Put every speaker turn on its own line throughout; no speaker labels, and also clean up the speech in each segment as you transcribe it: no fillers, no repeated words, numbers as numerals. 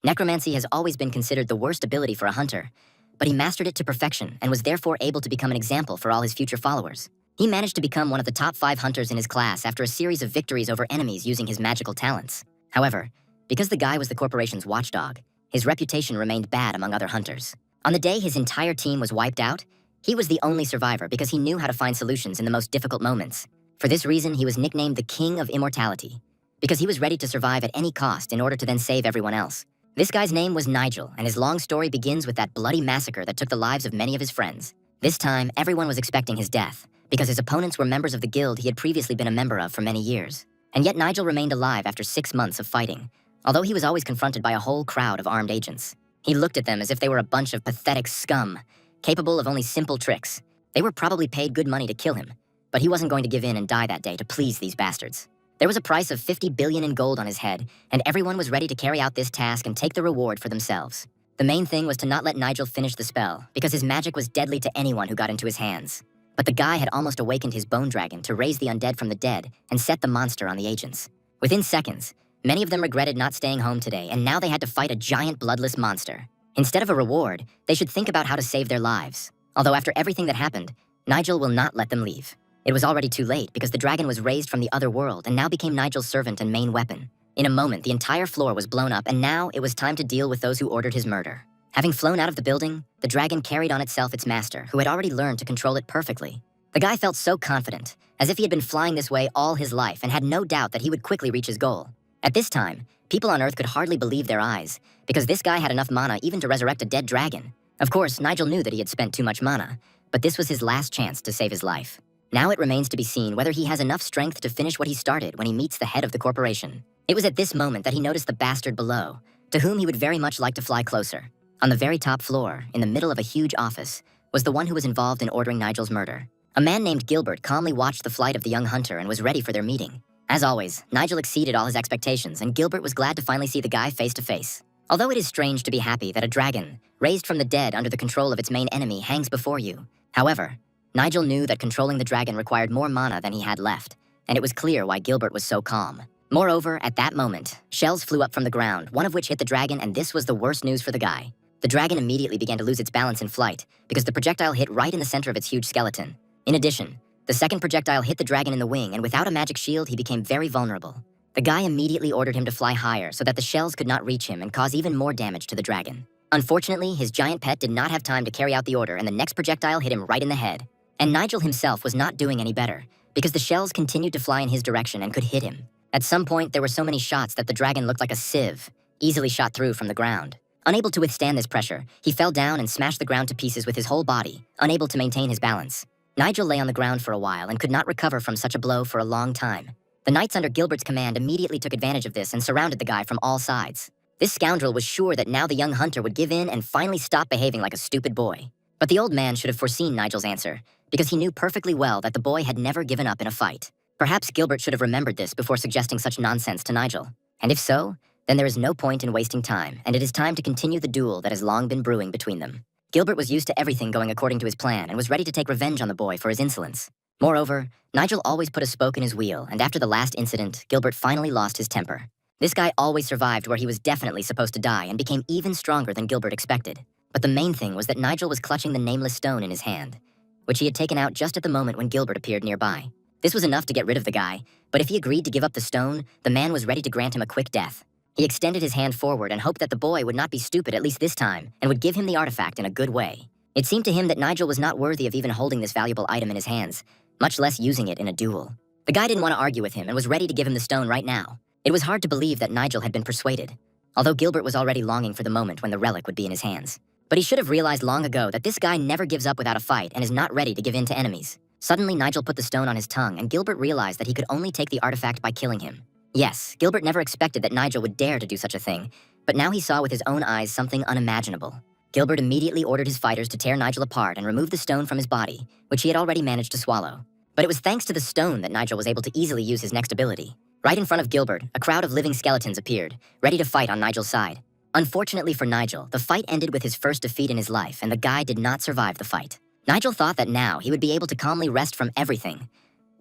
Necromancy has always been considered the worst ability for a hunter, but he mastered it to perfection and was therefore able to become an example for all his future followers. He managed to become one of the top 5 hunters in his class after a series of victories over enemies using his magical talents. However, because the guy was the corporation's watchdog, his reputation remained bad among other hunters. On the day his entire team was wiped out, he was the only survivor because he knew how to find solutions in the most difficult moments. For this reason, he was nicknamed the King of Immortality, because he was ready to survive at any cost in order to then save everyone else. This guy's name was Nigel, and his long story begins with that bloody massacre that took the lives of many of his friends. This time, everyone was expecting his death, because his opponents were members of the guild he had previously been a member of for many years. And yet Nigel remained alive after 6 months of fighting, although he was always confronted by a whole crowd of armed agents. He looked at them as if they were a bunch of pathetic scum, capable of only simple tricks. They were probably paid good money to kill him, but he wasn't going to give in and die that day to please these bastards. There was a price of 50 billion in gold on his head, and everyone was ready to carry out this task and take the reward for themselves. The main thing was to not let Nigel finish the spell, because his magic was deadly to anyone who got into his hands. But the guy had almost awakened his bone dragon to raise the undead from the dead and set the monster on the agents. Within seconds, many of them regretted not staying home today, and now they had to fight a giant bloodless monster. Instead of a reward, they should think about how to save their lives. Although after everything that happened, Nigel will not let them leave. It was already too late because the dragon was raised from the other world and now became Nigel's servant and main weapon. In a moment, the entire floor was blown up, and now it was time to deal with those who ordered his murder. Having flown out of the building, the dragon carried on itself its master, who had already learned to control it perfectly. The guy felt so confident, as if he had been flying this way all his life and had no doubt that he would quickly reach his goal. At this time, people on Earth could hardly believe their eyes, because this guy had enough mana even to resurrect a dead dragon. Of course, Nigel knew that he had spent too much mana, but this was his last chance to save his life. Now it remains to be seen whether he has enough strength to finish what he started when he meets the head of the corporation. It was at this moment that he noticed the bastard below, to whom he would very much like to fly closer. On the very top floor, in the middle of a huge office, was the one who was involved in ordering Nigel's murder. A man named Gilbert calmly watched the flight of the young hunter and was ready for their meeting. As always, Nigel exceeded all his expectations, and Gilbert was glad to finally see the guy face to face. Although it is strange to be happy that a dragon, raised from the dead under the control of its main enemy, hangs before you. However, Nigel knew that controlling the dragon required more mana than he had left, and it was clear why Gilbert was so calm. Moreover, at that moment, shells flew up from the ground, one of which hit the dragon, and this was the worst news for the guy. The dragon immediately began to lose its balance in flight, because the projectile hit right in the center of its huge skeleton. In addition, the second projectile hit the dragon in the wing, and without a magic shield, he became very vulnerable. The guy immediately ordered him to fly higher so that the shells could not reach him and cause even more damage to the dragon. Unfortunately, his giant pet did not have time to carry out the order, and the next projectile hit him right in the head. And Nigel himself was not doing any better, because the shells continued to fly in his direction and could hit him. At some point, there were so many shots that the dragon looked like a sieve, easily shot through from the ground. Unable to withstand this pressure, he fell down and smashed the ground to pieces with his whole body, unable to maintain his balance. Nigel lay on the ground for a while and could not recover from such a blow for a long time. The knights under Gilbert's command immediately took advantage of this and surrounded the guy from all sides. This scoundrel was sure that now the young hunter would give in and finally stop behaving like a stupid boy. But the old man should have foreseen Nigel's answer, because he knew perfectly well that the boy had never given up in a fight. Perhaps Gilbert should have remembered this before suggesting such nonsense to Nigel. And if so, then there is no point in wasting time, and it is time to continue the duel that has long been brewing between them. Gilbert was used to everything going according to his plan and was ready to take revenge on the boy for his insolence. Moreover, Nigel always put a spoke in his wheel, and after the last incident, Gilbert finally lost his temper. This guy always survived where he was definitely supposed to die and became even stronger than Gilbert expected. But the main thing was that Nigel was clutching the nameless stone in his hand, which he had taken out just at the moment when Gilbert appeared nearby. This was enough to get rid of the guy, but if he agreed to give up the stone, the man was ready to grant him a quick death. He extended his hand forward and hoped that the boy would not be stupid at least this time and would give him the artifact in a good way. It seemed to him that Nigel was not worthy of even holding this valuable item in his hands, much less using it in a duel. The guy didn't want to argue with him and was ready to give him the stone right now. It was hard to believe that Nigel had been persuaded, although Gilbert was already longing for the moment when the relic would be in his hands. But he should have realized long ago that this guy never gives up without a fight and is not ready to give in to enemies. Suddenly, Nigel put the stone on his tongue, and Gilbert realized that he could only take the artifact by killing him. Yes, Gilbert never expected that Nigel would dare to do such a thing, but now he saw with his own eyes something unimaginable. Gilbert immediately ordered his fighters to tear Nigel apart and remove the stone from his body, which he had already managed to swallow. But it was thanks to the stone that Nigel was able to easily use his next ability. Right in front of Gilbert, a crowd of living skeletons appeared, ready to fight on Nigel's side. Unfortunately for Nigel, the fight ended with his first defeat in his life, and the guy did not survive the fight. Nigel thought that now he would be able to calmly rest from everything,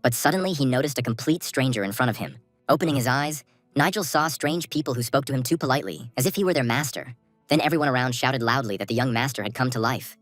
but suddenly he noticed a complete stranger in front of him. Opening his eyes, Nigel saw strange people who spoke to him too politely, as if he were their master. Then everyone around shouted loudly that the young master had come to life.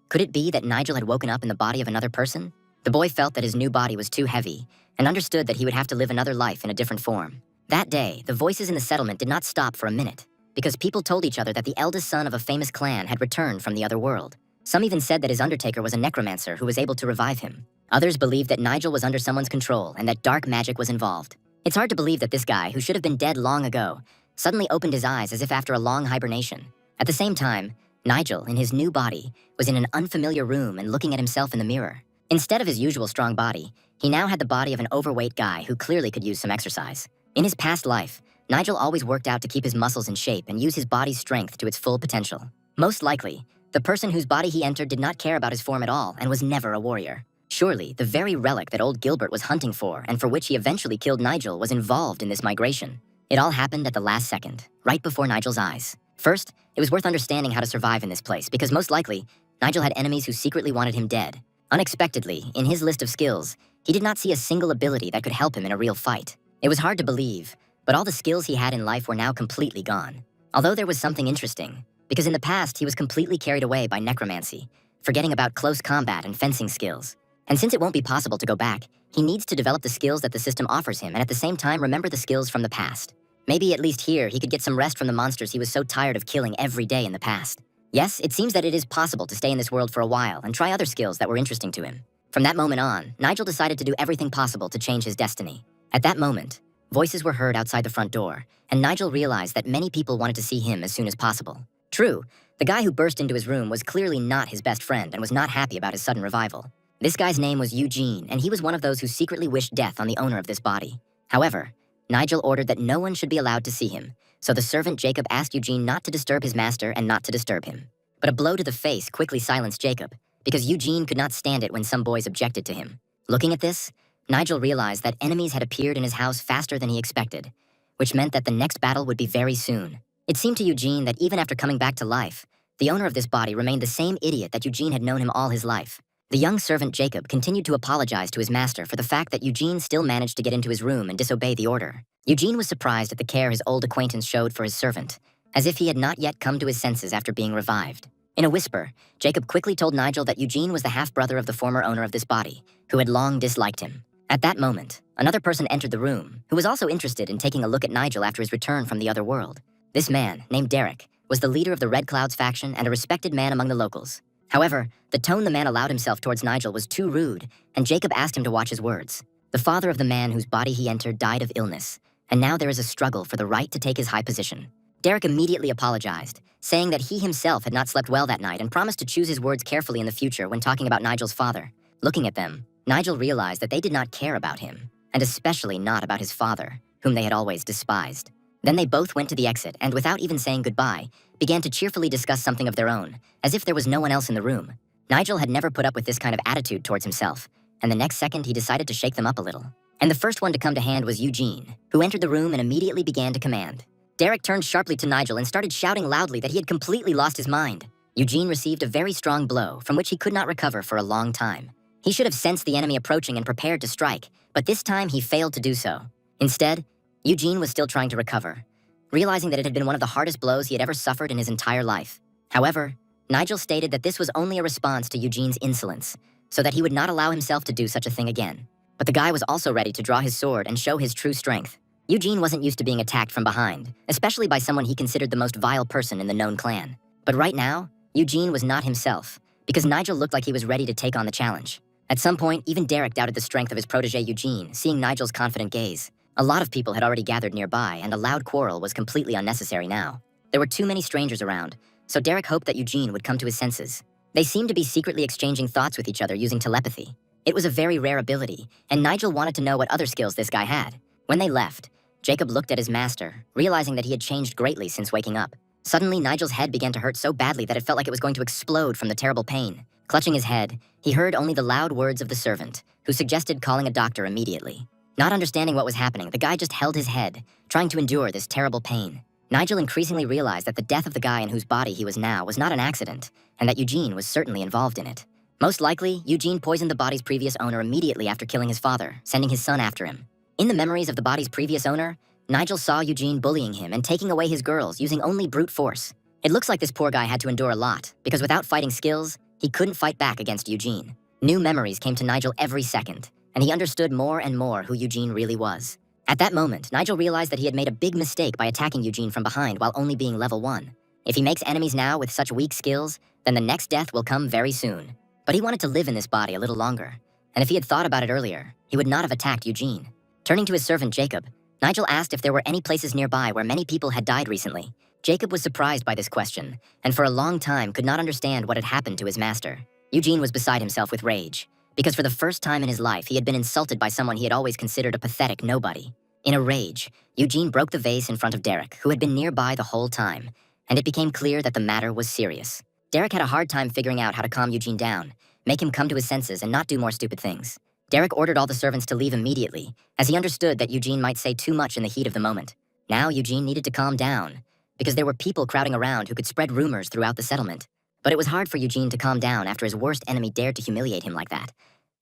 Could it be that Nigel had woken up in the body of another person? The boy felt that his new body was too heavy, and understood that he would have to live another life in a different form. That day, the voices in the settlement did not stop for a minute, because people told each other that the eldest son of a famous clan had returned from the other world. Some even said that his undertaker was a necromancer who was able to revive him. Others believed that Nigel was under someone's control and that dark magic was involved. It's hard to believe that this guy, who should have been dead long ago, suddenly opened his eyes as if after a long hibernation. At the same time, Nigel, in his new body, was in an unfamiliar room and looking at himself in the mirror. Instead of his usual strong body, he now had the body of an overweight guy who clearly could use some exercise. In his past life, Nigel always worked out to keep his muscles in shape and use his body's strength to its full potential. Most likely, the person whose body he entered did not care about his form at all and was never a warrior. Surely, the very relic that old Gilbert was hunting for and for which he eventually killed Nigel was involved in this migration. It all happened at the last second, right before Nigel's eyes. First, it was worth understanding how to survive in this place because most likely, Nigel had enemies who secretly wanted him dead. Unexpectedly, in his list of skills, he did not see a single ability that could help him in a real fight. It was hard to believe, but all the skills he had in life were now completely gone. Although there was something interesting, because in the past he was completely carried away by necromancy, forgetting about close combat and fencing skills. And since it won't be possible to go back, he needs to develop the skills that the system offers him and at the same time remember the skills from the past. Maybe at least here he could get some rest from the monsters he was so tired of killing every day in the past. Yes, it seems that it is possible to stay in this world for a while and try other skills that were interesting to him. From that moment on, Nigel decided to do everything possible to change his destiny. At that moment, voices were heard outside the front door, and Nigel realized that many people wanted to see him as soon as possible. True, the guy who burst into his room was clearly not his best friend and was not happy about his sudden revival. This guy's name was Eugene, and he was one of those who secretly wished death on the owner of this body. However, Nigel ordered that no one should be allowed to see him, so the servant Jacob asked Eugene not to disturb his master and not to disturb him. But a blow to the face quickly silenced Jacob, because Eugene could not stand it when some boys objected to him. Looking at this, Nigel realized that enemies had appeared in his house faster than he expected, which meant that the next battle would be very soon. It seemed to Eugene that even after coming back to life, the owner of this body remained the same idiot that Eugene had known him all his life. The young servant Jacob continued to apologize to his master for the fact that Eugene still managed to get into his room and disobey the order. Eugene was surprised at the care his old acquaintance showed for his servant, as if he had not yet come to his senses after being revived. In a whisper, Jacob quickly told Nigel that Eugene was the half-brother of the former owner of this body, who had long disliked him. At that moment, another person entered the room, who was also interested in taking a look at Nigel after his return from the other world. This man, named Derek, was the leader of the Red Clouds faction and a respected man among the locals. However, the tone the man allowed himself towards Nigel was too rude, and Jacob asked him to watch his words. The father of the man whose body he entered died of illness, and now there is a struggle for the right to take his high position. Derek immediately apologized, saying that he himself had not slept well that night and promised to choose his words carefully in the future when talking about Nigel's father. Looking at them, Nigel realized that they did not care about him, and especially not about his father, whom they had always despised. Then they both went to the exit and, without even saying goodbye, began to cheerfully discuss something of their own, as if there was no one else in the room. Nigel had never put up with this kind of attitude towards himself, and the next second he decided to shake them up a little. And the first one to come to hand was Eugene, who entered the room and immediately began to command. Derek turned sharply to Nigel and started shouting loudly that he had completely lost his mind. Eugene received a very strong blow from which he could not recover for a long time. He should have sensed the enemy approaching and prepared to strike, but this time he failed to do so. Instead, Eugene was still trying to recover, realizing that it had been one of the hardest blows he had ever suffered in his entire life. However, Nigel stated that this was only a response to Eugene's insolence, so that he would not allow himself to do such a thing again. But the guy was also ready to draw his sword and show his true strength. Eugene wasn't used to being attacked from behind, especially by someone he considered the most vile person in the known clan. But right now, Eugene was not himself, because Nigel looked like he was ready to take on the challenge. At some point, even Derek doubted the strength of his protege Eugene, seeing Nigel's confident gaze. A lot of people had already gathered nearby, and a loud quarrel was completely unnecessary now. There were too many strangers around, so Derek hoped that Eugene would come to his senses. They seemed to be secretly exchanging thoughts with each other using telepathy. It was a very rare ability, and Nigel wanted to know what other skills this guy had. When they left, Jacob looked at his master, realizing that he had changed greatly since waking up. Suddenly, Nigel's head began to hurt so badly that it felt like it was going to explode from the terrible pain. Clutching his head, he heard only the loud words of the servant, who suggested calling a doctor immediately. Not understanding what was happening, the guy just held his head, trying to endure this terrible pain. Nigel increasingly realized that the death of the guy in whose body he was now was not an accident, and that Eugene was certainly involved in it. Most likely, Eugene poisoned the body's previous owner immediately after killing his father, sending his son after him. In the memories of the body's previous owner, Nigel saw Eugene bullying him and taking away his girls using only brute force. It looks like this poor guy had to endure a lot, because without fighting skills, he couldn't fight back against Eugene. New memories came to Nigel every second, and he understood more and more who Eugene really was. At that moment, Nigel realized that he had made a big mistake by attacking Eugene from behind while only being level 1. If he makes enemies now with such weak skills, then the next death will come very soon. But he wanted to live in this body a little longer, and if he had thought about it earlier, he would not have attacked Eugene. Turning to his servant Jacob, Nigel asked if there were any places nearby where many people had died recently. Jacob was surprised by this question, and for a long time could not understand what had happened to his master. Eugene was beside himself with rage, because for the first time in his life he had been insulted by someone he had always considered a pathetic nobody. In a rage, Eugene broke the vase in front of Derek, who had been nearby the whole time, and it became clear that the matter was serious. Derek had a hard time figuring out how to calm Eugene down, make him come to his senses and not do more stupid things. Derek ordered all the servants to leave immediately, as he understood that Eugene might say too much in the heat of the moment. Now Eugene needed to calm down, because there were people crowding around who could spread rumors throughout the settlement. But it was hard for Eugene to calm down after his worst enemy dared to humiliate him like that.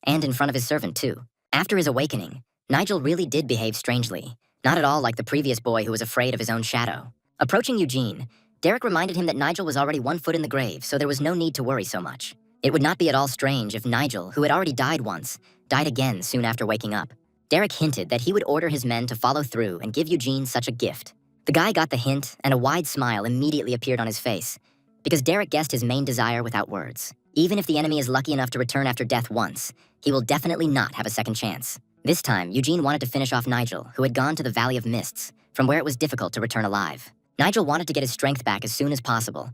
And in front of his servant, too. After his awakening, Nigel really did behave strangely, not at all like the previous boy who was afraid of his own shadow. Approaching Eugene, Derek reminded him that Nigel was already 1 foot in the grave, so there was no need to worry so much. It would not be at all strange if Nigel, who had already died once, died again soon after waking up. Derek hinted that he would order his men to follow through and give Eugene such a gift. The guy got the hint, and a wide smile immediately appeared on his face, because Derek guessed his main desire without words. Even if the enemy is lucky enough to return after death once, he will definitely not have a second chance. This time, Eugene wanted to finish off Nigel, who had gone to the Valley of Mists, from where it was difficult to return alive. Nigel wanted to get his strength back as soon as possible,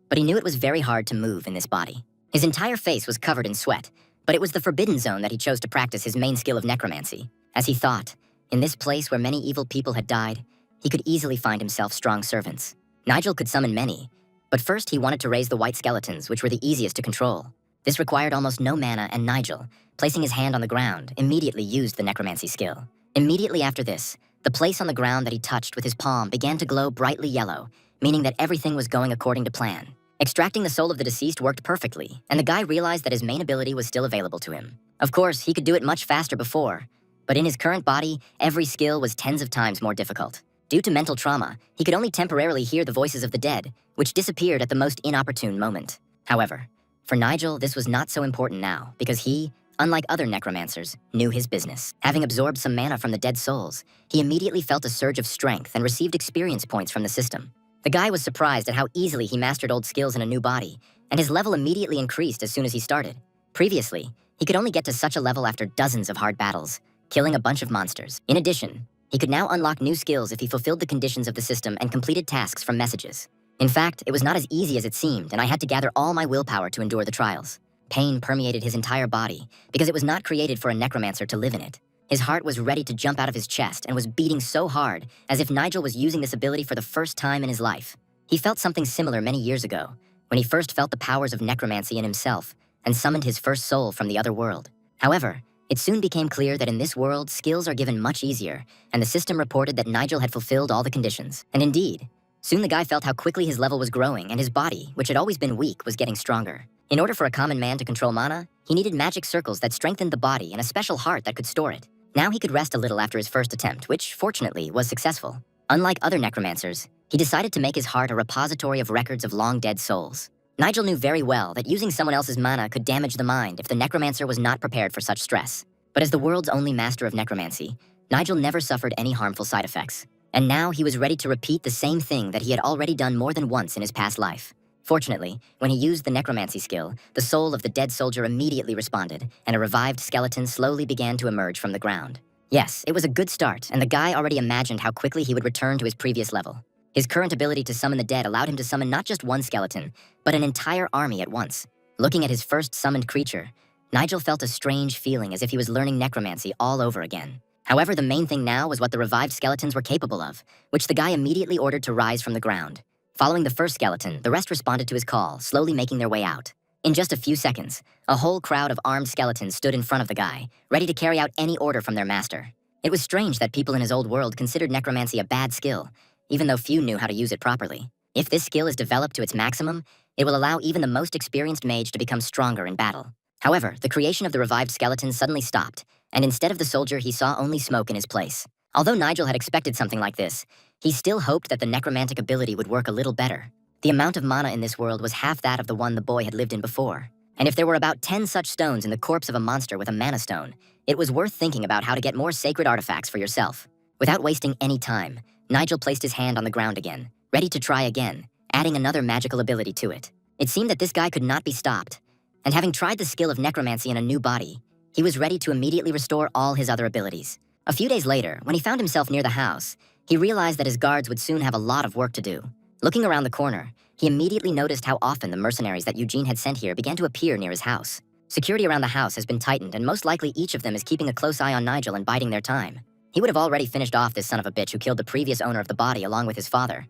but he knew it was very hard to move in this body. His entire face was covered in sweat, but it was the forbidden zone that he chose to practice his main skill of necromancy. As he thought, in this place where many evil people had died, he could easily find himself strong servants. Nigel could summon many, but first he wanted to raise the white skeletons, which were the easiest to control. This required almost no mana, and Nigel, placing his hand on the ground, immediately used the necromancy skill. Immediately after this, the place on the ground that he touched with his palm began to glow brightly yellow, meaning that everything was going according to plan. Extracting the soul of the deceased worked perfectly, and the guy realized that his main ability was still available to him. Of course, he could do it much faster before, but in his current body, every skill was tens of times more difficult. Due to mental trauma, he could only temporarily hear the voices of the dead, which disappeared at the most inopportune moment. However, for Nigel, this was not so important now, because he, unlike other necromancers, knew his business. Having absorbed some mana from the dead souls, he immediately felt a surge of strength and received experience points from the system. The guy was surprised at how easily he mastered old skills in a new body, and his level immediately increased as soon as he started. Previously, he could only get to such a level after dozens of hard battles, killing a bunch of monsters. In addition, he could now unlock new skills if he fulfilled the conditions of the system and completed tasks from messages. In fact, it was not as easy as it seemed, and I had to gather all my willpower to endure the trials. Pain permeated his entire body, because it was not created for a necromancer to live in it. His heart was ready to jump out of his chest and was beating so hard, as if Nigel was using this ability for the first time in his life. He felt something similar many years ago, when he first felt the powers of necromancy in himself, and summoned his first soul from the other world. However, it soon became clear that in this world, skills are given much easier, and the system reported that Nigel had fulfilled all the conditions. And indeed, soon the guy felt how quickly his level was growing, and his body, which had always been weak, was getting stronger. In order for a common man to control mana, he needed magic circles that strengthened the body and a special heart that could store it. Now he could rest a little after his first attempt, which, fortunately, was successful. Unlike other necromancers, he decided to make his heart a repository of records of long-dead souls. Nigel knew very well that using someone else's mana could damage the mind if the necromancer was not prepared for such stress. But as the world's only master of necromancy, Nigel never suffered any harmful side effects. And now he was ready to repeat the same thing that he had already done more than once in his past life. Fortunately, when he used the necromancy skill, the soul of the dead soldier immediately responded, and a revived skeleton slowly began to emerge from the ground. Yes, it was a good start, and the guy already imagined how quickly he would return to his previous level. His current ability to summon the dead allowed him to summon not just one skeleton, but an entire army at once. Looking at his first summoned creature, Nigel felt a strange feeling as if he was learning necromancy all over again. However, the main thing now was what the revived skeletons were capable of, which the guy immediately ordered to rise from the ground. Following the first skeleton, the rest responded to his call, slowly making their way out. In just a few seconds, a whole crowd of armed skeletons stood in front of the guy, ready to carry out any order from their master. It was strange that people in his old world considered necromancy a bad skill, even though few knew how to use it properly. If this skill is developed to its maximum, it will allow even the most experienced mage to become stronger in battle. However, the creation of the revived skeleton suddenly stopped, and instead of the soldier, he saw only smoke in his place. Although Nigel had expected something like this, he still hoped that the necromantic ability would work a little better. The amount of mana in this world was half that of the one the boy had lived in before. And if there were about 10 such stones in the corpse of a monster with a mana stone, it was worth thinking about how to get more sacred artifacts for yourself. Without wasting any time, Nigel placed his hand on the ground again, ready to try again, adding another magical ability to it. It seemed that this guy could not be stopped, and having tried the skill of necromancy in a new body, he was ready to immediately restore all his other abilities. A few days later, when he found himself near the house, he realized that his guards would soon have a lot of work to do. Looking around the corner, he immediately noticed how often the mercenaries that Eugene had sent here began to appear near his house. Security around the house has been tightened, and most likely each of them is keeping a close eye on Nigel and biding their time. He would have already finished off this son of a bitch who killed the previous owner of the body along with his father.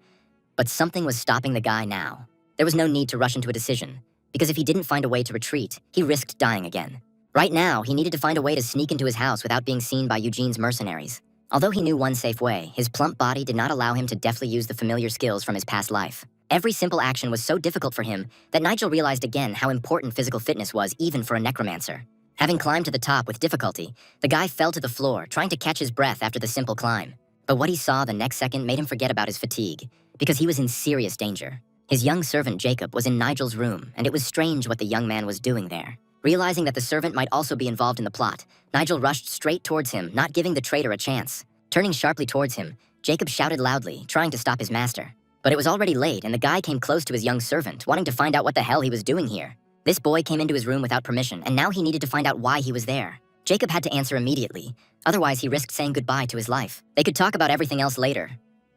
But something was stopping the guy now. There was no need to rush into a decision, because if he didn't find a way to retreat, he risked dying again. Right now, he needed to find a way to sneak into his house without being seen by Eugene's mercenaries. Although he knew one safe way, his plump body did not allow him to deftly use the familiar skills from his past life. Every simple action was so difficult for him that Nigel realized again how important physical fitness was even for a necromancer. Having climbed to the top with difficulty, the guy fell to the floor, trying to catch his breath after the simple climb. But what he saw the next second made him forget about his fatigue, because he was in serious danger. His young servant Jacob was in Nigel's room, and it was strange what the young man was doing there. Realizing that the servant might also be involved in the plot, Nigel rushed straight towards him, not giving the traitor a chance. Turning sharply towards him, Jacob shouted loudly, trying to stop his master. But it was already late, and the guy came close to his young servant, wanting to find out what the hell he was doing here. This boy came into his room without permission, and now he needed to find out why he was there. Jacob had to answer immediately, otherwise he risked saying goodbye to his life. They could talk about everything else later.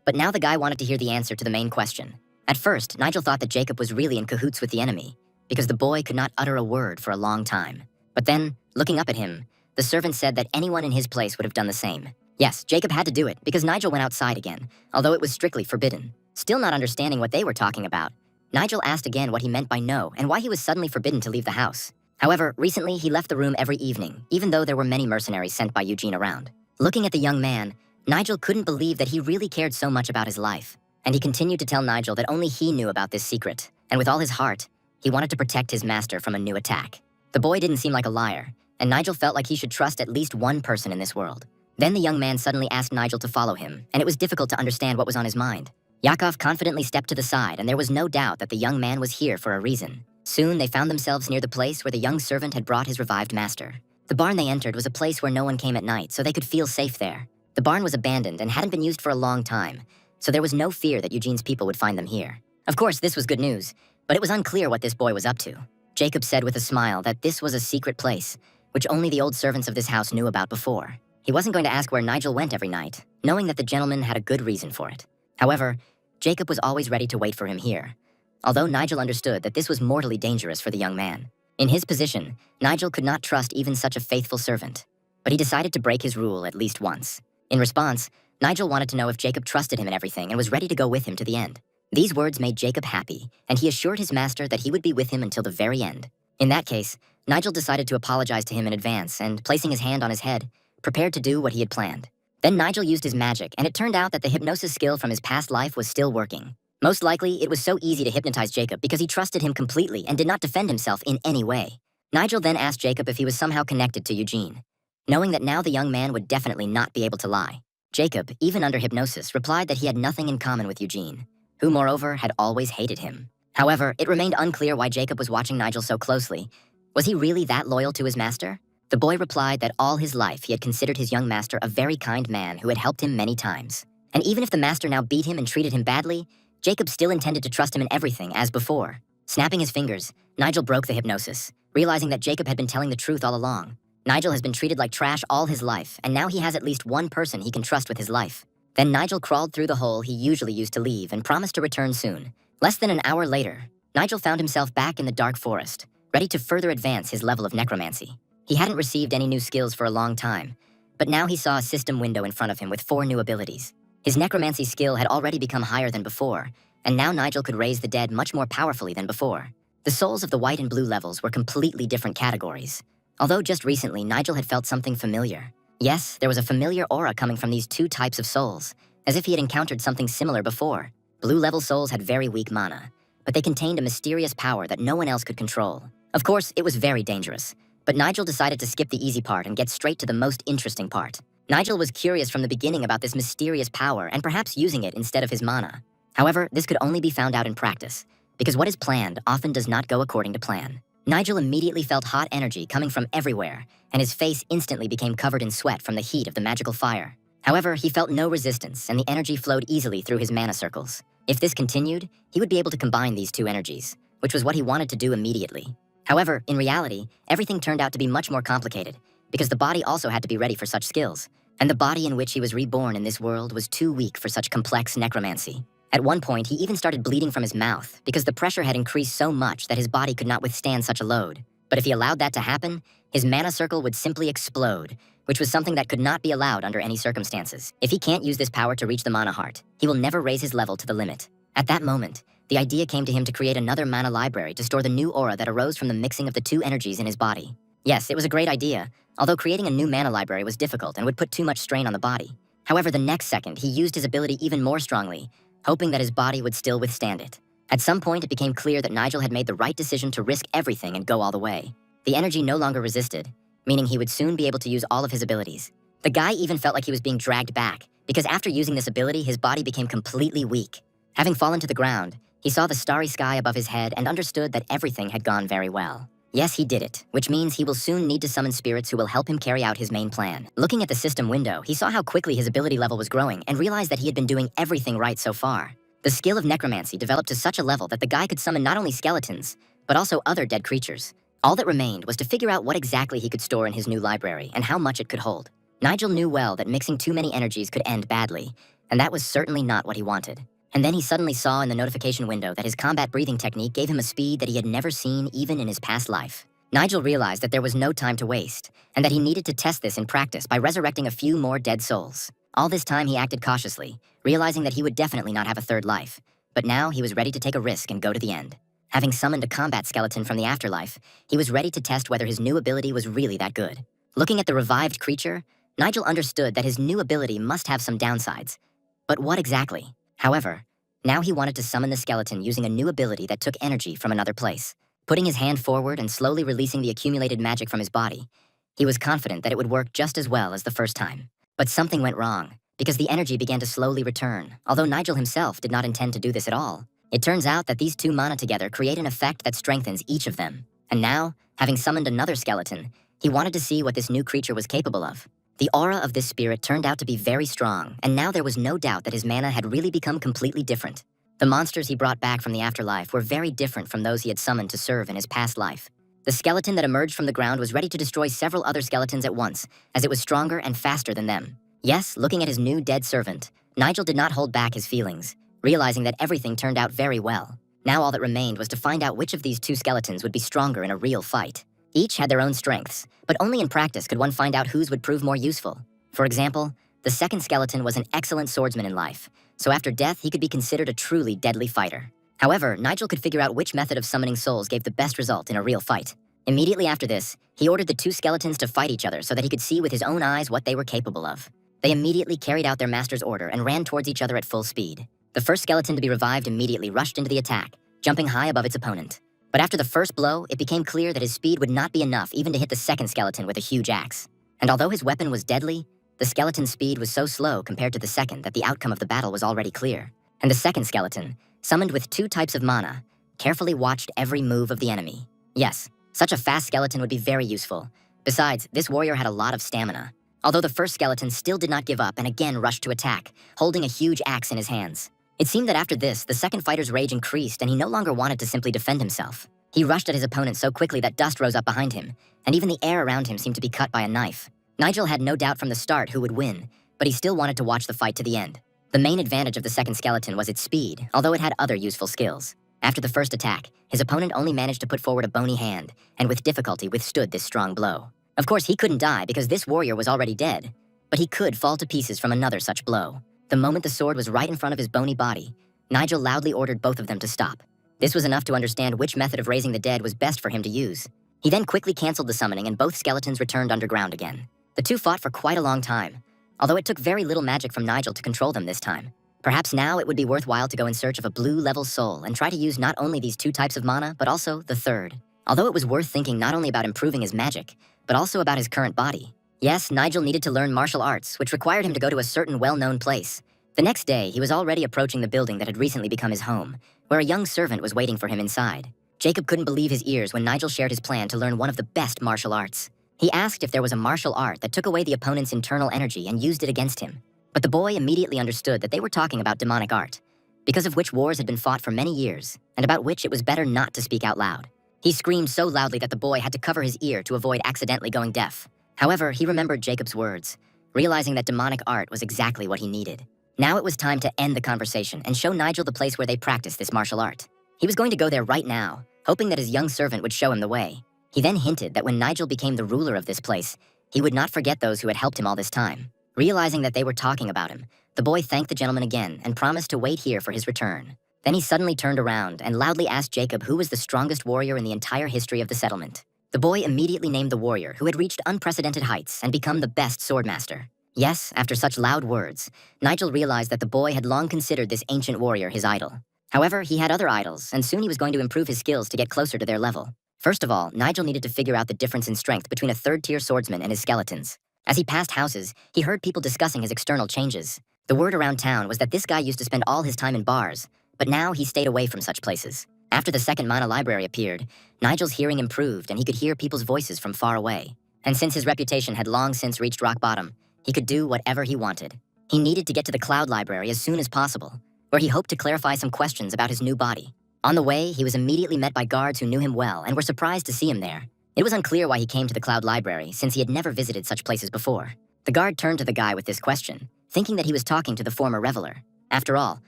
But now the guy wanted to hear the answer to the main question. At first, Nigel thought that Jacob was really in cahoots with the enemy, because the boy could not utter a word for a long time. But then, looking up at him, the servant said that anyone in his place would have done the same. Yes, Jacob had to do it, because Nigel went outside again, although it was strictly forbidden. Still not understanding what they were talking about, Nigel asked again what he meant by no and why he was suddenly forbidden to leave the house. However, recently he left the room every evening, even though there were many mercenaries sent by Eugene around. Looking at the young man, Nigel couldn't believe that he really cared so much about his life, and he continued to tell Nigel that only he knew about this secret, and with all his heart, he wanted to protect his master from a new attack. The boy didn't seem like a liar, and Nigel felt like he should trust at least one person in this world. Then the young man suddenly asked Nigel to follow him, and it was difficult to understand what was on his mind. Yakov confidently stepped to the side, and there was no doubt that the young man was here for a reason. Soon they found themselves near the place where the young servant had brought his revived master. The barn they entered was a place where no one came at night, so they could feel safe there. The barn was abandoned and hadn't been used for a long time, so there was no fear that Eugene's people would find them here. Of course, this was good news, but it was unclear what this boy was up to. Jacob said with a smile that this was a secret place, which only the old servants of this house knew about before. He wasn't going to ask where Nigel went every night, knowing that the gentleman had a good reason for it. However, Jacob was always ready to wait for him here, although Nigel understood that this was mortally dangerous for the young man. In his position, Nigel could not trust even such a faithful servant, but he decided to break his rule at least once. In response, Nigel wanted to know if Jacob trusted him in everything and was ready to go with him to the end. These words made Jacob happy, and he assured his master that he would be with him until the very end. In that case, Nigel decided to apologize to him in advance and, placing his hand on his head, prepared to do what he had planned. Then Nigel used his magic, and it turned out that the hypnosis skill from his past life was still working. Most likely, it was so easy to hypnotize Jacob because he trusted him completely and did not defend himself in any way. Nigel then asked Jacob if he was somehow connected to Eugene, knowing that now the young man would definitely not be able to lie. Jacob, even under hypnosis, replied that he had nothing in common with Eugene, who moreover had always hated him. However, it remained unclear why Jacob was watching Nigel so closely. Was he really that loyal to his master? The boy replied that all his life he had considered his young master a very kind man who had helped him many times. And even if the master now beat him and treated him badly, Jacob still intended to trust him in everything as before. Snapping his fingers, Nigel broke the hypnosis, realizing that Jacob had been telling the truth all along. Nigel has been treated like trash all his life, and now he has at least one person he can trust with his life. Then Nigel crawled through the hole he usually used to leave and promised to return soon. Less than an hour later, Nigel found himself back in the dark forest, ready to further advance his level of necromancy. He hadn't received any new skills for a long time, but now he saw a system window in front of him with 4 new abilities. His necromancy skill had already become higher than before, and now Nigel could raise the dead much more powerfully than before. The souls of the white and blue levels were completely different categories, although just recently Nigel had felt something familiar. Yes, there was a familiar aura coming from these 2 types of souls, as if he had encountered something similar before. Blue level souls had very weak mana, but they contained a mysterious power that no one else could control. Of course, it was very dangerous, but Nigel decided to skip the easy part and get straight to the most interesting part. Nigel was curious from the beginning about this mysterious power and perhaps using it instead of his mana. However, this could only be found out in practice, because what is planned often does not go according to plan. Nigel immediately felt hot energy coming from everywhere, and his face instantly became covered in sweat from the heat of the magical fire. However, he felt no resistance, and the energy flowed easily through his mana circles. If this continued, he would be able to combine these two energies, which was what he wanted to do immediately. However, in reality, everything turned out to be much more complicated, because the body also had to be ready for such skills, and the body in which he was reborn in this world was too weak for such complex necromancy. At one point, he even started bleeding from his mouth because the pressure had increased so much that his body could not withstand such a load. But if he allowed that to happen, his mana circle would simply explode, which was something that could not be allowed under any circumstances. If he can't use this power to reach the mana heart, he will never raise his level to the limit. At that moment, the idea came to him to create another mana library to store the new aura that arose from the mixing of the two energies in his body. Yes, it was a great idea, although creating a new mana library was difficult and would put too much strain on the body. However, the next second, he used his ability even more strongly, hoping that his body would still withstand it. At some point, it became clear that Nigel had made the right decision to risk everything and go all the way. The energy no longer resisted, meaning he would soon be able to use all of his abilities. The guy even felt like he was being dragged back, because after using this ability, his body became completely weak. Having fallen to the ground, he saw the starry sky above his head and understood that everything had gone very well. Yes, he did it, which means he will soon need to summon spirits who will help him carry out his main plan. Looking at the system window, he saw how quickly his ability level was growing and realized that he had been doing everything right so far. The skill of necromancy developed to such a level that the guy could summon not only skeletons, but also other dead creatures. All that remained was to figure out what exactly he could store in his new library and how much it could hold. Nigel knew well that mixing too many energies could end badly, and that was certainly not what he wanted. And then he suddenly saw in the notification window that his combat breathing technique gave him a speed that he had never seen even in his past life. Nigel realized that there was no time to waste, and that he needed to test this in practice by resurrecting a few more dead souls. All this time he acted cautiously, realizing that he would definitely not have a third life, but now he was ready to take a risk and go to the end. Having summoned a combat skeleton from the afterlife, he was ready to test whether his new ability was really that good. Looking at the revived creature, Nigel understood that his new ability must have some downsides. But what exactly? However, now he wanted to summon the skeleton using a new ability that took energy from another place. Putting his hand forward and slowly releasing the accumulated magic from his body, he was confident that it would work just as well as the first time. But something went wrong, because the energy began to slowly return, although Nigel himself did not intend to do this at all. It turns out that these two mana together create an effect that strengthens each of them. And now, having summoned another skeleton, he wanted to see what this new creature was capable of. The aura of this spirit turned out to be very strong, and now there was no doubt that his mana had really become completely different. The monsters he brought back from the afterlife were very different from those he had summoned to serve in his past life. The skeleton that emerged from the ground was ready to destroy several other skeletons at once, as it was stronger and faster than them. Yes, looking at his new dead servant, Nigel did not hold back his feelings, realizing that everything turned out very well. Now all that remained was to find out which of these two skeletons would be stronger in a real fight. Each had their own strengths, but only in practice could one find out whose would prove more useful. For example, the second skeleton was an excellent swordsman in life, so after death he could be considered a truly deadly fighter. However, Nigel could figure out which method of summoning souls gave the best result in a real fight. Immediately after this, he ordered the two skeletons to fight each other so that he could see with his own eyes what they were capable of. They immediately carried out their master's order and ran towards each other at full speed. The first skeleton to be revived immediately rushed into the attack, jumping high above its opponent. But after the first blow, it became clear that his speed would not be enough even to hit the second skeleton with a huge axe. And although his weapon was deadly, the skeleton's speed was so slow compared to the second that the outcome of the battle was already clear. And the second skeleton, summoned with two types of mana, carefully watched every move of the enemy. Yes, such a fast skeleton would be very useful. Besides, this warrior had a lot of stamina. Although the first skeleton still did not give up and again rushed to attack, holding a huge axe in his hands. It seemed that after this, the second fighter's rage increased and he no longer wanted to simply defend himself. He rushed at his opponent so quickly that dust rose up behind him, and even the air around him seemed to be cut by a knife. Nigel had no doubt from the start who would win, but he still wanted to watch the fight to the end. The main advantage of the second skeleton was its speed, although it had other useful skills. After the first attack, his opponent only managed to put forward a bony hand, and with difficulty withstood this strong blow. Of course, he couldn't die because this warrior was already dead, but he could fall to pieces from another such blow. The moment the sword was right in front of his bony body, Nigel loudly ordered both of them to stop. This was enough to understand which method of raising the dead was best for him to use. He then quickly canceled the summoning and both skeletons returned underground again. The two fought for quite a long time, although it took very little magic from Nigel to control them this time. Perhaps now it would be worthwhile to go in search of a blue-level soul and try to use not only these two types of mana, but also the third. Although it was worth thinking not only about improving his magic, but also about his current body. Yes, Nigel needed to learn martial arts, which required him to go to a certain well-known place. The next day, he was already approaching the building that had recently become his home, where a young servant was waiting for him inside. Jacob couldn't believe his ears when Nigel shared his plan to learn one of the best martial arts. He asked if there was a martial art that took away the opponent's internal energy and used it against him. But the boy immediately understood that they were talking about demonic art, because of which wars had been fought for many years, and about which it was better not to speak out loud. He screamed so loudly that the boy had to cover his ear to avoid accidentally going deaf. However, he remembered Jacob's words, realizing that demonic art was exactly what he needed. Now it was time to end the conversation and show Nigel the place where they practiced this martial art. He was going to go there right now, hoping that his young servant would show him the way. He then hinted that when Nigel became the ruler of this place, he would not forget those who had helped him all this time. Realizing that they were talking about him, the boy thanked the gentleman again and promised to wait here for his return. Then he suddenly turned around and loudly asked Jacob who was the strongest warrior in the entire history of the settlement. The boy immediately named the warrior who had reached unprecedented heights and become the best swordmaster. Yes, after such loud words, Nigel realized that the boy had long considered this ancient warrior his idol. However, he had other idols, and soon he was going to improve his skills to get closer to their level. First of all, Nigel needed to figure out the difference in strength between a third-tier swordsman and his skeletons. As he passed houses, he heard people discussing his external changes. The word around town was that this guy used to spend all his time in bars, but now he stayed away from such places. After the second Mana library appeared, Nigel's hearing improved and he could hear people's voices from far away. And since his reputation had long since reached rock bottom, he could do whatever he wanted. He needed to get to the Cloud Library as soon as possible, where he hoped to clarify some questions about his new body. On the way, he was immediately met by guards who knew him well and were surprised to see him there. It was unclear why he came to the Cloud Library, since he had never visited such places before. The guard turned to the guy with this question, thinking that he was talking to the former reveler. After all,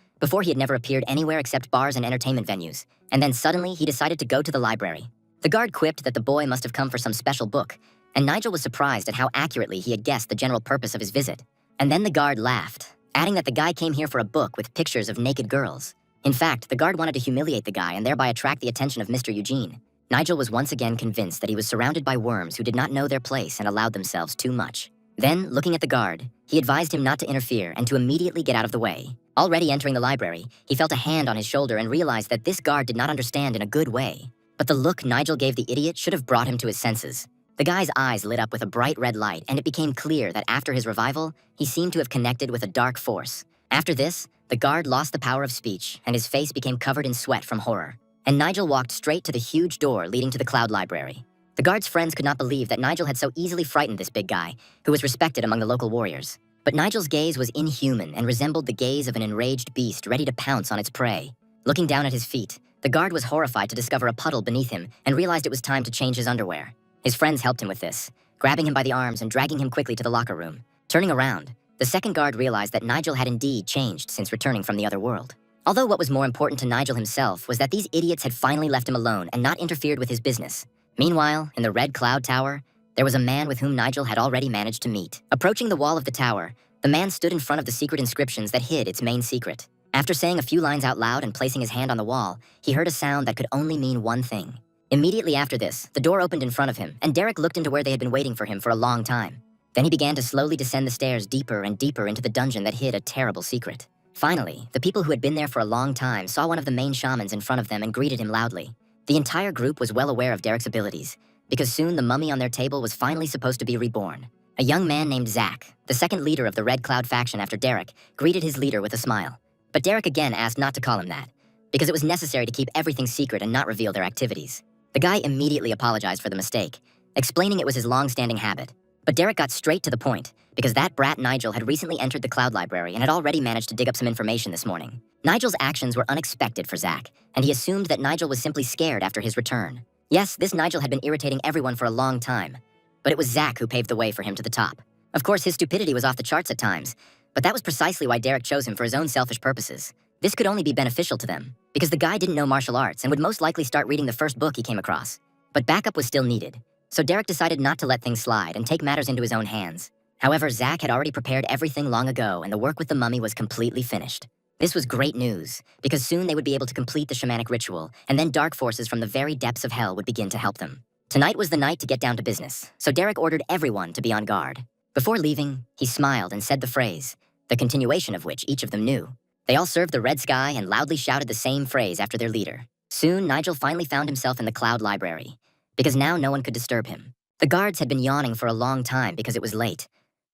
before he had never appeared anywhere except bars and entertainment venues, and then suddenly he decided to go to the library. The guard quipped that the boy must have come for some special book, and Nigel was surprised at how accurately he had guessed the general purpose of his visit. And then the guard laughed, adding that the guy came here for a book with pictures of naked girls. In fact, the guard wanted to humiliate the guy and thereby attract the attention of Mr. Eugene. Nigel was once again convinced that he was surrounded by worms who did not know their place and allowed themselves too much. Then, looking at the guard, he advised him not to interfere and to immediately get out of the way. Already entering the library, he felt a hand on his shoulder and realized that this guard did not understand in a good way. But the look Nigel gave the idiot should have brought him to his senses. The guy's eyes lit up with a bright red light, and it became clear that after his revival, he seemed to have connected with a dark force. After this, the guard lost the power of speech, and his face became covered in sweat from horror. And Nigel walked straight to the huge door leading to the Cloud Library. The guard's friends could not believe that Nigel had so easily frightened this big guy, who was respected among the local warriors. But Nigel's gaze was inhuman and resembled the gaze of an enraged beast ready to pounce on its prey. Looking down at his feet, the guard was horrified to discover a puddle beneath him and realized it was time to change his underwear. His friends helped him with this, grabbing him by the arms and dragging him quickly to the locker room. Turning around, the second guard realized that Nigel had indeed changed since returning from the other world. Although what was more important to Nigel himself was that these idiots had finally left him alone and not interfered with his business. Meanwhile, in the Red Cloud Tower, there was a man with whom Nigel had already managed to meet. Approaching the wall of the tower, the man stood in front of the secret inscriptions that hid its main secret. After saying a few lines out loud and placing his hand on the wall, he heard a sound that could only mean one thing. Immediately after this, the door opened in front of him, and Derek looked into where they had been waiting for him for a long time. Then he began to slowly descend the stairs deeper and deeper into the dungeon that hid a terrible secret. Finally, the people who had been there for a long time saw one of the main shamans in front of them and greeted him loudly. The entire group was well aware of Derek's abilities, because soon the mummy on their table was finally supposed to be reborn. A young man named Zach, the second leader of the Red Cloud faction after Derek, greeted his leader with a smile. But Derek again asked not to call him that, because it was necessary to keep everything secret and not reveal their activities. The guy immediately apologized for the mistake, explaining it was his long-standing habit. But Derek got straight to the point, because that brat Nigel had recently entered the Cloud Library and had already managed to dig up some information this morning. Nigel's actions were unexpected for Zach, and he assumed that Nigel was simply scared after his return. Yes, this Nigel had been irritating everyone for a long time, but it was Zach who paved the way for him to the top. Of course, his stupidity was off the charts at times, but that was precisely why Derek chose him for his own selfish purposes. This could only be beneficial to them, because the guy didn't know martial arts and would most likely start reading the first book he came across. But backup was still needed, so Derek decided not to let things slide and take matters into his own hands. However, Zach had already prepared everything long ago, and the work with the mummy was completely finished. This was great news, because soon they would be able to complete the shamanic ritual, and then dark forces from the very depths of hell would begin to help them. Tonight was the night to get down to business, so Derek ordered everyone to be on guard. Before leaving, he smiled and said the phrase, the continuation of which each of them knew. They all served the red sky and loudly shouted the same phrase after their leader. Soon, Nigel finally found himself in the Cloud Library, because now no one could disturb him. The guards had been yawning for a long time because it was late,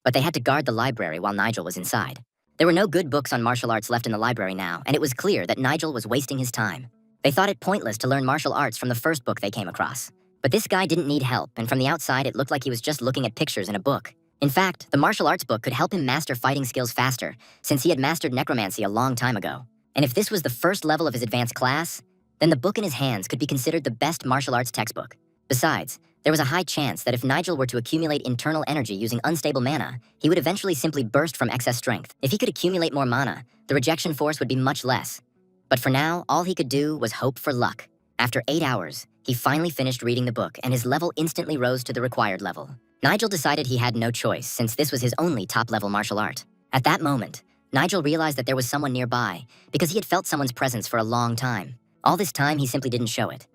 but they had to guard the library while Nigel was inside. There were no good books on martial arts left in the library now, and it was clear that Nigel was wasting his time. They thought it pointless to learn martial arts from the first book they came across. But this guy didn't need help, and from the outside it looked like he was just looking at pictures in a book. In fact, the martial arts book could help him master fighting skills faster, since he had mastered necromancy a long time ago. And if this was the first level of his advanced class, then the book in his hands could be considered the best martial arts textbook. Besides, there was a high chance that if Nigel were to accumulate internal energy using unstable mana, he would eventually simply burst from excess strength. If he could accumulate more mana, the rejection force would be much less. But for now, all he could do was hope for luck. After 8 hours, he finally finished reading the book, and his level instantly rose to the required level. Nigel decided he had no choice, since this was his only top-level martial art. At that moment, Nigel realized that there was someone nearby, because he had felt someone's presence for a long time. All this time, he simply didn't show it.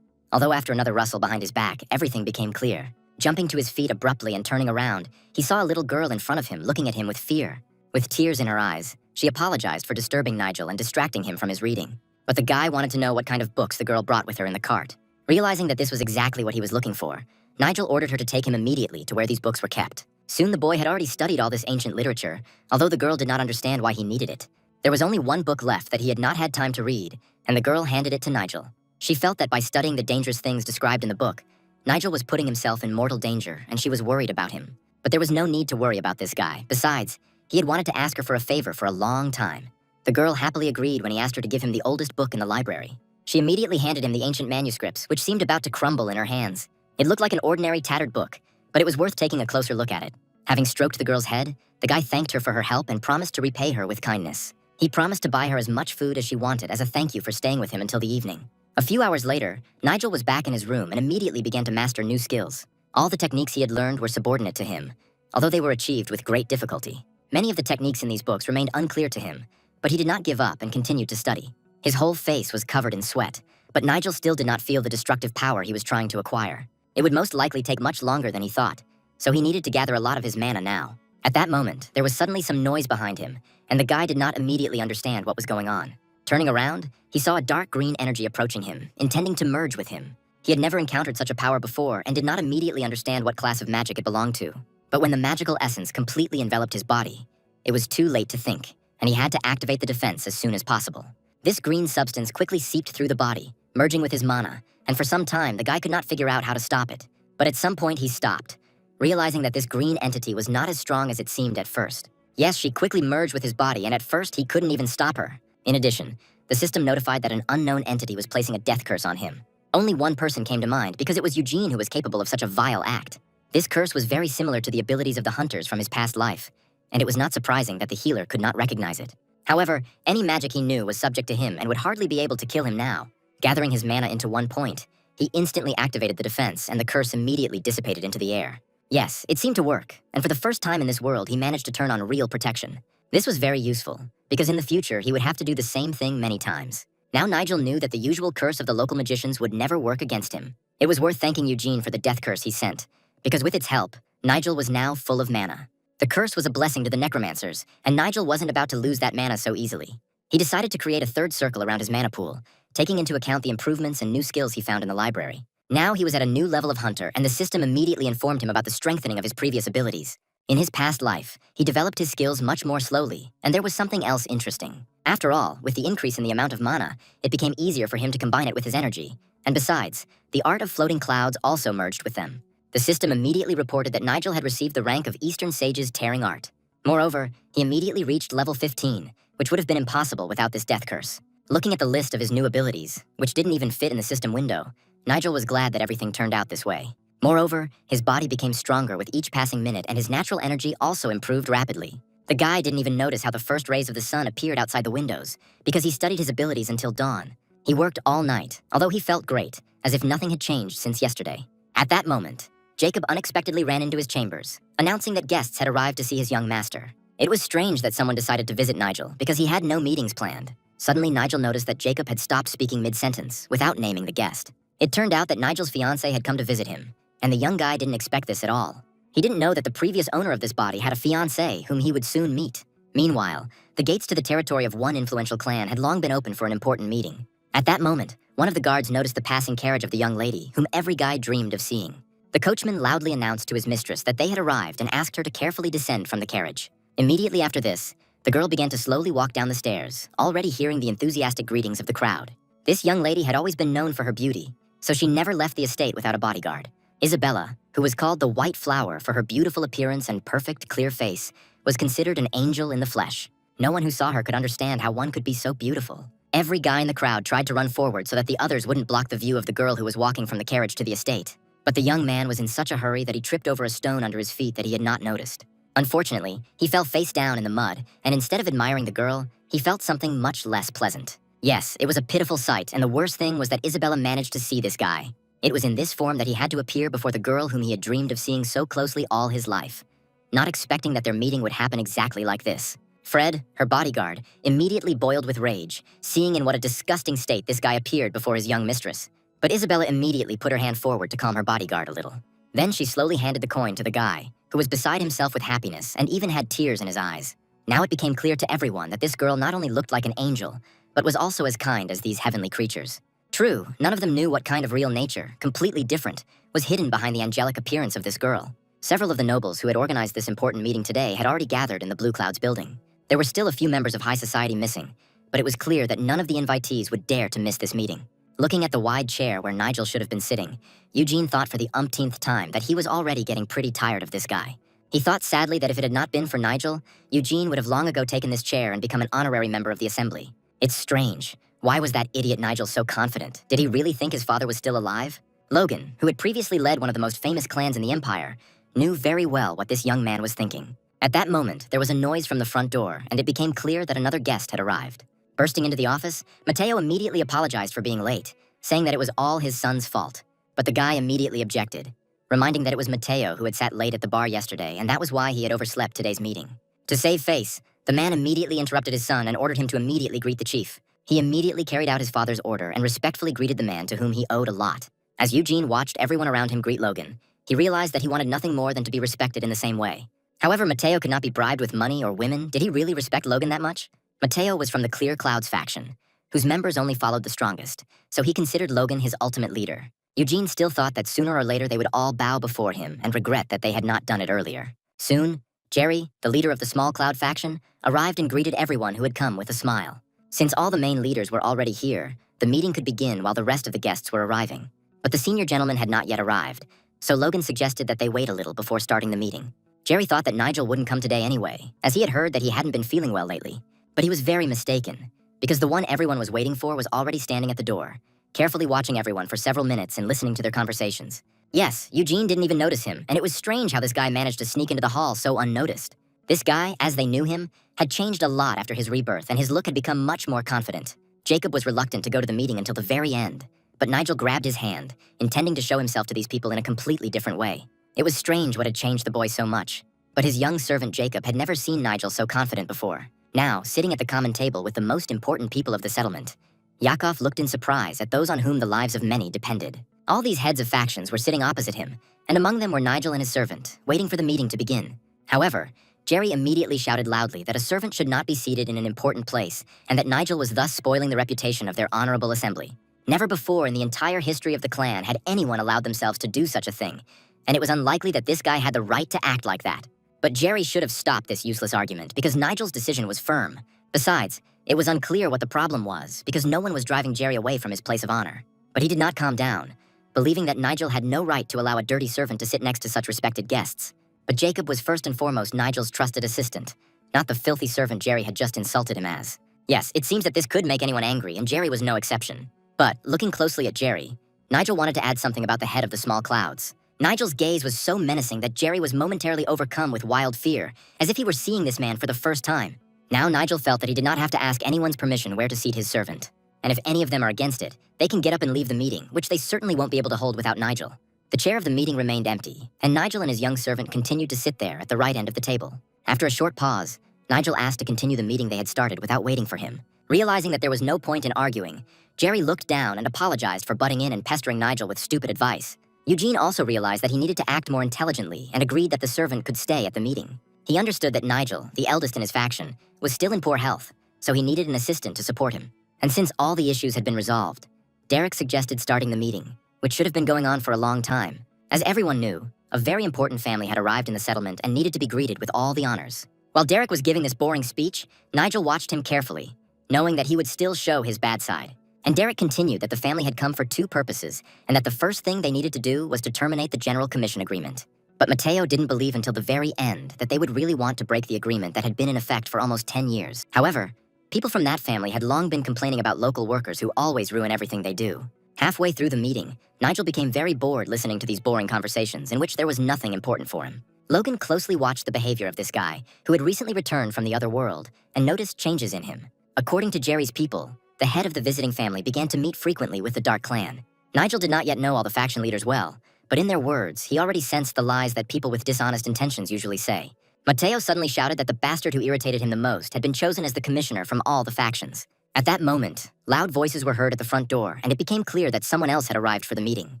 Although after another rustle behind his back, everything became clear. Jumping to his feet abruptly and turning around, he saw a little girl in front of him looking at him with fear. With tears in her eyes, she apologized for disturbing Nigel and distracting him from his reading. But the guy wanted to know what kind of books the girl brought with her in the cart. Realizing that this was exactly what he was looking for, Nigel ordered her to take him immediately to where these books were kept. Soon the boy had already studied all this ancient literature, although the girl did not understand why he needed it. There was only one book left that he had not had time to read, and the girl handed it to Nigel. She felt that by studying the dangerous things described in the book, Nigel was putting himself in mortal danger, and she was worried about him. But there was no need to worry about this guy. Besides, he had wanted to ask her for a favor for a long time. The girl happily agreed when he asked her to give him the oldest book in the library. She immediately handed him the ancient manuscripts, which seemed about to crumble in her hands. It looked like an ordinary tattered book, but it was worth taking a closer look at it. Having stroked the girl's head, the guy thanked her for her help and promised to repay her with kindness. He promised to buy her as much food as she wanted as a thank you for staying with him until the evening. A few hours later, Nigel was back in his room and immediately began to master new skills. All the techniques he had learned were subordinate to him, although they were achieved with great difficulty. Many of the techniques in these books remained unclear to him, but he did not give up and continued to study. His whole face was covered in sweat, but Nigel still did not feel the destructive power he was trying to acquire. It would most likely take much longer than he thought, so he needed to gather a lot of his mana now. At that moment, there was suddenly some noise behind him, and the guy did not immediately understand what was going on. Turning around, he saw a dark green energy approaching him, intending to merge with him. He had never encountered such a power before and did not immediately understand what class of magic it belonged to. But when the magical essence completely enveloped his body, it was too late to think, and he had to activate the defense as soon as possible. This green substance quickly seeped through the body, merging with his mana, and for some time the guy could not figure out how to stop it. But at some point he stopped, realizing that this green entity was not as strong as it seemed at first. Yes, she quickly merged with his body, and at first he couldn't even stop her. In addition, the system notified that an unknown entity was placing a death curse on him. Only one person came to mind, because it was Eugene who was capable of such a vile act. This curse was very similar to the abilities of the hunters from his past life, and it was not surprising that the healer could not recognize it. However, any magic he knew was subject to him and would hardly be able to kill him now. Gathering his mana into one point, he instantly activated the defense, and the curse immediately dissipated into the air. Yes, it seemed to work, and for the first time in this world, he managed to turn on real protection. This was very useful, because in the future, he would have to do the same thing many times. Now Nigel knew that the usual curse of the local magicians would never work against him. It was worth thanking Eugene for the death curse he sent, because with its help, Nigel was now full of mana. The curse was a blessing to the Necromancers, and Nigel wasn't about to lose that mana so easily. He decided to create a third circle around his mana pool, taking into account the improvements and new skills he found in the library. Now he was at a new level of hunter, and the system immediately informed him about the strengthening of his previous abilities. In his past life, he developed his skills much more slowly, and there was something else interesting. After all, with the increase in the amount of mana, it became easier for him to combine it with his energy. And besides, the art of floating clouds also merged with them. The system immediately reported that Nigel had received the rank of Eastern Sage's Tearing Art. Moreover, he immediately reached level 15, which would have been impossible without this death curse. Looking at the list of his new abilities, which didn't even fit in the system window, Nigel was glad that everything turned out this way. Moreover, his body became stronger with each passing minute, and his natural energy also improved rapidly. The guy didn't even notice how the first rays of the sun appeared outside the windows, because he studied his abilities until dawn. He worked all night, although he felt great, as if nothing had changed since yesterday. At that moment, Jacob unexpectedly ran into his chambers, announcing that guests had arrived to see his young master. It was strange that someone decided to visit Nigel, because he had no meetings planned. Suddenly, Nigel noticed that Jacob had stopped speaking mid-sentence, without naming the guest. It turned out that Nigel's fiancée had come to visit him, and the young guy didn't expect this at all. He didn't know that the previous owner of this body had a fiancée whom he would soon meet. Meanwhile, the gates to the territory of one influential clan had long been open for an important meeting. At that moment, one of the guards noticed the passing carriage of the young lady, whom every guy dreamed of seeing. The coachman loudly announced to his mistress that they had arrived and asked her to carefully descend from the carriage. Immediately after this, the girl began to slowly walk down the stairs, already hearing the enthusiastic greetings of the crowd. This young lady had always been known for her beauty, so she never left the estate without a bodyguard. Isabella, who was called the White Flower for her beautiful appearance and perfect, clear face, was considered an angel in the flesh. No one who saw her could understand how one could be so beautiful. Every guy in the crowd tried to run forward so that the others wouldn't block the view of the girl who was walking from the carriage to the estate. But the young man was in such a hurry that he tripped over a stone under his feet that he had not noticed. Unfortunately, he fell face down in the mud, and instead of admiring the girl, he felt something much less pleasant. Yes, it was a pitiful sight, and the worst thing was that Isabella managed to see this guy. It was in this form that he had to appear before the girl whom he had dreamed of seeing so closely all his life, not expecting that their meeting would happen exactly like this. Fred, her bodyguard, immediately boiled with rage, seeing in what a disgusting state this guy appeared before his young mistress. But Isabella immediately put her hand forward to calm her bodyguard a little. Then she slowly handed the coin to the guy, who was beside himself with happiness and even had tears in his eyes. Now it became clear to everyone that this girl not only looked like an angel, but was also as kind as these heavenly creatures. True, none of them knew what kind of real nature, completely different, was hidden behind the angelic appearance of this girl. Several of the nobles who had organized this important meeting today had already gathered in the Blue Clouds building. There were still a few members of high society missing, but it was clear that none of the invitees would dare to miss this meeting. Looking at the wide chair where Nigel should have been sitting, Eugene thought for the umpteenth time that he was already getting pretty tired of this guy. He thought sadly that if it had not been for Nigel, Eugene would have long ago taken this chair and become an honorary member of the assembly. It's strange. Why was that idiot Nigel so confident? Did he really think his father was still alive? Logan, who had previously led one of the most famous clans in the Empire, knew very well what this young man was thinking. At that moment, there was a noise from the front door, and it became clear that another guest had arrived. Bursting into the office, Mateo immediately apologized for being late, saying that it was all his son's fault. But the guy immediately objected, reminding that it was Mateo who had sat late at the bar yesterday, and that was why he had overslept today's meeting. To save face, the man immediately interrupted his son and ordered him to immediately greet the chief. He immediately carried out his father's order and respectfully greeted the man to whom he owed a lot. As Eugene watched everyone around him greet Logan, he realized that he wanted nothing more than to be respected in the same way. However, Mateo could not be bribed with money or women. Did he really respect Logan that much? Mateo was from the Clear Clouds faction, whose members only followed the strongest, so he considered Logan his ultimate leader. Eugene still thought that sooner or later they would all bow before him and regret that they had not done it earlier. Soon, Jerry, the leader of the Small Cloud faction, arrived and greeted everyone who had come with a smile. Since all the main leaders were already here, the meeting could begin while the rest of the guests were arriving. But the senior gentleman had not yet arrived, so Logan suggested that they wait a little before starting the meeting. Jerry thought that Nigel wouldn't come today anyway, as he had heard that he hadn't been feeling well lately. But he was very mistaken, because the one everyone was waiting for was already standing at the door, carefully watching everyone for several minutes and listening to their conversations. Yes, Eugene didn't even notice him, and it was strange how this guy managed to sneak into the hall so unnoticed. This guy, as they knew him, had changed a lot after his rebirth, and his look had become much more confident. Jacob was reluctant to go to the meeting until the very end, but Nigel grabbed his hand, intending to show himself to these people in a completely different way. It was strange what had changed the boy so much, but his young servant Jacob had never seen Nigel so confident before. Now, sitting at the common table with the most important people of the settlement, Yakov looked in surprise at those on whom the lives of many depended. All these heads of factions were sitting opposite him, and among them were Nigel and his servant, waiting for the meeting to begin. However, Jerry immediately shouted loudly that a servant should not be seated in an important place, and that Nigel was thus spoiling the reputation of their honorable assembly. Never before in the entire history of the clan had anyone allowed themselves to do such a thing, and it was unlikely that this guy had the right to act like that. But Jerry should have stopped this useless argument, because Nigel's decision was firm. Besides, it was unclear what the problem was, because no one was driving Jerry away from his place of honor. But he did not calm down, believing that Nigel had no right to allow a dirty servant to sit next to such respected guests. But Jacob was first and foremost Nigel's trusted assistant, not the filthy servant Jerry had just insulted him as. Yes, it seems that this could make anyone angry, and Jerry was no exception. But, looking closely at Jerry, Nigel wanted to add something about the head of the Small Clouds. Nigel's gaze was so menacing that Jerry was momentarily overcome with wild fear, as if he were seeing this man for the first time. Now Nigel felt that he did not have to ask anyone's permission where to seat his servant. And if any of them are against it, they can get up and leave the meeting, which they certainly won't be able to hold without Nigel. The chair of the meeting remained empty, and Nigel and his young servant continued to sit there at the right end of the table. After a short pause, Nigel asked to continue the meeting they had started without waiting for him. Realizing that there was no point in arguing, Jerry looked down and apologized for butting in and pestering Nigel with stupid advice. Eugene also realized that he needed to act more intelligently and agreed that the servant could stay at the meeting. He understood that Nigel, the eldest in his faction, was still in poor health, so he needed an assistant to support him. And since all the issues had been resolved, Derek suggested starting the meeting, which should have been going on for a long time, As everyone knew, a very important family had arrived in the settlement and needed to be greeted with all the honors. While Derek was giving this boring speech, Nigel watched him carefully, knowing that he would still show his bad side. And Derek continued that the family had come for two purposes, and that the first thing they needed to do was to terminate the General Commission Agreement. But Mateo didn't believe until the very end that they would really want to break the agreement that had been in effect for almost 10 years. However, people from that family had long been complaining about local workers who always ruin everything they do. Halfway through the meeting, Nigel became very bored listening to these boring conversations in which there was nothing important for him. Logan closely watched the behavior of this guy, who had recently returned from the other world, and noticed changes in him. According to Jerry's people, the head of the visiting family began to meet frequently with the Dark Clan. Nigel did not yet know all the faction leaders well, but in their words, he already sensed the lies that people with dishonest intentions usually say. Mateo suddenly shouted that the bastard who irritated him the most had been chosen as the commissioner from all the factions. At that moment, loud voices were heard at the front door, and it became clear that someone else had arrived for the meeting.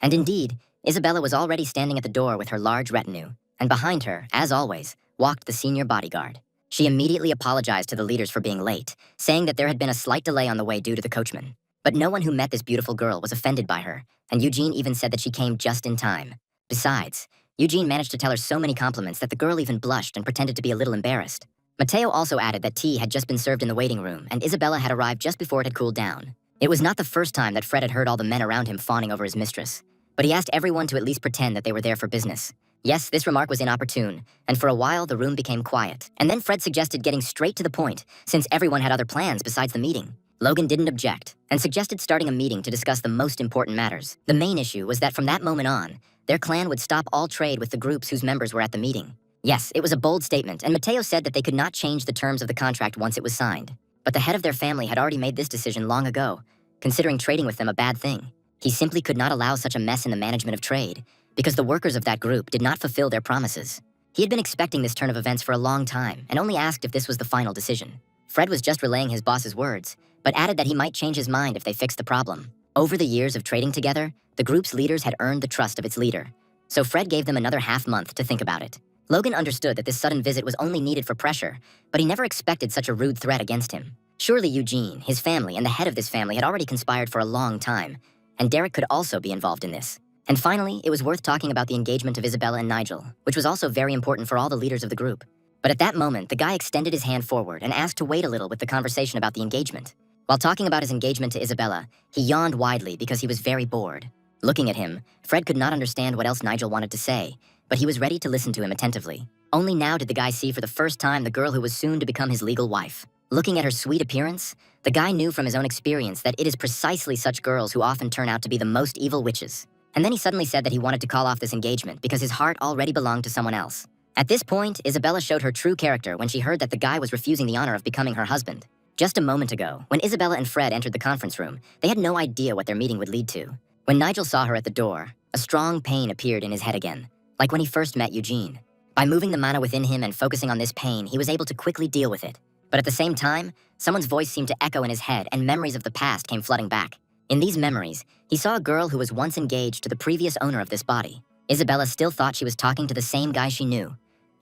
And indeed, Isabella was already standing at the door with her large retinue, and behind her, as always, walked the senior bodyguard. She immediately apologized to the leaders for being late, saying that there had been a slight delay on the way due to the coachman. But no one who met this beautiful girl was offended by her, and Eugene even said that she came just in time. Besides, Eugene managed to tell her so many compliments that the girl even blushed and pretended to be a little embarrassed. Mateo also added that tea had just been served in the waiting room, and Isabella had arrived just before it had cooled down. It was not the first time that Fred had heard all the men around him fawning over his mistress, but he asked everyone to at least pretend that they were there for business. Yes, this remark was inopportune, and for a while the room became quiet. And then Fred suggested getting straight to the point, since everyone had other plans besides the meeting. Logan didn't object, and suggested starting a meeting to discuss the most important matters. The main issue was that from that moment on, their clan would stop all trade with the groups whose members were at the meeting. Yes, it was a bold statement, and Mateo said that they could not change the terms of the contract once it was signed. But the head of their family had already made this decision long ago, considering trading with them a bad thing. He simply could not allow such a mess in the management of trade, because the workers of that group did not fulfill their promises. He had been expecting this turn of events for a long time, and only asked if this was the final decision. Fred was just relaying his boss's words, but added that he might change his mind if they fixed the problem. Over the years of trading together, the group's leaders had earned the trust of its leader, so Fred gave them another half-month to think about it. Logan understood that this sudden visit was only needed for pressure, but he never expected such a rude threat against him. Surely Eugene, his family, and the head of this family had already conspired for a long time, and Derek could also be involved in this. And finally, it was worth talking about the engagement of Isabella and Nigel, which was also very important for all the leaders of the group. But at that moment, the guy extended his hand forward and asked to wait a little with the conversation about the engagement. While talking about his engagement to Isabella, he yawned widely because he was very bored. Looking at him, Fred could not understand what else Nigel wanted to say, but he was ready to listen to him attentively. Only now did the guy see for the first time the girl who was soon to become his legal wife. Looking at her sweet appearance, the guy knew from his own experience that it is precisely such girls who often turn out to be the most evil witches. And then he suddenly said that he wanted to call off this engagement because his heart already belonged to someone else. At this point, Isabella showed her true character when she heard that the guy was refusing the honor of becoming her husband. Just a moment ago, when Isabella and Fred entered the conference room, they had no idea what their meeting would lead to. When Nigel saw her at the door, a strong pain appeared in his head again, like when he first met Eugene. By moving the mana within him and focusing on this pain, he was able to quickly deal with it. But at the same time, someone's voice seemed to echo in his head and memories of the past came flooding back. In these memories, he saw a girl who was once engaged to the previous owner of this body. Isabella still thought she was talking to the same guy she knew,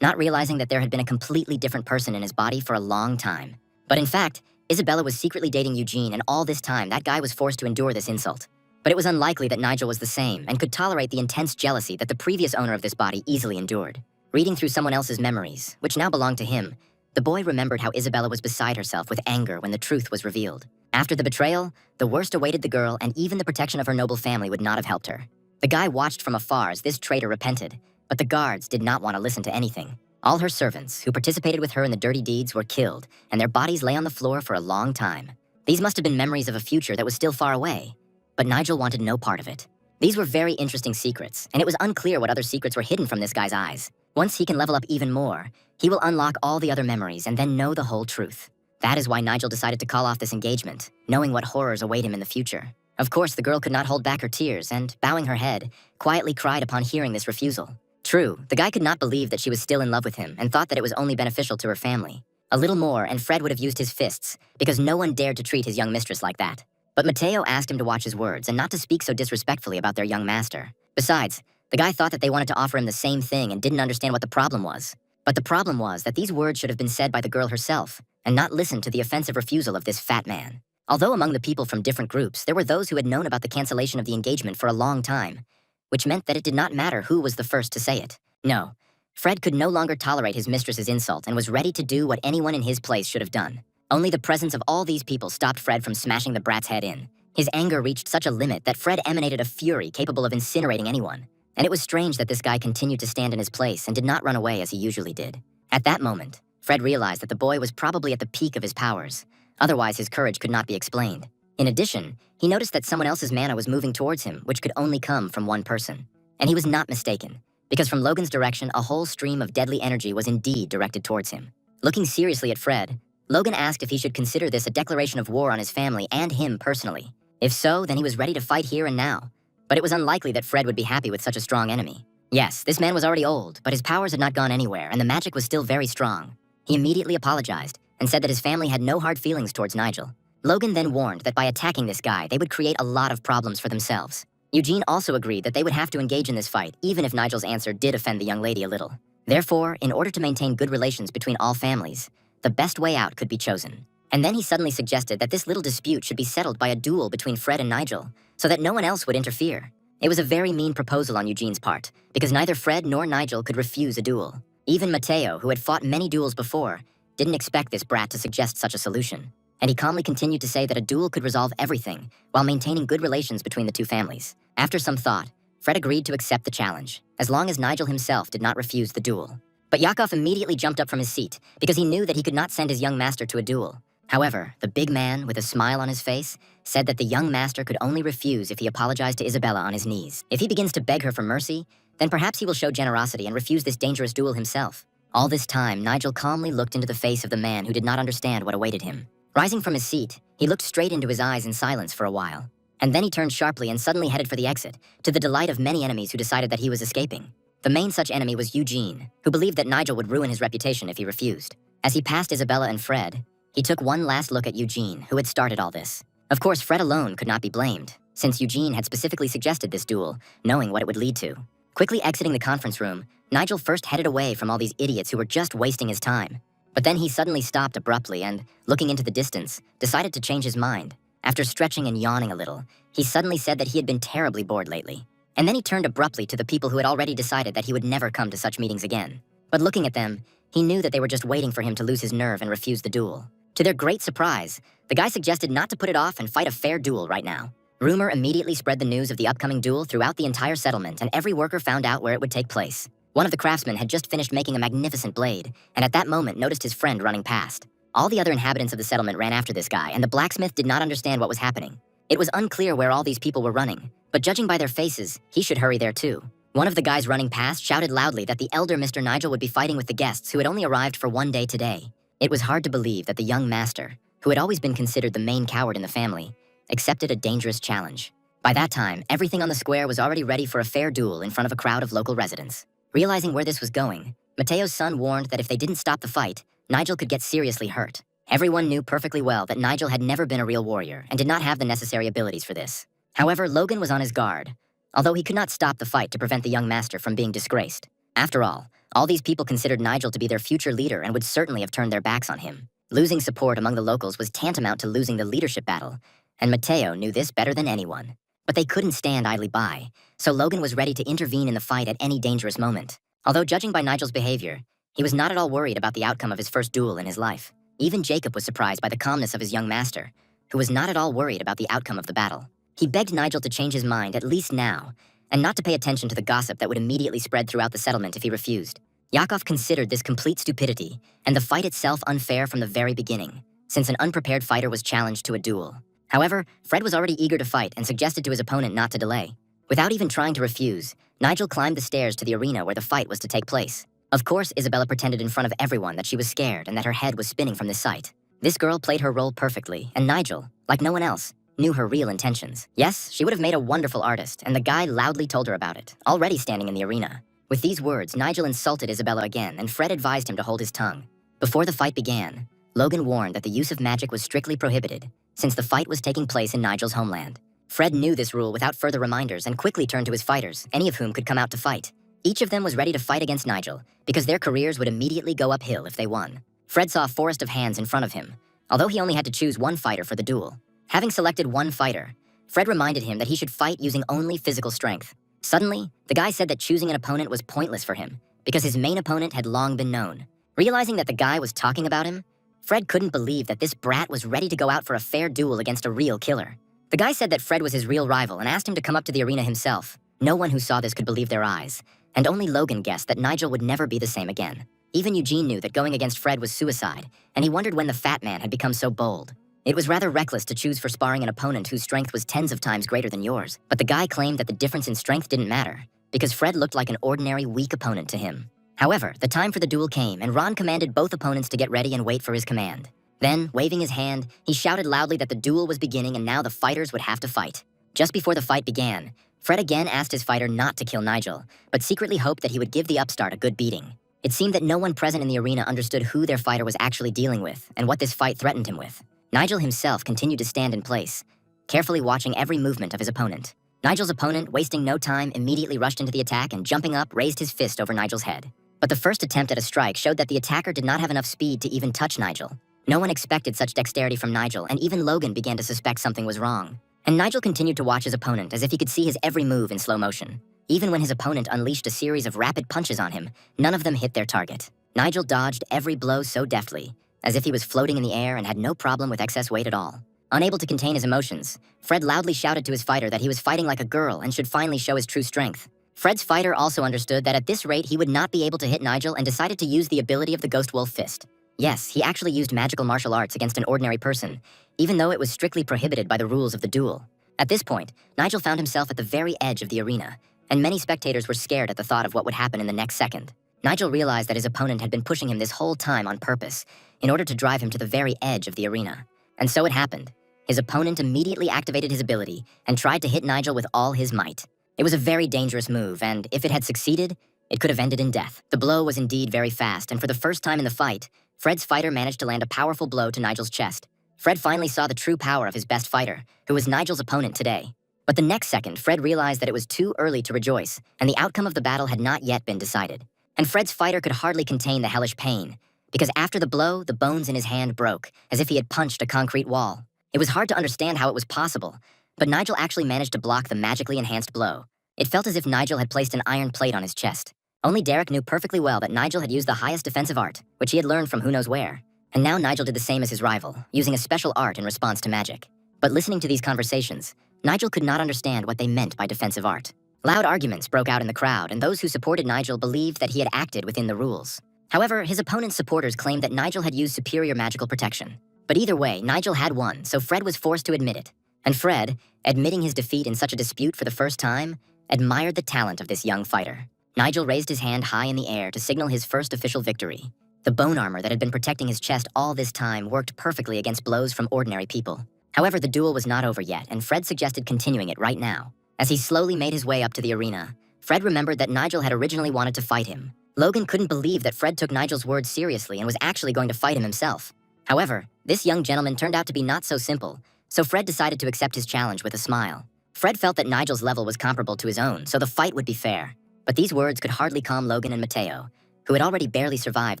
not realizing that there had been a completely different person in his body for a long time. But in fact, Isabella was secretly dating Eugene, and all this time that guy was forced to endure this insult. But it was unlikely that Nigel was the same and could tolerate the intense jealousy that the previous owner of this body easily endured. Reading through someone else's memories, which now belonged to him, the boy remembered how Isabella was beside herself with anger when the truth was revealed. After the betrayal, the worst awaited the girl, and even the protection of her noble family would not have helped her. The guy watched from afar as this traitor repented, but the guards did not want to listen to anything. All her servants, who participated with her in the dirty deeds, were killed, and their bodies lay on the floor for a long time. These must have been memories of a future that was still far away, but Nigel wanted no part of it. These were very interesting secrets, and it was unclear what other secrets were hidden from this guy's eyes. Once he can level up even more, he will unlock all the other memories and then know the whole truth. That is why Nigel decided to call off this engagement, knowing what horrors await him in the future. Of course, the girl could not hold back her tears and, bowing her head, quietly cried upon hearing this refusal. True, the guy could not believe that she was still in love with him and thought that it was only beneficial to her family. A little more and Fred would have used his fists, because no one dared to treat his young mistress like that. But Mateo asked him to watch his words and not to speak so disrespectfully about their young master. Besides, the guy thought that they wanted to offer him the same thing and didn't understand what the problem was. But the problem was that these words should have been said by the girl herself, and not listen to the offensive refusal of this fat man. Although among the people from different groups, there were those who had known about the cancellation of the engagement for a long time, which meant that it did not matter who was the first to say it. No, Fred could no longer tolerate his mistress's insult and was ready to do what anyone in his place should have done. Only the presence of all these people stopped Fred from smashing the brat's head in. His anger reached such a limit that Fred emanated a fury capable of incinerating anyone. And it was strange that this guy continued to stand in his place and did not run away as he usually did. At that moment, Fred realized that the boy was probably at the peak of his powers. Otherwise, his courage could not be explained. In addition, he noticed that someone else's mana was moving towards him, which could only come from one person. And he was not mistaken, because from Logan's direction, a whole stream of deadly energy was indeed directed towards him. Looking seriously at Fred, Logan asked if he should consider this a declaration of war on his family and him personally. If so, then he was ready to fight here and now. But it was unlikely that Fred would be happy with such a strong enemy. Yes, this man was already old, but his powers had not gone anywhere, and the magic was still very strong. He immediately apologized and said that his family had no hard feelings towards Nigel. Logan then warned that by attacking this guy, they would create a lot of problems for themselves. Eugene also agreed that they would have to engage in this fight, even if Nigel's answer did offend the young lady a little. Therefore, in order to maintain good relations between all families, the best way out could be chosen. And then he suddenly suggested that this little dispute should be settled by a duel between Fred and Nigel, so that no one else would interfere. It was a very mean proposal on Eugene's part, because neither Fred nor Nigel could refuse a duel. Even Mateo, who had fought many duels before, didn't expect this brat to suggest such a solution. And he calmly continued to say that a duel could resolve everything, while maintaining good relations between the two families. After some thought, Fred agreed to accept the challenge, as long as Nigel himself did not refuse the duel. But Yakov immediately jumped up from his seat, because he knew that he could not send his young master to a duel. However, the big man, with a smile on his face, said that the young master could only refuse if he apologized to Isabella on his knees. If he begins to beg her for mercy, then perhaps he will show generosity and refuse this dangerous duel himself. All this time, Nigel calmly looked into the face of the man who did not understand what awaited him. Rising from his seat, he looked straight into his eyes in silence for a while. And then he turned sharply and suddenly headed for the exit, to the delight of many enemies who decided that he was escaping. The main such enemy was Eugene, who believed that Nigel would ruin his reputation if he refused. As he passed Isabella and Fred, he took one last look at Eugene, who had started all this. Of course, Fred alone could not be blamed, since Eugene had specifically suggested this duel, knowing what it would lead to. Quickly exiting the conference room, Nigel first headed away from all these idiots who were just wasting his time. But then he suddenly stopped abruptly and, looking into the distance, decided to change his mind. After stretching and yawning a little, he suddenly said that he had been terribly bored lately. And then he turned abruptly to the people who had already decided that he would never come to such meetings again. But looking at them, he knew that they were just waiting for him to lose his nerve and refuse the duel. To their great surprise, the guy suggested not to put it off and fight a fair duel right now. Rumor immediately spread the news of the upcoming duel throughout the entire settlement, and every worker found out where it would take place. One of the craftsmen had just finished making a magnificent blade, and at that moment noticed his friend running past. All the other inhabitants of the settlement ran after this guy, and the blacksmith did not understand what was happening. It was unclear where all these people were running, but judging by their faces, he should hurry there too. One of the guys running past shouted loudly that the elder Mr. Nigel would be fighting with the guests who had only arrived for one day today. It was hard to believe that the young master, who had always been considered the main coward in the family, accepted a dangerous challenge. By that time, everything on the square was already ready for a fair duel in front of a crowd of local residents. Realizing where this was going, Mateo's son warned that if they didn't stop the fight, Nigel could get seriously hurt. Everyone knew perfectly well that Nigel had never been a real warrior and did not have the necessary abilities for this. However, Logan was on his guard, although he could not stop the fight to prevent the young master from being disgraced. After all these people considered Nigel to be their future leader and would certainly have turned their backs on him. Losing support among the locals was tantamount to losing the leadership battle, and Mateo knew this better than anyone. But they couldn't stand idly by, so Logan was ready to intervene in the fight at any dangerous moment. Although judging by Nigel's behavior, he was not at all worried about the outcome of his first duel in his life. Even Jacob was surprised by the calmness of his young master, who was not at all worried about the outcome of the battle. He begged Nigel to change his mind at least now, and not to pay attention to the gossip that would immediately spread throughout the settlement if he refused. Yakov considered this complete stupidity, and the fight itself unfair from the very beginning, since an unprepared fighter was challenged to a duel. However, Fred was already eager to fight and suggested to his opponent not to delay. Without even trying to refuse, Nigel climbed the stairs to the arena where the fight was to take place. Of course, Isabella pretended in front of everyone that she was scared and that her head was spinning from this sight. This girl played her role perfectly, and Nigel, like no one else, knew her real intentions. Yes, she would have made a wonderful artist, and the guy loudly told her about it, already standing in the arena. With these words, Nigel insulted Isabella again, and Fred advised him to hold his tongue. Before the fight began, Logan warned that the use of magic was strictly prohibited, since the fight was taking place in Nigel's homeland. Fred knew this rule without further reminders and quickly turned to his fighters, any of whom could come out to fight. Each of them was ready to fight against Nigel, because their careers would immediately go uphill if they won. Fred saw a forest of hands in front of him, although he only had to choose one fighter for the duel. Having selected one fighter, Fred reminded him that he should fight using only physical strength. Suddenly, the guy said that choosing an opponent was pointless for him, because his main opponent had long been known. Realizing that the guy was talking about him, Fred couldn't believe that this brat was ready to go out for a fair duel against a real killer. The guy said that Fred was his real rival and asked him to come up to the arena himself. No one who saw this could believe their eyes, and only Logan guessed that Nigel would never be the same again. Even Eugene knew that going against Fred was suicide, and he wondered when the fat man had become so bold. It was rather reckless to choose for sparring an opponent whose strength was tens of times greater than yours, but the guy claimed that the difference in strength didn't matter, because Fred looked like an ordinary, weak opponent to him. However, the time for the duel came, and Ron commanded both opponents to get ready and wait for his command. Then, waving his hand, he shouted loudly that the duel was beginning and now the fighters would have to fight. Just before the fight began, Fred again asked his fighter not to kill Nigel, but secretly hoped that he would give the upstart a good beating. It seemed that no one present in the arena understood who their fighter was actually dealing with and what this fight threatened him with. Nigel himself continued to stand in place, carefully watching every movement of his opponent. Nigel's opponent, wasting no time, immediately rushed into the attack and, jumping up, raised his fist over Nigel's head. But the first attempt at a strike showed that the attacker did not have enough speed to even touch Nigel. No one expected such dexterity from Nigel, and even Logan began to suspect something was wrong. And Nigel continued to watch his opponent as if he could see his every move in slow motion. Even when his opponent unleashed a series of rapid punches on him, none of them hit their target. Nigel dodged every blow so deftly, as if he was floating in the air and had no problem with excess weight at all. Unable to contain his emotions, Fred loudly shouted to his fighter that he was fighting like a girl and should finally show his true strength. Fred's fighter also understood that at this rate he would not be able to hit Nigel and decided to use the ability of the Ghost Wolf Fist. Yes, he actually used magical martial arts against an ordinary person, even though it was strictly prohibited by the rules of the duel. At this point, Nigel found himself at the very edge of the arena, and many spectators were scared at the thought of what would happen in the next second. Nigel realized that his opponent had been pushing him this whole time on purpose, in order to drive him to the very edge of the arena. And so it happened. His opponent immediately activated his ability and tried to hit Nigel with all his might. It was a very dangerous move, and if it had succeeded, it could have ended in death. The blow was indeed very fast, and for the first time in the fight, Fred's fighter managed to land a powerful blow to Nigel's chest. Fred finally saw the true power of his best fighter, who was Nigel's opponent today. But the next second, Fred realized that it was too early to rejoice, and the outcome of the battle had not yet been decided. And Fred's fighter could hardly contain the hellish pain, because after the blow, the bones in his hand broke, as if he had punched a concrete wall. It was hard to understand how it was possible, but Nigel actually managed to block the magically enhanced blow. It felt as if Nigel had placed an iron plate on his chest. Only Derek knew perfectly well that Nigel had used the highest defensive art, which he had learned from who knows where. And now Nigel did the same as his rival, using a special art in response to magic. But listening to these conversations, Nigel could not understand what they meant by defensive art. Loud arguments broke out in the crowd, and those who supported Nigel believed that he had acted within the rules. However, his opponent's supporters claimed that Nigel had used superior magical protection. But either way, Nigel had won, so Fred was forced to admit it. And Fred, admitting his defeat in such a dispute for the first time, admired the talent of this young fighter. Nigel raised his hand high in the air to signal his first official victory. The bone armor that had been protecting his chest all this time worked perfectly against blows from ordinary people. However, the duel was not over yet, and Fred suggested continuing it right now. As he slowly made his way up to the arena, Fred remembered that Nigel had originally wanted to fight him. Logan couldn't believe that Fred took Nigel's words seriously and was actually going to fight him himself. However, this young gentleman turned out to be not so simple, so Fred decided to accept his challenge with a smile. Fred felt that Nigel's level was comparable to his own, so the fight would be fair. But these words could hardly calm Logan and Mateo, who had already barely survived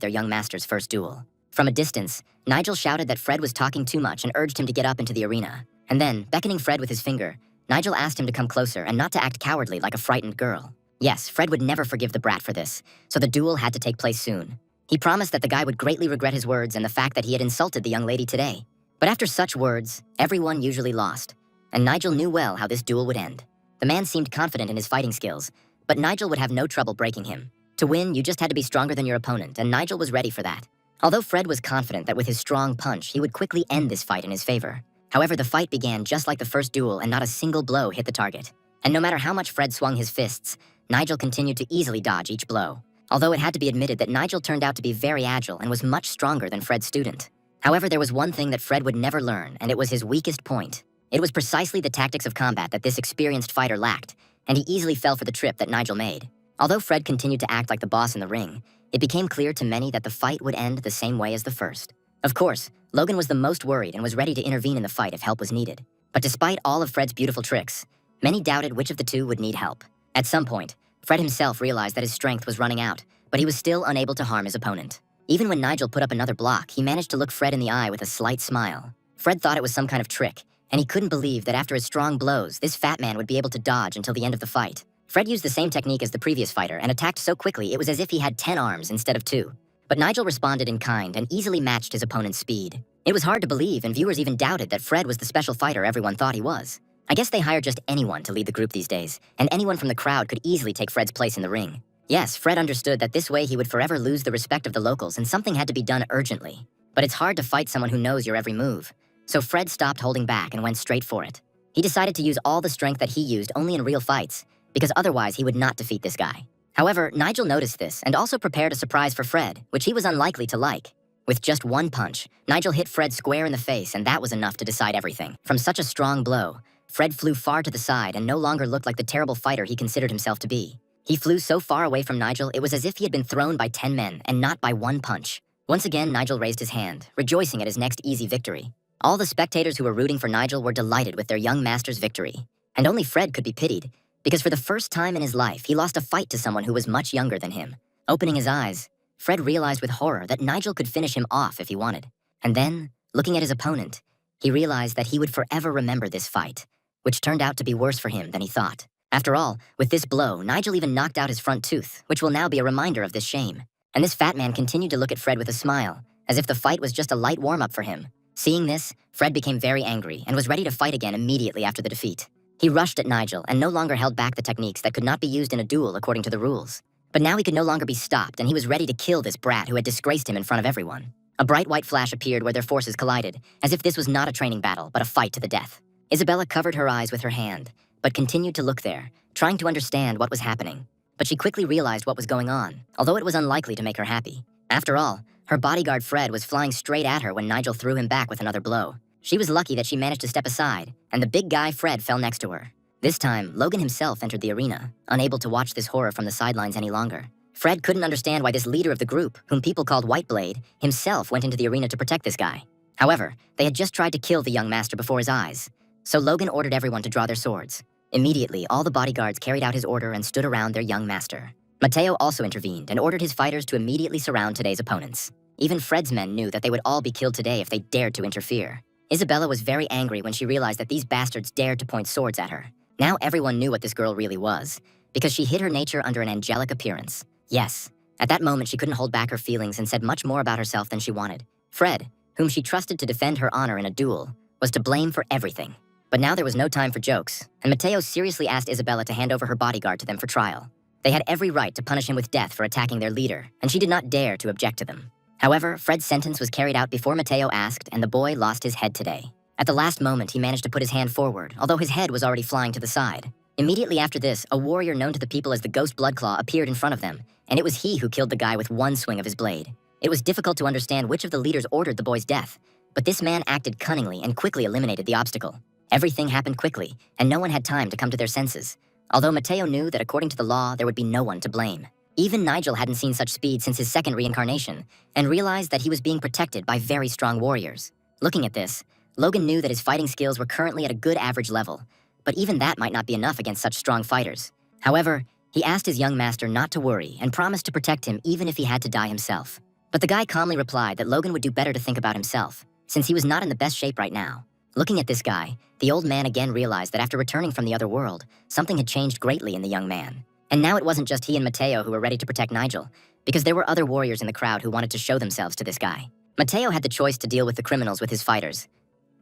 their young master's first duel. From a distance, Nigel shouted that Fred was talking too much and urged him to get up into the arena. And then, beckoning Fred with his finger, Nigel asked him to come closer and not to act cowardly like a frightened girl. Yes, Fred would never forgive the brat for this, so the duel had to take place soon. He promised that the guy would greatly regret his words and the fact that he had insulted the young lady today. But after such words, everyone usually lost, and Nigel knew well how this duel would end. The man seemed confident in his fighting skills, but Nigel would have no trouble breaking him. To win, you just had to be stronger than your opponent, and Nigel was ready for that. Although Fred was confident that with his strong punch, he would quickly end this fight in his favor. However, the fight began just like the first duel, and not a single blow hit the target. And no matter how much Fred swung his fists, Nigel continued to easily dodge each blow. Although it had to be admitted that Nigel turned out to be very agile and was much stronger than Fred's student. However, there was one thing that Fred would never learn, and it was his weakest point. It was precisely the tactics of combat that this experienced fighter lacked, and he easily fell for the trip that Nigel made. Although Fred continued to act like the boss in the ring, it became clear to many that the fight would end the same way as the first. Of course, Logan was the most worried and was ready to intervene in the fight if help was needed. But despite all of Fred's beautiful tricks, many doubted which of the two would need help. At some point, Fred himself realized that his strength was running out, but he was still unable to harm his opponent. Even when Nigel put up another block, he managed to look Fred in the eye with a slight smile. Fred thought it was some kind of trick, and he couldn't believe that after his strong blows, this fat man would be able to dodge until the end of the fight. Fred used the same technique as the previous fighter and attacked so quickly it was as if he had 10 arms instead of 2. But Nigel responded in kind and easily matched his opponent's speed. It was hard to believe, and viewers even doubted that Fred was the special fighter everyone thought he was. I guess they hire just anyone to lead the group these days, and anyone from the crowd could easily take Fred's place in the ring. Yes, Fred understood that this way he would forever lose the respect of the locals and something had to be done urgently. But it's hard to fight someone who knows your every move. So Fred stopped holding back and went straight for it. He decided to use all the strength that he used only in real fights, because otherwise he would not defeat this guy. However, Nigel noticed this and also prepared a surprise for Fred, which he was unlikely to like. With just one punch, Nigel hit Fred square in the face, and that was enough to decide everything. From such a strong blow, Fred flew far to the side and no longer looked like the terrible fighter he considered himself to be. He flew so far away from Nigel, it was as if he had been thrown by 10 men and not by one punch. Once again, Nigel raised his hand, rejoicing at his next easy victory. All the spectators who were rooting for Nigel were delighted with their young master's victory. And only Fred could be pitied, because for the first time in his life, he lost a fight to someone who was much younger than him. Opening his eyes, Fred realized with horror that Nigel could finish him off if he wanted. And then, looking at his opponent, he realized that he would forever remember this fight, which turned out to be worse for him than he thought. After all, with this blow, Nigel even knocked out his front tooth, which will now be a reminder of this shame. And this fat man continued to look at Fred with a smile, as if the fight was just a light warm-up for him. Seeing this, Fred became very angry and was ready to fight again immediately after the defeat. He rushed at Nigel and no longer held back the techniques that could not be used in a duel according to the rules. But now he could no longer be stopped, and he was ready to kill this brat who had disgraced him in front of everyone. A bright white flash appeared where their forces collided, as if this was not a training battle, but a fight to the death. Isabella covered her eyes with her hand, but continued to look there, trying to understand what was happening. But she quickly realized what was going on, although it was unlikely to make her happy. After all, her bodyguard Fred was flying straight at her when Nigel threw him back with another blow. She was lucky that she managed to step aside, and the big guy Fred fell next to her. This time, Logan himself entered the arena, unable to watch this horror from the sidelines any longer. Fred couldn't understand why this leader of the group, whom people called Whiteblade, himself went into the arena to protect this guy. However, they had just tried to kill the young master before his eyes, so Logan ordered everyone to draw their swords. Immediately, all the bodyguards carried out his order and stood around their young master. Mateo also intervened and ordered his fighters to immediately surround today's opponents. Even Fred's men knew that they would all be killed today if they dared to interfere. Isabella was very angry when she realized that these bastards dared to point swords at her. Now everyone knew what this girl really was, because she hid her nature under an angelic appearance. Yes, at that moment she couldn't hold back her feelings and said much more about herself than she wanted. Fred, whom she trusted to defend her honor in a duel, was to blame for everything. But now there was no time for jokes, and Mateo seriously asked Isabella to hand over her bodyguard to them for trial. They had every right to punish him with death for attacking their leader, and she did not dare to object to them. However, Fred's sentence was carried out before Mateo asked, and the boy lost his head today. At the last moment, he managed to put his hand forward, although his head was already flying to the side. Immediately after this, a warrior known to the people as the Ghost Bloodclaw appeared in front of them, and it was he who killed the guy with one swing of his blade. It was difficult to understand which of the leaders ordered the boy's death, but this man acted cunningly and quickly eliminated the obstacle. Everything happened quickly, and no one had time to come to their senses, although Mateo knew that according to the law, there would be no one to blame. Even Nigel hadn't seen such speed since his second reincarnation, and realized that he was being protected by very strong warriors. Looking at this, Logan knew that his fighting skills were currently at a good average level, but even that might not be enough against such strong fighters. However, he asked his young master not to worry and promised to protect him even if he had to die himself. But the guy calmly replied that Logan would do better to think about himself, since he was not in the best shape right now. Looking at this guy, the old man again realized that after returning from the other world, something had changed greatly in the young man. And now it wasn't just he and Mateo who were ready to protect Nigel, because there were other warriors in the crowd who wanted to show themselves to this guy. Mateo had the choice to deal with the criminals with his fighters,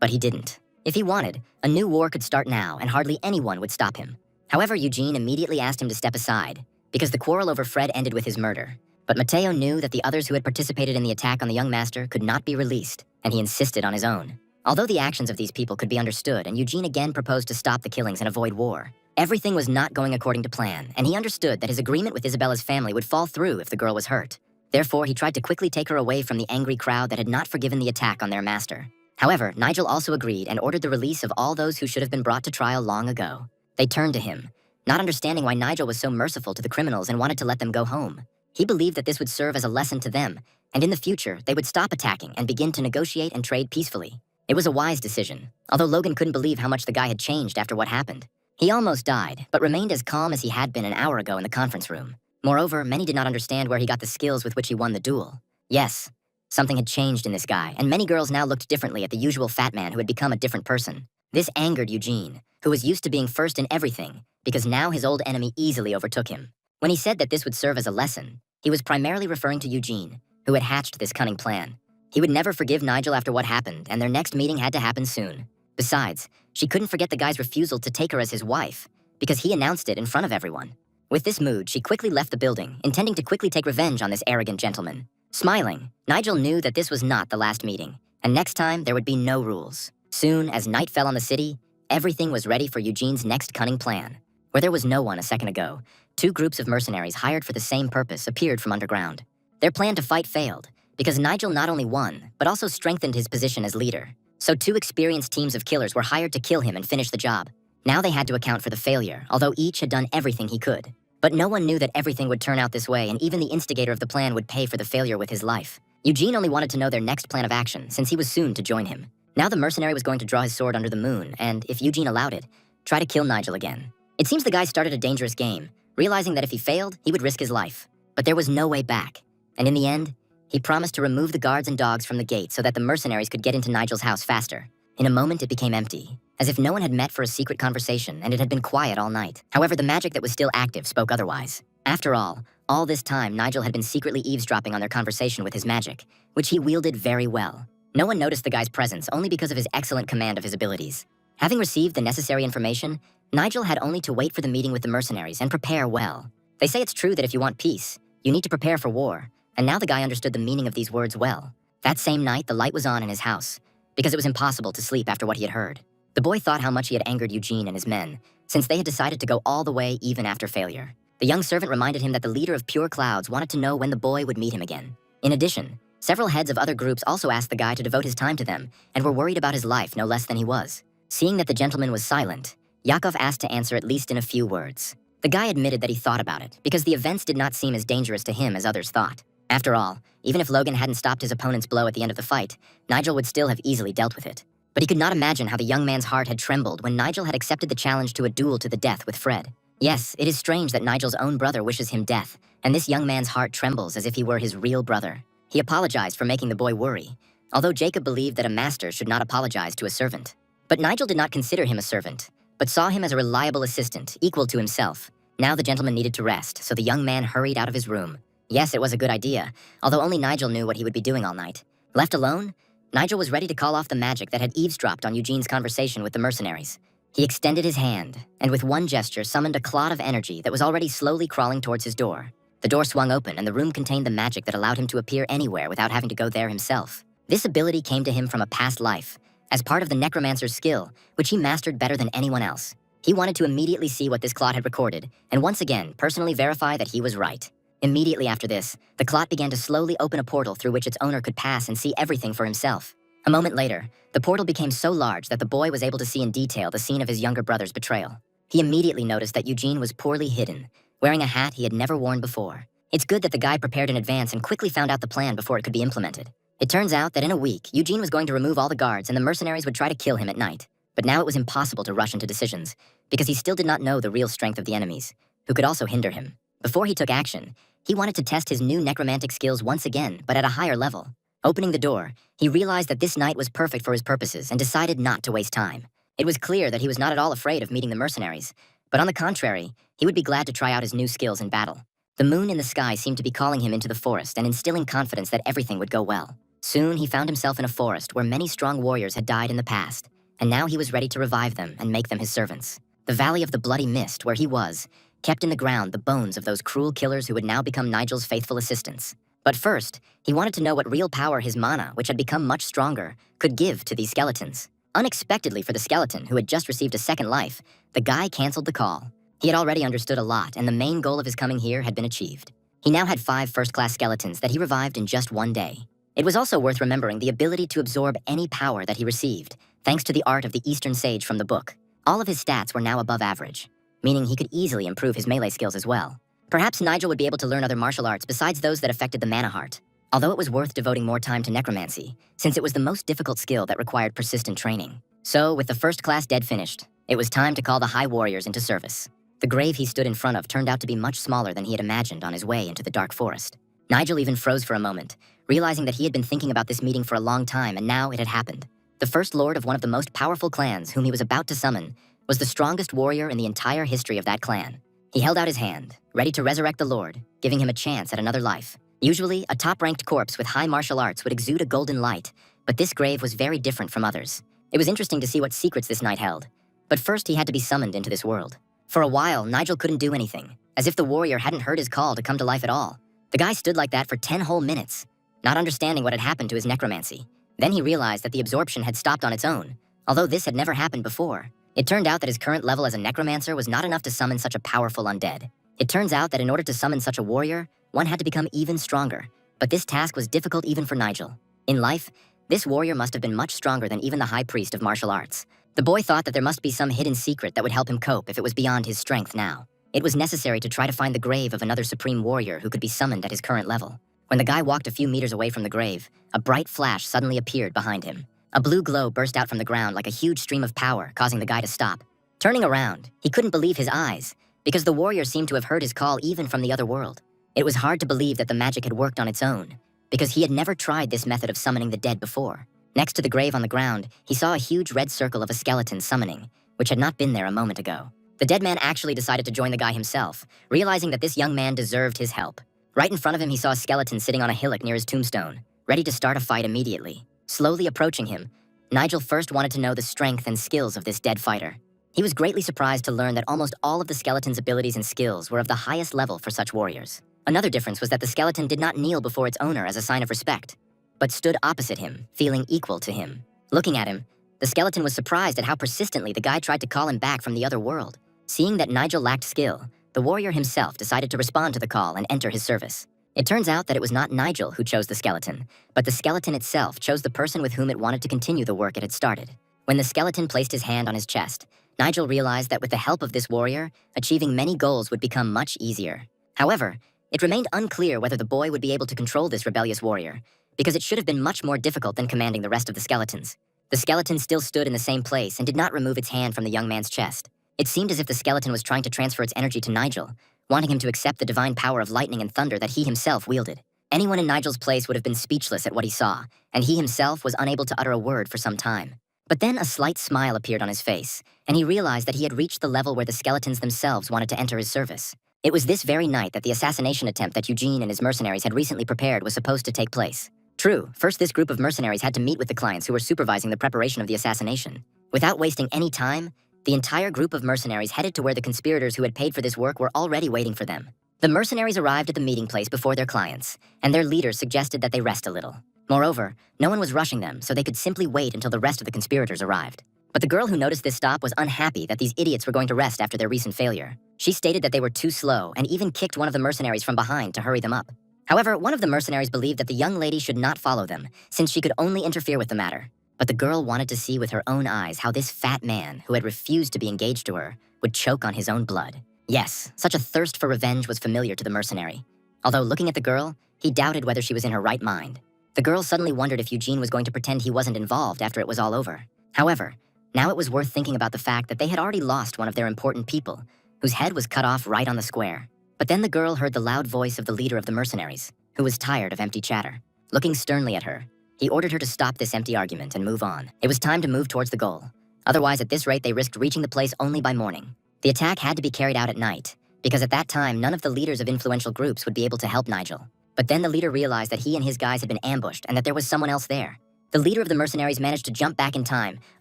but he didn't. If he wanted, a new war could start now and hardly anyone would stop him. However, Eugene immediately asked him to step aside, because the quarrel over Fred ended with his murder. But Mateo knew that the others who had participated in the attack on the young master could not be released, and he insisted on his own. Although the actions of these people could be understood and Eugene again proposed to stop the killings and avoid war, everything was not going according to plan, and he understood that his agreement with Isabella's family would fall through if the girl was hurt. Therefore, he tried to quickly take her away from the angry crowd that had not forgiven the attack on their master. However, Nigel also agreed and ordered the release of all those who should have been brought to trial long ago. They turned to him, not understanding why Nigel was so merciful to the criminals and wanted to let them go home. He believed that this would serve as a lesson to them, and in the future, they would stop attacking and begin to negotiate and trade peacefully. It was a wise decision, although Logan couldn't believe how much the guy had changed after what happened. He almost died, but remained as calm as he had been an hour ago in the conference room. Moreover, many did not understand where he got the skills with which he won the duel. Yes, something had changed in this guy, and many girls now looked differently at the usual fat man who had become a different person. This angered Eugene, who was used to being first in everything, because now his old enemy easily overtook him. When he said that this would serve as a lesson, he was primarily referring to Eugene, who had hatched this cunning plan. He would never forgive Nigel after what happened, and their next meeting had to happen soon. Besides, she couldn't forget the guy's refusal to take her as his wife, because he announced it in front of everyone. With this mood, she quickly left the building, intending to quickly take revenge on this arrogant gentleman. Smiling, Nigel knew that this was not the last meeting, and next time there would be no rules. Soon, as night fell on the city, everything was ready for Eugene's next cunning plan. Where there was no one a second ago, two groups of mercenaries hired for the same purpose appeared from underground. Their plan to fight failed, because Nigel not only won, but also strengthened his position as leader. So two experienced teams of killers were hired to kill him and finish the job. Now they had to account for the failure, although each had done everything he could. But no one knew that everything would turn out this way, and even the instigator of the plan would pay for the failure with his life. Eugene only wanted to know their next plan of action, since he was soon to join him. Now the mercenary was going to draw his sword under the moon, and, if Eugene allowed it, try to kill Nigel again. It seems the guy started a dangerous game, realizing that if he failed, he would risk his life. But there was no way back, and in the end, he promised to remove the guards and dogs from the gate so that the mercenaries could get into Nigel's house faster. In a moment, it became empty, as if no one had met for a secret conversation and it had been quiet all night. However, the magic that was still active spoke otherwise. After all this time, Nigel had been secretly eavesdropping on their conversation with his magic, which he wielded very well. No one noticed the guy's presence only because of his excellent command of his abilities. Having received the necessary information, Nigel had only to wait for the meeting with the mercenaries and prepare well. They say it's true that if you want peace, you need to prepare for war, and now the guy understood the meaning of these words well. That same night, the light was on in his house, because it was impossible to sleep after what he had heard. The boy thought how much he had angered Eugene and his men, since they had decided to go all the way even after failure. The young servant reminded him that the leader of Pure Clouds wanted to know when the boy would meet him again. In addition, several heads of other groups also asked the guy to devote his time to them, and were worried about his life no less than he was. Seeing that the gentleman was silent, Yakov asked to answer at least in a few words. The guy admitted that he thought about it, because the events did not seem as dangerous to him as others thought. After all, even if Logan hadn't stopped his opponent's blow at the end of the fight, Nigel would still have easily dealt with it. But he could not imagine how the young man's heart had trembled when Nigel had accepted the challenge to a duel to the death with Fred. Yes, it is strange that Nigel's own brother wishes him death, and this young man's heart trembles as if he were his real brother. He apologized for making the boy worry, although Jacob believed that a master should not apologize to a servant. But Nigel did not consider him a servant, but saw him as a reliable assistant, equal to himself. Now the gentleman needed to rest, so the young man hurried out of his room. Yes, it was a good idea, although only Nigel knew what he would be doing all night. Left alone, Nigel was ready to call off the magic that had eavesdropped on Eugene's conversation with the mercenaries. He extended his hand, and with one gesture summoned a clot of energy that was already slowly crawling towards his door. The door swung open, and the room contained the magic that allowed him to appear anywhere without having to go there himself. This ability came to him from a past life, as part of the Necromancer's skill, which he mastered better than anyone else. He wanted to immediately see what this clot had recorded, and once again personally verify that he was right. Immediately after this, the clot began to slowly open a portal through which its owner could pass and see everything for himself. A moment later, the portal became so large that the boy was able to see in detail the scene of his younger brother's betrayal. He immediately noticed that Eugene was poorly hidden, wearing a hat he had never worn before. It's good that the guy prepared in advance and quickly found out the plan before it could be implemented. It turns out that in a week, Eugene was going to remove all the guards and the mercenaries would try to kill him at night. But now it was impossible to rush into decisions, because he still did not know the real strength of the enemies, who could also hinder him. Before he took action, he wanted to test his new necromantic skills once again, but at a higher level. Opening the door, he realized that this night was perfect for his purposes and decided not to waste time. It was clear that he was not at all afraid of meeting the mercenaries, but on the contrary, he would be glad to try out his new skills in battle. The moon in the sky seemed to be calling him into the forest and instilling confidence that everything would go well. Soon he found himself in a forest where many strong warriors had died in the past, and now he was ready to revive them and make them his servants. The Valley of the Bloody Mist, where he was, kept in the ground the bones of those cruel killers who would now become Nigel's faithful assistants. But first, he wanted to know what real power his mana, which had become much stronger, could give to these skeletons. Unexpectedly for the skeleton, who had just received a second life, the guy canceled the call. He had already understood a lot, and the main goal of his coming here had been achieved. He now had 5 first-class skeletons that he revived in just one day. It was also worth remembering the ability to absorb any power that he received, thanks to the art of the Eastern Sage from the book. All of his stats were now above average, meaning he could easily improve his melee skills as well. Perhaps Nigel would be able to learn other martial arts besides those that affected the mana heart, although it was worth devoting more time to necromancy, since it was the most difficult skill that required persistent training. So, with the first class dead finished, it was time to call the high warriors into service. The grave he stood in front of turned out to be much smaller than he had imagined on his way into the dark forest. Nigel even froze for a moment, realizing that he had been thinking about this meeting for a long time and now it had happened. The the first lord of one of the most powerful clans whom he was about to summon, was the strongest warrior in the entire history of that clan. He held out his hand, ready to resurrect the lord, giving him a chance at another life. Usually, a top-ranked corpse with high martial arts would exude a golden light, but this grave was very different from others. It was interesting to see what secrets this knight held. But first, he had to be summoned into this world. For a while, Nigel couldn't do anything, as if the warrior hadn't heard his call to come to life at all. The guy stood like that for 10 whole minutes, not understanding what had happened to his necromancy. Then he realized that the absorption had stopped on its own, although this had never happened before. It turned out that his current level as a necromancer was not enough to summon such a powerful undead. It turns out that in order to summon such a warrior, one had to become even stronger. But this task was difficult even for Nigel. In life, this warrior must have been much stronger than even the high priest of martial arts. The boy thought that there must be some hidden secret that would help him cope if it was beyond his strength now. It was necessary to try to find the grave of another supreme warrior who could be summoned at his current level. When the guy walked a few meters away from the grave, a bright flash suddenly appeared behind him. A blue glow burst out from the ground like a huge stream of power, causing the guy to stop. Turning around, he couldn't believe his eyes, because the warrior seemed to have heard his call even from the other world. It was hard to believe that the magic had worked on its own, because he had never tried this method of summoning the dead before. Next to the grave on the ground, he saw a huge red circle of a skeleton summoning, which had not been there a moment ago. The dead man actually decided to join the guy himself, realizing that this young man deserved his help. Right in front of him, he saw a skeleton sitting on a hillock near his tombstone, ready to start a fight immediately. Slowly approaching him, Nigel first wanted to know the strength and skills of this dead fighter. He was greatly surprised to learn that almost all of the skeleton's abilities and skills were of the highest level for such warriors. Another difference was that the skeleton did not kneel before its owner as a sign of respect, but stood opposite him, feeling equal to him. Looking at him, the skeleton was surprised at how persistently the guy tried to call him back from the other world. Seeing that Nigel lacked skill, the warrior himself decided to respond to the call and enter his service. It turns out that it was not Nigel who chose the skeleton, but the skeleton itself chose the person with whom it wanted to continue the work it had started. When the skeleton placed his hand on his chest, Nigel realized that with the help of this warrior, achieving many goals would become much easier. However, it remained unclear whether the boy would be able to control this rebellious warrior, because it should have been much more difficult than commanding the rest of the skeletons. The skeleton still stood in the same place and did not remove its hand from the young man's chest. It seemed as if the skeleton was trying to transfer its energy to Nigel, wanting him to accept the divine power of lightning and thunder that he himself wielded. Anyone in Nigel's place would have been speechless at what he saw, and he himself was unable to utter a word for some time. But then a slight smile appeared on his face, and he realized that he had reached the level where the skeletons themselves wanted to enter his service. It was this very night that the assassination attempt that Eugene and his mercenaries had recently prepared was supposed to take place. True, first this group of mercenaries had to meet with the clients who were supervising the preparation of the assassination. Without wasting any time, the entire group of mercenaries headed to where the conspirators who had paid for this work were already waiting for them. The mercenaries arrived at the meeting place before their clients, and their leaders suggested that they rest a little. Moreover, no one was rushing them, so they could simply wait until the rest of the conspirators arrived. But the girl who noticed this stop was unhappy that these idiots were going to rest after their recent failure. She stated that they were too slow and even kicked one of the mercenaries from behind to hurry them up. However, one of the mercenaries believed that the young lady should not follow them, since she could only interfere with the matter. But the girl wanted to see with her own eyes how this fat man, who had refused to be engaged to her, would choke on his own blood. Yes, such a thirst for revenge was familiar to the mercenary. Although looking at the girl, he doubted whether she was in her right mind. The girl suddenly wondered if Eugene was going to pretend he wasn't involved after it was all over. However, now it was worth thinking about the fact that they had already lost one of their important people, whose head was cut off right on the square. But then the girl heard the loud voice of the leader of the mercenaries, who was tired of empty chatter. Looking sternly at her, he ordered her to stop this empty argument and move on. It was time to move towards the goal. Otherwise, at this rate, they risked reaching the place only by morning. The attack had to be carried out at night, because at that time, none of the leaders of influential groups would be able to help Nigel. But then the leader realized that he and his guys had been ambushed and that there was someone else there. The leader of the mercenaries managed to jump back in time,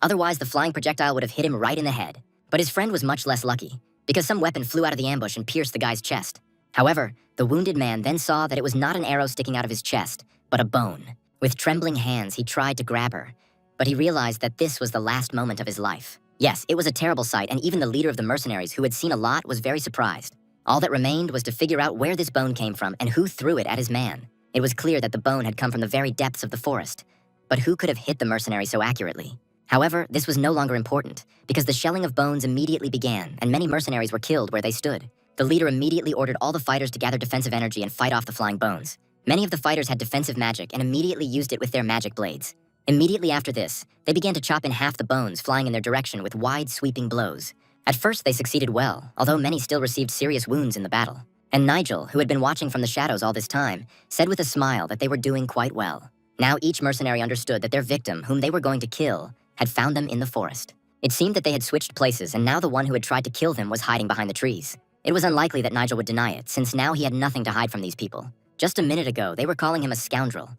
otherwise the flying projectile would have hit him right in the head. But his friend was much less lucky, because some weapon flew out of the ambush and pierced the guy's chest. However, the wounded man then saw that it was not an arrow sticking out of his chest, but a bone. With trembling hands, he tried to grab her, but he realized that this was the last moment of his life. Yes, it was a terrible sight, and even the leader of the mercenaries, who had seen a lot, was very surprised. All that remained was to figure out where this bone came from and who threw it at his man. It was clear that the bone had come from the very depths of the forest, but who could have hit the mercenary so accurately? However, this was no longer important, because the shelling of bones immediately began, and many mercenaries were killed where they stood. The leader immediately ordered all the fighters to gather defensive energy and fight off the flying bones. Many of the fighters had defensive magic and immediately used it with their magic blades. Immediately after this, they began to chop in half the bones flying in their direction with wide, sweeping blows. At first, they succeeded well, although many still received serious wounds in the battle. And Nigel, who had been watching from the shadows all this time, said with a smile that they were doing quite well. Now each mercenary understood that their victim, whom they were going to kill, had found them in the forest. It seemed that they had switched places, and now the one who had tried to kill them was hiding behind the trees. It was unlikely that Nigel would deny it, since now he had nothing to hide from these people. Just a minute ago, they were calling him a scoundrel,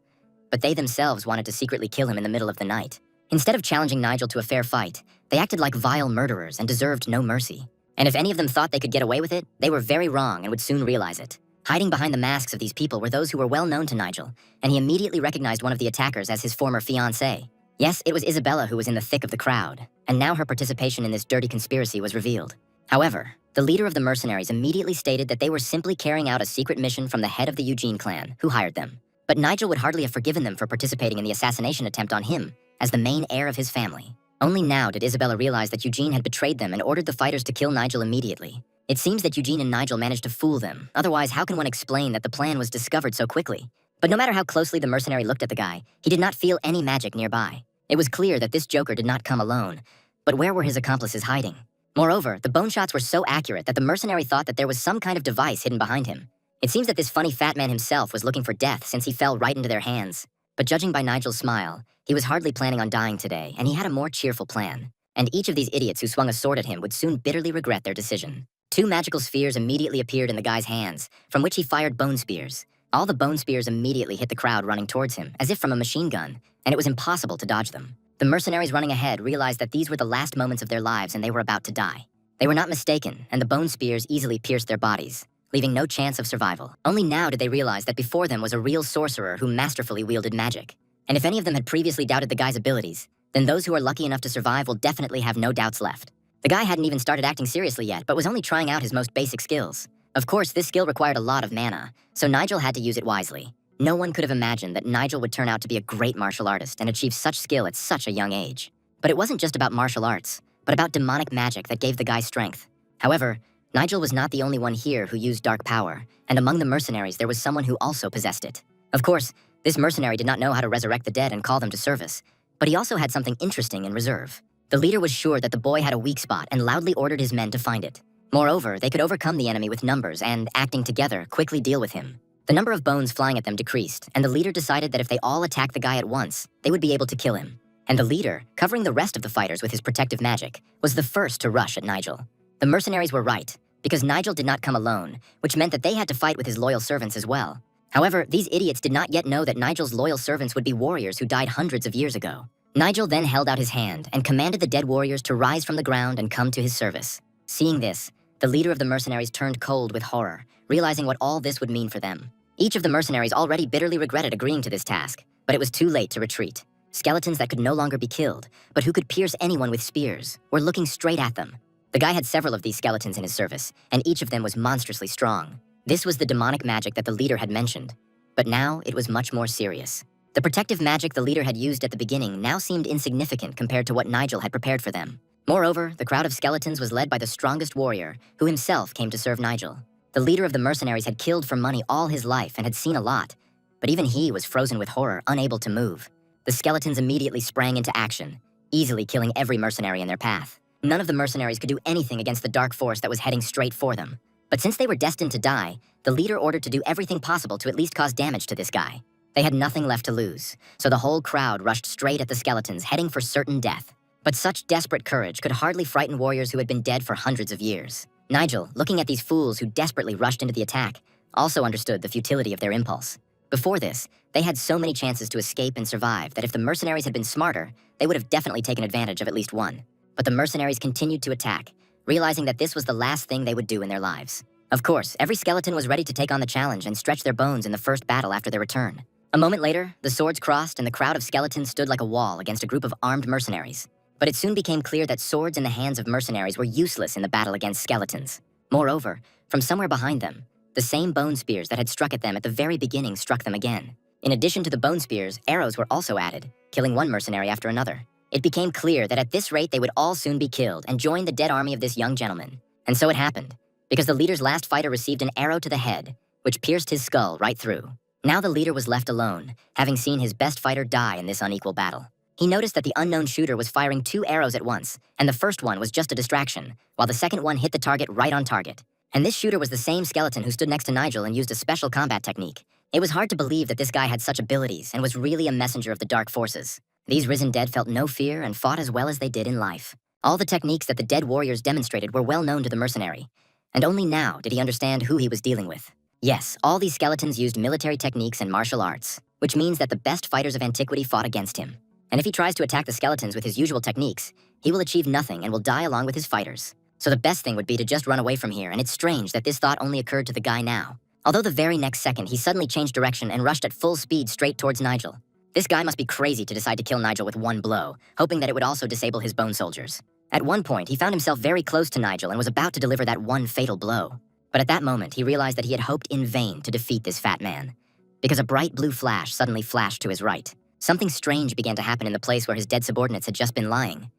but they themselves wanted to secretly kill him in the middle of the night. Instead of challenging Nigel to a fair fight, they acted like vile murderers and deserved no mercy. And if any of them thought they could get away with it, they were very wrong and would soon realize it. Hiding behind the masks of these people were those who were well known to Nigel, and he immediately recognized one of the attackers as his former fiancée. Yes, it was Isabella who was in the thick of the crowd, and now her participation in this dirty conspiracy was revealed. However, the leader of the mercenaries immediately stated that they were simply carrying out a secret mission from the head of the Eugene clan, who hired them. But Nigel would hardly have forgiven them for participating in the assassination attempt on him, as the main heir of his family. Only now did Isabella realize that Eugene had betrayed them and ordered the fighters to kill Nigel immediately. It seems that Eugene and Nigel managed to fool them, otherwise how can one explain that the plan was discovered so quickly? But no matter how closely the mercenary looked at the guy, he did not feel any magic nearby. It was clear that this joker did not come alone, but where were his accomplices hiding? Moreover, the bone shots were so accurate that the mercenary thought that there was some kind of device hidden behind him. It seems that this funny fat man himself was looking for death since he fell right into their hands. But judging by Nigel's smile, he was hardly planning on dying today, and he had a more cheerful plan. And each of these idiots who swung a sword at him would soon bitterly regret their decision. 2 magical spheres immediately appeared in the guy's hands, from which he fired bone spears. All the bone spears immediately hit the crowd running towards him, as if from a machine gun, and it was impossible to dodge them. The mercenaries running ahead realized that these were the last moments of their lives and they were about to die. They were not mistaken, and the bone spears easily pierced their bodies, leaving no chance of survival. Only now did they realize that before them was a real sorcerer who masterfully wielded magic. And if any of them had previously doubted the guy's abilities, then those who are lucky enough to survive will definitely have no doubts left. The guy hadn't even started acting seriously yet, but was only trying out his most basic skills. Of course, this skill required a lot of mana, so Nigel had to use it wisely. No one could have imagined that Nigel would turn out to be a great martial artist and achieve such skill at such a young age. But it wasn't just about martial arts, but about demonic magic that gave the guy strength. However, Nigel was not the only one here who used dark power, and among the mercenaries there was someone who also possessed it. Of course, this mercenary did not know how to resurrect the dead and call them to service, but he also had something interesting in reserve. The leader was sure that the boy had a weak spot and loudly ordered his men to find it. Moreover, they could overcome the enemy with numbers and, acting together, quickly deal with him. The number of bones flying at them decreased, and the leader decided that if they all attacked the guy at once, they would be able to kill him. And the leader, covering the rest of the fighters with his protective magic, was the first to rush at Nigel. The mercenaries were right, because Nigel did not come alone, which meant that they had to fight with his loyal servants as well. However, these idiots did not yet know that Nigel's loyal servants would be warriors who died hundreds of years ago. Nigel then held out his hand and commanded the dead warriors to rise from the ground and come to his service. Seeing this, the leader of the mercenaries turned cold with horror, realizing what all this would mean for them. Each of the mercenaries already bitterly regretted agreeing to this task, but it was too late to retreat. Skeletons that could no longer be killed, but who could pierce anyone with spears, were looking straight at them. The guy had several of these skeletons in his service, and each of them was monstrously strong. This was the demonic magic that the leader had mentioned. But now it was much more serious. The protective magic the leader had used at the beginning now seemed insignificant compared to what Nigel had prepared for them. Moreover, the crowd of skeletons was led by the strongest warrior, who himself came to serve Nigel. The leader of the mercenaries had killed for money all his life and had seen a lot, but even he was frozen with horror, unable to move. The skeletons immediately sprang into action, easily killing every mercenary in their path. None of the mercenaries could do anything against the dark force that was heading straight for them. But since they were destined to die, the leader ordered to do everything possible to at least cause damage to this guy. They had nothing left to lose, so the whole crowd rushed straight at the skeletons, heading for certain death. But such desperate courage could hardly frighten warriors who had been dead for hundreds of years. Nigel, looking at these fools who desperately rushed into the attack, also understood the futility of their impulse. Before this, they had so many chances to escape and survive that if the mercenaries had been smarter, they would have definitely taken advantage of at least one. But the mercenaries continued to attack, realizing that this was the last thing they would do in their lives. Of course, every skeleton was ready to take on the challenge and stretch their bones in the first battle after their return. A moment later, the swords crossed and the crowd of skeletons stood like a wall against a group of armed mercenaries. But it soon became clear that swords in the hands of mercenaries were useless in the battle against skeletons. Moreover, from somewhere behind them, the same bone spears that had struck at them at the very beginning struck them again. In addition to the bone spears, arrows were also added, killing one mercenary after another. It became clear that at this rate they would all soon be killed and join the dead army of this young gentleman. And so it happened, because the leader's last fighter received an arrow to the head, which pierced his skull right through. Now the leader was left alone, having seen his best fighter die in this unequal battle. He noticed that the unknown shooter was firing 2 arrows at once, and the first one was just a distraction, while the second one hit the target right on target. And this shooter was the same skeleton who stood next to Nigel and used a special combat technique. It was hard to believe that this guy had such abilities and was really a messenger of the dark forces. These risen dead felt no fear and fought as well as they did in life. All the techniques that the dead warriors demonstrated were well known to the mercenary, and only now did he understand who he was dealing with. Yes, all these skeletons used military techniques and martial arts, which means that the best fighters of antiquity fought against him. And if he tries to attack the skeletons with his usual techniques, he will achieve nothing and will die along with his fighters. So the best thing would be to just run away from here, and it's strange that this thought only occurred to the guy now. Although the very next second, he suddenly changed direction and rushed at full speed straight towards Nigel. This guy must be crazy to decide to kill Nigel with one blow, hoping that it would also disable his bone soldiers. At one point, he found himself very close to Nigel and was about to deliver that one fatal blow. But at that moment, he realized that he had hoped in vain to defeat this fat man. Because a bright blue flash suddenly flashed to his right. Something strange began to happen in the place where his dead subordinates had just been lying.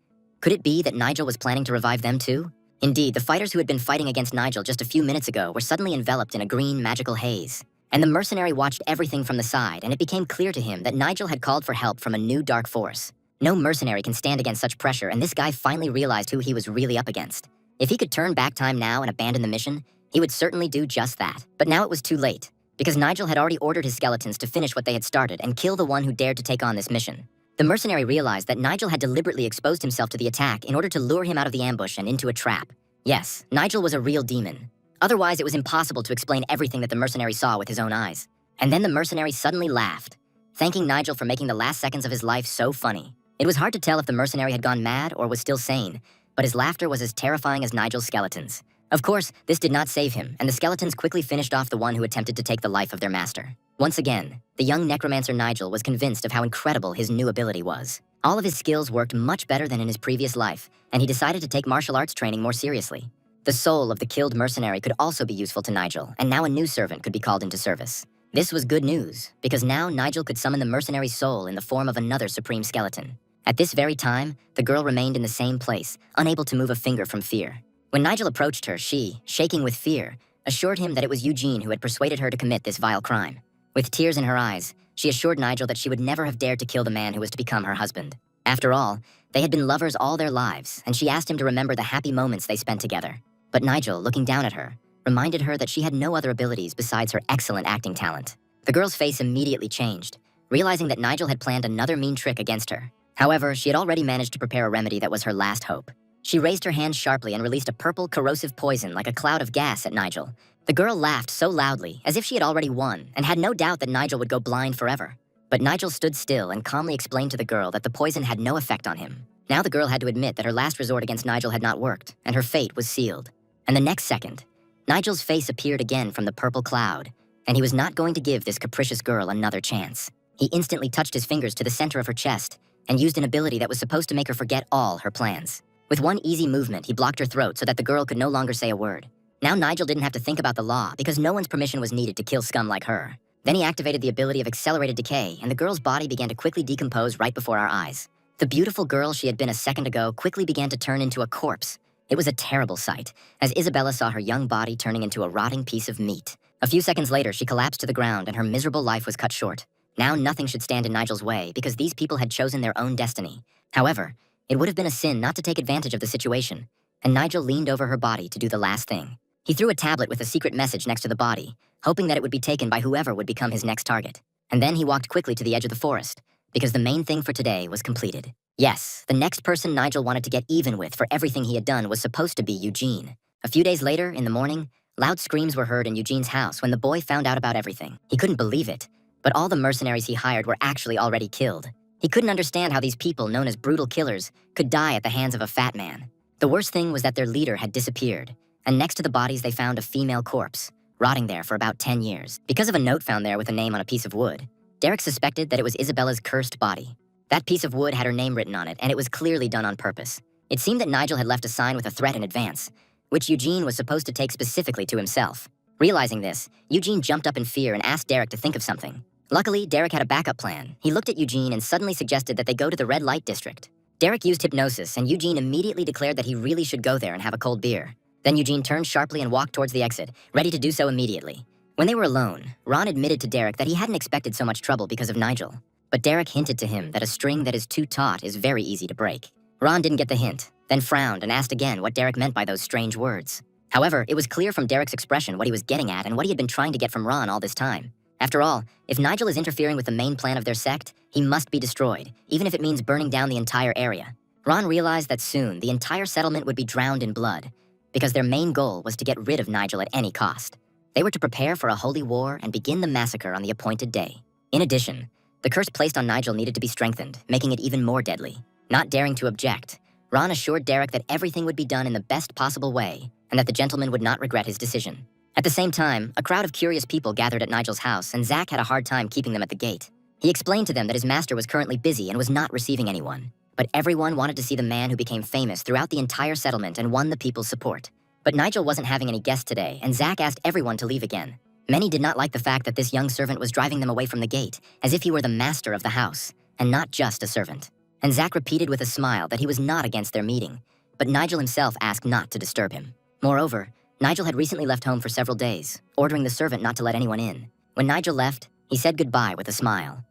Could it be that Nigel was planning to revive them too? Indeed, the fighters who had been fighting against Nigel just a few minutes ago were suddenly enveloped in a green magical haze. And the mercenary watched everything from the side, and it became clear to him that Nigel had called for help from a new dark force. No mercenary can stand against such pressure, and this guy finally realized who he was really up against. If he could turn back time now and abandon the mission, he would certainly do just that. But now it was too late, because Nigel had already ordered his skeletons to finish what they had started and kill the one who dared to take on this mission. The mercenary realized that Nigel had deliberately exposed himself to the attack in order to lure him out of the ambush and into a trap. Yes, Nigel was a real demon. Otherwise, it was impossible to explain everything that the mercenary saw with his own eyes. And then the mercenary suddenly laughed, thanking Nigel for making the last seconds of his life so funny. It was hard to tell if the mercenary had gone mad or was still sane, but his laughter was as terrifying as Nigel's skeletons. Of course, this did not save him, and the skeletons quickly finished off the one who attempted to take the life of their master. Once again, the young necromancer Nigel was convinced of how incredible his new ability was. All of his skills worked much better than in his previous life, and he decided to take martial arts training more seriously. The soul of the killed mercenary could also be useful to Nigel, and now a new servant could be called into service. This was good news, because now Nigel could summon the mercenary's soul in the form of another supreme skeleton. At this very time, the girl remained in the same place, unable to move a finger from fear. When Nigel approached her, she, shaking with fear, assured him that it was Eugene who had persuaded her to commit this vile crime. With tears in her eyes, she assured Nigel that she would never have dared to kill the man who was to become her husband. After all, they had been lovers all their lives, and she asked him to remember the happy moments they spent together. But Nigel, looking down at her, reminded her that she had no other abilities besides her excellent acting talent. The girl's face immediately changed, realizing that Nigel had planned another mean trick against her. However, she had already managed to prepare a remedy that was her last hope. She raised her hand sharply and released a purple, corrosive poison like a cloud of gas at Nigel. The girl laughed so loudly, as if she had already won, and had no doubt that Nigel would go blind forever. But Nigel stood still and calmly explained to the girl that the poison had no effect on him. Now the girl had to admit that her last resort against Nigel had not worked, and her fate was sealed. And the next second, Nigel's face appeared again from the purple cloud, and he was not going to give this capricious girl another chance. He instantly touched his fingers to the center of her chest and used an ability that was supposed to make her forget all her plans. With one easy movement, he blocked her throat so that the girl could no longer say a word. Now Nigel didn't have to think about the law because no one's permission was needed to kill scum like her. Then he activated the ability of accelerated decay, and the girl's body began to quickly decompose right before our eyes. The beautiful girl she had been a second ago quickly began to turn into a corpse. It was a terrible sight, as Isabella saw her young body turning into a rotting piece of meat. A few seconds later, she collapsed to the ground and her miserable life was cut short. Now nothing should stand in Nigel's way because these people had chosen their own destiny. However, it would have been a sin not to take advantage of the situation, and Nigel leaned over her body to do the last thing. He threw a tablet with a secret message next to the body, hoping that it would be taken by whoever would become his next target. And then he walked quickly to the edge of the forest, because the main thing for today was completed. Yes, the next person Nigel wanted to get even with for everything he had done was supposed to be Eugene. A few days later, in the morning, loud screams were heard in Eugene's house when the boy found out about everything. He couldn't believe it, but all the mercenaries he hired were actually already killed. He couldn't understand how these people known as brutal killers could die at the hands of a fat man. The worst thing was that their leader had disappeared, and next to the bodies they found a female corpse, rotting there for about 10 years. Because of a note found there with a name on a piece of wood, Derek suspected that it was Isabella's cursed body. That piece of wood had her name written on it, and it was clearly done on purpose. It seemed that Nigel had left a sign with a threat in advance, which Eugene was supposed to take specifically to himself. Realizing this, Eugene jumped up in fear and asked Derek to think of something. Luckily, Derek had a backup plan. He looked at Eugene and suddenly suggested that they go to the red light district. Derek used hypnosis, and Eugene immediately declared that he really should go there and have a cold beer. Then Eugene turned sharply and walked towards the exit, ready to do so immediately. When they were alone, Ron admitted to Derek that he hadn't expected so much trouble because of Nigel. But Derek hinted to him that a string that is too taut is very easy to break. Ron didn't get the hint, then frowned and asked again what Derek meant by those strange words. However, it was clear from Derek's expression what he was getting at and what he had been trying to get from Ron all this time. After all, if Nigel is interfering with the main plan of their sect, he must be destroyed, even if it means burning down the entire area. Ron realized that soon the entire settlement would be drowned in blood, because their main goal was to get rid of Nigel at any cost. They were to prepare for a holy war and begin the massacre on the appointed day. In addition, the curse placed on Nigel needed to be strengthened, making it even more deadly. Not daring to object, Ron assured Derek that everything would be done in the best possible way, and that the gentleman would not regret his decision. At the same time, a crowd of curious people gathered at Nigel's house, and Zack had a hard time keeping them at the gate. He explained to them that his master was currently busy and was not receiving anyone. But everyone wanted to see the man who became famous throughout the entire settlement and won the people's support. But Nigel wasn't having any guests today, and Zack asked everyone to leave again. Many did not like the fact that this young servant was driving them away from the gate, as if he were the master of the house, and not just a servant. And Zack repeated with a smile that he was not against their meeting, but Nigel himself asked not to disturb him. Moreover, Nigel had recently left home for several days, ordering the servant not to let anyone in. When Nigel left, he said goodbye with a smile.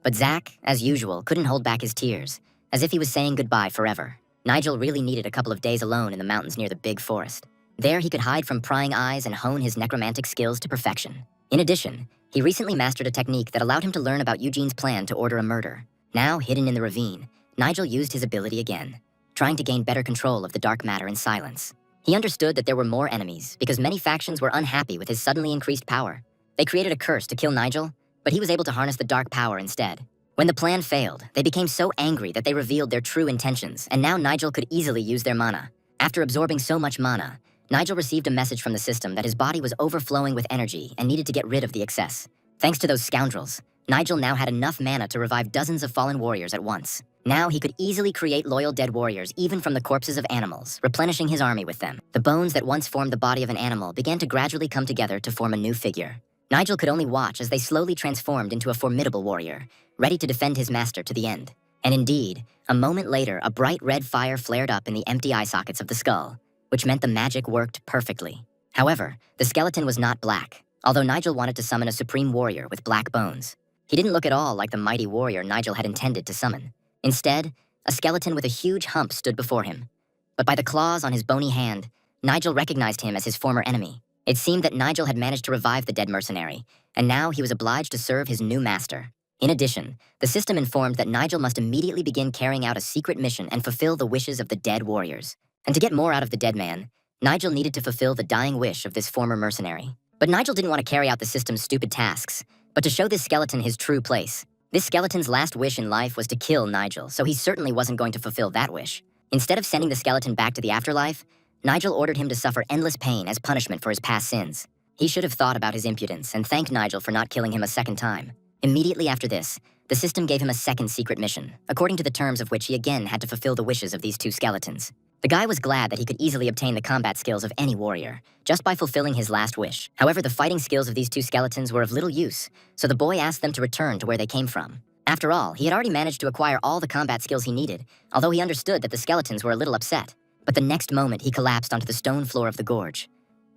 But Zack, as usual, couldn't hold back his tears, as if he was saying goodbye forever. Nigel really needed a couple of days alone in the mountains near the big forest. There he could hide from prying eyes and hone his necromantic skills to perfection. In addition, he recently mastered a technique that allowed him to learn about Eugene's plan to order a murder. Now, hidden in the ravine, Nigel used his ability again, trying to gain better control of the dark matter in silence. He understood that there were more enemies because many factions were unhappy with his suddenly increased power. They created a curse to kill Nigel, but he was able to harness the dark power instead. When the plan failed, they became so angry that they revealed their true intentions, and now Nigel could easily use their mana. After absorbing so much mana, Nigel received a message from the system that his body was overflowing with energy and needed to get rid of the excess. Thanks to those scoundrels, Nigel now had enough mana to revive dozens of fallen warriors at once. Now he could easily create loyal dead warriors even from the corpses of animals, replenishing his army with them. The bones that once formed the body of an animal began to gradually come together to form a new figure. Nigel could only watch as they slowly transformed into a formidable warrior, ready to defend his master to the end. And indeed, a moment later, a bright red fire flared up in the empty eye sockets of the skull, which meant the magic worked perfectly. However, the skeleton was not black, although Nigel wanted to summon a supreme warrior with black bones. He didn't look at all like the mighty warrior Nigel had intended to summon. Instead, a skeleton with a huge hump stood before him. But by the claws on his bony hand, Nigel recognized him as his former enemy. It seemed that Nigel had managed to revive the dead mercenary, and now he was obliged to serve his new master. In addition, the system informed that Nigel must immediately begin carrying out a secret mission and fulfill the wishes of the dead warriors. And to get more out of the dead man, Nigel needed to fulfill the dying wish of this former mercenary. But Nigel didn't want to carry out the system's stupid tasks, but to show this skeleton his true place. This skeleton's last wish in life was to kill Nigel, so he certainly wasn't going to fulfill that wish. Instead of sending the skeleton back to the afterlife, Nigel ordered him to suffer endless pain as punishment for his past sins. He should have thought about his impudence and thanked Nigel for not killing him a second time. Immediately after this, the system gave him a second secret mission, according to the terms of which he again had to fulfill the wishes of these two skeletons. The guy was glad that he could easily obtain the combat skills of any warrior, just by fulfilling his last wish. However, the fighting skills of these two skeletons were of little use, so the boy asked them to return to where they came from. After all, he had already managed to acquire all the combat skills he needed, although he understood that the skeletons were a little upset. But the next moment he collapsed onto the stone floor of the gorge,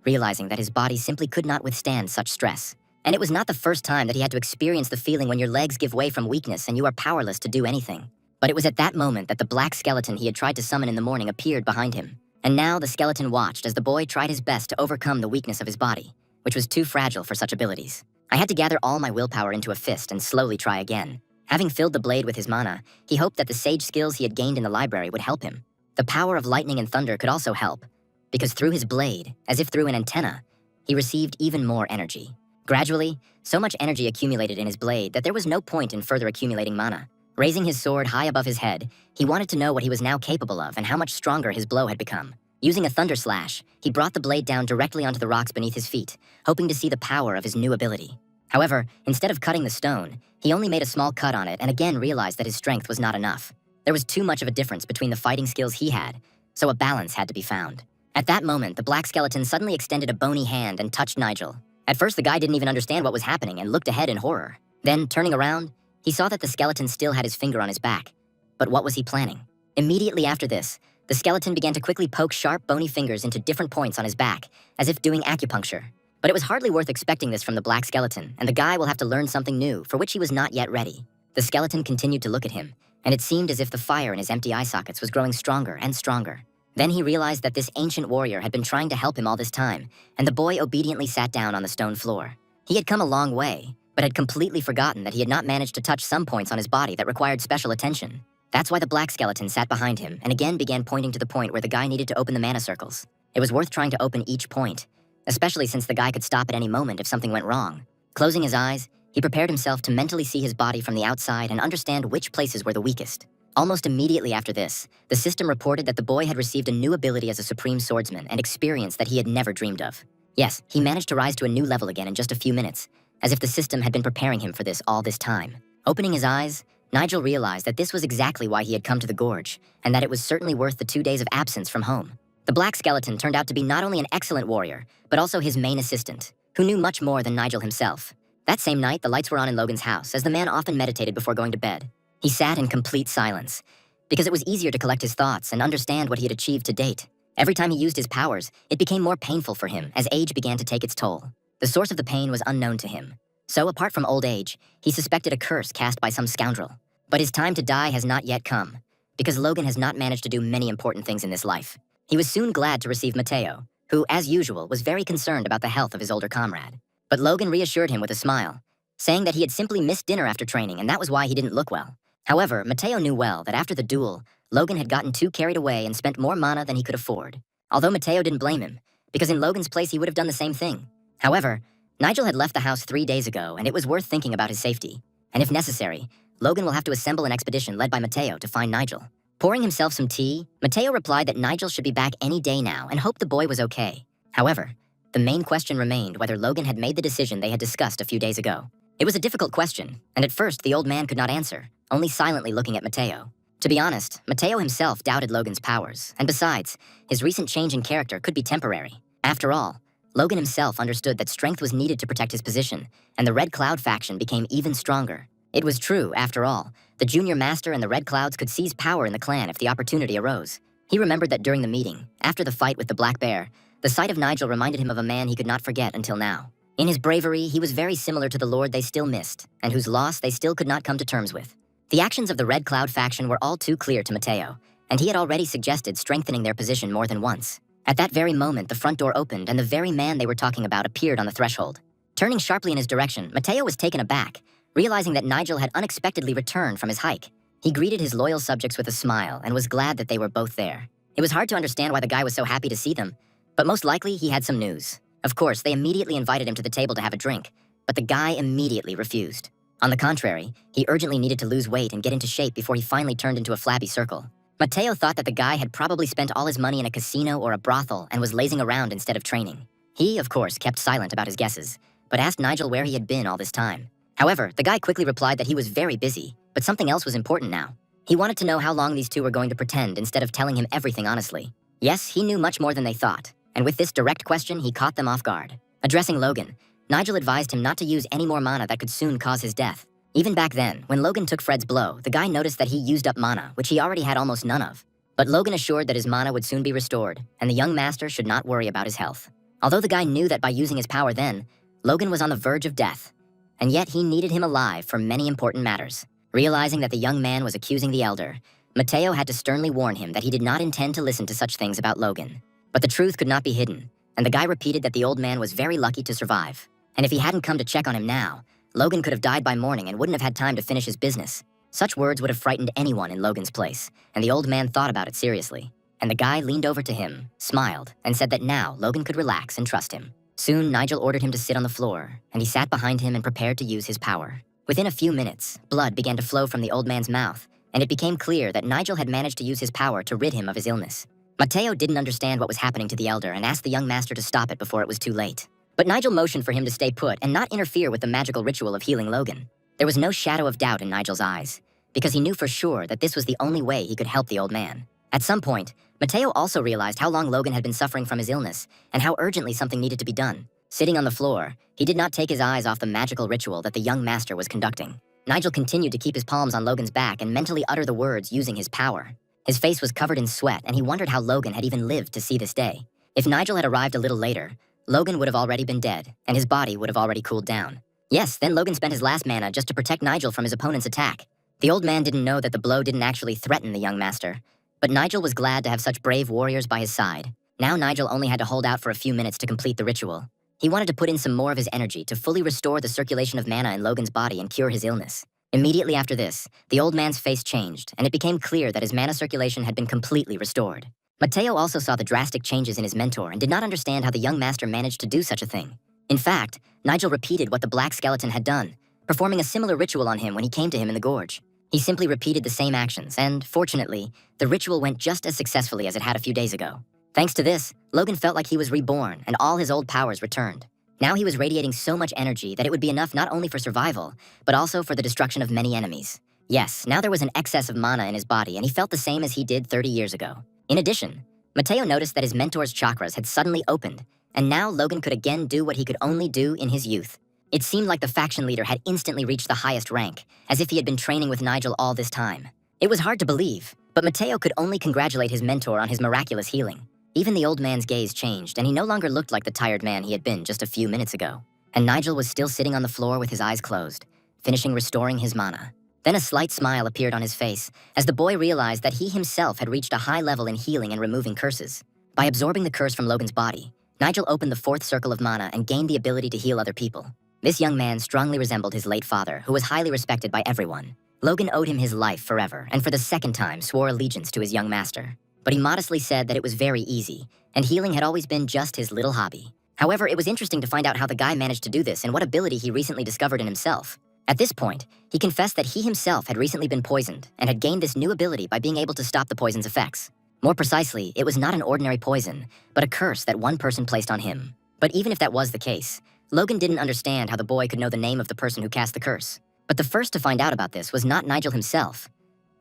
realizing that his body simply could not withstand such stress. And it was not the first time that he had to experience the feeling when your legs give way from weakness and you are powerless to do anything. But it was at that moment that the black skeleton he had tried to summon in the morning appeared behind him. And now the skeleton watched as the boy tried his best to overcome the weakness of his body, which was too fragile for such abilities. I had to gather all my willpower into a fist and slowly try again. Having filled the blade with his mana, he hoped that the sage skills he had gained in the library would help him. The power of lightning and thunder could also help, because through his blade, as if through an antenna, he received even more energy. Gradually, so much energy accumulated in his blade that there was no point in further accumulating mana. Raising his sword high above his head, he wanted to know what he was now capable of and how much stronger his blow had become. Using a thunder slash, he brought the blade down directly onto the rocks beneath his feet, hoping to see the power of his new ability. However, instead of cutting the stone, he only made a small cut on it and again realized that his strength was not enough. There was too much of a difference between the fighting skills he had, so a balance had to be found. At that moment, the black skeleton suddenly extended a bony hand and touched Nigel. At first, the guy didn't even understand what was happening and looked ahead in horror. Then, turning around, he saw that the skeleton still had his finger on his back. But what was he planning? Immediately after this, the skeleton began to quickly poke sharp, bony fingers into different points on his back, as if doing acupuncture. But it was hardly worth expecting this from the black skeleton, and the guy will have to learn something new, for which he was not yet ready. The skeleton continued to look at him, and it seemed as if the fire in his empty eye sockets was growing stronger and stronger. Then he realized that this ancient warrior had been trying to help him all this time, and the boy obediently sat down on the stone floor. He had come a long way, but had completely forgotten that he had not managed to touch some points on his body that required special attention. That's why the black skeleton sat behind him and again began pointing to the point where the guy needed to open the mana circles. It was worth trying to open each point, especially since the guy could stop at any moment if something went wrong. Closing his eyes, he prepared himself to mentally see his body from the outside and understand which places were the weakest. Almost immediately after this, the system reported that the boy had received a new ability as a supreme swordsman and experience that he had never dreamed of. Yes, he managed to rise to a new level again in just a few minutes, as if the system had been preparing him for this all this time. Opening his eyes, Nigel realized that this was exactly why he had come to the gorge, and that it was certainly worth the 2 days of absence from home. The black skeleton turned out to be not only an excellent warrior, but also his main assistant, who knew much more than Nigel himself. That same night, the lights were on in Logan's house, as the man often meditated before going to bed. He sat in complete silence, because it was easier to collect his thoughts and understand what he had achieved to date. Every time he used his powers, it became more painful for him as age began to take its toll. The source of the pain was unknown to him. So, apart from old age, he suspected a curse cast by some scoundrel. But his time to die has not yet come, because Logan has not managed to do many important things in this life. He was soon glad to receive Mateo, who, as usual, was very concerned about the health of his older comrade. But Logan reassured him with a smile, saying that he had simply missed dinner after training and that was why he didn't look well. However, Mateo knew well that after the duel, Logan had gotten too carried away and spent more mana than he could afford. Although Mateo didn't blame him, because in Logan's place he would have done the same thing. However, Nigel had left the house 3 days ago, and it was worth thinking about his safety. And if necessary, Logan will have to assemble an expedition led by Mateo to find Nigel. Pouring himself some tea, Mateo replied that Nigel should be back any day now and hoped the boy was okay. However, the main question remained whether Logan had made the decision they had discussed a few days ago. It was a difficult question, and at first the old man could not answer, only silently looking at Mateo. To be honest, Mateo himself doubted Logan's powers, and besides, his recent change in character could be temporary. After all, Logan himself understood that strength was needed to protect his position, and the Red Cloud faction became even stronger. It was true, after all, the Junior Master and the Red Clouds could seize power in the clan if the opportunity arose. He remembered that during the meeting, after the fight with the Black Bear, the sight of Nigel reminded him of a man he could not forget until now. In his bravery, he was very similar to the Lord they still missed, and whose loss they still could not come to terms with. The actions of the Red Cloud faction were all too clear to Mateo, and he had already suggested strengthening their position more than once. At that very moment, the front door opened and the very man they were talking about appeared on the threshold. Turning sharply in his direction, Mateo was taken aback, realizing that Nigel had unexpectedly returned from his hike. He greeted his loyal subjects with a smile and was glad that they were both there. It was hard to understand why the guy was so happy to see them, but most likely he had some news. Of course, they immediately invited him to the table to have a drink, but the guy immediately refused. On the contrary, he urgently needed to lose weight and get into shape before he finally turned into a flabby circle. Mateo thought that the guy had probably spent all his money in a casino or a brothel and was lazing around instead of training. He, of course, kept silent about his guesses, but asked Nigel where he had been all this time. However, the guy quickly replied that he was very busy, but something else was important now. He wanted to know how long these two were going to pretend instead of telling him everything honestly. Yes, he knew much more than they thought, and with this direct question, he caught them off guard. Addressing Logan, Nigel advised him not to use any more mana that could soon cause his death. Even back then, when Logan took Fred's blow, the guy noticed that he used up mana, which he already had almost none of. But Logan assured that his mana would soon be restored, and the young master should not worry about his health. Although the guy knew that by using his power then, Logan was on the verge of death, and yet he needed him alive for many important matters. Realizing that the young man was accusing the elder, Mateo had to sternly warn him that he did not intend to listen to such things about Logan. But the truth could not be hidden, and the guy repeated that the old man was very lucky to survive. And if he hadn't come to check on him now, Logan could have died by morning and wouldn't have had time to finish his business. Such words would have frightened anyone in Logan's place, and the old man thought about it seriously. And the guy leaned over to him, smiled, and said that now Logan could relax and trust him. Soon, Nigel ordered him to sit on the floor, and he sat behind him and prepared to use his power. Within a few minutes, blood began to flow from the old man's mouth, and it became clear that Nigel had managed to use his power to rid him of his illness. Mateo didn't understand what was happening to the elder and asked the young master to stop it before it was too late. But Nigel motioned for him to stay put and not interfere with the magical ritual of healing Logan. There was no shadow of doubt in Nigel's eyes, because he knew for sure that this was the only way he could help the old man. At some point, Mateo also realized how long Logan had been suffering from his illness and how urgently something needed to be done. Sitting on the floor, he did not take his eyes off the magical ritual that the young master was conducting. Nigel continued to keep his palms on Logan's back and mentally utter the words using his power. His face was covered in sweat, and he wondered how Logan had even lived to see this day. If Nigel had arrived a little later, Logan would have already been dead, and his body would have already cooled down. Yes, then Logan spent his last mana just to protect Nigel from his opponent's attack. The old man didn't know that the blow didn't actually threaten the young master, but Nigel was glad to have such brave warriors by his side. Now Nigel only had to hold out for a few minutes to complete the ritual. He wanted to put in some more of his energy to fully restore the circulation of mana in Logan's body and cure his illness. Immediately after this, the old man's face changed, and it became clear that his mana circulation had been completely restored. Mateo also saw the drastic changes in his mentor and did not understand how the young master managed to do such a thing. In fact, Nigel repeated what the black skeleton had done, performing a similar ritual on him when he came to him in the gorge. He simply repeated the same actions, and, fortunately, the ritual went just as successfully as it had a few days ago. Thanks to this, Logan felt like he was reborn and all his old powers returned. Now he was radiating so much energy that it would be enough not only for survival, but also for the destruction of many enemies. Yes, now there was an excess of mana in his body, and he felt the same as he did 30 years ago. In addition, Mateo noticed that his mentor's chakras had suddenly opened, and now Logan could again do what he could only do in his youth. It seemed like the faction leader had instantly reached the highest rank, as if he had been training with Nigel all this time. It was hard to believe, but Mateo could only congratulate his mentor on his miraculous healing. Even the old man's gaze changed, and he no longer looked like the tired man he had been just a few minutes ago. And Nigel was still sitting on the floor with his eyes closed, finishing restoring his mana. Then a slight smile appeared on his face, as the boy realized that he himself had reached a high level in healing and removing curses. By absorbing the curse from Logan's body, Nigel opened the fourth circle of mana and gained the ability to heal other people. This young man strongly resembled his late father, who was highly respected by everyone. Logan owed him his life forever, and for the second time swore allegiance to his young master. But he modestly said that it was very easy, and healing had always been just his little hobby. However, it was interesting to find out how the guy managed to do this and what ability he recently discovered in himself. At this point, he confessed that he himself had recently been poisoned and had gained this new ability by being able to stop the poison's effects. More precisely, it was not an ordinary poison, but a curse that one person placed on him. But even if that was the case, Logan didn't understand how the boy could know the name of the person who cast the curse. But the first to find out about this was not Nigel himself,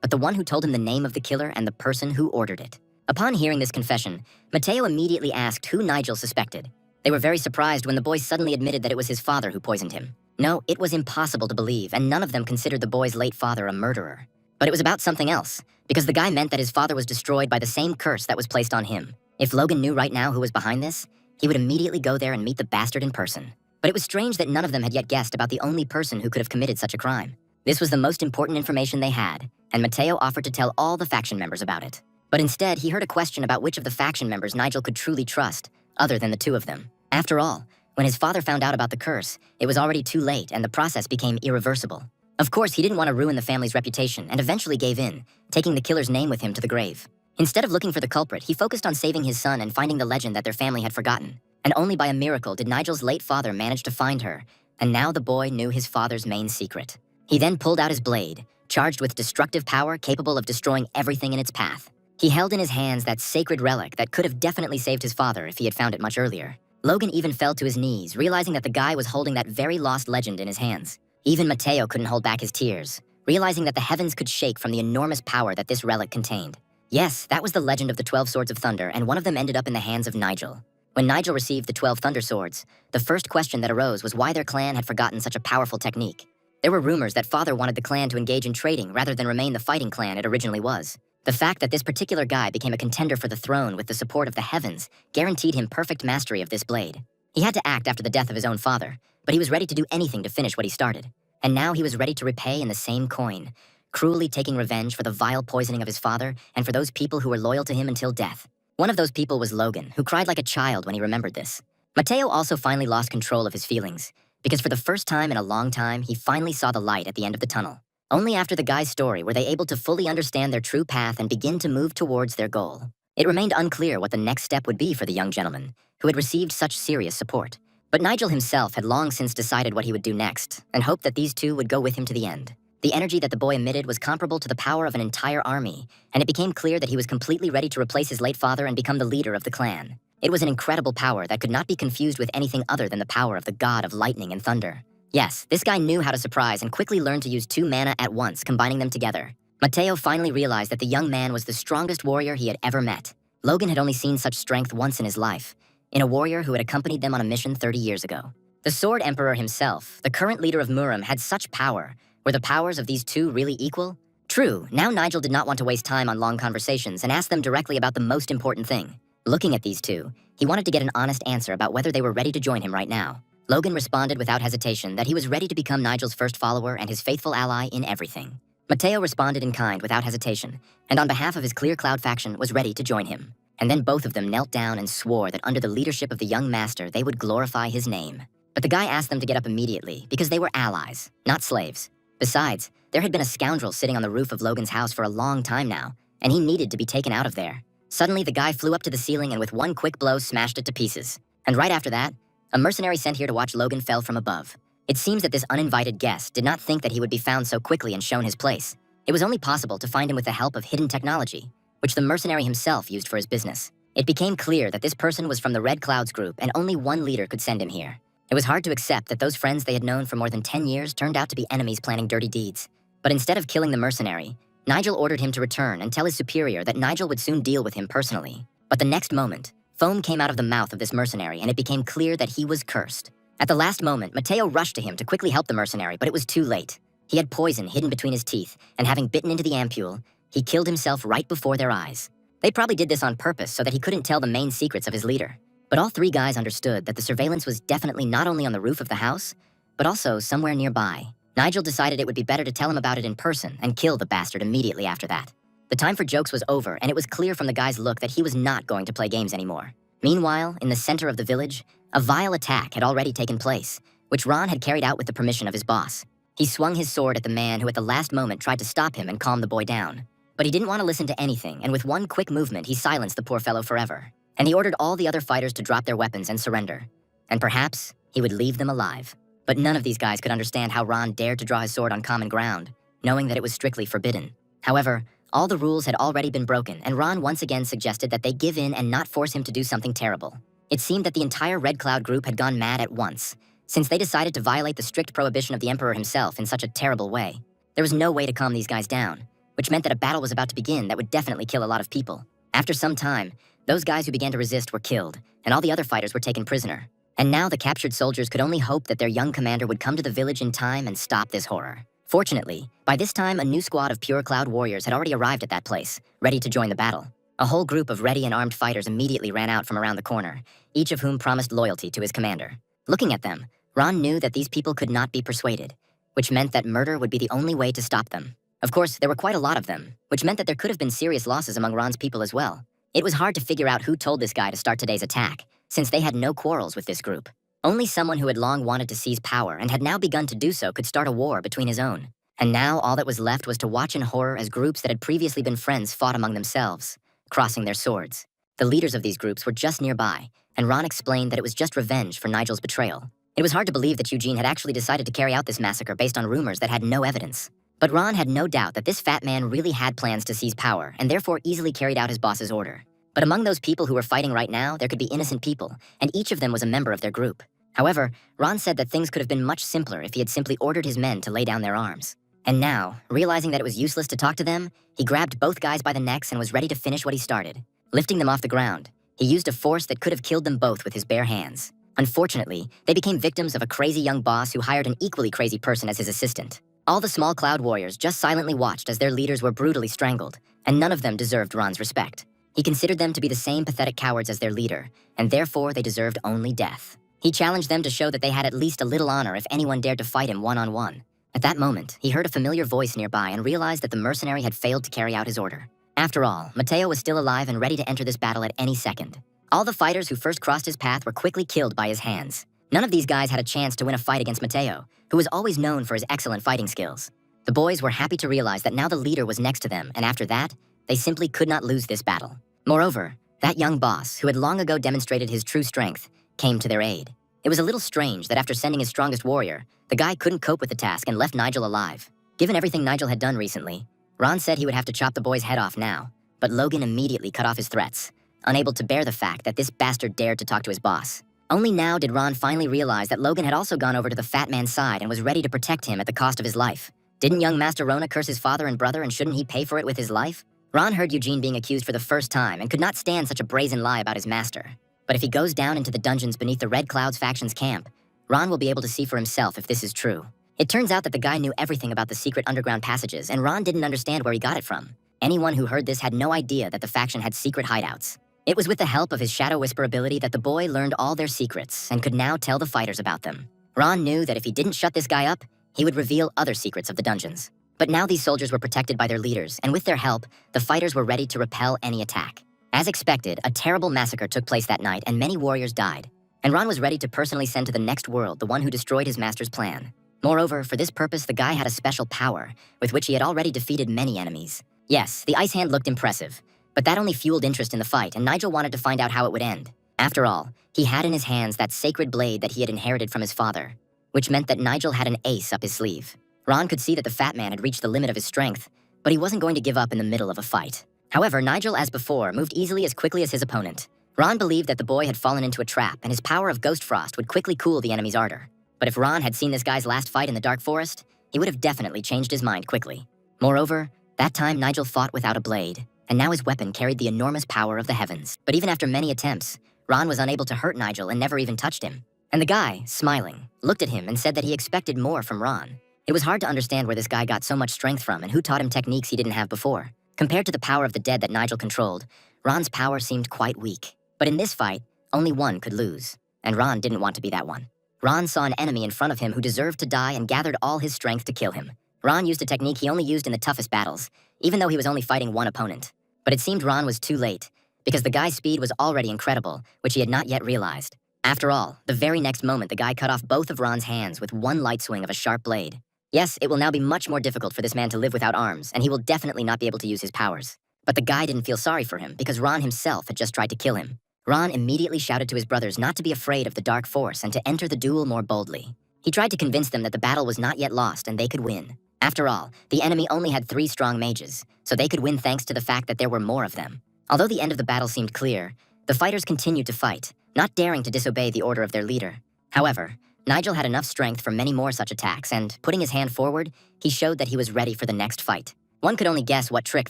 but the one who told him the name of the killer and the person who ordered it. Upon hearing this confession, Mateo immediately asked who Nigel suspected. They were very surprised when the boy suddenly admitted that it was his father who poisoned him. No, it was impossible to believe, and none of them considered the boy's late father a murderer. But it was about something else, because the guy meant that his father was destroyed by the same curse that was placed on him. If Logan knew right now who was behind this, he would immediately go there and meet the bastard in person. But it was strange that none of them had yet guessed about the only person who could have committed such a crime. This was the most important information they had, and Mateo offered to tell all the faction members about it. But instead, he heard a question about which of the faction members Nigel could truly trust, other than the two of them. After all, when his father found out about the curse, it was already too late and the process became irreversible. Of course, he didn't want to ruin the family's reputation and eventually gave in, taking the killer's name with him to the grave. Instead of looking for the culprit, he focused on saving his son and finding the legend that their family had forgotten. And only by a miracle did Nigel's late father manage to find her, and now the boy knew his father's main secret. He then pulled out his blade, charged with destructive power capable of destroying everything in its path. He held in his hands that sacred relic that could have definitely saved his father if he had found it much earlier. Logan even fell to his knees, realizing that the guy was holding that very lost legend in his hands. Even Mateo couldn't hold back his tears, realizing that the heavens could shake from the enormous power that this relic contained. Yes, that was the legend of the 12 Swords of Thunder, and one of them ended up in the hands of Nigel. When Nigel received the 12 Thunder Swords, the first question that arose was why their clan had forgotten such a powerful technique. There were rumors that father wanted the clan to engage in trading rather than remain the fighting clan it originally was. The fact that this particular guy became a contender for the throne with the support of the heavens guaranteed him perfect mastery of this blade. He had to act after the death of his own father, but he was ready to do anything to finish what he started. And now he was ready to repay in the same coin, cruelly taking revenge for the vile poisoning of his father and for those people who were loyal to him until death. One of those people was Logan, who cried like a child when he remembered this. Mateo also finally lost control of his feelings, because for the first time in a long time, he finally saw the light at the end of the tunnel. Only after the guy's story were they able to fully understand their true path and begin to move towards their goal. It remained unclear what the next step would be for the young gentleman, who had received such serious support. But Nigel himself had long since decided what he would do next, and hoped that these two would go with him to the end. The energy that the boy emitted was comparable to the power of an entire army, and it became clear that he was completely ready to replace his late father and become the leader of the clan. It was an incredible power that could not be confused with anything other than the power of the god of lightning and thunder. Yes, this guy knew how to surprise and quickly learned to use 2 mana at once, combining them together. Mateo finally realized that the young man was the strongest warrior he had ever met. Logan had only seen such strength once in his life, in a warrior who had accompanied them on a mission 30 years ago. The Sword Emperor himself, the current leader of Muram, had such power. Were the powers of these two really equal? True, now Nigel did not want to waste time on long conversations and asked them directly about the most important thing. Looking at these two, he wanted to get an honest answer about whether they were ready to join him right now. Logan responded without hesitation that he was ready to become Nigel's first follower and his faithful ally in everything. Mateo responded in kind without hesitation, and on behalf of his Clear Cloud faction was ready to join him. and then both of them knelt down and swore that under the leadership of the young master, they would glorify his name. But the guy asked them to get up immediately because they were allies, not slaves. Besides, there had been a scoundrel sitting on the roof of Logan's house for a long time now, and he needed to be taken out of there. Suddenly, the guy flew up to the ceiling and with one quick blow smashed it to pieces. And right after that, a mercenary sent here to watch Logan fell from above. It seems that this uninvited guest did not think that he would be found so quickly and shown his place. It was only possible to find him with the help of hidden technology, which the mercenary himself used for his business. It became clear that this person was from the Red Clouds group and only one leader could send him here. It was hard to accept that those friends they had known for more than 10 years turned out to be enemies planning dirty deeds. But instead of killing the mercenary, Nigel ordered him to return and tell his superior that Nigel would soon deal with him personally. But the next moment, foam came out of the mouth of this mercenary and it became clear that he was cursed. At the last moment, Mateo rushed to him to quickly help the mercenary, but it was too late. He had poison hidden between his teeth, and having bitten into the ampule, he killed himself right before their eyes. They probably did this on purpose so that he couldn't tell the main secrets of his leader. But all three guys understood that the surveillance was definitely not only on the roof of the house, but also somewhere nearby. Nigel decided it would be better to tell him about it in person and kill the bastard immediately after that. The time for jokes was over, and it was clear from the guy's look that he was not going to play games anymore. Meanwhile, in the center of the village, a vile attack had already taken place, which Ron had carried out with the permission of his boss. He swung his sword at the man who at the last moment tried to stop him and calm the boy down. But he didn't want to listen to anything, and with one quick movement, he silenced the poor fellow forever. And he ordered all the other fighters to drop their weapons and surrender. And perhaps he would leave them alive. But none of these guys could understand how Ron dared to draw his sword on common ground, knowing that it was strictly forbidden. However, all the rules had already been broken, and Ron once again suggested that they give in and not force him to do something terrible. It seemed that the entire Red Cloud group had gone mad at once, since they decided to violate the strict prohibition of the Emperor himself in such a terrible way. There was no way to calm these guys down, which meant that a battle was about to begin that would definitely kill a lot of people. After some time, those guys who began to resist were killed, and all the other fighters were taken prisoner. And now the captured soldiers could only hope that their young commander would come to the village in time and stop this horror. Fortunately, by this time a new squad of Pure Cloud warriors had already arrived at that place, ready to join the battle. A whole group of ready and armed fighters immediately ran out from around the corner, each of whom promised loyalty to his commander. Looking at them, Ron knew that these people could not be persuaded, which meant that murder would be the only way to stop them. Of course, there were quite a lot of them, which meant that there could have been serious losses among Ron's people as well. It was hard to figure out who told this guy to start today's attack, since they had no quarrels with this group. Only someone who had long wanted to seize power and had now begun to do so could start a war between his own. And now all that was left was to watch in horror as groups that had previously been friends fought among themselves, crossing their swords. The leaders of these groups were just nearby, and Ron explained that it was just revenge for Nigel's betrayal. It was hard to believe that Eugene had actually decided to carry out this massacre based on rumors that had no evidence. But Ron had no doubt that this fat man really had plans to seize power and therefore easily carried out his boss's order. But among those people who were fighting right now, there could be innocent people, and each of them was a member of their group. However, Ron said that things could have been much simpler if he had simply ordered his men to lay down their arms. And now, realizing that it was useless to talk to them, he grabbed both guys by the necks and was ready to finish what he started. Lifting them off the ground, he used a force that could have killed them both with his bare hands. Unfortunately, they became victims of a crazy young boss who hired an equally crazy person as his assistant. All the small cloud warriors just silently watched as their leaders were brutally strangled, and none of them deserved Ron's respect. He considered them to be the same pathetic cowards as their leader, and therefore they deserved only death. He challenged them to show that they had at least a little honor if anyone dared to fight him one-on-one. At that moment, he heard a familiar voice nearby and realized that the mercenary had failed to carry out his order. After all, Mateo was still alive and ready to enter this battle at any second. All the fighters who first crossed his path were quickly killed by his hands. None of these guys had a chance to win a fight against Mateo, who was always known for his excellent fighting skills. The boys were happy to realize that now the leader was next to them, and after that, they simply could not lose this battle. Moreover, that young boss, who had long ago demonstrated his true strength, came to their aid. It was a little strange that after sending his strongest warrior, the guy couldn't cope with the task and left Nigel alive. Given everything Nigel had done recently, Ron said he would have to chop the boy's head off now, but Logan immediately cut off his threats, unable to bear the fact that this bastard dared to talk to his boss. Only now did Ron finally realize that Logan had also gone over to the fat man's side and was ready to protect him at the cost of his life. Didn't young Master Rona curse his father and brother, and shouldn't he pay for it with his life? Ron heard Eugene being accused for the first time and could not stand such a brazen lie about his master. But if he goes down into the dungeons beneath the Red Clouds faction's camp, Ron will be able to see for himself if this is true. It turns out that the guy knew everything about the secret underground passages, and Ron didn't understand where he got it from. Anyone who heard this had no idea that the faction had secret hideouts. It was with the help of his Shadow Whisper ability that the boy learned all their secrets and could now tell the fighters about them. Ron knew that if he didn't shut this guy up, he would reveal other secrets of the dungeons. But now these soldiers were protected by their leaders, and with their help, the fighters were ready to repel any attack. As expected, a terrible massacre took place that night and many warriors died. And Ron was ready to personally send to the next world the one who destroyed his master's plan. Moreover, for this purpose, the guy had a special power, with which he had already defeated many enemies. Yes, the ice hand looked impressive, but that only fueled interest in the fight, and Nigel wanted to find out how it would end. After all, he had in his hands that sacred blade that he had inherited from his father, which meant that Nigel had an ace up his sleeve. Ron could see that the fat man had reached the limit of his strength, but he wasn't going to give up in the middle of a fight. However, Nigel, as before, moved easily as quickly as his opponent. Ron believed that the boy had fallen into a trap, and his power of Ghost Frost would quickly cool the enemy's ardor. But if Ron had seen this guy's last fight in the Dark Forest, he would have definitely changed his mind quickly. Moreover, that time Nigel fought without a blade, and now his weapon carried the enormous power of the heavens. But even after many attempts, Ron was unable to hurt Nigel and never even touched him. And the guy, smiling, looked at him and said that he expected more from Ron. It was hard to understand where this guy got so much strength from and who taught him techniques he didn't have before. Compared to the power of the dead that Nigel controlled, Ron's power seemed quite weak. But in this fight, only one could lose, and Ron didn't want to be that one. Ron saw an enemy in front of him who deserved to die and gathered all his strength to kill him. Ron used a technique he only used in the toughest battles, even though he was only fighting one opponent. But it seemed Ron was too late, because the guy's speed was already incredible, which he had not yet realized. After all, the very next moment the guy cut off both of Ron's hands with one light swing of a sharp blade. Yes, it will now be much more difficult for this man to live without arms, and he will definitely not be able to use his powers. But the guy didn't feel sorry for him, because Ron himself had just tried to kill him. Ron immediately shouted to his brothers not to be afraid of the dark force and to enter the duel more boldly. He tried to convince them that the battle was not yet lost and they could win. After all, the enemy only had 3 strong mages, so they could win thanks to the fact that there were more of them. Although the end of the battle seemed clear, the fighters continued to fight, not daring to disobey the order of their leader. However, Nigel had enough strength for many more such attacks, and putting his hand forward, he showed that he was ready for the next fight. One could only guess what trick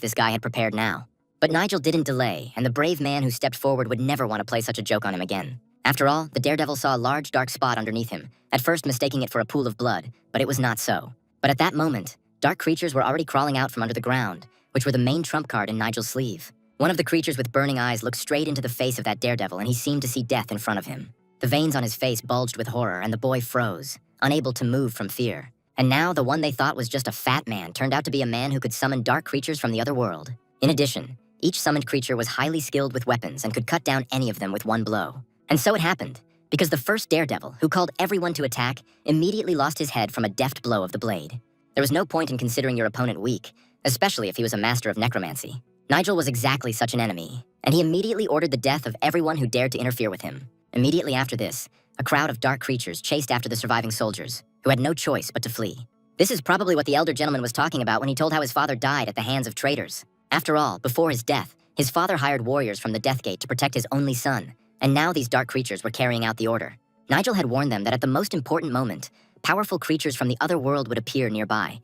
this guy had prepared now. But Nigel didn't delay, and the brave man who stepped forward would never want to play such a joke on him again. After all, the daredevil saw a large dark spot underneath him, at first mistaking it for a pool of blood, but it was not so. But at that moment, dark creatures were already crawling out from under the ground, which were the main trump card in Nigel's sleeve. One of the creatures with burning eyes looked straight into the face of that daredevil, and he seemed to see death in front of him. The veins on his face bulged with horror, and the boy froze, unable to move from fear. And now, the one they thought was just a fat man turned out to be a man who could summon dark creatures from the other world. In addition, each summoned creature was highly skilled with weapons and could cut down any of them with one blow. And so it happened, because the first daredevil, who called everyone to attack, immediately lost his head from a deft blow of the blade. There was no point in considering your opponent weak, especially if he was a master of necromancy. Nigel was exactly such an enemy, and he immediately ordered the death of everyone who dared to interfere with him. Immediately after this, a crowd of dark creatures chased after the surviving soldiers, who had no choice but to flee. This is probably what the elder gentleman was talking about when he told how his father died at the hands of traitors. After all, before his death, his father hired warriors from the Death Gate to protect his only son, and now these dark creatures were carrying out the order. Nigel had warned them that at the most important moment, powerful creatures from the other world would appear nearby.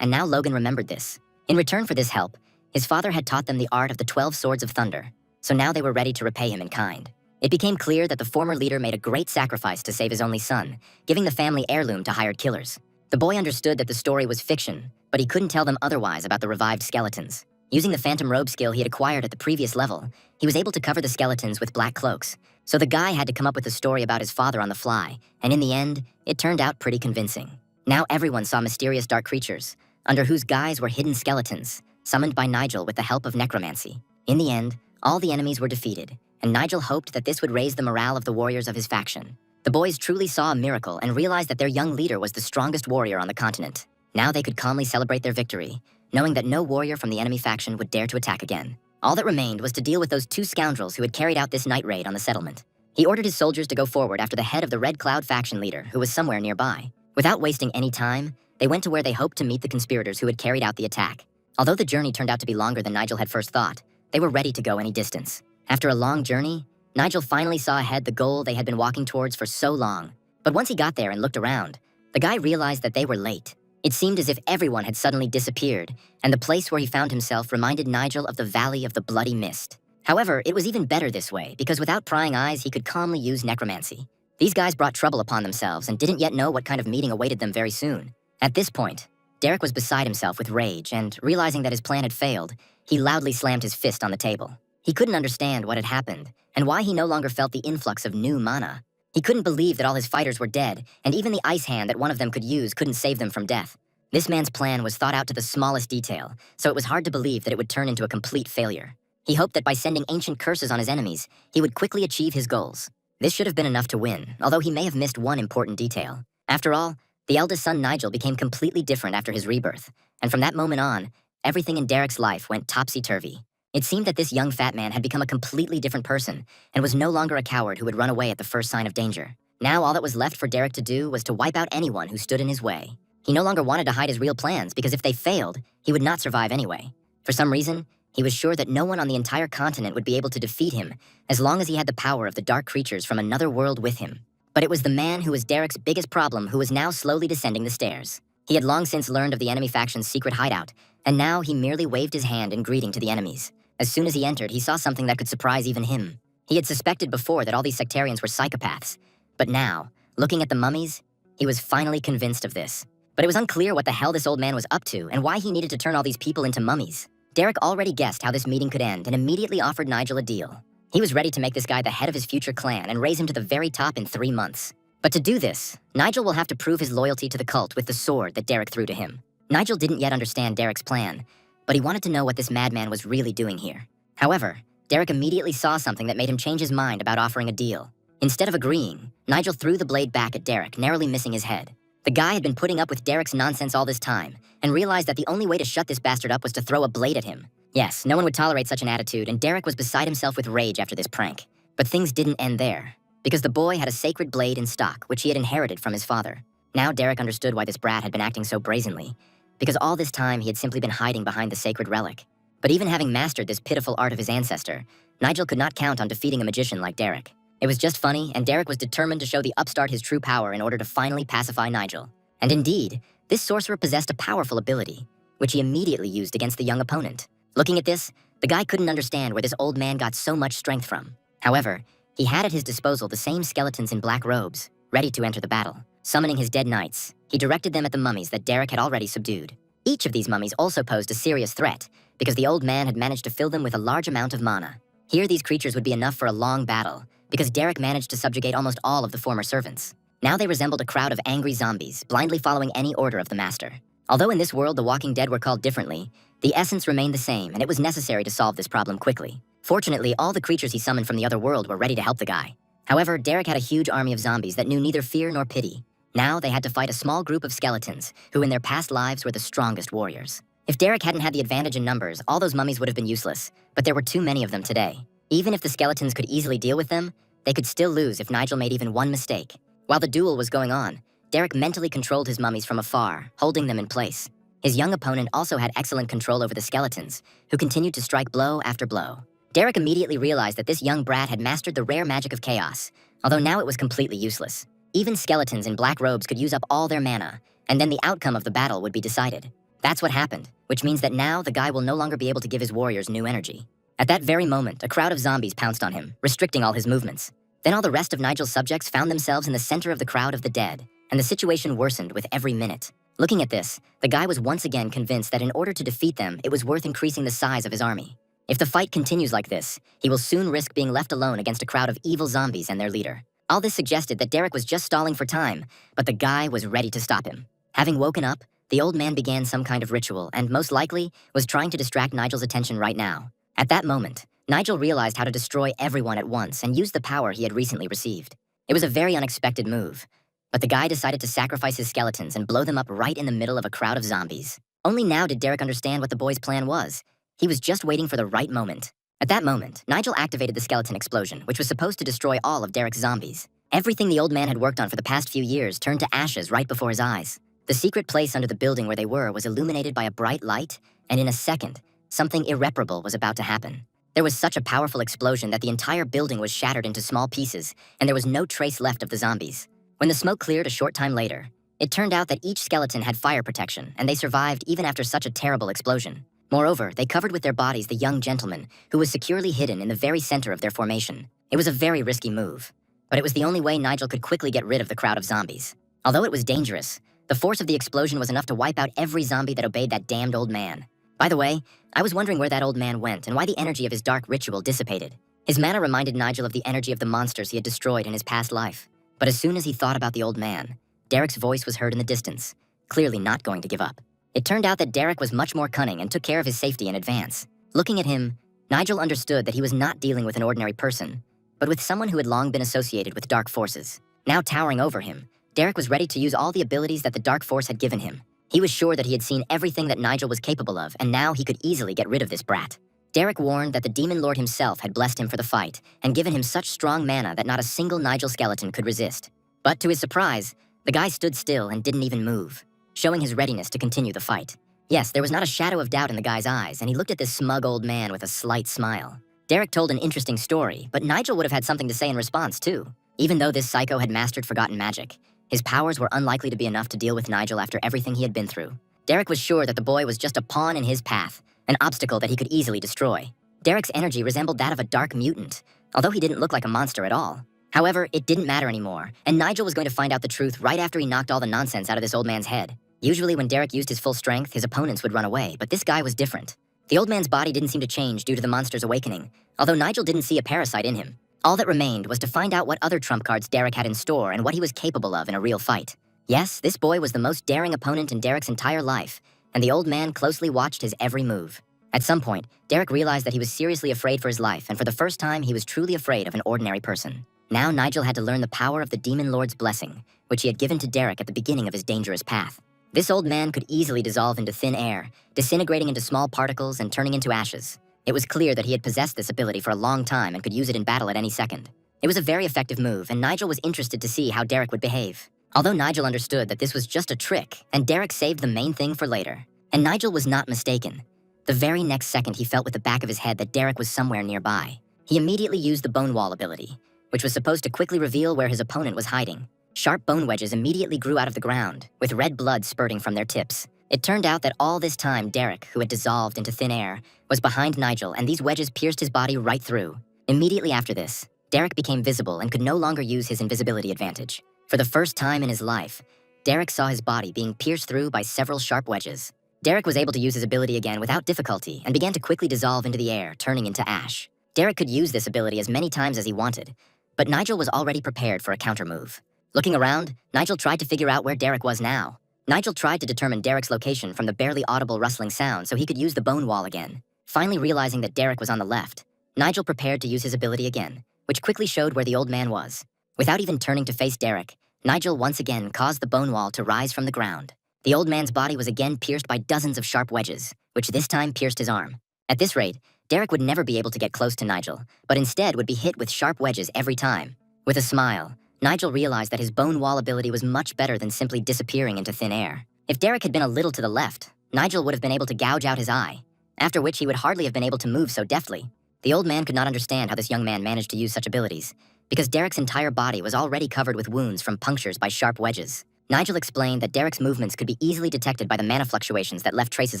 And now Logan remembered this. In return for this help, his father had taught them the art of the 12 Swords of Thunder, so now they were ready to repay him in kind. It became clear that the former leader made a great sacrifice to save his only son, giving the family heirloom to hired killers. The boy understood that the story was fiction, but he couldn't tell them otherwise about the revived skeletons. Using the phantom robe skill he had acquired at the previous level, he was able to cover the skeletons with black cloaks. So the guy had to come up with a story about his father on the fly, and in the end, it turned out pretty convincing. Now everyone saw mysterious dark creatures, under whose guise were hidden skeletons, summoned by Nigel with the help of necromancy. In the end, all the enemies were defeated, and Nigel hoped that this would raise the morale of the warriors of his faction. The boys truly saw a miracle and realized that their young leader was the strongest warrior on the continent. Now they could calmly celebrate their victory, knowing that no warrior from the enemy faction would dare to attack again. All that remained was to deal with those 2 scoundrels who had carried out this night raid on the settlement. He ordered his soldiers to go forward after the head of the Red Cloud faction leader, who was somewhere nearby. Without wasting any time, they went to where they hoped to meet the conspirators who had carried out the attack. Although the journey turned out to be longer than Nigel had first thought, they were ready to go any distance. After a long journey, Nigel finally saw ahead the goal they had been walking towards for so long. But once he got there and looked around, the guy realized that they were late. It seemed as if everyone had suddenly disappeared, and the place where he found himself reminded Nigel of the Valley of the Bloody Mist. However, it was even better this way, because without prying eyes, he could calmly use necromancy. These guys brought trouble upon themselves and didn't yet know what kind of meeting awaited them very soon. At this point, Derek was beside himself with rage, and realizing that his plan had failed, he loudly slammed his fist on the table. He couldn't understand what had happened, and why he no longer felt the influx of new mana. He couldn't believe that all his fighters were dead, and even the ice hand that one of them could use couldn't save them from death. This man's plan was thought out to the smallest detail, so it was hard to believe that it would turn into a complete failure. He hoped that by sending ancient curses on his enemies, he would quickly achieve his goals. This should have been enough to win, although he may have missed one important detail. After all, the eldest son Nigel became completely different after his rebirth, and from that moment on, everything in Derek's life went topsy-turvy. It seemed that this young fat man had become a completely different person and was no longer a coward who would run away at the first sign of danger. Now all that was left for Derek to do was to wipe out anyone who stood in his way. He no longer wanted to hide his real plans because if they failed, he would not survive anyway. For some reason, he was sure that no one on the entire continent would be able to defeat him as long as he had the power of the dark creatures from another world with him. But it was the man who was Derek's biggest problem who was now slowly descending the stairs. He had long since learned of the enemy faction's secret hideout, and now he merely waved his hand in greeting to the enemies. As soon as he entered, he saw something that could surprise even him. He had suspected before that all these sectarians were psychopaths, but now, looking at the mummies, he was finally convinced of this. But it was unclear what the hell this old man was up to and why he needed to turn all these people into mummies. Derek already guessed how this meeting could end and immediately offered Nigel a deal. He was ready to make this guy the head of his future clan and raise him to the very top in 3 months. But to do this, Nigel will have to prove his loyalty to the cult with the sword that Derek threw to him. Nigel didn't yet understand Derek's plan, but he wanted to know what this madman was really doing here. However, Derek immediately saw something that made him change his mind about offering a deal. Instead of agreeing, Nigel threw the blade back at Derek, narrowly missing his head. The guy had been putting up with Derek's nonsense all this time, and realized that the only way to shut this bastard up was to throw a blade at him. Yes, no one would tolerate such an attitude, and Derek was beside himself with rage after this prank. But things didn't end there, because the boy had a sacred blade in stock, which he had inherited from his father. Now Derek understood why this brat had been acting so brazenly, because all this time he had simply been hiding behind the sacred relic. But even having mastered this pitiful art of his ancestor, Nigel could not count on defeating a magician like Derek. It was just funny, and Derek was determined to show the upstart his true power in order to finally pacify Nigel. And indeed, this sorcerer possessed a powerful ability, which he immediately used against the young opponent. Looking at this, the guy couldn't understand where this old man got so much strength from. However, he had at his disposal the same skeletons in black robes, ready to enter the battle. Summoning his dead knights, he directed them at the mummies that Derek had already subdued. Each of these mummies also posed a serious threat, because the old man had managed to fill them with a large amount of mana. Here these creatures would be enough for a long battle, because Derek managed to subjugate almost all of the former servants. Now they resembled a crowd of angry zombies, blindly following any order of the master. Although in this world the Walking Dead were called differently, the essence remained the same, and it was necessary to solve this problem quickly. Fortunately, all the creatures he summoned from the other world were ready to help the guy. However, Derek had a huge army of zombies that knew neither fear nor pity. Now they had to fight a small group of skeletons, who in their past lives were the strongest warriors. If Derek hadn't had the advantage in numbers, all those mummies would have been useless, but there were too many of them today. Even if the skeletons could easily deal with them, they could still lose if Nigel made even one mistake. While the duel was going on, Derek mentally controlled his mummies from afar, holding them in place. His young opponent also had excellent control over the skeletons, who continued to strike blow after blow. Derek immediately realized that this young brat had mastered the rare magic of chaos, although now it was completely useless. Even skeletons in black robes could use up all their mana, and then the outcome of the battle would be decided. That's what happened, which means that now the guy will no longer be able to give his warriors new energy. At that very moment, a crowd of zombies pounced on him, restricting all his movements. Then all the rest of Nigel's subjects found themselves in the center of the crowd of the dead, and the situation worsened with every minute. Looking at this, the guy was once again convinced that in order to defeat them, it was worth increasing the size of his army. If the fight continues like this, he will soon risk being left alone against a crowd of evil zombies and their leader. All this suggested that Derek was just stalling for time, but the guy was ready to stop him. Having woken up, the old man began some kind of ritual and most likely was trying to distract Nigel's attention right now. At that moment, Nigel realized how to destroy everyone at once and used the power he had recently received. It was a very unexpected move, but the guy decided to sacrifice his skeletons and blow them up right in the middle of a crowd of zombies. Only now did Derek understand what the boy's plan was. He was just waiting for the right moment. At that moment, Nigel activated the skeleton explosion, which was supposed to destroy all of Derek's zombies. Everything the old man had worked on for the past few years turned to ashes right before his eyes. The secret place under the building where they were was illuminated by a bright light, and in a second, something irreparable was about to happen. There was such a powerful explosion that the entire building was shattered into small pieces, and there was no trace left of the zombies. When the smoke cleared a short time later, it turned out that each skeleton had fire protection, and they survived even after such a terrible explosion. Moreover, they covered with their bodies the young gentleman, who was securely hidden in the very center of their formation. It was a very risky move, but it was the only way Nigel could quickly get rid of the crowd of zombies. Although it was dangerous, the force of the explosion was enough to wipe out every zombie that obeyed that damned old man. By the way, I was wondering where that old man went and why the energy of his dark ritual dissipated. His mana reminded Nigel of the energy of the monsters he had destroyed in his past life. But as soon as he thought about the old man, Derek's voice was heard in the distance, clearly not going to give up. It turned out that Derek was much more cunning and took care of his safety in advance. Looking at him, Nigel understood that he was not dealing with an ordinary person, but with someone who had long been associated with dark forces. Now towering over him, Derek was ready to use all the abilities that the dark force had given him. He was sure that he had seen everything that Nigel was capable of, and now he could easily get rid of this brat. Derek warned that the Demon Lord himself had blessed him for the fight and given him such strong mana that not a single Nigel skeleton could resist. But to his surprise, the guy stood still and didn't even move, showing his readiness to continue the fight. Yes, there was not a shadow of doubt in the guy's eyes, and he looked at this smug old man with a slight smile. Derek told an interesting story, but Nigel would have had something to say in response too. Even though this psycho had mastered forgotten magic, his powers were unlikely to be enough to deal with Nigel after everything he had been through. Derek was sure that the boy was just a pawn in his path, an obstacle that he could easily destroy. Derek's energy resembled that of a dark mutant, although he didn't look like a monster at all. However, it didn't matter anymore, and Nigel was going to find out the truth right after he knocked all the nonsense out of this old man's head. Usually when Derek used his full strength, his opponents would run away, but this guy was different. The old man's body didn't seem to change due to the monster's awakening, although Nigel didn't see a parasite in him. All that remained was to find out what other trump cards Derek had in store and what he was capable of in a real fight. Yes, this boy was the most daring opponent in Derek's entire life, and the old man closely watched his every move. At some point, Derek realized that he was seriously afraid for his life, and for the first time, he was truly afraid of an ordinary person. Now Nigel had to learn the power of the Demon Lord's blessing, which he had given to Derek at the beginning of his dangerous path. This old man could easily dissolve into thin air, disintegrating into small particles and turning into ashes. It was clear that he had possessed this ability for a long time and could use it in battle at any second. It was a very effective move, and Nigel was interested to see how Derek would behave. Although Nigel understood that this was just a trick, and Derek saved the main thing for later. And Nigel was not mistaken. The very next second he felt with the back of his head that Derek was somewhere nearby. He immediately used the Bone Wall ability, which was supposed to quickly reveal where his opponent was hiding. Sharp bone wedges immediately grew out of the ground, with red blood spurting from their tips. It turned out that all this time Derek, who had dissolved into thin air, was behind Nigel, and these wedges pierced his body right through. Immediately after this, Derek became visible and could no longer use his invisibility advantage. For the first time in his life, Derek saw his body being pierced through by several sharp wedges. Derek was able to use his ability again without difficulty and began to quickly dissolve into the air, turning into ash. Derek could use this ability as many times as he wanted, but Nigel was already prepared for a countermove. Looking around, Nigel tried to figure out where Derek was now. Nigel tried to determine Derek's location from the barely audible rustling sound so he could use the bone wall again. Finally realizing that Derek was on the left, Nigel prepared to use his ability again, which quickly showed where the old man was. Without even turning to face Derek, Nigel once again caused the bone wall to rise from the ground. The old man's body was again pierced by dozens of sharp wedges, which this time pierced his arm. At this rate, Derek would never be able to get close to Nigel, but instead would be hit with sharp wedges every time. With a smile, Nigel realized that his bone wall ability was much better than simply disappearing into thin air. If Derek had been a little to the left, Nigel would have been able to gouge out his eye, after which he would hardly have been able to move so deftly. The old man could not understand how this young man managed to use such abilities, because Derek's entire body was already covered with wounds from punctures by sharp wedges. Nigel explained that Derek's movements could be easily detected by the mana fluctuations that left traces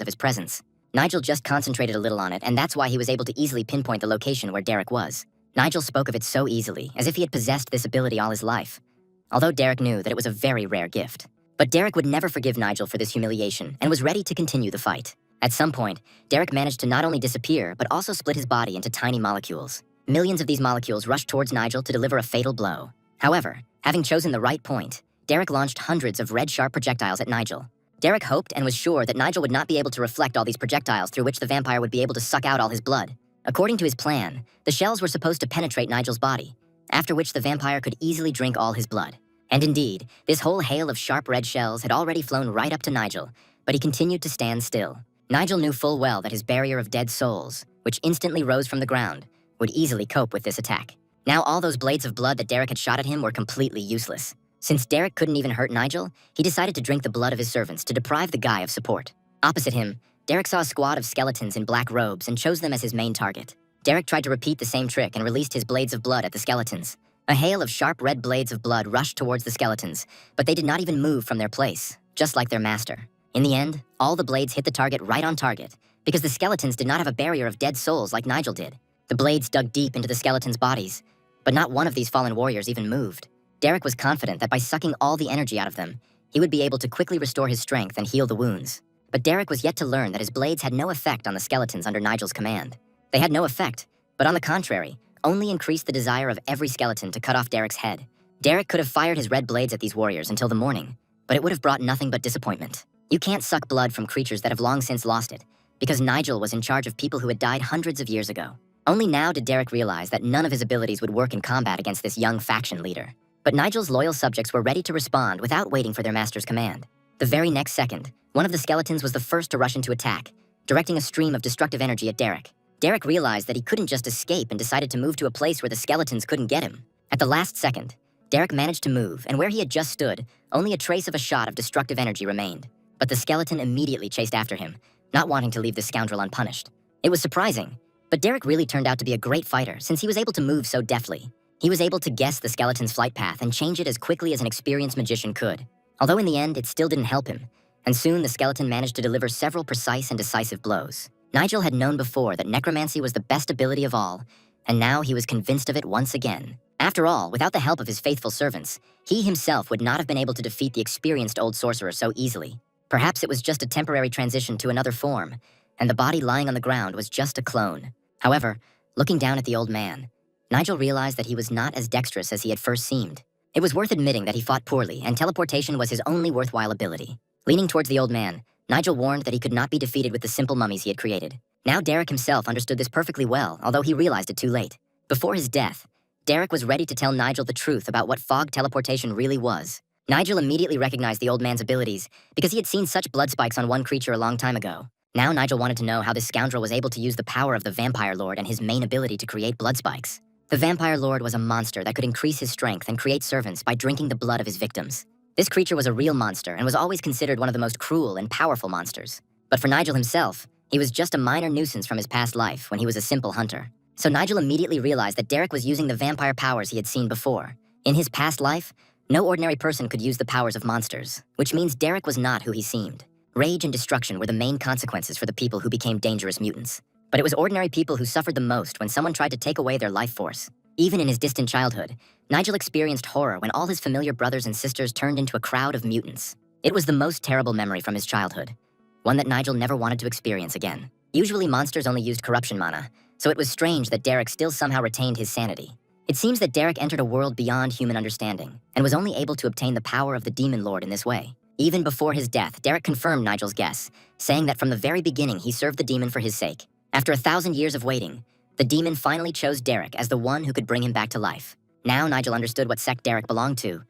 of his presence. Nigel just concentrated a little on it, and that's why he was able to easily pinpoint the location where Derek was. Nigel spoke of it so easily, as if he had possessed this ability all his life, although Derek knew that it was a very rare gift. But Derek would never forgive Nigel for this humiliation, and was ready to continue the fight. At some point, Derek managed to not only disappear, but also split his body into tiny molecules. Millions of these molecules rushed towards Nigel to deliver a fatal blow. However, having chosen the right point, Derek launched hundreds of red sharp projectiles at Nigel. Derek hoped and was sure that Nigel would not be able to reflect all these projectiles through which the vampire would be able to suck out all his blood. According to his plan, the shells were supposed to penetrate Nigel's body, after which the vampire could easily drink all his blood. And indeed, this whole hail of sharp red shells had already flown right up to Nigel, but he continued to stand still. Nigel knew full well that his barrier of dead souls, which instantly rose from the ground, would easily cope with this attack. Now all those blades of blood that Derek had shot at him were completely useless. Since Derek couldn't even hurt Nigel, he decided to drink the blood of his servants to deprive the guy of support. Opposite him, Derek saw a squad of skeletons in black robes and chose them as his main target. Derek tried to repeat the same trick and released his blades of blood at the skeletons. A hail of sharp red blades of blood rushed towards the skeletons, but they did not even move from their place, just like their master. In the end, all the blades hit the target right on target, because the skeletons did not have a barrier of dead souls like Nigel did. The blades dug deep into the skeletons' bodies, but not one of these fallen warriors even moved. Derek was confident that by sucking all the energy out of them, he would be able to quickly restore his strength and heal the wounds. But Derek was yet to learn that his blades had no effect on the skeletons under Nigel's command. They had no effect, but on the contrary, only increased the desire of every skeleton to cut off Derek's head. Derek could have fired his red blades at these warriors until the morning, but it would have brought nothing but disappointment. You can't suck blood from creatures that have long since lost it, because Nigel was in charge of people who had died hundreds of years ago. Only now did Derek realize that none of his abilities would work in combat against this young faction leader. But Nigel's loyal subjects were ready to respond without waiting for their master's command. The very next second, one of the skeletons was the first to rush into attack, directing a stream of destructive energy at Derek. Derek realized that he couldn't just escape and decided to move to a place where the skeletons couldn't get him. At the last second, Derek managed to move, and where he had just stood, only a trace of a shot of destructive energy remained. But the skeleton immediately chased after him, not wanting to leave the scoundrel unpunished. It was surprising, but Derek really turned out to be a great fighter since he was able to move so deftly. He was able to guess the skeleton's flight path and change it as quickly as an experienced magician could. Although in the end, it still didn't help him, and soon the skeleton managed to deliver several precise and decisive blows. Nigel had known before that necromancy was the best ability of all, and now he was convinced of it once again. After all, without the help of his faithful servants, he himself would not have been able to defeat the experienced old sorcerer so easily. Perhaps it was just a temporary transition to another form, and the body lying on the ground was just a clone. However, looking down at the old man, Nigel realized that he was not as dexterous as he had first seemed. It was worth admitting that he fought poorly, and teleportation was his only worthwhile ability. Leaning towards the old man, Nigel warned that he could not be defeated with the simple mummies he had created. Now Derek himself understood this perfectly well, although he realized it too late. Before his death, Derek was ready to tell Nigel the truth about what fog teleportation really was. Nigel immediately recognized the old man's abilities because he had seen such blood spikes on one creature a long time ago. Now Nigel wanted to know how this scoundrel was able to use the power of the Vampire Lord and his main ability to create blood spikes. The Vampire Lord was a monster that could increase his strength and create servants by drinking the blood of his victims. This creature was a real monster and was always considered one of the most cruel and powerful monsters. But for Nigel himself, he was just a minor nuisance from his past life when he was a simple hunter. So Nigel immediately realized that Derek was using the vampire powers he had seen before. In his past life, no ordinary person could use the powers of monsters, which means Derek was not who he seemed. Rage and destruction were the main consequences for the people who became dangerous mutants. But it was ordinary people who suffered the most when someone tried to take away their life force. Even in his distant childhood, Nigel experienced horror when all his familiar brothers and sisters turned into a crowd of mutants. It was the most terrible memory from his childhood, one that Nigel never wanted to experience again. Usually monsters only used corruption mana, so it was strange that Derek still somehow retained his sanity. It seems that Derek entered a world beyond human understanding, and was only able to obtain the power of the Demon Lord in this way. Even before his death, Derek confirmed Nigel's guess, saying that from the very beginning he served the demon for his sake. After 1,000 years of waiting, the demon finally chose Derek as the one who could bring him back to life. Now Nigel understood what sect Derek belonged to,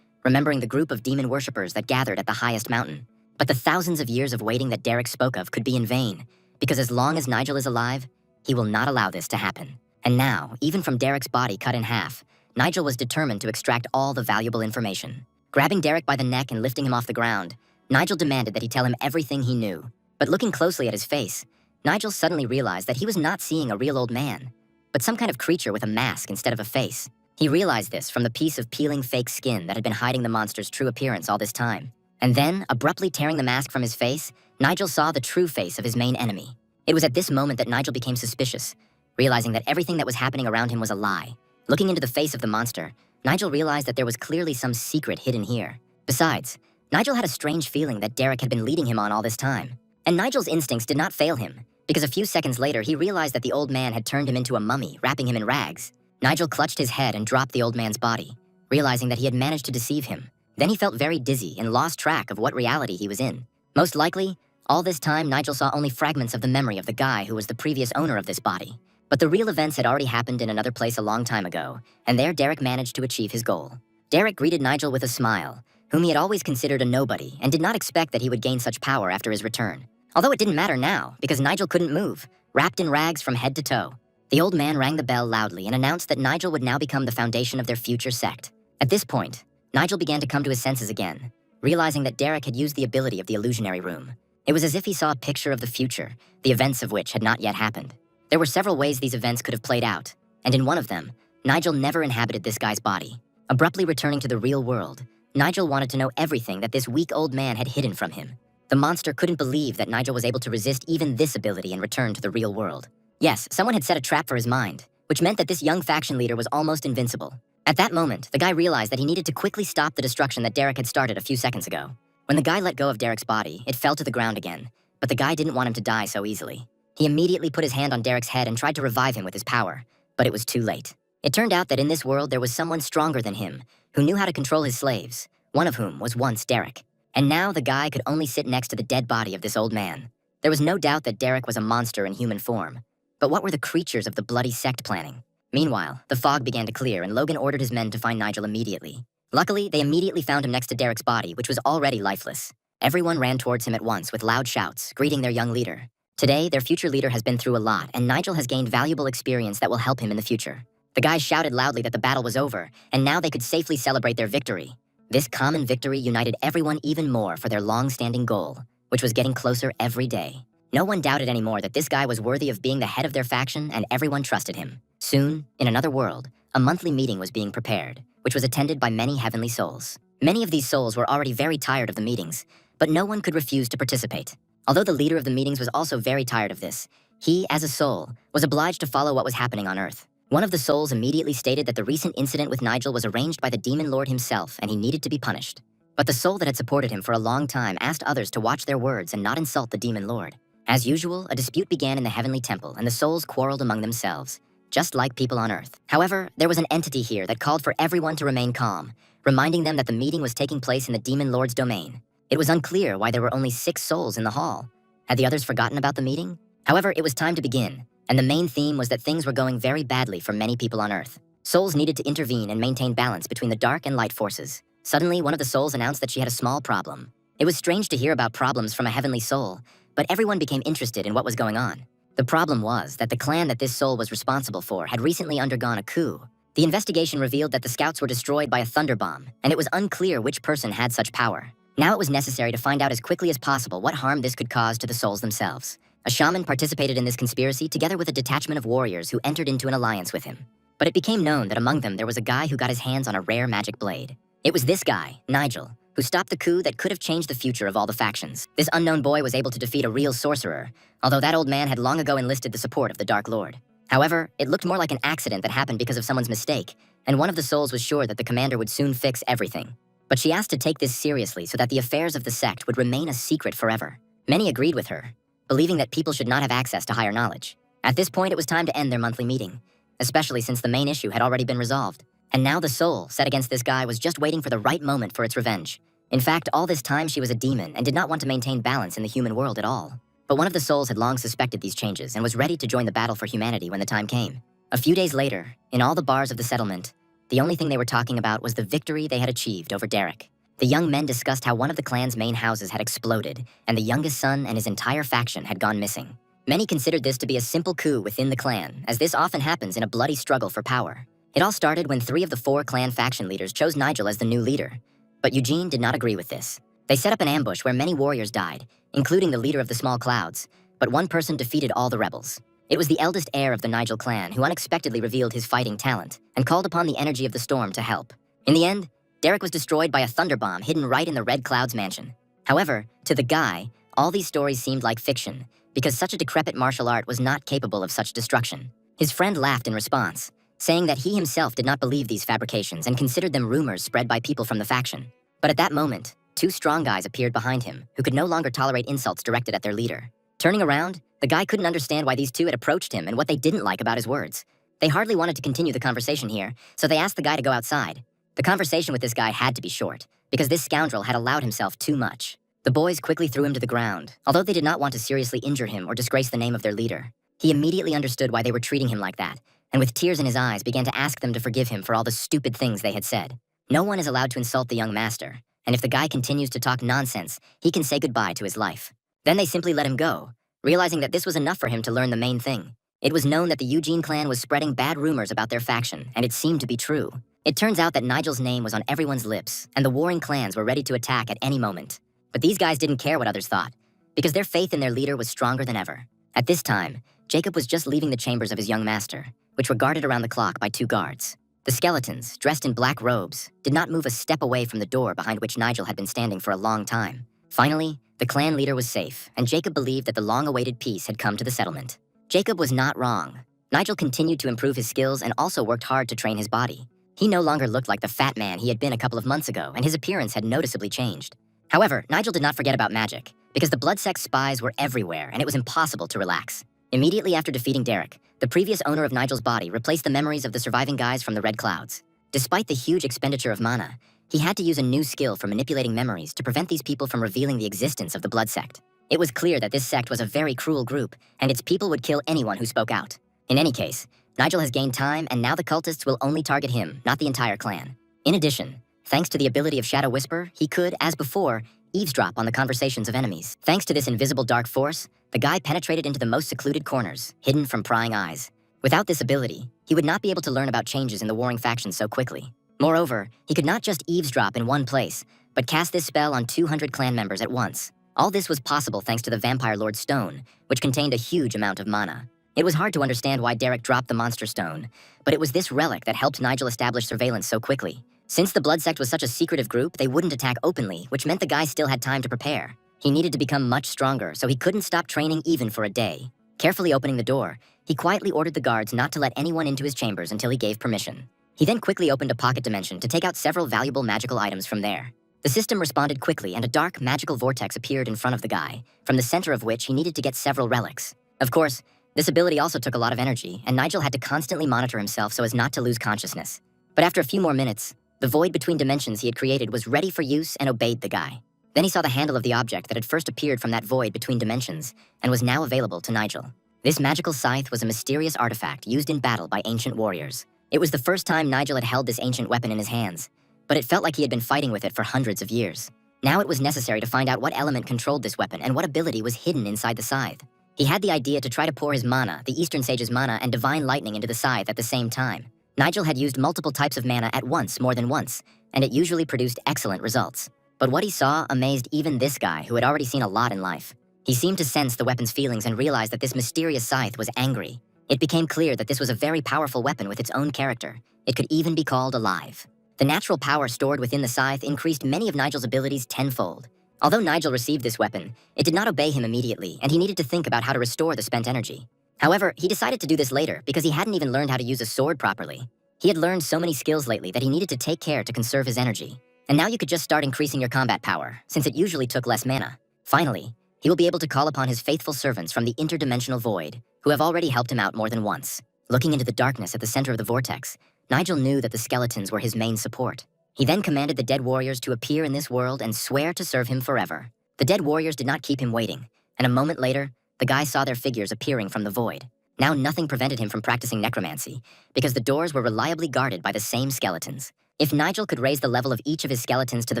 remembering the group of demon worshippers that gathered at the highest mountain. But the thousands of years of waiting that Derek spoke of could be in vain, because as long as Nigel is alive, he will not allow this to happen. And now, even from Derek's body cut in half, Nigel was determined to extract all the valuable information. Grabbing Derek by the neck and lifting him off the ground, Nigel demanded that he tell him everything he knew. But looking closely at his face, Nigel suddenly realized that he was not seeing a real old man, but some kind of creature with a mask instead of a face. He realized this from the piece of peeling fake skin that had been hiding the monster's true appearance all this time. And then, abruptly tearing the mask from his face, Nigel saw the true face of his main enemy. It was at this moment that Nigel became suspicious, realizing that everything that was happening around him was a lie. Looking into the face of the monster, Nigel realized that there was clearly some secret hidden here. Besides, Nigel had a strange feeling that Derek had been leading him on all this time. And Nigel's instincts did not fail him, because a few seconds later he realized that the old man had turned him into a mummy, wrapping him in rags. Nigel clutched his head and dropped the old man's body, realizing that he had managed to deceive him. Then he felt very dizzy and lost track of what reality he was in. Most likely, all this time Nigel saw only fragments of the memory of the guy who was the previous owner of this body. But the real events had already happened in another place a long time ago, and there Derek managed to achieve his goal. Derek greeted Nigel with a smile, whom he had always considered a nobody and did not expect that he would gain such power after his return. Although it didn't matter now, because Nigel couldn't move, wrapped in rags from head to toe. The old man rang the bell loudly and announced that Nigel would now become the foundation of their future sect. At this point, Nigel began to come to his senses again, realizing that Derek had used the ability of the illusionary room. It was as if he saw a picture of the future, the events of which had not yet happened. There were several ways these events could have played out, and in one of them, Nigel never inhabited this guy's body. Abruptly returning to the real world, Nigel wanted to know everything that this weak old man had hidden from him. The monster couldn't believe that Nigel was able to resist even this ability and return to the real world. Yes, someone had set a trap for his mind, which meant that this young faction leader was almost invincible. At that moment, the guy realized that he needed to quickly stop the destruction that Derek had started a few seconds ago. When the guy let go of Derek's body, it fell to the ground again, but the guy didn't want him to die so easily. He immediately put his hand on Derek's head and tried to revive him with his power, but it was too late. It turned out that in this world there was someone stronger than him, who knew how to control his slaves, one of whom was once Derek. And now the guy could only sit next to the dead body of this old man. There was no doubt that Derek was a monster in human form. But what were the creatures of the bloody sect planning? Meanwhile, the fog began to clear and Logan ordered his men to find Nigel immediately. Luckily, they immediately found him next to Derek's body, which was already lifeless. Everyone ran towards him at once with loud shouts, greeting their young leader. Today, their future leader has been through a lot, and Nigel has gained valuable experience that will help him in the future. The guys shouted loudly that the battle was over, and now they could safely celebrate their victory. This common victory united everyone even more for their long-standing goal, which was getting closer every day. No one doubted anymore that this guy was worthy of being the head of their faction, and everyone trusted him. Soon, in another world, a monthly meeting was being prepared, which was attended by many heavenly souls. Many of these souls were already very tired of the meetings, but no one could refuse to participate. Although the leader of the meetings was also very tired of this, he, as a soul, was obliged to follow what was happening on Earth. One of the souls immediately stated that the recent incident with Nigel was arranged by the Demon Lord himself and he needed to be punished. But the soul that had supported him for a long time asked others to watch their words and not insult the Demon Lord. As usual, a dispute began in the Heavenly Temple and the souls quarreled among themselves, just like people on Earth. However, there was an entity here that called for everyone to remain calm, reminding them that the meeting was taking place in the Demon Lord's domain. It was unclear why there were only 6 souls in the hall. Had the others forgotten about the meeting? However, it was time to begin, and the main theme was that things were going very badly for many people on Earth. Souls needed to intervene and maintain balance between the dark and light forces. Suddenly, one of the souls announced that she had a small problem. It was strange to hear about problems from a heavenly soul, but everyone became interested in what was going on. The problem was that the clan that this soul was responsible for had recently undergone a coup. The investigation revealed that the scouts were destroyed by a thunder bomb, and it was unclear which person had such power. Now it was necessary to find out as quickly as possible what harm this could cause to the souls themselves. A shaman participated in this conspiracy together with a detachment of warriors who entered into an alliance with him. But it became known that among them there was a guy who got his hands on a rare magic blade. It was this guy, Nigel, who stopped the coup that could have changed the future of all the factions. This unknown boy was able to defeat a real sorcerer, although that old man had long ago enlisted the support of the Dark Lord. However, it looked more like an accident that happened because of someone's mistake, and one of the souls was sure that the commander would soon fix everything. But she asked to take this seriously so that the affairs of the sect would remain a secret forever. Many agreed with her, believing that people should not have access to higher knowledge. At this point, it was time to end their monthly meeting, especially since the main issue had already been resolved. And now the soul, set against this guy, was just waiting for the right moment for its revenge. In fact, all this time she was a demon and did not want to maintain balance in the human world at all. But one of the souls had long suspected these changes and was ready to join the battle for humanity when the time came. A few days later, in all the bars of the settlement, the only thing they were talking about was the victory they had achieved over Derek. The young men discussed how one of the clan's main houses had exploded, and the youngest son and his entire faction had gone missing. Many considered this to be a simple coup within the clan, as this often happens in a bloody struggle for power. It all started when 3 of the 4 clan faction leaders chose Nigel as the new leader. But Eugene did not agree with this. They set up an ambush where many warriors died, including the leader of the Small Clouds, but one person defeated all the rebels. It was the eldest heir of the Nigel clan who unexpectedly revealed his fighting talent and called upon the energy of the storm to help. In the end, Derek was destroyed by a thunder bomb hidden right in the Red Cloud's mansion. However, to the guy, all these stories seemed like fiction, because such a decrepit martial art was not capable of such destruction. His friend laughed in response, saying that he himself did not believe these fabrications and considered them rumors spread by people from the faction. But at that moment, 2 strong guys appeared behind him who could no longer tolerate insults directed at their leader. Turning around, the guy couldn't understand why these 2 had approached him and what they didn't like about his words. They hardly wanted to continue the conversation here, so they asked the guy to go outside. The conversation with this guy had to be short, because this scoundrel had allowed himself too much. The boys quickly threw him to the ground, although they did not want to seriously injure him or disgrace the name of their leader. He immediately understood why they were treating him like that, and with tears in his eyes began to ask them to forgive him for all the stupid things they had said. No one is allowed to insult the young master, and if the guy continues to talk nonsense, he can say goodbye to his life. Then they simply let him go, realizing that this was enough for him to learn the main thing. It was known that the Eugene clan was spreading bad rumors about their faction, and it seemed to be true. It turns out that Nigel's name was on everyone's lips, and the warring clans were ready to attack at any moment. But these guys didn't care what others thought, because their faith in their leader was stronger than ever. At this time, Jacob was just leaving the chambers of his young master, which were guarded around the clock by 2 guards. The skeletons, dressed in black robes, did not move a step away from the door behind which Nigel had been standing for a long time. Finally, the clan leader was safe, and Jacob believed that the long-awaited peace had come to the settlement. Jacob was not wrong. Nigel continued to improve his skills and also worked hard to train his body. He no longer looked like the fat man he had been a couple of months ago, and his appearance had noticeably changed. However, Nigel did not forget about magic, because the blood sect spies were everywhere, and it was impossible to relax. Immediately after defeating Derek, the previous owner of Nigel's body replaced the memories of the surviving guys from the Red Clouds. Despite the huge expenditure of mana, he had to use a new skill for manipulating memories to prevent these people from revealing the existence of the blood sect. It was clear that this sect was a very cruel group, and its people would kill anyone who spoke out. In any case, Nigel has gained time, and now the cultists will only target him, not the entire clan. In addition, thanks to the ability of Shadow Whisper, he could, as before, eavesdrop on the conversations of enemies. Thanks to this invisible dark force, the guy penetrated into the most secluded corners, hidden from prying eyes. Without this ability, he would not be able to learn about changes in the warring factions so quickly. Moreover, he could not just eavesdrop in one place, but cast this spell on 200 clan members at once. All this was possible thanks to the Vampire Lord's Stone, which contained a huge amount of mana. It was hard to understand why Derek dropped the Monster Stone, but it was this relic that helped Nigel establish surveillance so quickly. Since the Blood Sect was such a secretive group, they wouldn't attack openly, which meant the guy still had time to prepare. He needed to become much stronger, so he couldn't stop training even for a day. Carefully opening the door, he quietly ordered the guards not to let anyone into his chambers until he gave permission. He then quickly opened a pocket dimension to take out several valuable magical items from there. The system responded quickly, and a dark magical vortex appeared in front of the guy, from the center of which he needed to get several relics. Of course, this ability also took a lot of energy, and Nigel had to constantly monitor himself so as not to lose consciousness. But after a few more minutes, the void between dimensions he had created was ready for use and obeyed the guy. Then he saw the handle of the object that had first appeared from that void between dimensions, and was now available to Nigel. This magical scythe was a mysterious artifact used in battle by ancient warriors. It was the first time Nigel had held this ancient weapon in his hands, but it felt like he had been fighting with it for hundreds of years. Now it was necessary to find out what element controlled this weapon and what ability was hidden inside the scythe. He had the idea to try to pour his mana, the Eastern Sage's mana, and divine lightning into the scythe at the same time. Nigel had used multiple types of mana at once more than once, and it usually produced excellent results. But what he saw amazed even this guy who had already seen a lot in life. He seemed to sense the weapon's feelings and realized that this mysterious scythe was angry. It became clear that this was a very powerful weapon with its own character. It could even be called alive. The natural power stored within the scythe increased many of Nigel's abilities tenfold. Although Nigel received this weapon, it did not obey him immediately, and he needed to think about how to restore the spent energy. However, he decided to do this later because he hadn't even learned how to use a sword properly. He had learned so many skills lately that he needed to take care to conserve his energy. And now you could just start increasing your combat power, since it usually took less mana. Finally, he will be able to call upon his faithful servants from the interdimensional void, who have already helped him out more than once. Looking into the darkness at the center of the vortex, Nigel knew that the skeletons were his main support. He then commanded the dead warriors to appear in this world and swear to serve him forever. The dead warriors did not keep him waiting, and a moment later, the guy saw their figures appearing from the void. Now nothing prevented him from practicing necromancy, because the doors were reliably guarded by the same skeletons. If Nigel could raise the level of each of his skeletons to the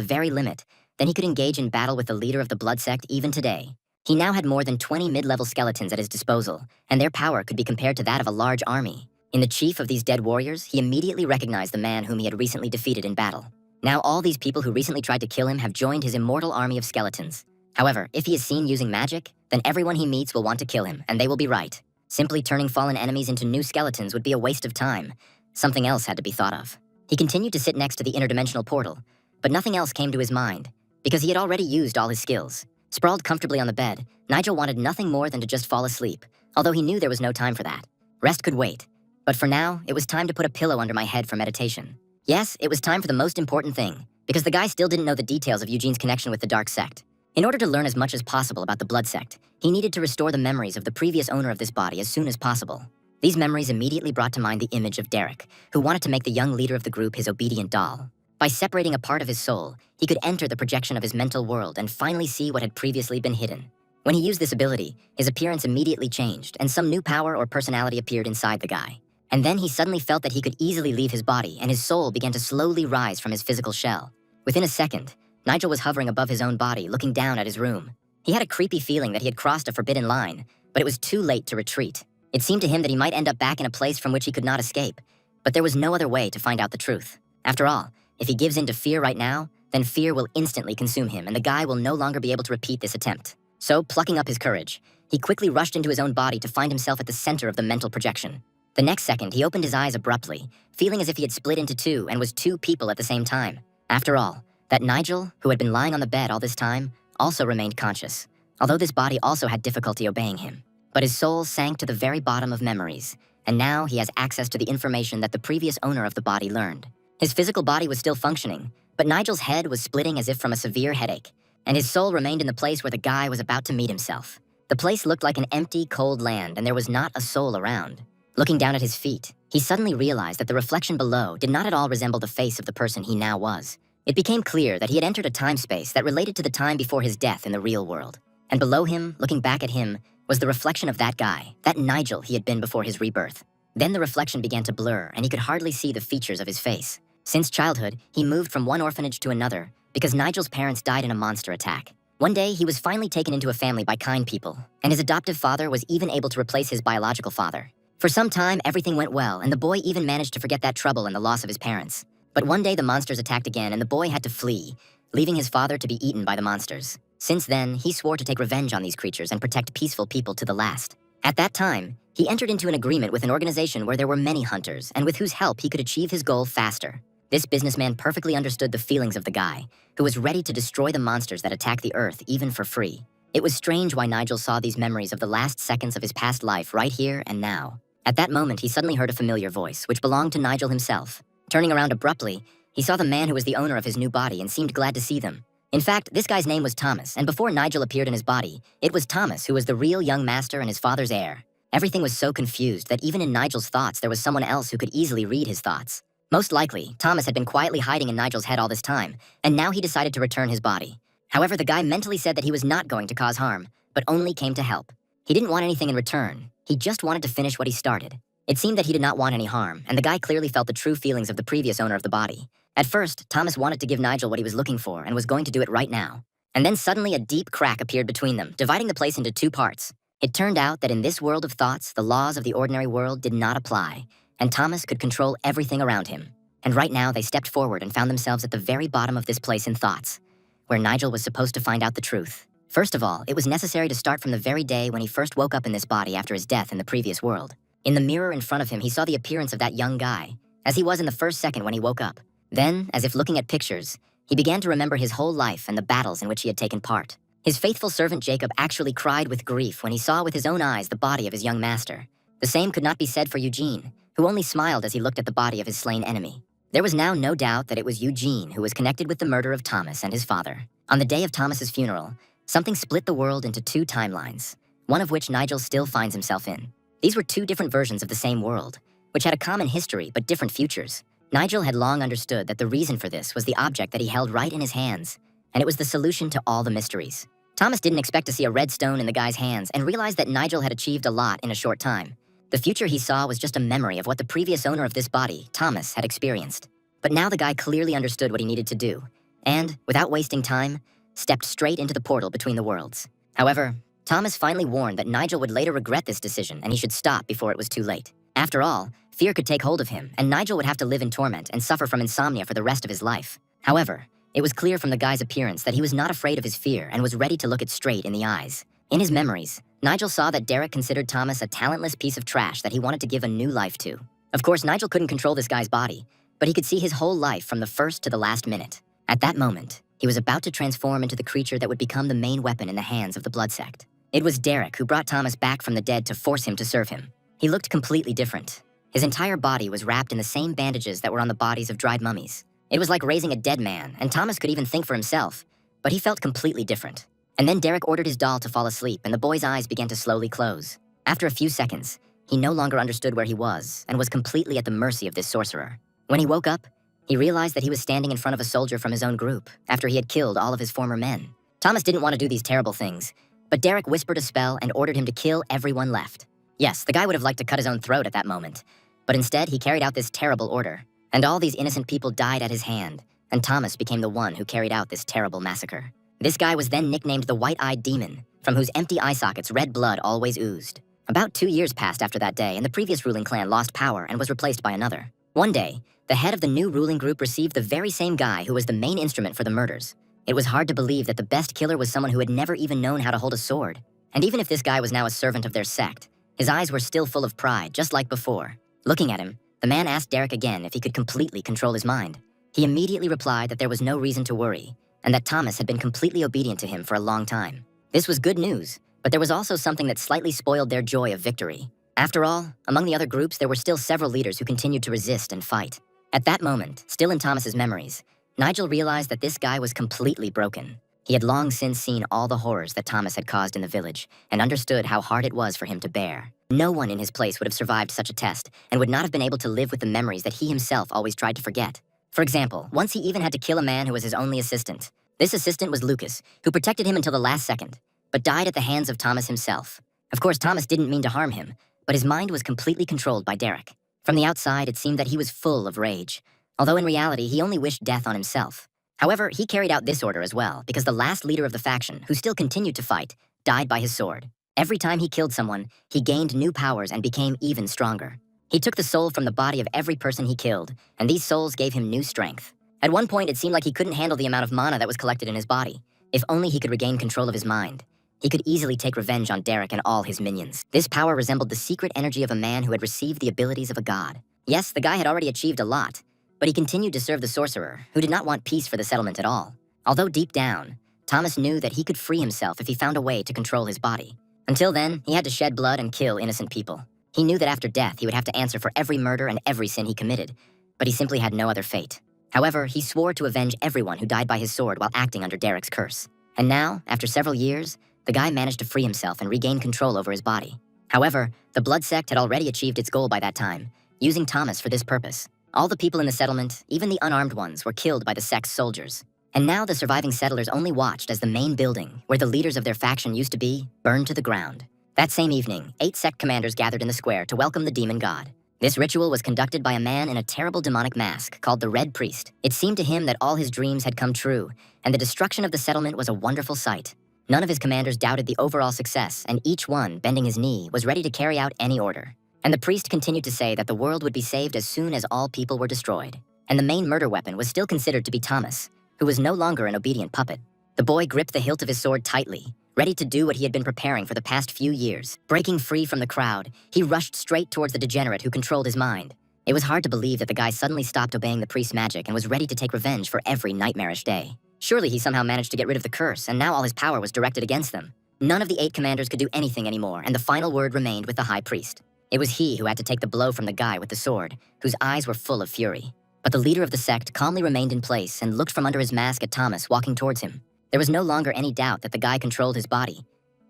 very limit, then he could engage in battle with the leader of the Blood Sect even today. He now had more than 20 mid-level skeletons at his disposal, and their power could be compared to that of a large army. In the chief of these dead warriors, he immediately recognized the man whom he had recently defeated in battle. Now all these people who recently tried to kill him have joined his immortal army of skeletons. However, if he is seen using magic, then everyone he meets will want to kill him, and they will be right. Simply turning fallen enemies into new skeletons would be a waste of time. Something else had to be thought of. He continued to sit next to the interdimensional portal, but nothing else came to his mind, because he had already used all his skills. Sprawled comfortably on the bed, Nigel wanted nothing more than to just fall asleep, although he knew there was no time for that. Rest could wait. But for now, it was time to put a pillow under my head for meditation. Yes, it was time for the most important thing, because the guy still didn't know the details of Eugene's connection with the Dark Sect. In order to learn as much as possible about the Blood Sect, he needed to restore the memories of the previous owner of this body as soon as possible. These memories immediately brought to mind the image of Derek, who wanted to make the young leader of the group his obedient doll. By separating a part of his soul, he could enter the projection of his mental world and finally see what had previously been hidden. When he used this ability, his appearance immediately changed, and some new power or personality appeared inside the guy. And then he suddenly felt that he could easily leave his body, and his soul began to slowly rise from his physical shell. Within a second, Nigel was hovering above his own body, looking down at his room. He had a creepy feeling that he had crossed a forbidden line, but it was too late to retreat. It seemed to him that he might end up back in a place from which he could not escape, but there was no other way to find out the truth. After all, if he gives in to fear right now, then fear will instantly consume him, and the guy will no longer be able to repeat this attempt. So, plucking up his courage, he quickly rushed into his own body to find himself at the center of the mental projection. The next second, he opened his eyes abruptly, feeling as if he had split into two and was two people at the same time. After all, that Nigel, who had been lying on the bed all this time, also remained conscious, although this body also had difficulty obeying him. But his soul sank to the very bottom of memories, and now he has access to the information that the previous owner of the body learned. His physical body was still functioning, but Nigel's head was splitting as if from a severe headache, and his soul remained in the place where the guy was about to meet himself. The place looked like an empty, cold land, and there was not a soul around. Looking down at his feet, he suddenly realized that the reflection below did not at all resemble the face of the person he now was. It became clear that he had entered a time-space that related to the time before his death in the real world. and below him, looking back at him, was the reflection of that guy, that Nigel he had been before his rebirth. Then the reflection began to blur, and he could hardly see the features of his face. Since childhood, he moved from one orphanage to another because Nigel's parents died in a monster attack. One day, he was finally taken into a family by kind people, and his adoptive father was even able to replace his biological father. For some time, everything went well, and the boy even managed to forget that trouble and the loss of his parents. But one day, the monsters attacked again, and the boy had to flee, leaving his father to be eaten by the monsters. Since then, he swore to take revenge on these creatures and protect peaceful people to the last. At that time, he entered into an agreement with an organization where there were many hunters, and with whose help he could achieve his goal faster. This businessman perfectly understood the feelings of the guy, who was ready to destroy the monsters that attack the earth even for free. It was strange why Nigel saw these memories of the last seconds of his past life right here and now. At that moment, he suddenly heard a familiar voice, which belonged to Nigel himself. Turning around abruptly, he saw the man who was the owner of his new body and seemed glad to see them. In fact, this guy's name was Thomas, and before Nigel appeared in his body, it was Thomas who was the real young master and his father's heir. Everything was so confused that even in Nigel's thoughts, there was someone else who could easily read his thoughts. Most likely, Thomas had been quietly hiding in Nigel's head all this time, and now he decided to return his body. However, the guy mentally said that he was not going to cause harm, but only came to help. He didn't want anything in return. He just wanted to finish what he started. It seemed that he did not want any harm, and the guy clearly felt the true feelings of the previous owner of the body. At first, Thomas wanted to give Nigel what he was looking for and was going to do it right now. And then suddenly a deep crack appeared between them, dividing the place into two parts. It turned out that in this world of thoughts, the laws of the ordinary world did not apply, and Thomas could control everything around him. And right now, they stepped forward and found themselves at the very bottom of this place in thoughts, where Nigel was supposed to find out the truth. First of all, it was necessary to start from the very day when he first woke up in this body after his death in the previous world. In the mirror in front of him, he saw the appearance of that young guy, as he was in the first second when he woke up. Then, as if looking at pictures, he began to remember his whole life and the battles in which he had taken part. His faithful servant Jacob actually cried with grief when he saw with his own eyes the body of his young master. The same could not be said for Eugene, who only smiled as he looked at the body of his slain enemy. There was now no doubt that it was Eugene who was connected with the murder of Thomas and his father. On the day of Thomas's funeral, something split the world into two timelines, one of which Nigel still finds himself in. These were two different versions of the same world, which had a common history but different futures. Nigel had long understood that the reason for this was the object that he held right in his hands, and it was the solution to all the mysteries. Thomas didn't expect to see a red stone in the guy's hands and realized that Nigel had achieved a lot in a short time. The future he saw was just a memory of what the previous owner of this body, Thomas, had experienced. But now the guy clearly understood what he needed to do, and, without wasting time, stepped straight into the portal between the worlds. However, Thomas finally warned that Nigel would later regret this decision and he should stop before it was too late. After all, fear could take hold of him, and Nigel would have to live in torment and suffer from insomnia for the rest of his life. However, it was clear from the guy's appearance that he was not afraid of his fear and was ready to look it straight in the eyes. In his memories, Nigel saw that Derek considered Thomas a talentless piece of trash that he wanted to give a new life to. Of course, Nigel couldn't control this guy's body, but he could see his whole life from the first to the last minute. At that moment, he was about to transform into the creature that would become the main weapon in the hands of the blood sect. It was Derek who brought Thomas back from the dead to force him to serve him. He looked completely different. His entire body was wrapped in the same bandages that were on the bodies of dried mummies. It was like raising a dead man, and Thomas could even think for himself, but he felt completely different. And then Derek ordered his doll to fall asleep, and the boy's eyes began to slowly close. After a few seconds, he no longer understood where he was, and was completely at the mercy of this sorcerer. When he woke up, he realized that he was standing in front of a soldier from his own group, after he had killed all of his former men. Thomas didn't want to do these terrible things, but Derek whispered a spell and ordered him to kill everyone left. Yes, the guy would have liked to cut his own throat at that moment, but instead he carried out this terrible order, and all these innocent people died at his hand, and Thomas became the one who carried out this terrible massacre. This guy was then nicknamed the White-Eyed Demon, from whose empty eye sockets red blood always oozed. About 2 years passed after that day, and the previous ruling clan lost power and was replaced by another. One day, the head of the new ruling group received the very same guy who was the main instrument for the murders. It was hard to believe that the best killer was someone who had never even known how to hold a sword. And even if this guy was now a servant of their sect, his eyes were still full of pride, just like before. Looking at him, the man asked Derek again if he could completely control his mind. He immediately replied that there was no reason to worry, and that Thomas had been completely obedient to him for a long time. This was good news, but there was also something that slightly spoiled their joy of victory. After all, among the other groups, there were still several leaders who continued to resist and fight. At that moment, still in Thomas's memories, Nigel realized that this guy was completely broken. He had long since seen all the horrors that Thomas had caused in the village and understood how hard it was for him to bear. No one in his place would have survived such a test and would not have been able to live with the memories that he himself always tried to forget. For example, once he even had to kill a man who was his only assistant. This assistant was Lucas, who protected him until the last second. but died at the hands of Thomas himself. Of course, Thomas didn't mean to harm him, but his mind was completely controlled by Derek. From the outside, it seemed that he was full of rage, although in reality, he only wished death on himself. However, he carried out this order as well, because the last leader of the faction, who still continued to fight, died by his sword. Every time he killed someone, he gained new powers and became even stronger. He took the soul from the body of every person he killed, and these souls gave him new strength. At one point, it seemed like he couldn't handle the amount of mana that was collected in his body. If only he could regain control of his mind, he could easily take revenge on Derek and all his minions. This power resembled the secret energy of a man who had received the abilities of a god. Yes, the guy had already achieved a lot, but he continued to serve the sorcerer, who did not want peace for the settlement at all. Although deep down, Thomas knew that he could free himself if he found a way to control his body. Until then, he had to shed blood and kill innocent people. He knew that after death, he would have to answer for every murder and every sin he committed, but he simply had no other fate. However, he swore to avenge everyone who died by his sword while acting under Derek's curse. And now, after several years, the guy managed to free himself and regain control over his body. However, the Blood Sect had already achieved its goal by that time, using Thomas for this purpose. All the people in the settlement, even the unarmed ones, were killed by the sect's soldiers. And now the surviving settlers only watched as the main building, where the leaders of their faction used to be, burned to the ground. That same evening, 8 sect commanders gathered in the square to welcome the demon god. This ritual was conducted by a man in a terrible demonic mask called the Red Priest. It seemed to him that all his dreams had come true, and the destruction of the settlement was a wonderful sight. None of his commanders doubted the overall success, and each one, bending his knee, was ready to carry out any order. And the priest continued to say that the world would be saved as soon as all people were destroyed. And the main murder weapon was still considered to be Thomas, who was no longer an obedient puppet. The boy gripped the hilt of his sword tightly, ready to do what he had been preparing for the past few years. Breaking free from the crowd, he rushed straight towards the degenerate who controlled his mind. It was hard to believe that the guy suddenly stopped obeying the priest's magic and was ready to take revenge for every nightmarish day. Surely he somehow managed to get rid of the curse, and now all his power was directed against them. None of the 8 commanders could do anything anymore, and the final word remained with the high priest. It was he who had to take the blow from the guy with the sword, whose eyes were full of fury. But the leader of the sect calmly remained in place and looked from under his mask at Thomas walking towards him. There was no longer any doubt that the guy controlled his body.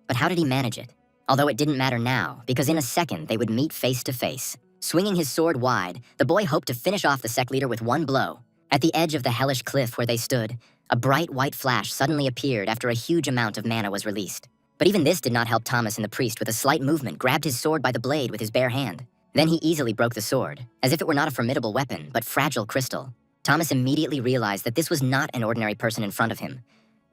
But how did he manage it? Although it didn't matter now, because in a second they would meet face to face. Swinging his sword wide, the boy hoped to finish off the sect leader with one blow. At the edge of the hellish cliff where they stood, a bright white flash suddenly appeared after a huge amount of mana was released. But even this did not help Thomas, and the priest, with a slight movement, grabbed his sword by the blade with his bare hand. Then he easily broke the sword, as if it were not a formidable weapon, but fragile crystal. Thomas immediately realized that this was not an ordinary person in front of him,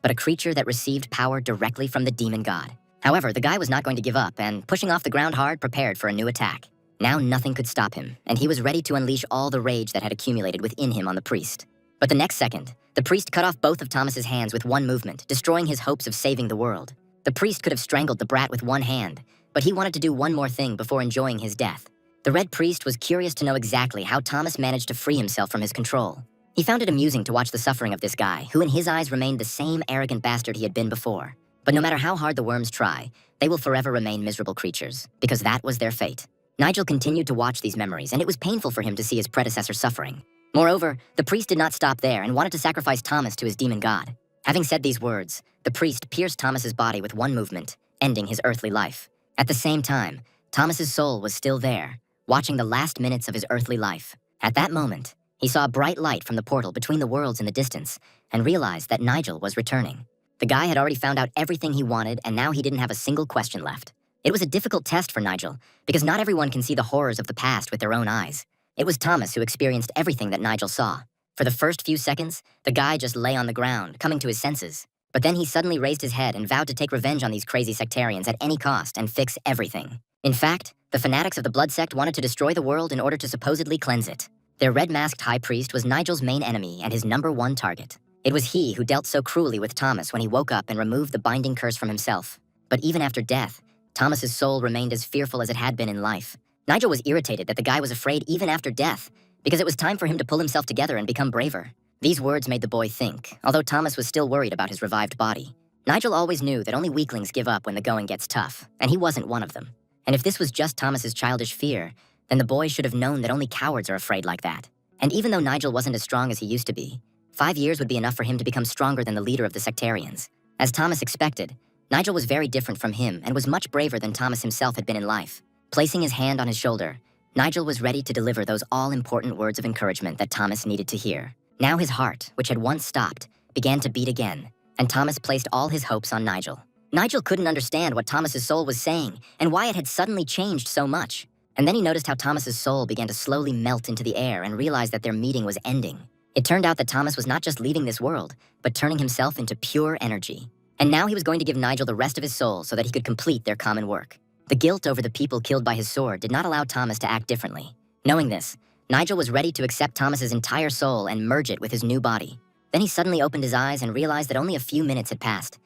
but a creature that received power directly from the demon god. However, the guy was not going to give up, and pushing off the ground hard, prepared for a new attack. Now nothing could stop him, and he was ready to unleash all the rage that had accumulated within him on the priest. But the next second, the priest cut off both of Thomas's hands with one movement, destroying his hopes of saving the world. The priest could have strangled the brat with one hand, but he wanted to do one more thing before enjoying his death. The Red Priest was curious to know exactly how Thomas managed to free himself from his control. He found it amusing to watch the suffering of this guy, who in his eyes remained the same arrogant bastard he had been before. But no matter how hard the worms try, they will forever remain miserable creatures, because that was their fate. Nigel continued to watch these memories, and it was painful for him to see his predecessor suffering. Moreover, the priest did not stop there and wanted to sacrifice Thomas to his demon god. Having said these words, the priest pierced Thomas's body with one movement, ending his earthly life. At the same time, Thomas's soul was still there, watching the last minutes of his earthly life. At that moment, he saw a bright light from the portal between the worlds in the distance and realized that Nigel was returning. The guy had already found out everything he wanted, and now he didn't have a single question left. It was a difficult test for Nigel, because not everyone can see the horrors of the past with their own eyes. It was Thomas who experienced everything that Nigel saw. For the first few seconds, the guy just lay on the ground, coming to his senses. But then he suddenly raised his head and vowed to take revenge on these crazy sectarians at any cost and fix everything. In fact, the fanatics of the Blood Sect wanted to destroy the world in order to supposedly cleanse it. Their red-masked high priest was Nigel's main enemy and his #1 target. It was he who dealt so cruelly with Thomas when he woke up and removed the binding curse from himself. But even after death, Thomas's soul remained as fearful as it had been in life. Nigel was irritated that the guy was afraid even after death, because it was time for him to pull himself together and become braver. These words made the boy think, although Thomas was still worried about his revived body. Nigel always knew that only weaklings give up when the going gets tough, and he wasn't one of them. And if this was just Thomas's childish fear, then the boy should have known that only cowards are afraid like that. And even though Nigel wasn't as strong as he used to be, 5 years would be enough for him to become stronger than the leader of the sectarians. As Thomas expected, Nigel was very different from him and was much braver than Thomas himself had been in life. Placing his hand on his shoulder, Nigel was ready to deliver those all-important words of encouragement that Thomas needed to hear. Now his heart, which had once stopped, began to beat again, and Thomas placed all his hopes on Nigel. Nigel couldn't understand what Thomas's soul was saying and why it had suddenly changed so much. And then he noticed how Thomas's soul began to slowly melt into the air and realized that their meeting was ending. It turned out that Thomas was not just leaving this world, but turning himself into pure energy. And now he was going to give Nigel the rest of his soul so that he could complete their common work. The guilt over the people killed by his sword did not allow Thomas to act differently. Knowing this, Nigel was ready to accept Thomas's entire soul and merge it with his new body. Then he suddenly opened his eyes and realized that only a few minutes had passed.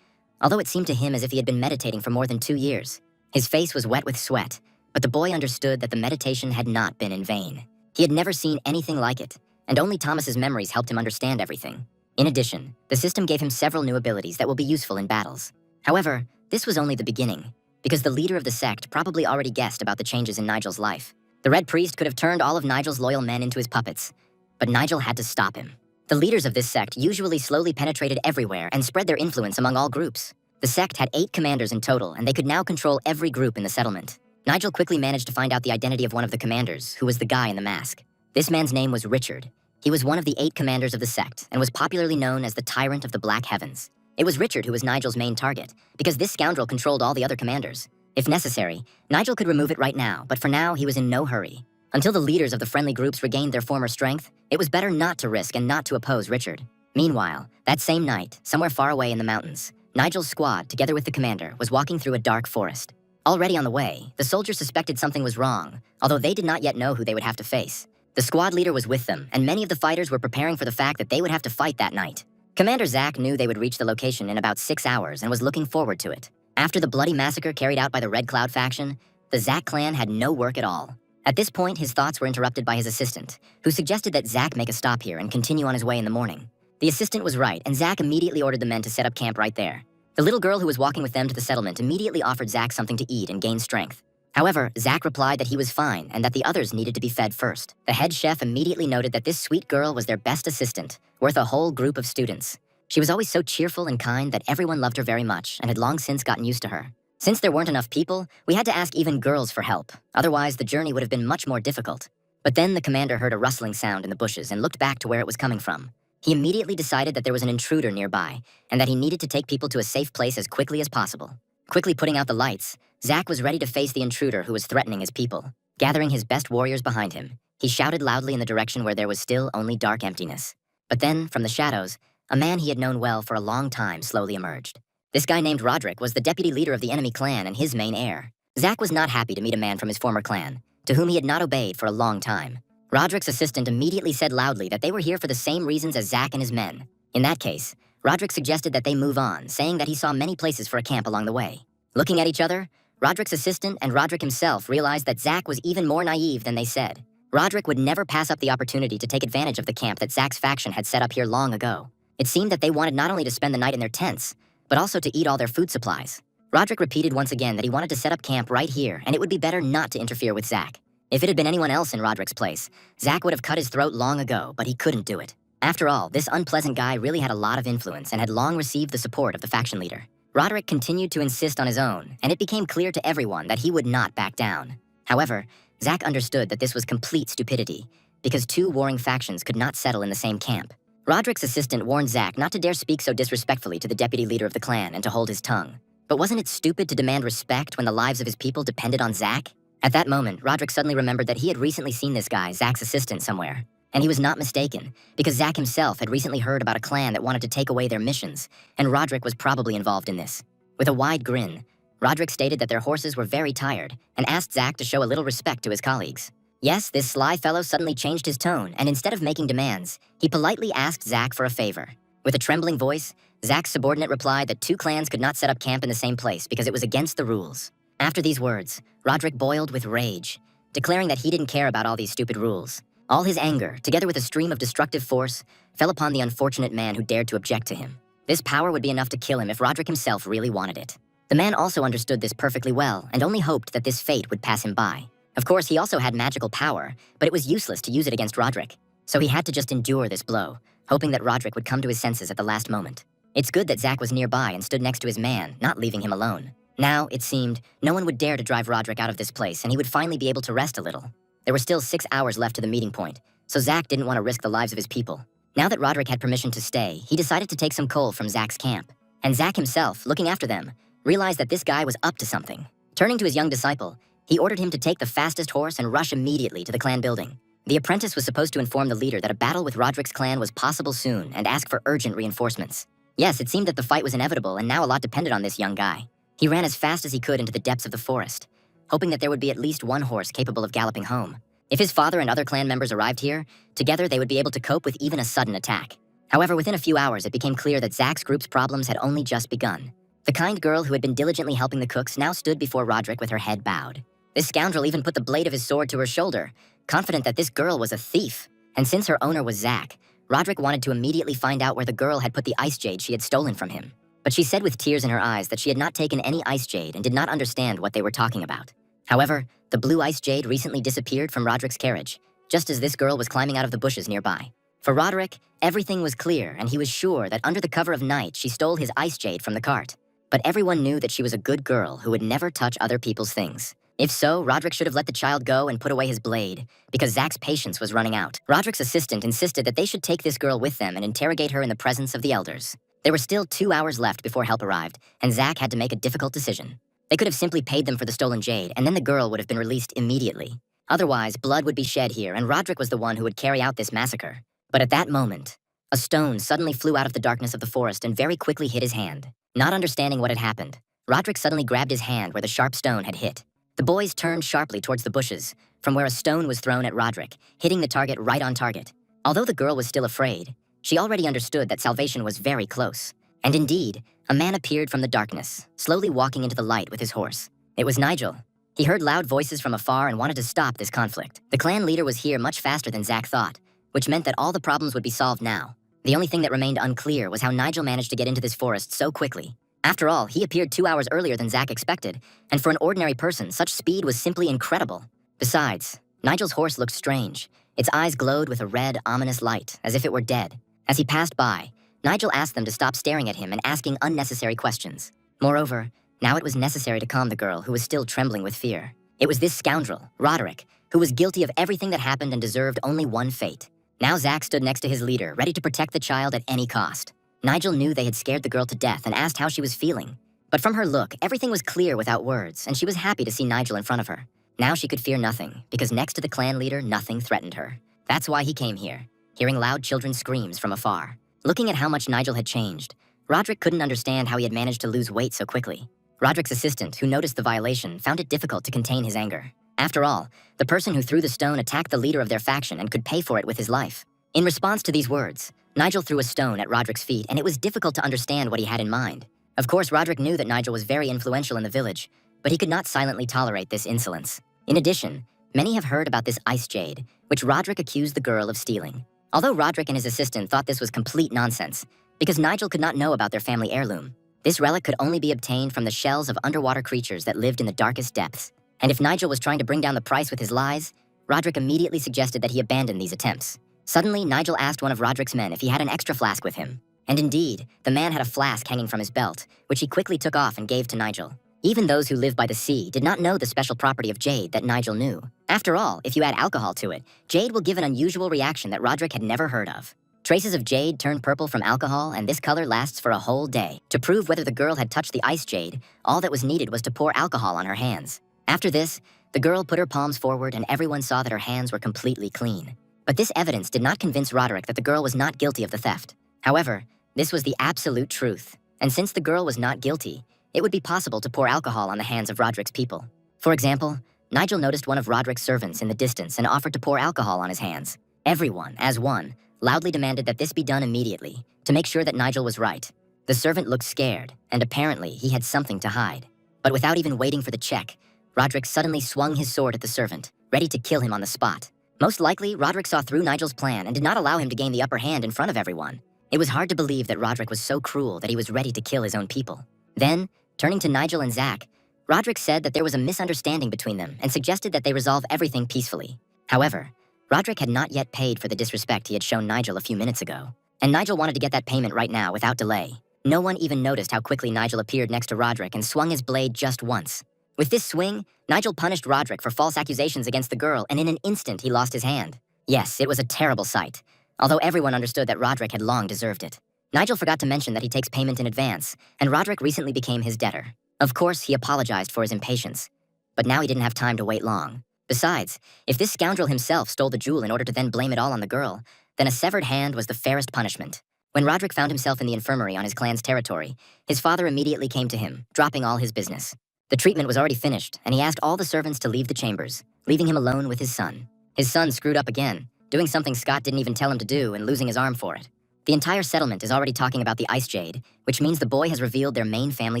Although it seemed to him as if he had been meditating for more than 2 years. His face was wet with sweat, but the boy understood that the meditation had not been in vain. He had never seen anything like it, and only Thomas's memories helped him understand everything. In addition, the system gave him several new abilities that will be useful in battles. However, this was only the beginning, because the leader of the sect probably already guessed about the changes in Nigel's life. The Red Priest could have turned all of Nigel's loyal men into his puppets, but Nigel had to stop him. The leaders of this sect usually slowly penetrated everywhere and spread their influence among all groups. The sect had 8 commanders in total, and they could now control every group in the settlement. Nigel quickly managed to find out the identity of one of the commanders, who was the guy in the mask. This man's name was Richard. He was one of the 8 commanders of the sect, and was popularly known as the Tyrant of the Black Heavens. It was Richard who was Nigel's main target, because this scoundrel controlled all the other commanders. If necessary, Nigel could remove it right now, but for now he was in no hurry. Until the leaders of the friendly groups regained their former strength, it was better not to risk and not to oppose Richard. Meanwhile, that same night, somewhere far away in the mountains, Nigel's squad, together with the commander, was walking through a dark forest. Already on the way, the soldiers suspected something was wrong, although they did not yet know who they would have to face. The squad leader was with them, and many of the fighters were preparing for the fact that they would have to fight that night. Commander Zack knew they would reach the location in about 6 hours and was looking forward to it. After the bloody massacre carried out by the Red Cloud faction, the Zack clan had no work at all. At this point, his thoughts were interrupted by his assistant, who suggested that Zack make a stop here and continue on his way in the morning. The assistant was right, and Zack immediately ordered the men to set up camp right there. The little girl who was walking with them to the settlement immediately offered Zack something to eat and gain strength. However, Zack replied that he was fine and that the others needed to be fed first. The head chef immediately noted that this sweet girl was their best assistant, worth a whole group of students. She was always so cheerful and kind that everyone loved her very much and had long since gotten used to her. Since there weren't enough people, we had to ask even girls for help. Otherwise, the journey would have been much more difficult. But then the commander heard a rustling sound in the bushes and looked back to where it was coming from. He immediately decided that there was an intruder nearby and that he needed to take people to a safe place as quickly as possible. Quickly putting out the lights, Zack was ready to face the intruder who was threatening his people. Gathering his best warriors behind him, he shouted loudly in the direction where there was still only dark emptiness. But then, from the shadows, a man he had known well for a long time slowly emerged. This guy named Roderick was the deputy leader of the enemy clan and his main heir. Zack was not happy to meet a man from his former clan, to whom he had not obeyed for a long time. Roderick's assistant immediately said loudly that they were here for the same reasons as Zack and his men. In that case, Roderick suggested that they move on, saying that he saw many places for a camp along the way. Looking at each other, Roderick's assistant and Roderick himself realized that Zack was even more naive than they said. Roderick would never pass up the opportunity to take advantage of the camp that Zack's faction had set up here long ago. It seemed that they wanted not only to spend the night in their tents, but also to eat all their food supplies. Roderick repeated once again that he wanted to set up camp right here, and it would be better not to interfere with Zack. If it had been anyone else in Roderick's place, Zack would have cut his throat long ago, but he couldn't do it. After all, this unpleasant guy really had a lot of influence and had long received the support of the faction leader. Roderick continued to insist on his own, and it became clear to everyone that he would not back down. However, Zack understood that this was complete stupidity, because 2 warring factions could not settle in the same camp. Roderick's assistant warned Zack not to dare speak so disrespectfully to the deputy leader of the clan and to hold his tongue. But wasn't it stupid to demand respect when the lives of his people depended on Zack? At that moment, Roderick suddenly remembered that he had recently seen this guy, Zack's assistant, somewhere. And he was not mistaken, because Zack himself had recently heard about a clan that wanted to take away their missions, and Roderick was probably involved in this. With a wide grin, Roderick stated that their horses were very tired and asked Zack to show a little respect to his colleagues. Yes, this sly fellow suddenly changed his tone, and instead of making demands, he politely asked Zack for a favor. With a trembling voice, Zack's subordinate replied that 2 clans could not set up camp in the same place because it was against the rules. After these words, Roderick boiled with rage, declaring that he didn't care about all these stupid rules. All his anger, together with a stream of destructive force, fell upon the unfortunate man who dared to object to him. This power would be enough to kill him if Roderick himself really wanted it. The man also understood this perfectly well and only hoped that this fate would pass him by. Of course, he also had magical power, but it was useless to use it against Roderick. So he had to just endure this blow, hoping that Roderick would come to his senses at the last moment. It's good that Zack was nearby and stood next to his man, not leaving him alone. Now, it seemed, no one would dare to drive Roderick out of this place, and he would finally be able to rest a little. There were still 6 hours left to the meeting point, so Zack didn't want to risk the lives of his people. Now that Roderick had permission to stay, he decided to take some coal from Zack's camp. And Zack himself, looking after them, realized that this guy was up to something. Turning to his young disciple, he ordered him to take the fastest horse and rush immediately to the clan building. The apprentice was supposed to inform the leader that a battle with Roderick's clan was possible soon and ask for urgent reinforcements. Yes, it seemed that the fight was inevitable, and now a lot depended on this young guy. He ran as fast as he could into the depths of the forest, hoping that there would be at least one horse capable of galloping home. If his father and other clan members arrived here, together they would be able to cope with even a sudden attack. However, within a few hours, it became clear that Zach's group's problems had only just begun. The kind girl who had been diligently helping the cooks now stood before Roderick with her head bowed. This scoundrel even put the blade of his sword to her shoulder, confident that this girl was a thief. And since her owner was Zach, Roderick wanted to immediately find out where the girl had put the ice jade she had stolen from him. But she said with tears in her eyes that she had not taken any ice jade and did not understand what they were talking about. However, the blue ice jade recently disappeared from Roderick's carriage, just as this girl was climbing out of the bushes nearby. For Roderick, everything was clear, and he was sure that under the cover of night she stole his ice jade from the cart. But everyone knew that she was a good girl who would never touch other people's things. If so, Roderick should have let the child go and put away his blade, because Zach's patience was running out. Roderick's assistant insisted that they should take this girl with them and interrogate her in the presence of the elders. There were still 2 hours left before help arrived, and Zach had to make a difficult decision. They could have simply paid them for the stolen jade, and then the girl would have been released immediately. Otherwise, blood would be shed here, and Roderick was the one who would carry out this massacre. But at that moment, a stone suddenly flew out of the darkness of the forest and very quickly hit his hand. Not understanding what had happened, Roderick suddenly grabbed his hand where the sharp stone had hit. The boys turned sharply towards the bushes, from where a stone was thrown at Roderick, hitting the target right on target. Although the girl was still afraid, she already understood that salvation was very close. And indeed, a man appeared from the darkness, slowly walking into the light with his horse. It was Nigel. He heard loud voices from afar and wanted to stop this conflict. The clan leader was here much faster than Zach thought, which meant that all the problems would be solved now. The only thing that remained unclear was how Nigel managed to get into this forest so quickly. After all, he appeared 2 hours earlier than Zach expected, and for an ordinary person, such speed was simply incredible. Besides, Nigel's horse looked strange. Its eyes glowed with a red, ominous light, as if it were dead. As he passed by, Nigel asked them to stop staring at him and asking unnecessary questions. Moreover, now it was necessary to calm the girl who was still trembling with fear. It was this scoundrel, Roderick, who was guilty of everything that happened and deserved only one fate. Now Zach stood next to his leader, ready to protect the child at any cost. Nigel knew they had scared the girl to death and asked how she was feeling. But from her look, everything was clear without words, and she was happy to see Nigel in front of her. Now she could fear nothing, because next to the clan leader, nothing threatened her. That's why he came here, hearing loud children's screams from afar. Looking at how much Nigel had changed, Roderick couldn't understand how he had managed to lose weight so quickly. Roderick's assistant, who noticed the violation, found it difficult to contain his anger. After all, the person who threw the stone attacked the leader of their faction and could pay for it with his life. In response to these words, Nigel threw a stone at Roderick's feet, and it was difficult to understand what he had in mind. Of course, Roderick knew that Nigel was very influential in the village, but he could not silently tolerate this insolence. In addition, many have heard about this ice jade, which Roderick accused the girl of stealing. Although Roderick and his assistant thought this was complete nonsense, because Nigel could not know about their family heirloom. This relic could only be obtained from the shells of underwater creatures that lived in the darkest depths. And if Nigel was trying to bring down the price with his lies, Roderick immediately suggested that he abandon these attempts. Suddenly, Nigel asked one of Roderick's men if he had an extra flask with him. And indeed, the man had a flask hanging from his belt, which he quickly took off and gave to Nigel. Even those who live by the sea did not know the special property of jade that Nigel knew. After all, if you add alcohol to it, jade will give an unusual reaction that Roderick had never heard of. Traces of jade turn purple from alcohol, and this color lasts for a whole day. To prove whether the girl had touched the ice jade, all that was needed was to pour alcohol on her hands. After this, the girl put her palms forward and everyone saw that her hands were completely clean. But this evidence did not convince Roderick that the girl was not guilty of the theft. However, this was the absolute truth. And since the girl was not guilty, it would be possible to pour alcohol on the hands of Roderick's people. For example, Nigel noticed one of Roderick's servants in the distance and offered to pour alcohol on his hands. Everyone, as one, loudly demanded that this be done immediately, to make sure that Nigel was right. The servant looked scared, and apparently he had something to hide. But without even waiting for the check, Roderick suddenly swung his sword at the servant, ready to kill him on the spot. Most likely, Roderick saw through Nigel's plan and did not allow him to gain the upper hand in front of everyone. It was hard to believe that Roderick was so cruel that he was ready to kill his own people. Then, turning to Nigel and Zach, Roderick said that there was a misunderstanding between them and suggested that they resolve everything peacefully. However, Roderick had not yet paid for the disrespect he had shown Nigel a few minutes ago, and Nigel wanted to get that payment right now without delay. No one even noticed how quickly Nigel appeared next to Roderick and swung his blade just once. With this swing, Nigel punished Roderick for false accusations against the girl, and in an instant he lost his hand. Yes, it was a terrible sight, although everyone understood that Roderick had long deserved it. Nigel forgot to mention that he takes payment in advance, and Roderick recently became his debtor. Of course, he apologized for his impatience, but now he didn't have time to wait long. Besides, if this scoundrel himself stole the jewel in order to then blame it all on the girl, then a severed hand was the fairest punishment. When Roderick found himself in the infirmary on his clan's territory, his father immediately came to him, dropping all his business. The treatment was already finished, and he asked all the servants to leave the chambers, leaving him alone with his son. His son screwed up again, doing something Scott didn't even tell him to do and losing his arm for it. The entire settlement is already talking about the Ice Jade, which means the boy has revealed their main family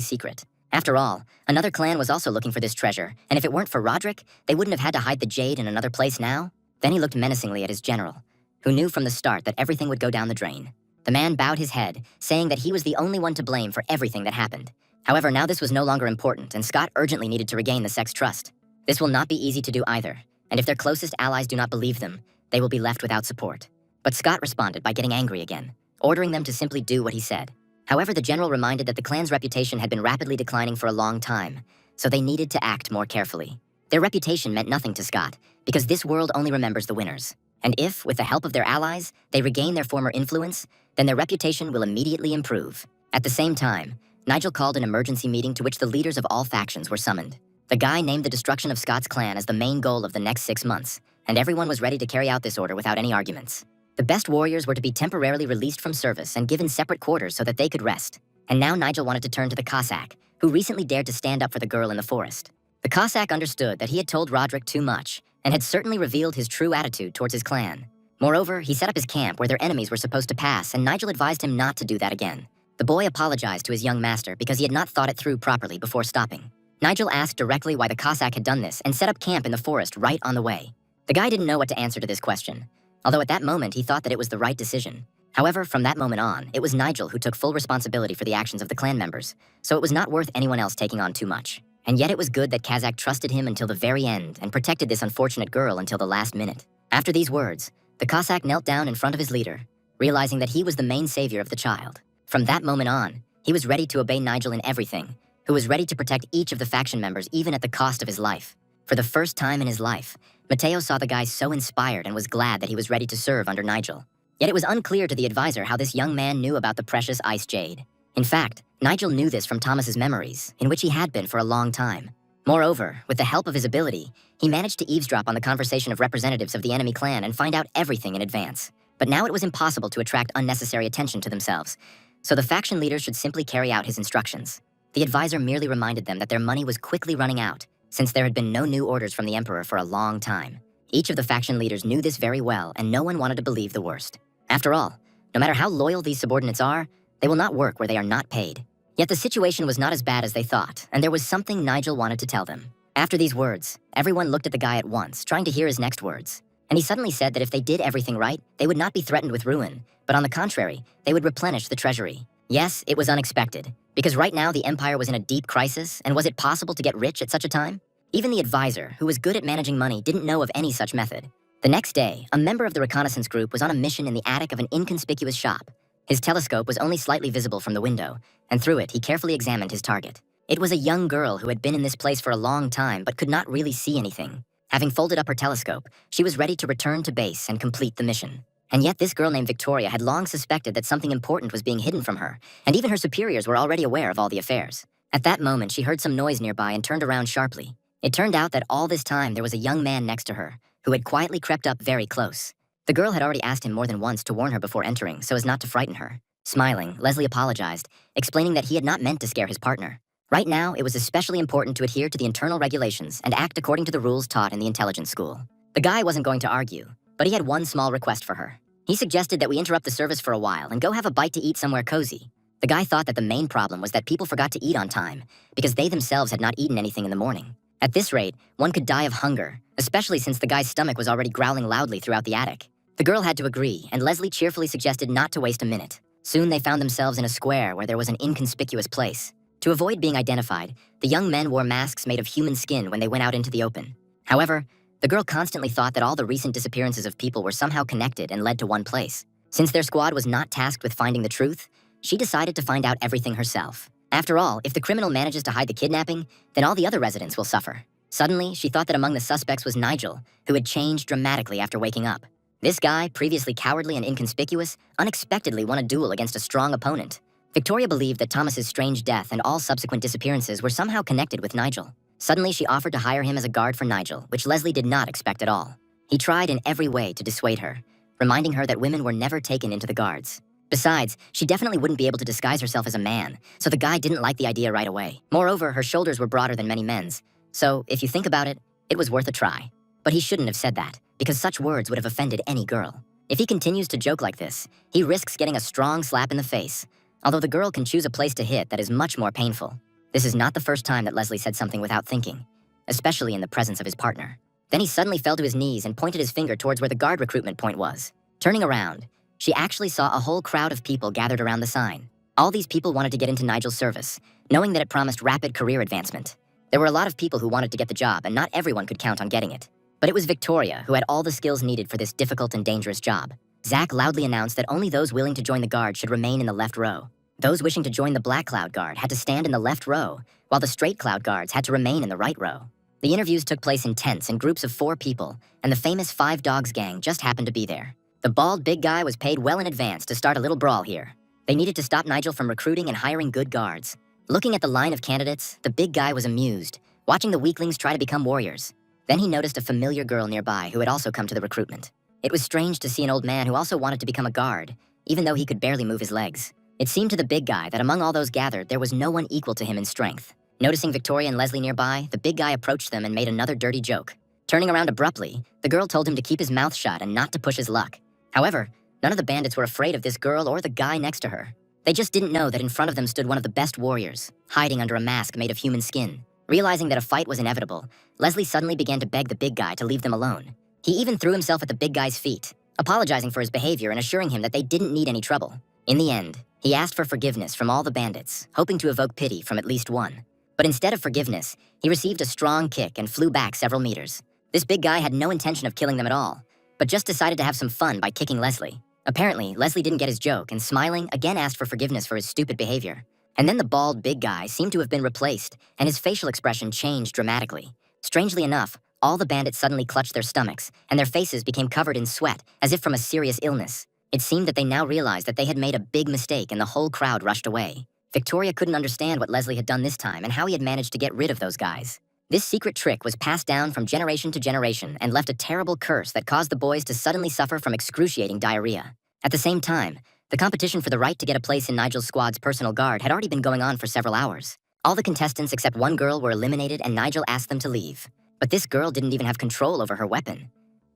secret. After all, another clan was also looking for this treasure, and if it weren't for Roderick, they wouldn't have had to hide the jade in another place now. Then he looked menacingly at his general, who knew from the start that everything would go down the drain. The man bowed his head, saying that he was the only one to blame for everything that happened. However, now this was no longer important, and Scott urgently needed to regain the sect's trust. This will not be easy to do either, and if their closest allies do not believe them, they will be left without support. But Scott responded by getting angry again, ordering them to simply do what he said. However, the general reminded that the clan's reputation had been rapidly declining for a long time, so they needed to act more carefully. Their reputation meant nothing to Scott, because this world only remembers the winners. And if, with the help of their allies, they regain their former influence, then their reputation will immediately improve. At the same time, Nigel called an emergency meeting to which the leaders of all factions were summoned. The guy named the destruction of Scott's clan as the main goal of the next 6 months, and everyone was ready to carry out this order without any arguments. The best warriors were to be temporarily released from service and given separate quarters so that they could rest. And now Nigel wanted to turn to the Cossack, who recently dared to stand up for the girl in the forest. The Cossack understood that he had told Roderick too much, and had certainly revealed his true attitude towards his clan. Moreover, he set up his camp where their enemies were supposed to pass, and Nigel advised him not to do that again. The boy apologized to his young master because he had not thought it through properly before stopping. Nigel asked directly why the Cossack had done this and set up camp in the forest right on the way. The guy didn't know what to answer to this question, although at that moment he thought that it was the right decision. However, from that moment on, it was Nigel who took full responsibility for the actions of the clan members, so it was not worth anyone else taking on too much. And yet it was good that Kazakh trusted him until the very end and protected this unfortunate girl until the last minute. After these words, the Cossack knelt down in front of his leader, realizing that he was the main savior of the child. From that moment on, he was ready to obey Nigel in everything, who was ready to protect each of the faction members even at the cost of his life. For the first time in his life, Mateo saw the guy so inspired and was glad that he was ready to serve under Nigel. Yet it was unclear to the advisor how this young man knew about the precious Ice Jade. In fact, Nigel knew this from Thomas's memories, in which he had been for a long time. Moreover, with the help of his ability, he managed to eavesdrop on the conversation of representatives of the enemy clan and find out everything in advance. But now it was impossible to attract unnecessary attention to themselves, so the faction leaders should simply carry out his instructions. The advisor merely reminded them that their money was quickly running out, since there had been no new orders from the Emperor for a long time. Each of the faction leaders knew this very well, and no one wanted to believe the worst. After all, no matter how loyal these subordinates are, they will not work where they are not paid. Yet the situation was not as bad as they thought, and there was something Nigel wanted to tell them. After these words, everyone looked at the guy at once, trying to hear his next words. And he suddenly said that if they did everything right, they would not be threatened with ruin, but on the contrary, they would replenish the treasury. Yes, it was unexpected, because right now the Empire was in a deep crisis, and was it possible to get rich at such a time? Even the advisor, who was good at managing money, didn't know of any such method. The next day, a member of the reconnaissance group was on a mission in the attic of an inconspicuous shop. His telescope was only slightly visible from the window, and through it he carefully examined his target. It was a young girl who had been in this place for a long time but could not really see anything. Having folded up her telescope, she was ready to return to base and complete the mission. And yet this girl named Victoria had long suspected that something important was being hidden from her, and even her superiors were already aware of all the affairs. At that moment, she heard some noise nearby and turned around sharply. It turned out that all this time there was a young man next to her, who had quietly crept up very close. The girl had already asked him more than once to warn her before entering so as not to frighten her. Smiling, Leslie apologized, explaining that he had not meant to scare his partner. Right now, it was especially important to adhere to the internal regulations and act according to the rules taught in the intelligence school. The guy wasn't going to argue, but he had one small request for her. He suggested that we interrupt the service for a while and go have a bite to eat somewhere cozy. The guy thought that the main problem was that people forgot to eat on time, because they themselves had not eaten anything in the morning. At this rate, one could die of hunger, especially since the guy's stomach was already growling loudly throughout the attic. The girl had to agree, and Leslie cheerfully suggested not to waste a minute. Soon they found themselves in a square where there was an inconspicuous place. To avoid being identified, the young men wore masks made of human skin when they went out into the open. However, the girl constantly thought that all the recent disappearances of people were somehow connected and led to one place. Since their squad was not tasked with finding the truth, she decided to find out everything herself. After all, if the criminal manages to hide the kidnapping, then all the other residents will suffer. Suddenly, she thought that among the suspects was Nigel, who had changed dramatically after waking up. This guy, previously cowardly and inconspicuous, unexpectedly won a duel against a strong opponent. Victoria believed that Thomas's strange death and all subsequent disappearances were somehow connected with Nigel. Suddenly, she offered to hire him as a guard for Nigel, which Leslie did not expect at all. He tried in every way to dissuade her, reminding her that women were never taken into the guards. Besides, she definitely wouldn't be able to disguise herself as a man, so the guy didn't like the idea right away. Moreover, her shoulders were broader than many men's, so if you think about it, it was worth a try. But he shouldn't have said that, because such words would have offended any girl. If he continues to joke like this, he risks getting a strong slap in the face, although the girl can choose a place to hit that is much more painful. This is not the first time that Leslie said something without thinking, especially in the presence of his partner. Then he suddenly fell to his knees and pointed his finger towards where the guard recruitment point was. Turning around, she actually saw a whole crowd of people gathered around the sign. All these people wanted to get into Nigel's service, knowing that it promised rapid career advancement. There were a lot of people who wanted to get the job, and not everyone could count on getting it. But it was Victoria who had all the skills needed for this difficult and dangerous job. Zach loudly announced that only those willing to join the guard should remain in the left row. Those wishing to join the Black Cloud Guard had to stand in the left row, while the Straight Cloud Guards had to remain in the right row. The interviews took place in tents in groups of 4 people, and the famous 5 Dogs gang just happened to be there. The bald big guy was paid well in advance to start a little brawl here. They needed to stop Nigel from recruiting and hiring good guards. Looking at the line of candidates, the big guy was amused, watching the weaklings try to become warriors. Then he noticed a familiar girl nearby who had also come to the recruitment. It was strange to see an old man who also wanted to become a guard, even though he could barely move his legs. It seemed to the big guy that among all those gathered, there was no one equal to him in strength. Noticing Victoria and Leslie nearby, the big guy approached them and made another dirty joke. Turning around abruptly, the girl told him to keep his mouth shut and not to push his luck. However, none of the bandits were afraid of this girl or the guy next to her. They just didn't know that in front of them stood one of the best warriors, hiding under a mask made of human skin. Realizing that a fight was inevitable, Leslie suddenly began to beg the big guy to leave them alone. He even threw himself at the big guy's feet, apologizing for his behavior and assuring him that they didn't need any trouble. In the end, he asked for forgiveness from all the bandits, hoping to evoke pity from at least one. But instead of forgiveness, he received a strong kick and flew back several meters. This big guy had no intention of killing them at all, but just decided to have some fun by kicking Leslie. Apparently, Leslie didn't get his joke and, smiling, again asked for forgiveness for his stupid behavior. And then the bald big guy seemed to have been replaced, and his facial expression changed dramatically. Strangely enough, all the bandits suddenly clutched their stomachs, and their faces became covered in sweat, as if from a serious illness. It seemed that they now realized that they had made a big mistake, and the whole crowd rushed away. Victoria couldn't understand what Leslie had done this time and how he had managed to get rid of those guys. This secret trick was passed down from generation to generation and left a terrible curse that caused the boys to suddenly suffer from excruciating diarrhea. At the same time, the competition for the right to get a place in Nigel's squad's personal guard had already been going on for several hours. All the contestants except one girl were eliminated, and Nigel asked them to leave. But this girl didn't even have control over her weapon.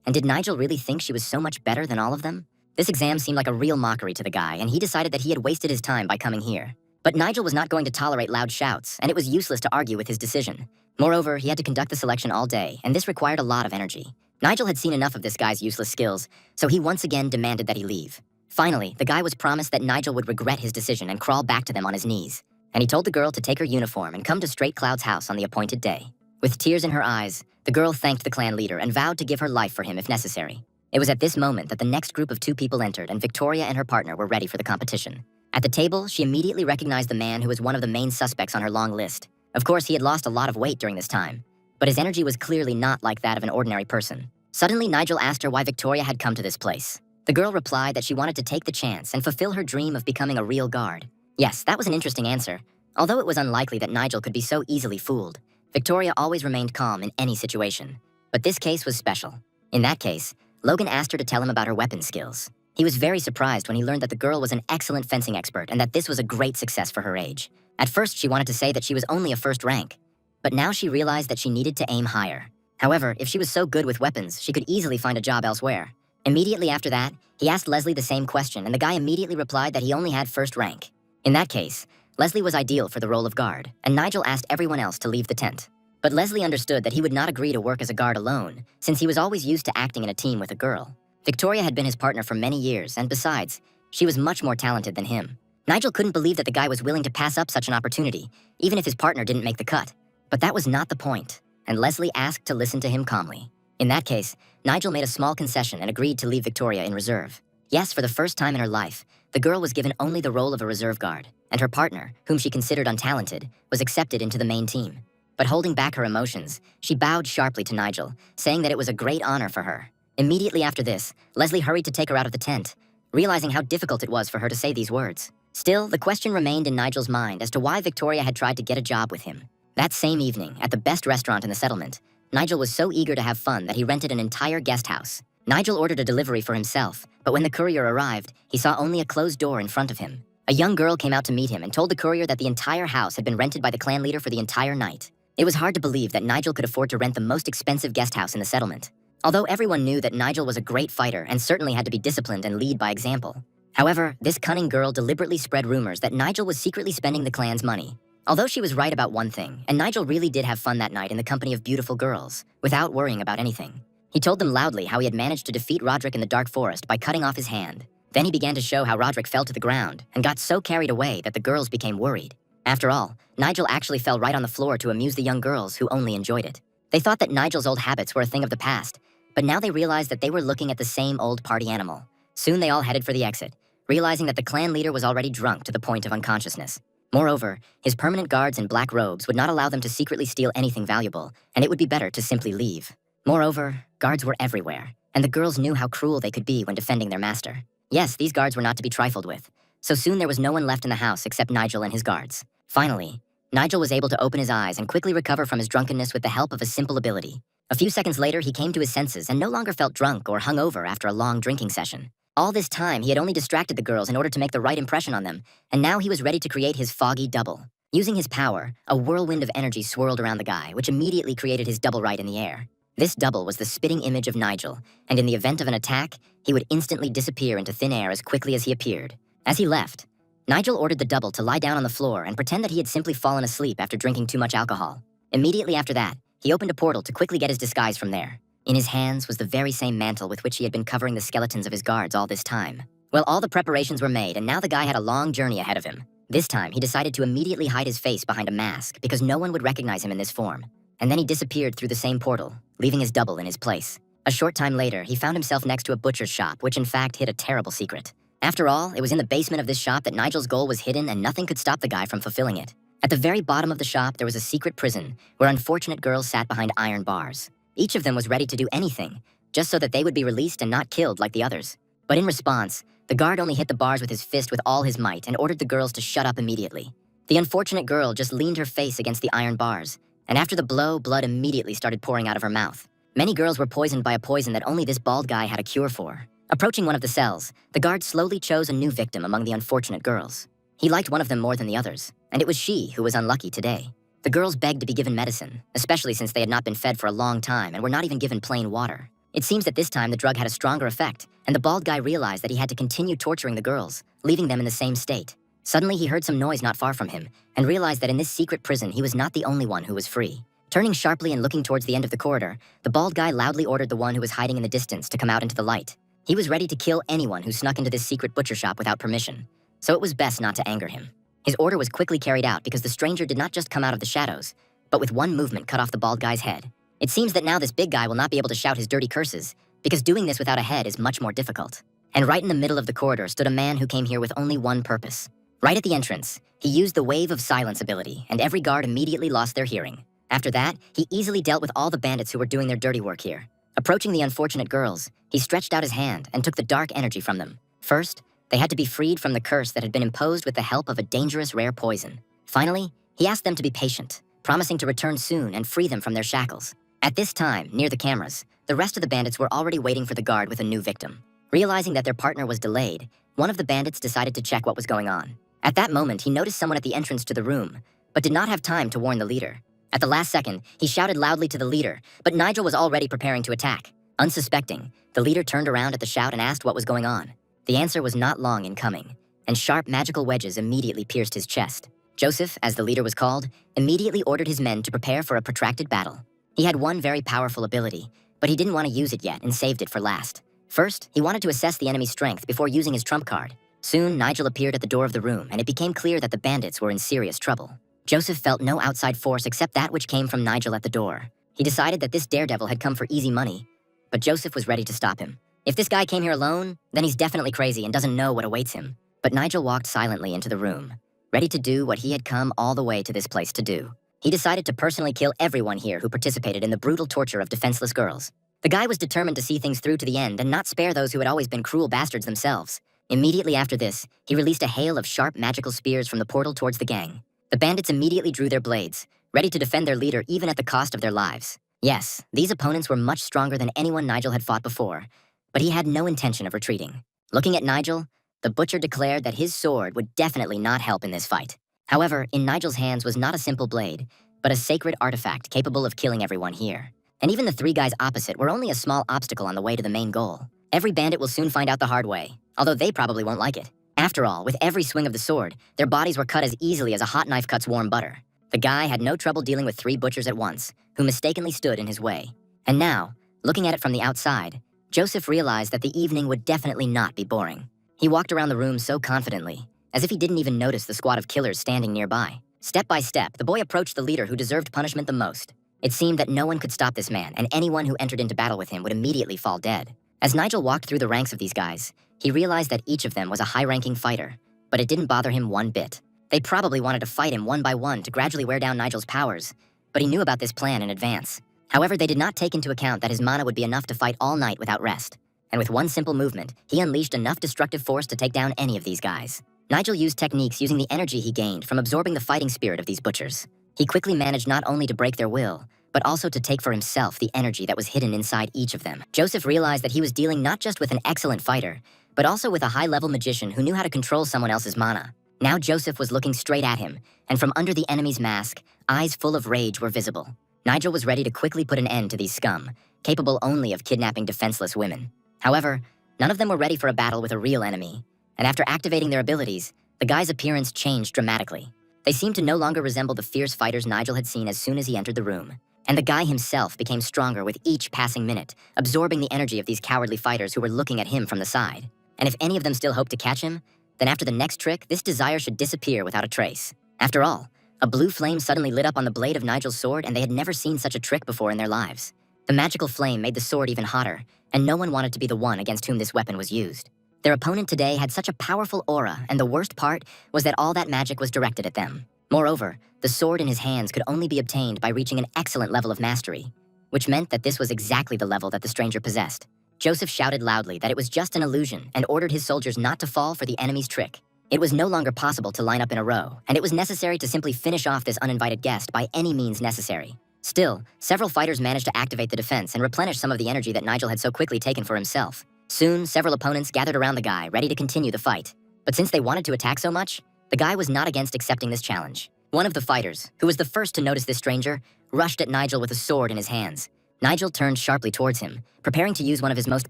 And did Nigel really think she was so much better than all of them? This exam seemed like a real mockery to the guy, and he decided that he had wasted his time by coming here. But Nigel was not going to tolerate loud shouts, and it was useless to argue with his decision. Moreover, he had to conduct the selection all day, and this required a lot of energy. Nigel had seen enough of this guy's useless skills, so he once again demanded that he leave. Finally, the guy was promised that Nigel would regret his decision and crawl back to them on his knees. And he told the girl to take her uniform and come to Straight Cloud's house on the appointed day. With tears in her eyes, the girl thanked the clan leader and vowed to give her life for him if necessary. It was at this moment that the next group of 2 people entered, and Victoria and her partner were ready for the competition. At the table, she immediately recognized the man who was one of the main suspects on her long list. Of course, he had lost a lot of weight during this time, but his energy was clearly not like that of an ordinary person. Suddenly, Nigel asked her why Victoria had come to this place. The girl replied that she wanted to take the chance and fulfill her dream of becoming a real guard. Yes, that was an interesting answer. Although it was unlikely that Nigel could be so easily fooled, Victoria always remained calm in any situation. But this case was special. In that case, Logan asked her to tell him about her weapon skills. He was very surprised when he learned that the girl was an excellent fencing expert and that this was a great success for her age. At first, she wanted to say that she was only a first rank, but now she realized that she needed to aim higher. However, if she was so good with weapons, she could easily find a job elsewhere. Immediately after that, he asked Leslie the same question, and the guy immediately replied that he only had first rank. In that case, Leslie was ideal for the role of guard, and Nigel asked everyone else to leave the tent. But Leslie understood that he would not agree to work as a guard alone, since he was always used to acting in a team with a girl. Victoria had been his partner for many years, and besides, she was much more talented than him. Nigel couldn't believe that the guy was willing to pass up such an opportunity, even if his partner didn't make the cut. But that was not the point, and Leslie asked to listen to him calmly. In that case, Nigel made a small concession and agreed to leave Victoria in reserve. Yes, for the first time in her life, the girl was given only the role of a reserve guard, and her partner, whom she considered untalented, was accepted into the main team. But holding back her emotions, she bowed sharply to Nigel, saying that it was a great honor for her. Immediately after this, Leslie hurried to take her out of the tent, realizing how difficult it was for her to say these words. Still, the question remained in Nigel's mind as to why Victoria had tried to get a job with him. That same evening, at the best restaurant in the settlement, Nigel was so eager to have fun that he rented an entire guest house. Nigel ordered a delivery for himself, but when the courier arrived, he saw only a closed door in front of him. A young girl came out to meet him and told the courier that the entire house had been rented by the clan leader for the entire night. It was hard to believe that Nigel could afford to rent the most expensive guest house in the settlement. Although everyone knew that Nigel was a great fighter and certainly had to be disciplined and lead by example. However, this cunning girl deliberately spread rumors that Nigel was secretly spending the clan's money. Although she was right about one thing, and Nigel really did have fun that night in the company of beautiful girls, without worrying about anything. He told them loudly how he had managed to defeat Roderick in the dark forest by cutting off his hand. Then he began to show how Roderick fell to the ground and got so carried away that the girls became worried. After all, Nigel actually fell right on the floor to amuse the young girls who only enjoyed it. They thought that Nigel's old habits were a thing of the past, but now they realized that they were looking at the same old party animal. Soon they all headed for the exit, realizing that the clan leader was already drunk to the point of unconsciousness. Moreover, his permanent guards in black robes would not allow them to secretly steal anything valuable, and it would be better to simply leave. Moreover, guards were everywhere, and the girls knew how cruel they could be when defending their master. Yes, these guards were not to be trifled with, so soon there was no one left in the house except Nigel and his guards. Finally, Nigel was able to open his eyes and quickly recover from his drunkenness with the help of a simple ability. A few seconds later, he came to his senses and no longer felt drunk or hungover after a long drinking session. All this time, he had only distracted the girls in order to make the right impression on them, and now he was ready to create his foggy double. Using his power, a whirlwind of energy swirled around the guy, which immediately created his double right in the air. This double was the spitting image of Nigel, and in the event of an attack, he would instantly disappear into thin air as quickly as he appeared. As he left, Nigel ordered the double to lie down on the floor and pretend that he had simply fallen asleep after drinking too much alcohol. Immediately after that, he opened a portal to quickly get his disguise from there. In his hands was the very same mantle with which he had been covering the skeletons of his guards all this time. Well, all the preparations were made, and now the guy had a long journey ahead of him. This time, he decided to immediately hide his face behind a mask because no one would recognize him in this form. And then he disappeared through the same portal, leaving his double in his place. A short time later, he found himself next to a butcher's shop, which in fact hid a terrible secret. After all, it was in the basement of this shop that Nigel's goal was hidden, and nothing could stop the guy from fulfilling it. At the very bottom of the shop, there was a secret prison where unfortunate girls sat behind iron bars. Each of them was ready to do anything, just so that they would be released and not killed like the others. But in response, the guard only hit the bars with his fist with all his might and ordered the girls to shut up immediately. The unfortunate girl just leaned her face against the iron bars, and after the blow, blood immediately started pouring out of her mouth. Many girls were poisoned by a poison that only this bald guy had a cure for. Approaching one of the cells, the guard slowly chose a new victim among the unfortunate girls. He liked one of them more than the others, and it was she who was unlucky today. The girls begged to be given medicine, especially since they had not been fed for a long time and were not even given plain water. It seems that this time the drug had a stronger effect, and the bald guy realized that he had to continue torturing the girls, leaving them in the same state. Suddenly he heard some noise not far from him, and realized that in this secret prison he was not the only one who was free. Turning sharply and looking towards the end of the corridor, the bald guy loudly ordered the one who was hiding in the distance to come out into the light. He was ready to kill anyone who snuck into this secret butcher shop without permission, so it was best not to anger him. His order was quickly carried out because the stranger did not just come out of the shadows, but with one movement cut off the bald guy's head. It seems that now this big guy will not be able to shout his dirty curses, because doing this without a head is much more difficult. And right in the middle of the corridor stood a man who came here with only one purpose. Right at the entrance, he used the Wave of Silence ability, and every guard immediately lost their hearing. After that, he easily dealt with all the bandits who were doing their dirty work here. Approaching the unfortunate girls, he stretched out his hand and took the dark energy from them. First, they had to be freed from the curse that had been imposed with the help of a dangerous rare poison. Finally, he asked them to be patient, promising to return soon and free them from their shackles. At this time, near the cameras, the rest of the bandits were already waiting for the guard with a new victim. Realizing that their partner was delayed, one of the bandits decided to check what was going on. At that moment, he noticed someone at the entrance to the room, but did not have time to warn the leader. At the last second, he shouted loudly to the leader, but Nigel was already preparing to attack. Unsuspecting, the leader turned around at the shout and asked what was going on. The answer was not long in coming, and sharp magical wedges immediately pierced his chest. Joseph, as the leader was called, immediately ordered his men to prepare for a protracted battle. He had one very powerful ability, but he didn't want to use it yet and saved it for last. First, he wanted to assess the enemy's strength before using his trump card. Soon, Nigel appeared at the door of the room, and it became clear that the bandits were in serious trouble. Joseph felt no outside force except that which came from Nigel at the door. He decided that this daredevil had come for easy money, but Joseph was ready to stop him. If this guy came here alone, then he's definitely crazy and doesn't know what awaits him. But Nigel walked silently into the room, ready to do what he had come all the way to this place to do. He decided to personally kill everyone here who participated in the brutal torture of defenseless girls. The guy was determined to see things through to the end and not spare those who had always been cruel bastards themselves. Immediately after this, he released a hail of sharp magical spears from the portal towards the gang. The bandits immediately drew their blades, ready to defend their leader even at the cost of their lives. Yes, these opponents were much stronger than anyone Nigel had fought before, but he had no intention of retreating. Looking at Nigel, the butcher declared that his sword would definitely not help in this fight. However, in Nigel's hands was not a simple blade, but a sacred artifact capable of killing everyone here. And even the three guys opposite were only a small obstacle on the way to the main goal. Every bandit will soon find out the hard way, although they probably won't like it. After all, with every swing of the sword, their bodies were cut as easily as a hot knife cuts warm butter. The guy had no trouble dealing with three butchers at once, who mistakenly stood in his way. And now, looking at it from the outside, Joseph realized that the evening would definitely not be boring. He walked around the room so confidently, as if he didn't even notice the squad of killers standing nearby. Step by step, the boy approached the leader who deserved punishment the most. It seemed that no one could stop this man, and anyone who entered into battle with him would immediately fall dead. As Nigel walked through the ranks of these guys, he realized that each of them was a high-ranking fighter, but it didn't bother him one bit. They probably wanted to fight him one by one to gradually wear down Nigel's powers, but he knew about this plan in advance. However, they did not take into account that his mana would be enough to fight all night without rest, and with one simple movement, he unleashed enough destructive force to take down any of these guys. Nigel used techniques using the energy he gained from absorbing the fighting spirit of these butchers. He quickly managed not only to break their will, but also to take for himself the energy that was hidden inside each of them. Joseph realized that he was dealing not just with an excellent fighter, but also with a high-level magician who knew how to control someone else's mana. Now Joseph was looking straight at him, and from under the enemy's mask, eyes full of rage were visible. Nigel was ready to quickly put an end to these scum, capable only of kidnapping defenseless women. However, none of them were ready for a battle with a real enemy, and after activating their abilities, the guy's appearance changed dramatically. They seemed to no longer resemble the fierce fighters Nigel had seen as soon as he entered the room. And the guy himself became stronger with each passing minute, absorbing the energy of these cowardly fighters who were looking at him from the side. And if any of them still hoped to catch him, then after the next trick, this desire should disappear without a trace. After all, a blue flame suddenly lit up on the blade of Nigel's sword, and they had never seen such a trick before in their lives. The magical flame made the sword even hotter, and no one wanted to be the one against whom this weapon was used. Their opponent today had such a powerful aura, and the worst part was that all that magic was directed at them. Moreover, the sword in his hands could only be obtained by reaching an excellent level of mastery, which meant that this was exactly the level that the stranger possessed. Joseph shouted loudly that it was just an illusion and ordered his soldiers not to fall for the enemy's trick. It was no longer possible to line up in a row, and it was necessary to simply finish off this uninvited guest by any means necessary. Still, several fighters managed to activate the defense and replenish some of the energy that Nigel had so quickly taken for himself. Soon, several opponents gathered around the guy, ready to continue the fight. But since they wanted to attack so much, the guy was not against accepting this challenge. One of the fighters, who was the first to notice this stranger, rushed at Nigel with a sword in his hands. Nigel turned sharply towards him, preparing to use one of his most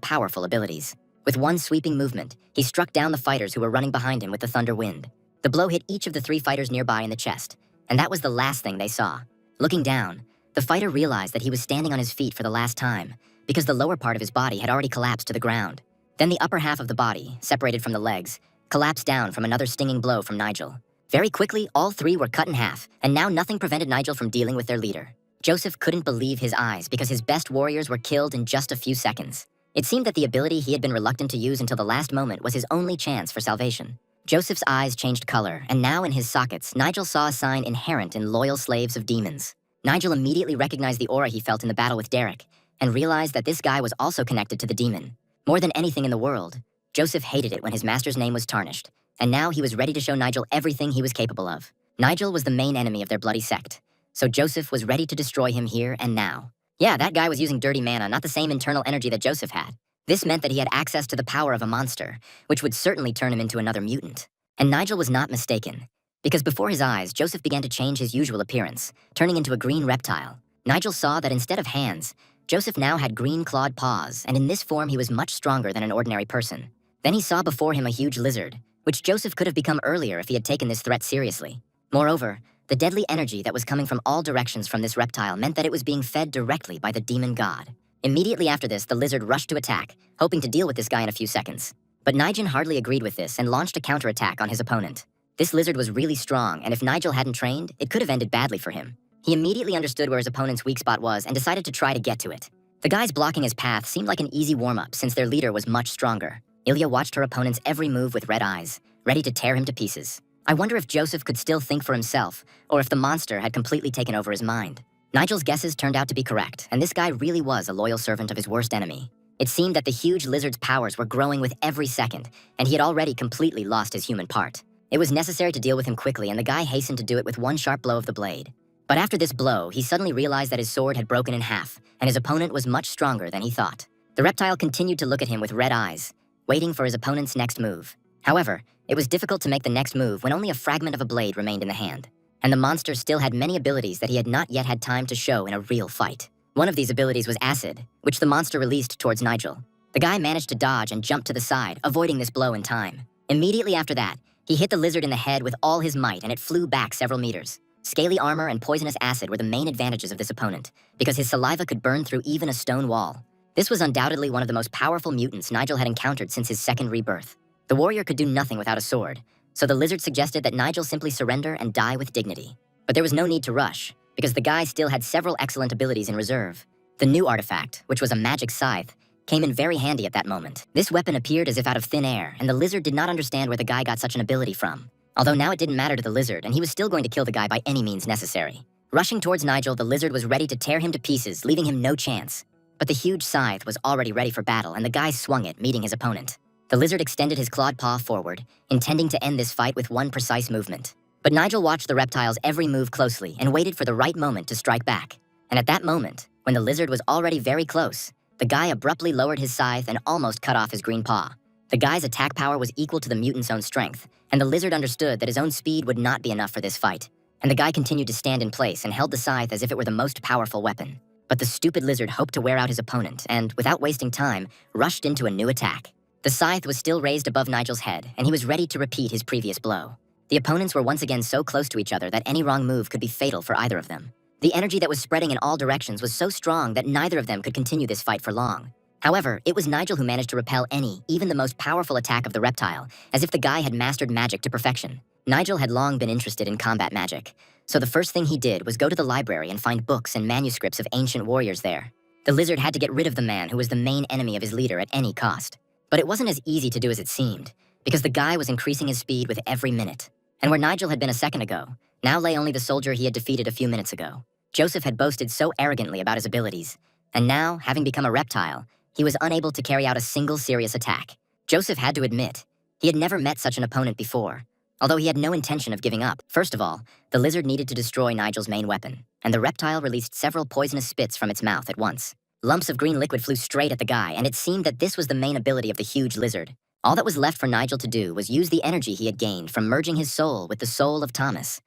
powerful abilities. With one sweeping movement, he struck down the fighters who were running behind him with the thunder wind. The blow hit each of the three fighters nearby in the chest, and that was the last thing they saw. Looking down, the fighter realized that he was standing on his feet for the last time, because the lower part of his body had already collapsed to the ground. Then the upper half of the body, separated from the legs, collapsed down from another stinging blow from Nigel. Very quickly, all three were cut in half, and now nothing prevented Nigel from dealing with their leader. Joseph couldn't believe his eyes because his best warriors were killed in just a few seconds. It seemed that the ability he had been reluctant to use until the last moment was his only chance for salvation. Joseph's eyes changed color, and now in his sockets, Nigel saw a sign inherent in loyal slaves of demons. Nigel immediately recognized the aura he felt in the battle with Derek, and realized that this guy was also connected to the demon. More than anything in the world, Joseph hated it when his master's name was tarnished, and now he was ready to show Nigel everything he was capable of. Nigel was the main enemy of their bloody sect, so Joseph was ready to destroy him here and now. Yeah, that guy was using dirty mana, not the same internal energy that Joseph had. This meant that he had access to the power of a monster, which would certainly turn him into another mutant. And Nigel was not mistaken, because before his eyes, Joseph began to change his usual appearance, turning into a green reptile. Nigel saw that instead of hands, Joseph now had green clawed paws, and in this form he was much stronger than an ordinary person. Then he saw before him a huge lizard, which Joseph could have become earlier if he had taken this threat seriously. Moreover, the deadly energy that was coming from all directions from this reptile meant that it was being fed directly by the demon god. Immediately after this, the lizard rushed to attack, hoping to deal with this guy in a few seconds. But Nigel hardly agreed with this and launched a counterattack on his opponent. This lizard was really strong, and if Nigel hadn't trained, it could have ended badly for him. He immediately understood where his opponent's weak spot was and decided to try to get to it. The guys blocking his path seemed like an easy warm-up since their leader was much stronger. Ilya watched her opponent's every move with red eyes, ready to tear him to pieces. I wonder if Joseph could still think for himself, or if the monster had completely taken over his mind. Nigel's guesses turned out to be correct, and this guy really was a loyal servant of his worst enemy. It seemed that the huge lizard's powers were growing with every second, and he had already completely lost his human part. It was necessary to deal with him quickly, and the guy hastened to do it with one sharp blow of the blade. But after this blow, he suddenly realized that his sword had broken in half, and his opponent was much stronger than he thought. The reptile continued to look at him with red eyes, waiting for his opponent's next move. However, it was difficult to make the next move when only a fragment of a blade remained in the hand, and the monster still had many abilities that he had not yet had time to show in a real fight. One of these abilities was acid, which the monster released towards Nigel. The guy managed to dodge and jump to the side, avoiding this blow in time. Immediately after that, he hit the lizard in the head with all his might, and it flew back several meters. Scaly armor and poisonous acid were the main advantages of this opponent, because his saliva could burn through even a stone wall. This was undoubtedly one of the most powerful mutants Nigel had encountered since his second rebirth. The warrior could do nothing without a sword, so the lizard suggested that Nigel simply surrender and die with dignity. But there was no need to rush, because the guy still had several excellent abilities in reserve. The new artifact, which was a magic scythe, came in very handy at that moment. This weapon appeared as if out of thin air, and the lizard did not understand where the guy got such an ability from. Although now it didn't matter to the lizard, and he was still going to kill the guy by any means necessary. Rushing towards Nigel, the lizard was ready to tear him to pieces, leaving him no chance. But the huge scythe was already ready for battle, and the guy swung it, meeting his opponent. The lizard extended his clawed paw forward, intending to end this fight with one precise movement. But Nigel watched the reptile's every move closely and waited for the right moment to strike back. And at that moment, when the lizard was already very close, the guy abruptly lowered his scythe and almost cut off his green paw. The guy's attack power was equal to the mutant's own strength, and the lizard understood that his own speed would not be enough for this fight. And the guy continued to stand in place and held the scythe as if it were the most powerful weapon. But the stupid lizard hoped to wear out his opponent and, without wasting time, rushed into a new attack. The scythe was still raised above Nigel's head, and he was ready to repeat his previous blow. The opponents were once again so close to each other that any wrong move could be fatal for either of them. The energy that was spreading in all directions was so strong that neither of them could continue this fight for long. However, it was Nigel who managed to repel any, even the most powerful attack of the reptile, as if the guy had mastered magic to perfection. Nigel had long been interested in combat magic, so the first thing he did was go to the library and find books and manuscripts of ancient warriors there. The lizard had to get rid of the man who was the main enemy of his leader at any cost. But it wasn't as easy to do as it seemed, because the guy was increasing his speed with every minute. And where Nigel had been a second ago, now lay only the soldier he had defeated a few minutes ago. Joseph had boasted so arrogantly about his abilities, and now, having become a reptile, he was unable to carry out a single serious attack. Joseph had to admit, he had never met such an opponent before, although he had no intention of giving up. First of all, the lizard needed to destroy Nigel's main weapon, and the reptile released several poisonous spits from its mouth at once. Lumps of green liquid flew straight at the guy, and it seemed that this was the main ability of the huge lizard. All that was left for Nigel to do was use the energy he had gained from merging his soul with the soul of Thomas,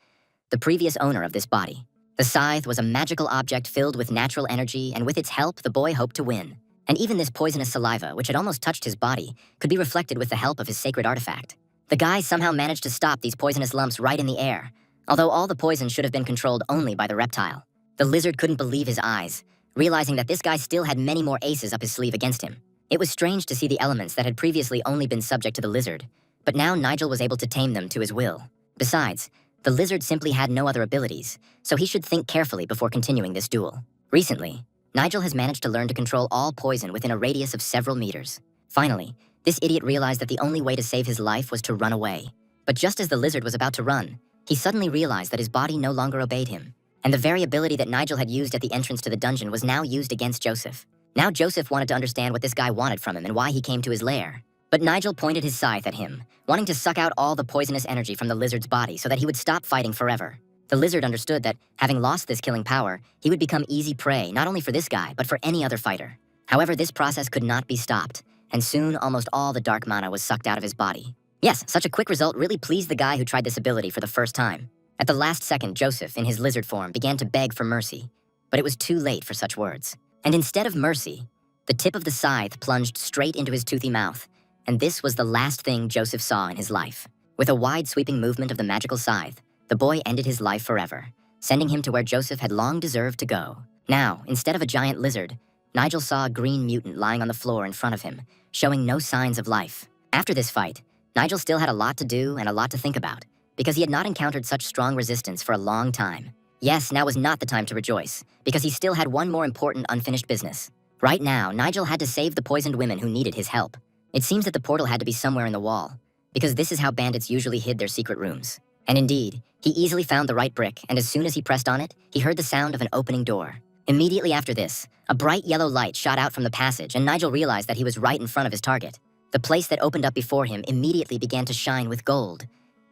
the previous owner of this body. The scythe was a magical object filled with natural energy, and with its help, the boy hoped to win. And even this poisonous saliva, which had almost touched his body, could be reflected with the help of his sacred artifact. The guy somehow managed to stop these poisonous lumps right in the air, although all the poison should have been controlled only by the reptile. The lizard couldn't believe his eyes, realizing that this guy still had many more aces up his sleeve against him. It was strange to see the elements that had previously only been subject to the lizard, but now Nigel was able to tame them to his will. Besides, the lizard simply had no other abilities, so he should think carefully before continuing this duel. Recently, Nigel has managed to learn to control all poison within a radius of several meters. Finally, this idiot realized that the only way to save his life was to run away. But just as the lizard was about to run, he suddenly realized that his body no longer obeyed him, and the very ability that Nigel had used at the entrance to the dungeon was now used against Joseph. Now Joseph wanted to understand what this guy wanted from him and why he came to his lair. But Nigel pointed his scythe at him, wanting to suck out all the poisonous energy from the lizard's body so that he would stop fighting forever. The lizard understood that, having lost this killing power, he would become easy prey not only for this guy, but for any other fighter. However, this process could not be stopped, and soon almost all the dark mana was sucked out of his body. Yes, such a quick result really pleased the guy who tried this ability for the first time. At the last second, Joseph, in his lizard form, began to beg for mercy, but it was too late for such words. And instead of mercy, the tip of the scythe plunged straight into his toothy mouth, and this was the last thing Joseph saw in his life. With a wide sweeping movement of the magical scythe, the boy ended his life forever, sending him to where Joseph had long deserved to go. Now, instead of a giant lizard, Nigel saw a green mutant lying on the floor in front of him, showing no signs of life. After this fight, Nigel still had a lot to do and a lot to think about, because he had not encountered such strong resistance for a long time. Yes, now was not the time to rejoice, because he still had one more important unfinished business. Right now, Nigel had to save the poisoned women who needed his help. It seems that the portal had to be somewhere in the wall, because this is how bandits usually hid their secret rooms. And indeed, he easily found the right brick, and as soon as he pressed on it, he heard the sound of an opening door. Immediately after this, a bright yellow light shot out from the passage, and Nigel realized that he was right in front of his target. The place that opened up before him immediately began to shine with gold,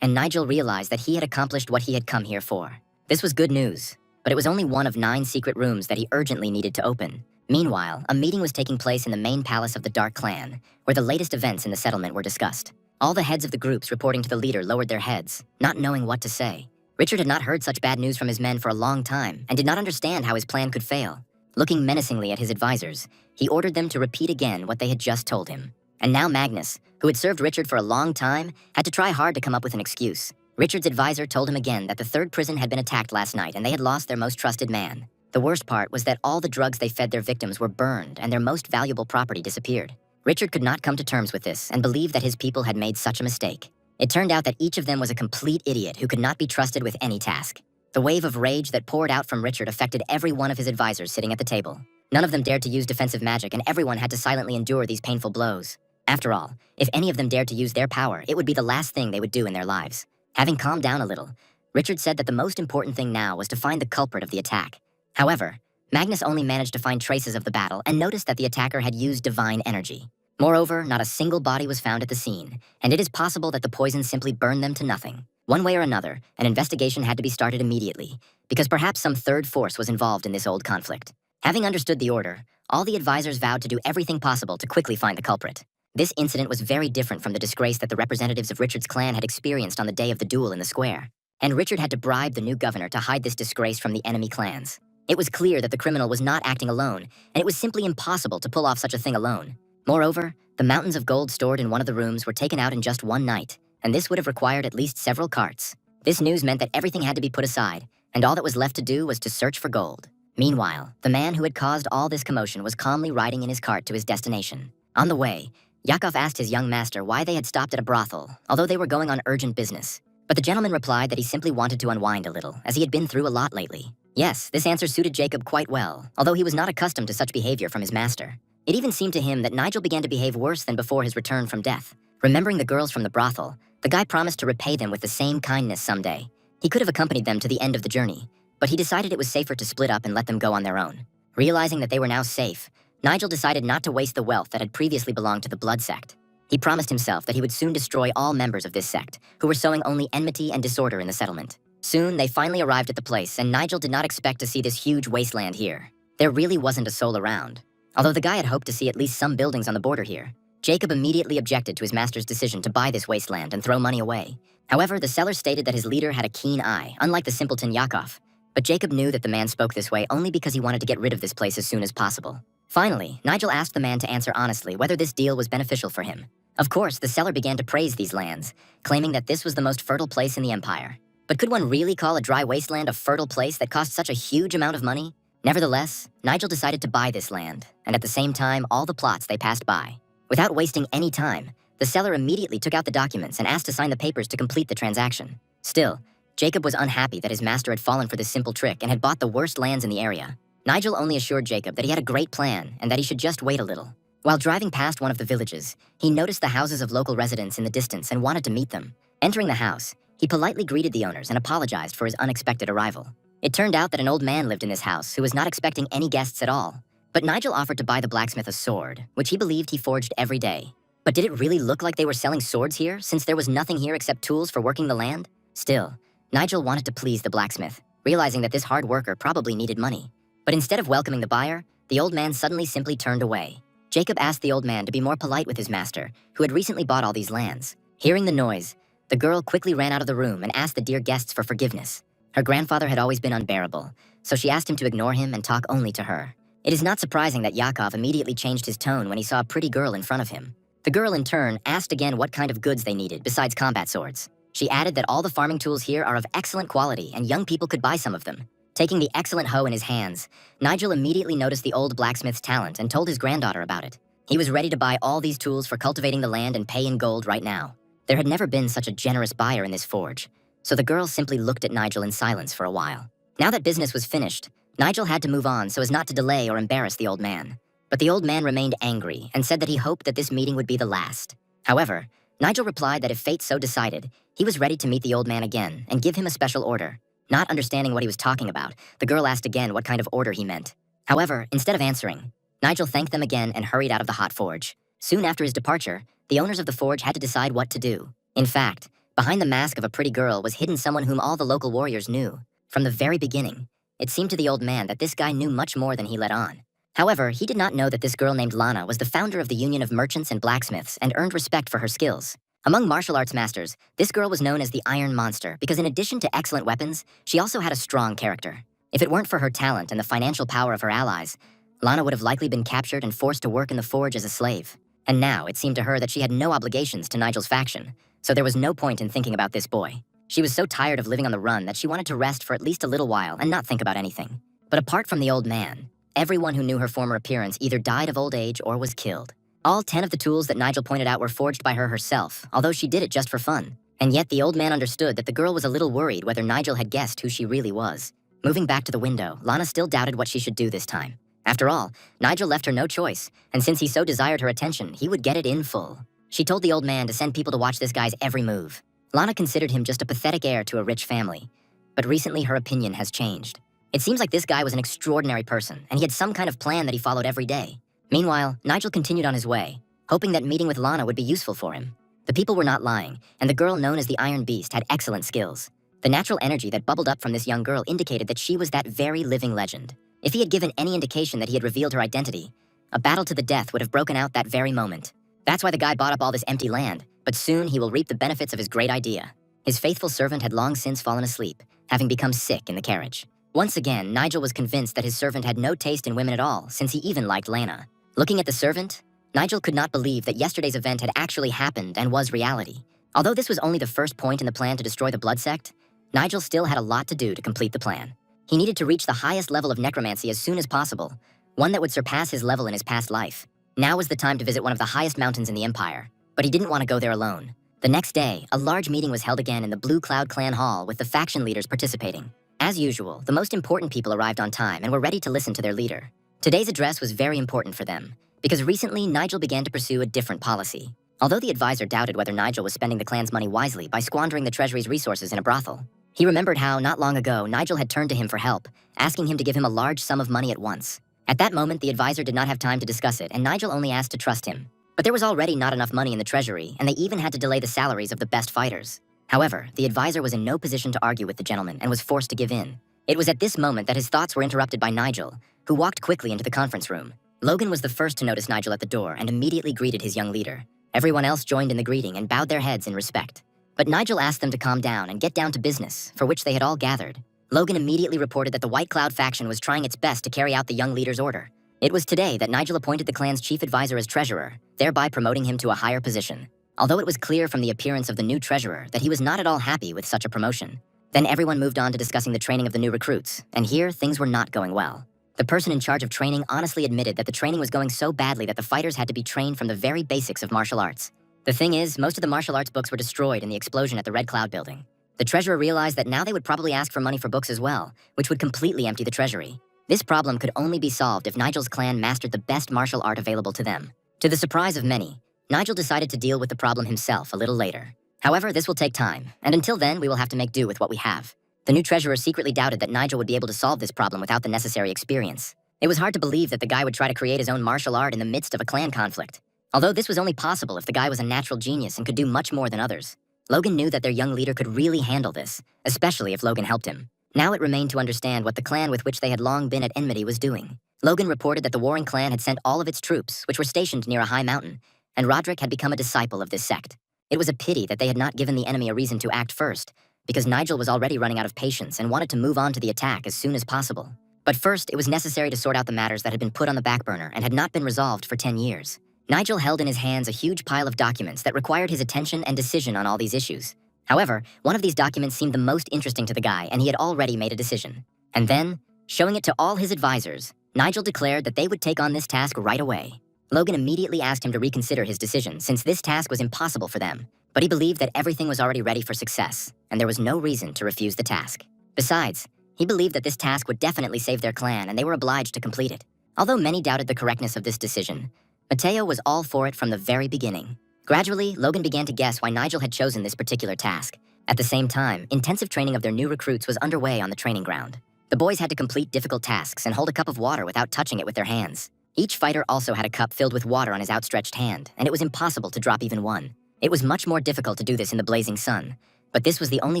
and Nigel realized that he had accomplished what he had come here for. This was good news, but it was only one of 9 secret rooms that he urgently needed to open. Meanwhile, a meeting was taking place in the main palace of the Dark Clan, where the latest events in the settlement were discussed. All the heads of the groups reporting to the leader lowered their heads, not knowing what to say. Richard had not heard such bad news from his men for a long time and did not understand how his plan could fail. Looking menacingly at his advisors, he ordered them to repeat again what they had just told him. And now Magnus, who had served Richard for a long time, had to try hard to come up with an excuse. Richard's advisor told him again that the 3rd prison had been attacked last night and they had lost their most trusted man. The worst part was that all the drugs they fed their victims were burned and their most valuable property disappeared. Richard could not come to terms with this and believed that his people had made such a mistake. It turned out that each of them was a complete idiot who could not be trusted with any task. The wave of rage that poured out from Richard affected every one of his advisors sitting at the table. None of them dared to use defensive magic, and everyone had to silently endure these painful blows. After all, if any of them dared to use their power, it would be the last thing they would do in their lives. Having calmed down a little, Richard said that the most important thing now was to find the culprit of the attack. However, Magnus only managed to find traces of the battle and noticed that the attacker had used divine energy. Moreover, not a single body was found at the scene, and it is possible that the poison simply burned them to nothing. One way or another, an investigation had to be started immediately, because perhaps some 3rd force was involved in this old conflict. Having understood the order, all the advisors vowed to do everything possible to quickly find the culprit. This incident was very different from the disgrace that the representatives of Richard's clan had experienced on the day of the duel in the square, and Richard had to bribe the new governor to hide this disgrace from the enemy clans. It was clear that the criminal was not acting alone, and it was simply impossible to pull off such a thing alone. Moreover, the mountains of gold stored in one of the rooms were taken out in just one night, and this would have required at least several carts. This news meant that everything had to be put aside, and all that was left to do was to search for gold. Meanwhile, the man who had caused all this commotion was calmly riding in his cart to his destination. On the way, Yakov asked his young master why they had stopped at a brothel, although they were going on urgent business. But the gentleman replied that he simply wanted to unwind a little, as he had been through a lot lately. Yes, this answer suited Jacob quite well, although he was not accustomed to such behavior from his master. It even seemed to him that Nigel began to behave worse than before his return from death. Remembering the girls from the brothel, the guy promised to repay them with the same kindness someday. He could have accompanied them to the end of the journey, but he decided it was safer to split up and let them go on their own. Realizing that they were now safe, Nigel decided not to waste the wealth that had previously belonged to the blood sect. He promised himself that he would soon destroy all members of this sect, who were sowing only enmity and disorder in the settlement. Soon, they finally arrived at the place, and Nigel did not expect to see this huge wasteland here. There really wasn't a soul around. Although the guy had hoped to see at least some buildings on the border here, Jacob immediately objected to his master's decision to buy this wasteland and throw money away. However, the seller stated that his leader had a keen eye, unlike the simpleton Yakov. But Jacob knew that the man spoke this way only because he wanted to get rid of this place as soon as possible. Finally, Nigel asked the man to answer honestly whether this deal was beneficial for him. Of course, the seller began to praise these lands, claiming that this was the most fertile place in the empire. But could one really call a dry wasteland a fertile place that cost such a huge amount of money? Nevertheless, Nigel decided to buy this land, and at the same time, all the plots they passed by. Without wasting any time, the seller immediately took out the documents and asked to sign the papers to complete the transaction. Still, Jacob was unhappy that his master had fallen for this simple trick and had bought the worst lands in the area. Nigel only assured Jacob that he had a great plan and that he should just wait a little. While driving past one of the villages, he noticed the houses of local residents in the distance and wanted to meet them. Entering the house, he politely greeted the owners and apologized for his unexpected arrival. It turned out that an old man lived in this house who was not expecting any guests at all. But Nigel offered to buy the blacksmith a sword, which he believed he forged every day. But did it really look like they were selling swords here, since there was nothing here except tools for working the land? Still, Nigel wanted to please the blacksmith, realizing that this hard worker probably needed money. But instead of welcoming the buyer, the old man suddenly simply turned away. Jacob asked the old man to be more polite with his master, who had recently bought all these lands. Hearing the noise, the girl quickly ran out of the room and asked the dear guests for forgiveness. Her grandfather had always been unbearable, so she asked him to ignore him and talk only to her. It is not surprising that Yakov immediately changed his tone when he saw a pretty girl in front of him. The girl, in turn, asked again what kind of goods they needed besides combat swords. She added that all the farming tools here are of excellent quality and young people could buy some of them. Taking the excellent hoe in his hands, Nigel immediately noticed the old blacksmith's talent and told his granddaughter about it. He was ready to buy all these tools for cultivating the land and pay in gold right now. There had never been such a generous buyer in this forge, so the girl simply looked at Nigel in silence for a while. Now that business was finished, Nigel had to move on so as not to delay or embarrass the old man. But the old man remained angry and said that he hoped that this meeting would be the last. However, Nigel replied that if fate so decided, he was ready to meet the old man again and give him a special order. Not understanding what he was talking about, the girl asked again what kind of order he meant. However, instead of answering, Nigel thanked them again and hurried out of the hot forge. Soon after his departure, the owners of the forge had to decide what to do. In fact, behind the mask of a pretty girl was hidden someone whom all the local warriors knew. From the very beginning, it seemed to the old man that this guy knew much more than he let on. However, he did not know that this girl named Lana was the founder of the Union of Merchants and Blacksmiths and earned respect for her skills. Among martial arts masters, this girl was known as the Iron Monster because in addition to excellent weapons, she also had a strong character. If it weren't for her talent and the financial power of her allies, Lana would have likely been captured and forced to work in the forge as a slave. And now, it seemed to her that she had no obligations to Nigel's faction, so there was no point in thinking about this boy. She was so tired of living on the run that she wanted to rest for at least a little while and not think about anything. But apart from the old man, everyone who knew her former appearance either died of old age or was killed. All 10 of the tools that Nigel pointed out were forged by her herself, although she did it just for fun. And yet the old man understood that the girl was a little worried whether Nigel had guessed who she really was. Moving back to the window, Lana still doubted what she should do this time. After all, Nigel left her no choice, and since he so desired her attention, he would get it in full. She told the old man to send people to watch this guy's every move. Lana considered him just a pathetic heir to a rich family. But recently her opinion has changed. It seems like this guy was an extraordinary person, and he had some kind of plan that he followed every day. Meanwhile, Nigel continued on his way, hoping that meeting with Lana would be useful for him. The people were not lying, and the girl known as the Iron Beast had excellent skills. The natural energy that bubbled up from this young girl indicated that she was that very living legend. If he had given any indication that he had revealed her identity, a battle to the death would have broken out that very moment. That's why the guy bought up all this empty land, but soon he will reap the benefits of his great idea. His faithful servant had long since fallen asleep, having become sick in the carriage. Once again, Nigel was convinced that his servant had no taste in women at all, since he even liked Lana. Looking at the servant, Nigel could not believe that yesterday's event had actually happened and was reality. Although this was only the first point in the plan to destroy the Blood Sect, Nigel still had a lot to do to complete the plan. He needed to reach the highest level of necromancy as soon as possible, one that would surpass his level in his past life. Now was the time to visit one of the highest mountains in the Empire, but he didn't want to go there alone. The next day, a large meeting was held again in the Blue Cloud Clan Hall with the faction leaders participating. As usual, the most important people arrived on time and were ready to listen to their leader. Today's address was very important for them, because recently Nigel began to pursue a different policy. Although the advisor doubted whether Nigel was spending the clan's money wisely by squandering the treasury's resources in a brothel, he remembered how, not long ago, Nigel had turned to him for help, asking him to give him a large sum of money at once. At that moment, the advisor did not have time to discuss it, and Nigel only asked to trust him. But there was already not enough money in the treasury, and they even had to delay the salaries of the best fighters. However, the advisor was in no position to argue with the gentleman and was forced to give in. It was at this moment that his thoughts were interrupted by Nigel, who walked quickly into the conference room. Logan was the first to notice Nigel at the door and immediately greeted his young leader. Everyone else joined in the greeting and bowed their heads in respect. But Nigel asked them to calm down and get down to business, for which they had all gathered. Logan immediately reported that the White Cloud faction was trying its best to carry out the young leader's order. It was today that Nigel appointed the clan's chief advisor as treasurer, thereby promoting him to a higher position. Although it was clear from the appearance of the new treasurer that he was not at all happy with such a promotion. Then everyone moved on to discussing the training of the new recruits, and here things were not going well. The person in charge of training honestly admitted that the training was going so badly that the fighters had to be trained from the very basics of martial arts. The thing is, most of the martial arts books were destroyed in the explosion at the Red Cloud building. The treasurer realized that now they would probably ask for money for books as well, which would completely empty the treasury. This problem could only be solved if Nigel's clan mastered the best martial art available to them. To the surprise of many, Nigel decided to deal with the problem himself a little later. However, this will take time, and until then, we will have to make do with what we have. The new treasurer secretly doubted that Nigel would be able to solve this problem without the necessary experience. It was hard to believe that the guy would try to create his own martial art in the midst of a clan conflict. Although this was only possible if the guy was a natural genius and could do much more than others. Logan knew that their young leader could really handle this, especially if Logan helped him. Now it remained to understand what the clan with which they had long been at enmity was doing. Logan reported that the warring clan had sent all of its troops, which were stationed near a high mountain, and Roderick had become a disciple of this sect. It was a pity that they had not given the enemy a reason to act first, because Nigel was already running out of patience and wanted to move on to the attack as soon as possible. But first, it was necessary to sort out the matters that had been put on the back burner and had not been resolved for 10 years. Nigel held in his hands a huge pile of documents that required his attention and decision on all these issues. However, one of these documents seemed the most interesting to the guy, and he had already made a decision. And then, showing it to all his advisors, Nigel declared that they would take on this task right away. Logan immediately asked him to reconsider his decision since this task was impossible for them, but he believed that everything was already ready for success, and there was no reason to refuse the task. Besides, he believed that this task would definitely save their clan, and they were obliged to complete it. Although many doubted the correctness of this decision, Mateo was all for it from the very beginning. Gradually, Logan began to guess why Nigel had chosen this particular task. At the same time, intensive training of their new recruits was underway on the training ground. The boys had to complete difficult tasks and hold a cup of water without touching it with their hands. Each fighter also had a cup filled with water on his outstretched hand, and it was impossible to drop even one. It was much more difficult to do this in the blazing sun, but this was the only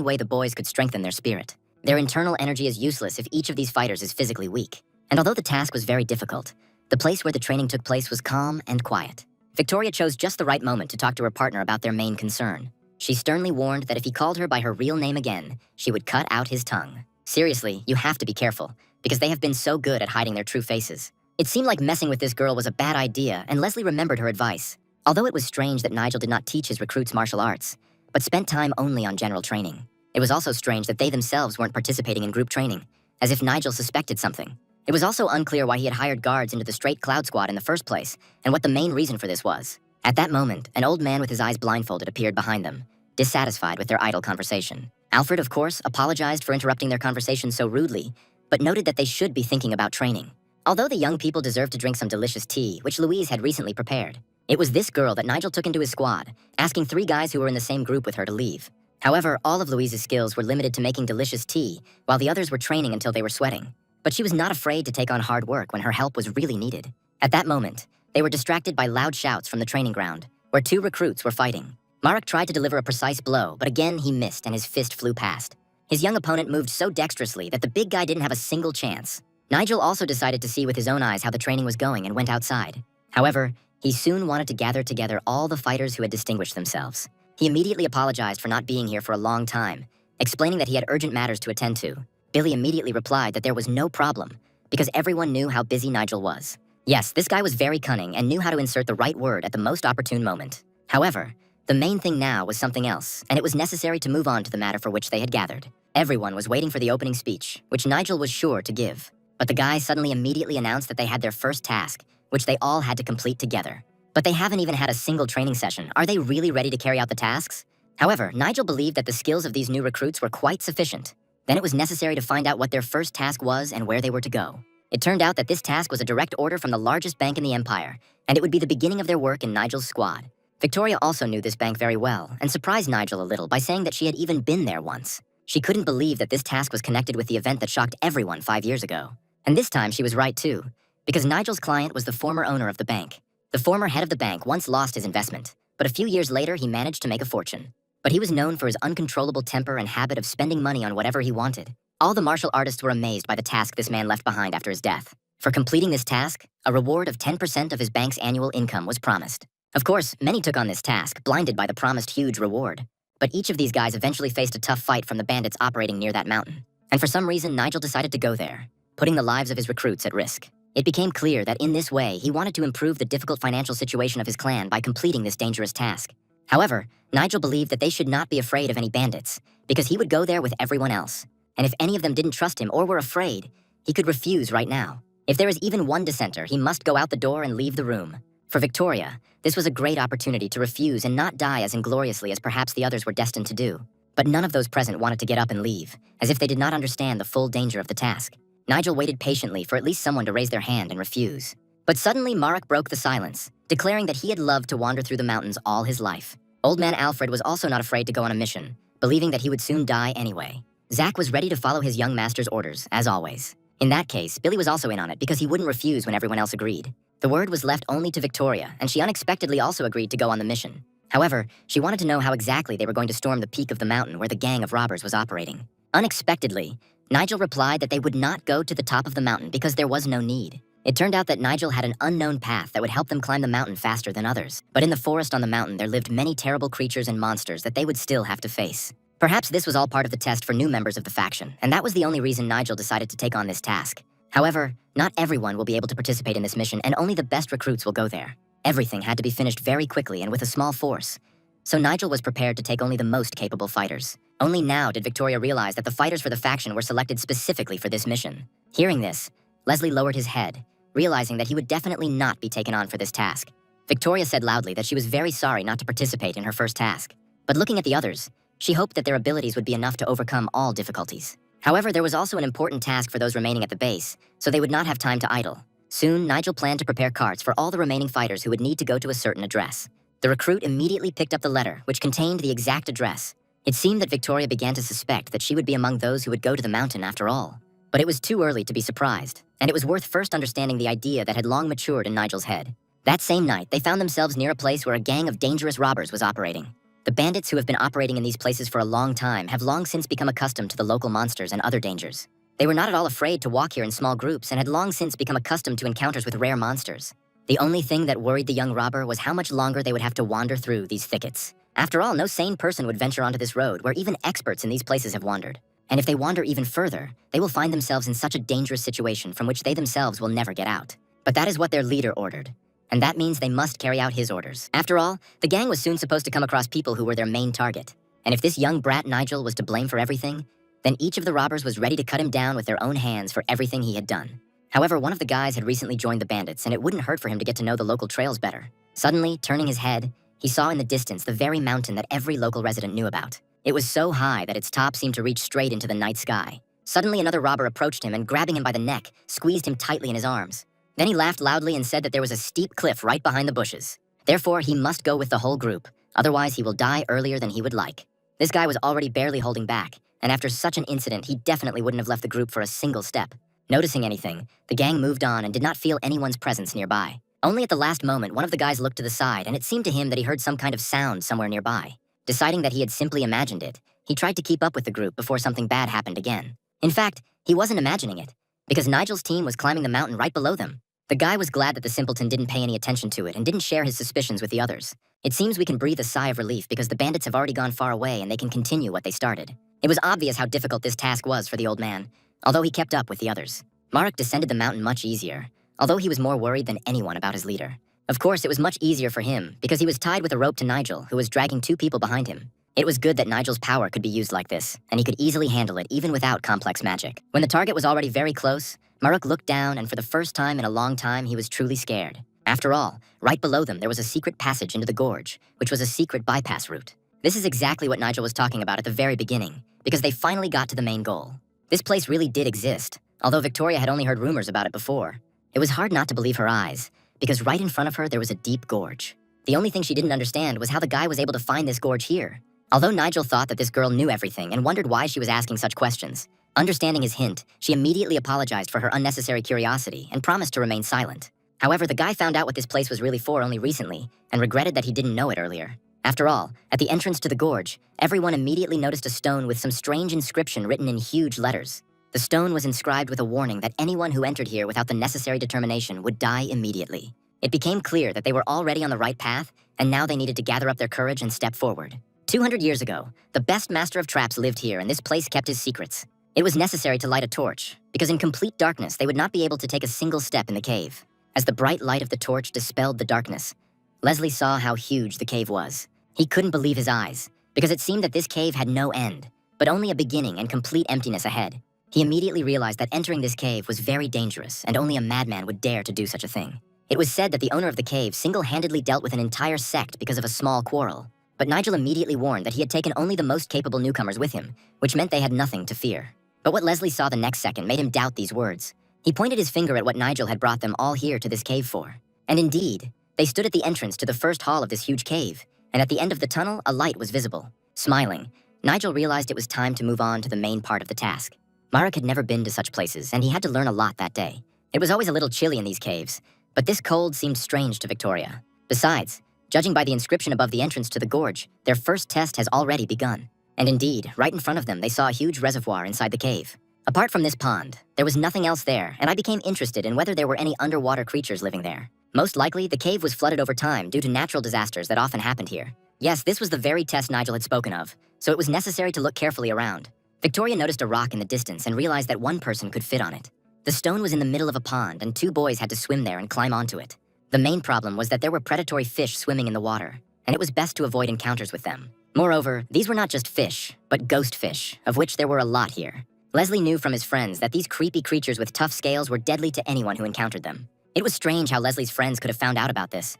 way the boys could strengthen their spirit. Their internal energy is useless if each of these fighters is physically weak. And although the task was very difficult, the place where the training took place was calm and quiet. Victoria chose just the right moment to talk to her partner about their main concern. She sternly warned that if he called her by her real name again, she would cut out his tongue. Seriously, you have to be careful, because they have been so good at hiding their true faces. It seemed like messing with this girl was a bad idea, and Leslie remembered her advice. Although it was strange that Nigel did not teach his recruits martial arts, but spent time only on general training. It was also strange that they themselves weren't participating in group training, as if Nigel suspected something. It was also unclear why he had hired guards into the Straight Cloud Squad in the first place, and what the main reason for this was. At that moment, an old man with his eyes blindfolded appeared behind them, dissatisfied with their idle conversation. Alfred, of course, apologized for interrupting their conversation so rudely, but noted that they should be thinking about training. Although the young people deserved to drink some delicious tea, which Louise had recently prepared, it was this girl that Nigel took into his squad, asking 3 guys who were in the same group with her to leave. However, all of Louise's skills were limited to making delicious tea, while the others were training until they were sweating. But she was not afraid to take on hard work when her help was really needed. At that moment, they were distracted by loud shouts from the training ground, where 2 recruits were fighting. Marek tried to deliver a precise blow, but again he missed and his fist flew past. His young opponent moved so dexterously that the big guy didn't have a single chance. Nigel also decided to see with his own eyes how the training was going and went outside. However, he soon wanted to gather together all the fighters who had distinguished themselves. He immediately apologized for not being here for a long time, explaining that he had urgent matters to attend to. Billy immediately replied that there was no problem, because everyone knew how busy Nigel was. Yes, this guy was very cunning and knew how to insert the right word at the most opportune moment. However, the main thing now was something else, and it was necessary to move on to the matter for which they had gathered. Everyone was waiting for the opening speech, which Nigel was sure to give. But the guy suddenly immediately announced that they had their first task, which they all had to complete together. But they haven't even had a single training session. Are they really ready to carry out the tasks? However, Nigel believed that the skills of these new recruits were quite sufficient. Then it was necessary to find out what their first task was and where they were to go. It turned out that this task was a direct order from the largest bank in the Empire, and it would be the beginning of their work in Nigel's squad. Victoria also knew this bank very well, and surprised Nigel a little by saying that she had even been there once. She couldn't believe that this task was connected with the event that shocked everyone 5 years ago. And this time she was right too, because Nigel's client was the former owner of the bank. The former head of the bank once lost his investment, but a few years later he managed to make a fortune. But he was known for his uncontrollable temper and habit of spending money on whatever he wanted. All the martial artists were amazed by the task this man left behind after his death. For completing this task, a reward of 10% of his bank's annual income was promised. Of course, many took on this task, blinded by the promised huge reward. But each of these guys eventually faced a tough fight from the bandits operating near that mountain. And for some reason, Nigel decided to go there, putting the lives of his recruits at risk. It became clear that in this way, he wanted to improve the difficult financial situation of his clan by completing this dangerous task. However, Nigel believed that they should not be afraid of any bandits, because he would go there with everyone else. And if any of them didn't trust him or were afraid, he could refuse right now. If there is even one dissenter, he must go out the door and leave the room. For Victoria, this was a great opportunity to refuse and not die as ingloriously as perhaps the others were destined to do. But none of those present wanted to get up and leave, as if they did not understand the full danger of the task. Nigel waited patiently for at least someone to raise their hand and refuse. But suddenly Marek broke the silence, declaring that he had loved to wander through the mountains all his life. Old man Alfred was also not afraid to go on a mission, believing that he would soon die anyway. Zach was ready to follow his young master's orders, as always. In that case, Billy was also in on it because he wouldn't refuse when everyone else agreed. The word was left only to Victoria, and she unexpectedly also agreed to go on the mission. However, she wanted to know how exactly they were going to storm the peak of the mountain where the gang of robbers was operating. Unexpectedly, Nigel replied that they would not go to the top of the mountain because there was no need. It turned out that Nigel had an unknown path that would help them climb the mountain faster than others. But in the forest on the mountain, there lived many terrible creatures and monsters that they would still have to face. Perhaps this was all part of the test for new members of the faction, and that was the only reason Nigel decided to take on this task. However, not everyone will be able to participate in this mission, and only the best recruits will go there. Everything had to be finished very quickly and with a small force. So Nigel was prepared to take only the most capable fighters. Only now did Victoria realize that the fighters for the faction were selected specifically for this mission. Hearing this, Leslie lowered his head, realizing that he would definitely not be taken on for this task. Victoria said loudly that she was very sorry not to participate in her first task. But looking at the others, she hoped that their abilities would be enough to overcome all difficulties. However, there was also an important task for those remaining at the base, so they would not have time to idle. Soon, Nigel planned to prepare carts for all the remaining fighters who would need to go to a certain address. The recruit immediately picked up the letter, which contained the exact address. It seemed that Victoria began to suspect that she would be among those who would go to the mountain after all. But it was too early to be surprised, and it was worth first understanding the idea that had long matured in Nigel's head. That same night, they found themselves near a place where a gang of dangerous robbers was operating. The bandits who have been operating in these places for a long time have long since become accustomed to the local monsters and other dangers. They were not at all afraid to walk here in small groups and had long since become accustomed to encounters with rare monsters. The only thing that worried the young robber was how much longer they would have to wander through these thickets. After all, no sane person would venture onto this road where even experts in these places have wandered. And if they wander even further, they will find themselves in such a dangerous situation from which they themselves will never get out. But that is what their leader ordered. And that means they must carry out his orders. After all, the gang was soon supposed to come across people who were their main target. And if this young brat Nigel was to blame for everything, then each of the robbers was ready to cut him down with their own hands for everything he had done. However, one of the guys had recently joined the bandits, and it wouldn't hurt for him to get to know the local trails better. Suddenly, turning his head, he saw in the distance the very mountain that every local resident knew about. It was so high that its top seemed to reach straight into the night sky. Suddenly, another robber approached him and, grabbing him by the neck, squeezed him tightly in his arms. Then he laughed loudly and said that there was a steep cliff right behind the bushes. Therefore, he must go with the whole group, otherwise he will die earlier than he would like. This guy was already barely holding back, and after such an incident, he definitely wouldn't have left the group for a single step. Noticing anything, the gang moved on and did not feel anyone's presence nearby. Only at the last moment, one of the guys looked to the side, and it seemed to him that he heard some kind of sound somewhere nearby. Deciding that he had simply imagined it, he tried to keep up with the group before something bad happened again. In fact, he wasn't imagining it, because Nigel's team was climbing the mountain right below them. The guy was glad that the simpleton didn't pay any attention to it and didn't share his suspicions with the others. It seems we can breathe a sigh of relief because the bandits have already gone far away and they can continue what they started. It was obvious how difficult this task was for the old man, although he kept up with the others. Marek descended the mountain much easier, although he was more worried than anyone about his leader. Of course, it was much easier for him because he was tied with a rope to Nigel, who was dragging 2 people behind him. It was good that Nigel's power could be used like this, and he could easily handle it even without complex magic. When the target was already very close, Marek looked down, and for the first time in a long time, he was truly scared. After all, right below them there was a secret passage into the gorge, which was a secret bypass route. This is exactly what Nigel was talking about at the very beginning, because they finally got to the main goal. This place really did exist, although Victoria had only heard rumors about it before. It was hard not to believe her eyes, because right in front of her there was a deep gorge. The only thing she didn't understand was how the guy was able to find this gorge here. Although Nigel thought that this girl knew everything and wondered why she was asking such questions, understanding his hint, she immediately apologized for her unnecessary curiosity and promised to remain silent. However, the guy found out what this place was really for only recently and regretted that he didn't know it earlier. After all, at the entrance to the gorge, everyone immediately noticed a stone with some strange inscription written in huge letters. The stone was inscribed with a warning that anyone who entered here without the necessary determination would die immediately. It became clear that they were already on the right path, and now they needed to gather up their courage and step forward. 200 years ago, the best master of traps lived here, and this place kept his secrets. It was necessary to light a torch, because in complete darkness they would not be able to take a single step in the cave. As the bright light of the torch dispelled the darkness, Leslie saw how huge the cave was. He couldn't believe his eyes, because it seemed that this cave had no end, but only a beginning and complete emptiness ahead. He immediately realized that entering this cave was very dangerous, and only a madman would dare to do such a thing. It was said that the owner of the cave single-handedly dealt with an entire sect because of a small quarrel. But Nigel immediately warned that he had taken only the most capable newcomers with him, which meant they had nothing to fear. But what Leslie saw the next second made him doubt these words. He pointed his finger at what Nigel had brought them all here to this cave for. And indeed, they stood at the entrance to the first hall of this huge cave, and at the end of the tunnel, a light was visible. Smiling, Nigel realized it was time to move on to the main part of the task. Marek had never been to such places, and he had to learn a lot that day. It was always a little chilly in these caves, but this cold seemed strange to Victoria. Besides, judging by the inscription above the entrance to the gorge, their first test has already begun. And indeed, right in front of them, they saw a huge reservoir inside the cave. Apart from this pond, there was nothing else there, and I became interested in whether there were any underwater creatures living there. Most likely, the cave was flooded over time due to natural disasters that often happened here. Yes, this was the very test Nigel had spoken of, so it was necessary to look carefully around. Victoria noticed a rock in the distance and realized that one person could fit on it. The stone was in the middle of a pond, and 2 boys had to swim there and climb onto it. The main problem was that there were predatory fish swimming in the water, and it was best to avoid encounters with them. Moreover, these were not just fish, but ghost fish, of which there were a lot here. Leslie knew from his friends that these creepy creatures with tough scales were deadly to anyone who encountered them. It was strange how Leslie's friends could have found out about this.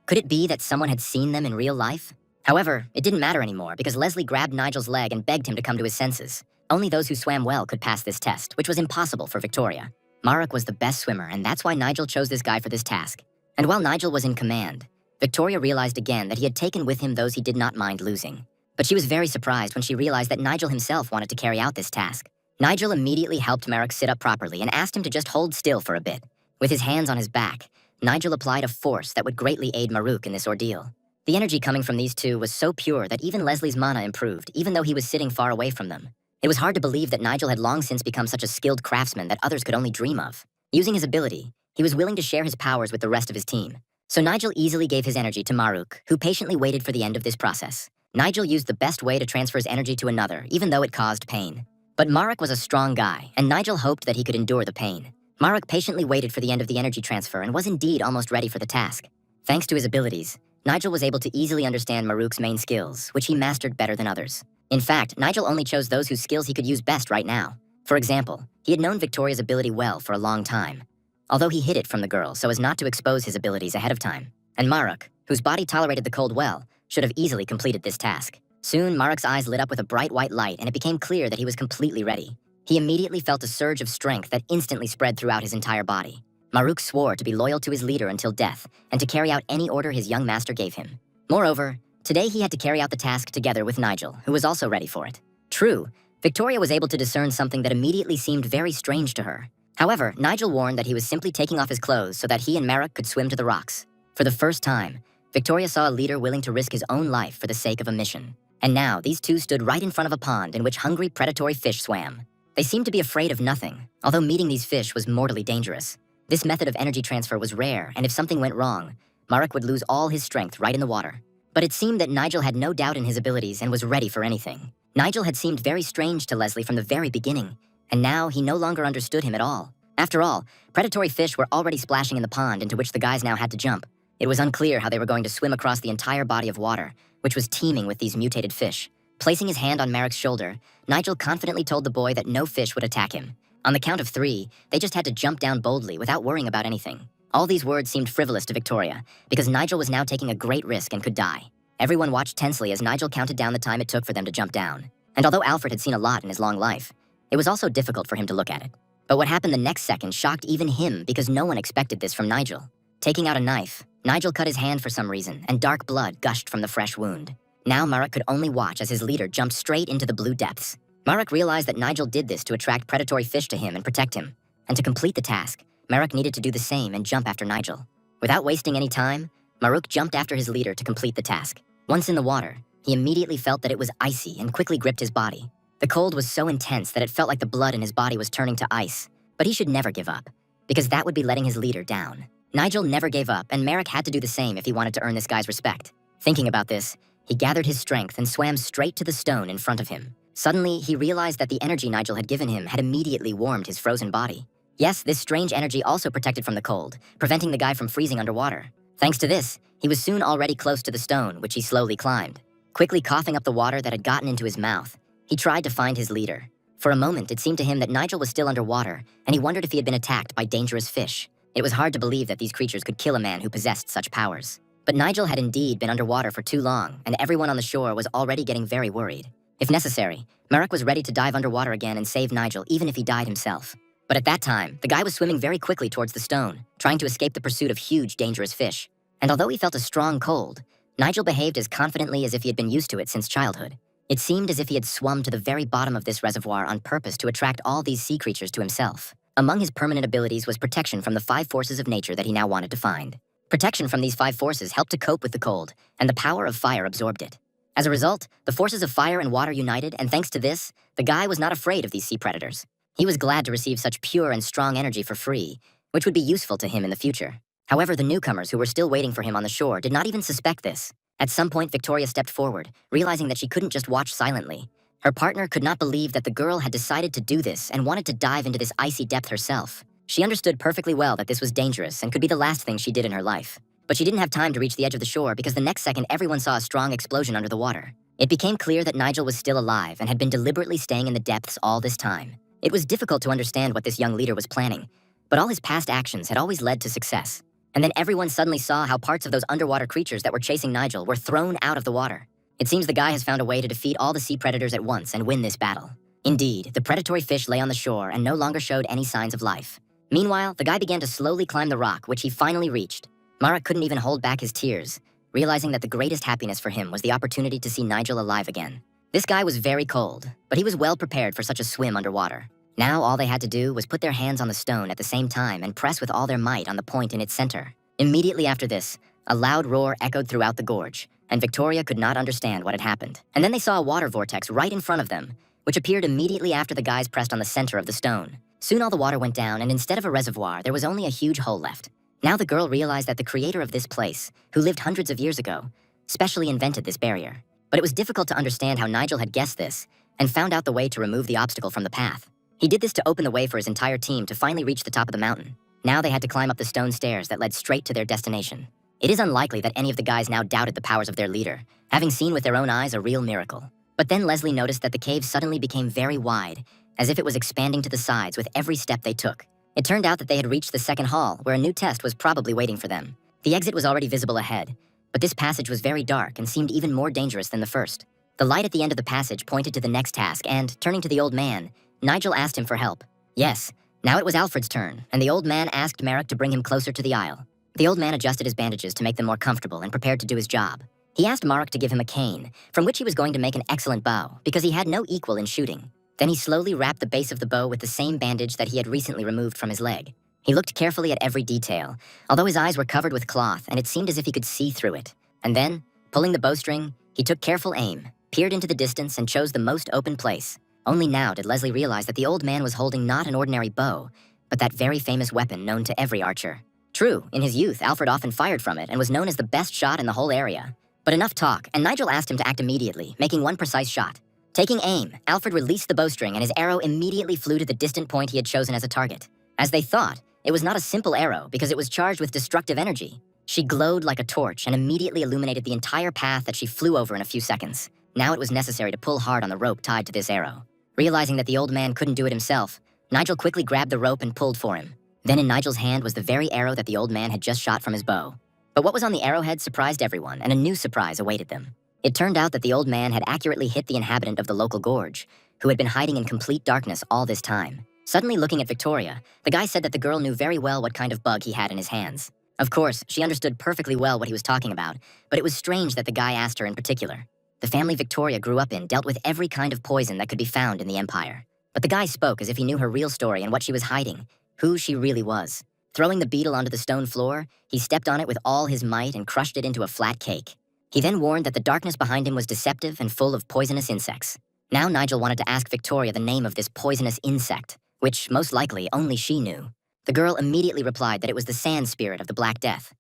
Could it be that someone had seen them in real life? However, it didn't matter anymore because Leslie grabbed Nigel's leg and begged him to come to his senses. Only those who swam well could pass this test, which was impossible for Victoria. Marek was the best swimmer, and that's why Nigel chose this guy for this task. And while Nigel was in command, Victoria realized again that he had taken with him those he did not mind losing. But she was very surprised when she realized that Nigel himself wanted to carry out this task. Nigel immediately helped Merrick sit up properly and asked him to just hold still for a bit. With his hands on his back, Nigel applied a force that would greatly aid Maruk in this ordeal. The energy coming from these two was so pure that even Leslie's mana improved, even though he was sitting far away from them. It was hard to believe that Nigel had long since become such a skilled craftsman that others could only dream of. Using his ability, he was willing to share his powers with the rest of his team. So Nigel easily gave his energy to Maruk, who patiently waited for the end of this process. Nigel used the best way to transfer his energy to another, even though it caused pain. But Maruk was a strong guy, and Nigel hoped that he could endure the pain. Maruk patiently waited for the end of the energy transfer and was indeed almost ready for the task. Thanks to his abilities, Nigel was able to easily understand Maruk's main skills, which he mastered better than others. In fact, Nigel only chose those whose skills he could use best right now. For example, he had known Victoria's ability well for a long time, although he hid it from the girl so as not to expose his abilities ahead of time. And Maruk, whose body tolerated the cold well, should have easily completed this task. Soon, Maruk's eyes lit up with a bright white light, and it became clear that he was completely ready. He immediately felt a surge of strength that instantly spread throughout his entire body. Maruk swore to be loyal to his leader until death, and to carry out any order his young master gave him. Moreover, today he had to carry out the task together with Nigel, who was also ready for it. True, Victoria was able to discern something that immediately seemed very strange to her. However, Nigel warned that he was simply taking off his clothes so that he and Maruk could swim to the rocks. For the first time, Victoria saw a leader willing to risk his own life for the sake of a mission. And now, these two stood right in front of a pond in which hungry predatory fish swam. They seemed to be afraid of nothing, although meeting these fish was mortally dangerous. This method of energy transfer was rare, and if something went wrong, Maruk would lose all his strength right in the water. But it seemed that Nigel had no doubt in his abilities and was ready for anything. Nigel had seemed very strange to Leslie from the very beginning, and now he no longer understood him at all. After all, predatory fish were already splashing in the pond into which the guys now had to jump. It was unclear how they were going to swim across the entire body of water, which was teeming with these mutated fish. Placing his hand on Maruk's shoulder, Nigel confidently told the boy that no fish would attack him. On the count of 3, they just had to jump down boldly without worrying about anything. All these words seemed frivolous to Victoria, because Nigel was now taking a great risk and could die. Everyone watched tensely as Nigel counted down the time it took for them to jump down. And although Alfred had seen a lot in his long life, it was also difficult for him to look at it. But what happened the next second shocked even him because no one expected this from Nigel. Taking out a knife, Nigel cut his hand for some reason, and dark blood gushed from the fresh wound. Now Maruk could only watch as his leader jumped straight into the blue depths. Maruk realized that Nigel did this to attract predatory fish to him and protect him. And to complete the task, Maruk needed to do the same and jump after Nigel. Without wasting any time, Maruk jumped after his leader to complete the task. Once in the water, he immediately felt that it was icy and quickly gripped his body. The cold was so intense that it felt like the blood in his body was turning to ice. But he should never give up, because that would be letting his leader down. Nigel never gave up, and Maruk had to do the same if he wanted to earn this guy's respect. Thinking about this, he gathered his strength and swam straight to the stone in front of him. Suddenly, he realized that the energy Nigel had given him had immediately warmed his frozen body. Yes, this strange energy also protected from the cold, preventing the guy from freezing underwater. Thanks to this, he was soon already close to the stone, which he slowly climbed. Quickly coughing up the water that had gotten into his mouth, he tried to find his leader. For a moment, it seemed to him that Nigel was still underwater, and he wondered if he had been attacked by dangerous fish. It was hard to believe that these creatures could kill a man who possessed such powers. But Nigel had indeed been underwater for too long, and everyone on the shore was already getting very worried. If necessary, Maruk was ready to dive underwater again and save Nigel, even if he died himself. But at that time, the guy was swimming very quickly towards the stone, trying to escape the pursuit of huge, dangerous fish. And although he felt a strong cold, Nigel behaved as confidently as if he had been used to it since childhood. It seemed as if he had swum to the very bottom of this reservoir on purpose to attract all these sea creatures to himself. Among his permanent abilities was protection from the 5 forces of nature that he now wanted to find. Protection from these 5 forces helped to cope with the cold, and the power of fire absorbed it. As a result, the forces of fire and water united, and thanks to this, the guy was not afraid of these sea predators. He was glad to receive such pure and strong energy for free, which would be useful to him in the future. However, the newcomers who were still waiting for him on the shore did not even suspect this. At some point, Victoria stepped forward, realizing that she couldn't just watch silently. Her partner could not believe that the girl had decided to do this and wanted to dive into this icy depth herself. She understood perfectly well that this was dangerous and could be the last thing she did in her life. But she didn't have time to reach the edge of the shore because the next second everyone saw a strong explosion under the water. It became clear that Nigel was still alive and had been deliberately staying in the depths all this time. It was difficult to understand what this young leader was planning, but all his past actions had always led to success. And then everyone suddenly saw how parts of those underwater creatures that were chasing Nigel were thrown out of the water. It seems the guy has found a way to defeat all the sea predators at once and win this battle. Indeed, the predatory fish lay on the shore and no longer showed any signs of life. Meanwhile, the guy began to slowly climb the rock, which he finally reached. Maruk couldn't even hold back his tears, realizing that the greatest happiness for him was the opportunity to see Nigel alive again. This guy was very cold, but he was well prepared for such a swim underwater. Now all they had to do was put their hands on the stone at the same time and press with all their might on the point in its center. Immediately after this, a loud roar echoed throughout the gorge, and Victoria could not understand what had happened. And then they saw a water vortex right in front of them, which appeared immediately after the guys pressed on the center of the stone. Soon all the water went down, and instead of a reservoir, there was only a huge hole left. Now the girl realized that the creator of this place, who lived hundreds of years ago, specially invented this barrier. But it was difficult to understand how Nigel had guessed this, and found out the way to remove the obstacle from the path. He did this to open the way for his entire team to finally reach the top of the mountain. Now they had to climb up the stone stairs that led straight to their destination. It is unlikely that any of the guys now doubted the powers of their leader, having seen with their own eyes a real miracle. But then Leslie noticed that the cave suddenly became very wide, as if it was expanding to the sides with every step they took. It turned out that they had reached the second hall, where a new test was probably waiting for them. The exit was already visible ahead, but this passage was very dark and seemed even more dangerous than the first. The light at the end of the passage pointed to the next task, and, turning to the old man, Nigel asked him for help. Yes, now it was Alfred's turn, and the old man asked Merrick to bring him closer to the aisle. The old man adjusted his bandages to make them more comfortable and prepared to do his job. He asked Marek to give him a cane, from which he was going to make an excellent bow, because he had no equal in shooting. Then he slowly wrapped the base of the bow with the same bandage that he had recently removed from his leg. He looked carefully at every detail, although his eyes were covered with cloth and it seemed as if he could see through it. And then, pulling the bowstring, he took careful aim, peered into the distance, and chose the most open place. Only now did Leslie realize that the old man was holding not an ordinary bow, but that very famous weapon known to every archer. True, in his youth, Alfred often fired from it and was known as the best shot in the whole area. But enough talk, and Nigel asked him to act immediately, making one precise shot. Taking aim, Alfred released the bowstring and his arrow immediately flew to the distant point he had chosen as a target. As they thought, it was not a simple arrow because it was charged with destructive energy. She glowed like a torch and immediately illuminated the entire path that she flew over in a few seconds. Now it was necessary to pull hard on the rope tied to this arrow. Realizing that the old man couldn't do it himself, Nigel quickly grabbed the rope and pulled for him. Then in Nigel's hand was the very arrow that the old man had just shot from his bow. But what was on the arrowhead surprised everyone, and a new surprise awaited them. It turned out that the old man had accurately hit the inhabitant of the local gorge, who had been hiding in complete darkness all this time. Suddenly looking at Victoria, the guy said that the girl knew very well what kind of bug he had in his hands. Of course, she understood perfectly well what he was talking about, but it was strange that the guy asked her in particular. The family Victoria grew up in dealt with every kind of poison that could be found in the Empire. But the guy spoke as if he knew her real story and what she was hiding, who she really was. Throwing the beetle onto the stone floor, he stepped on it with all his might and crushed it into a flat cake. He then warned that the darkness behind him was deceptive and full of poisonous insects. Now Nigel wanted to ask Victoria the name of this poisonous insect, which, most likely, only she knew. The girl immediately replied that it was the sand spirit of the Black Death,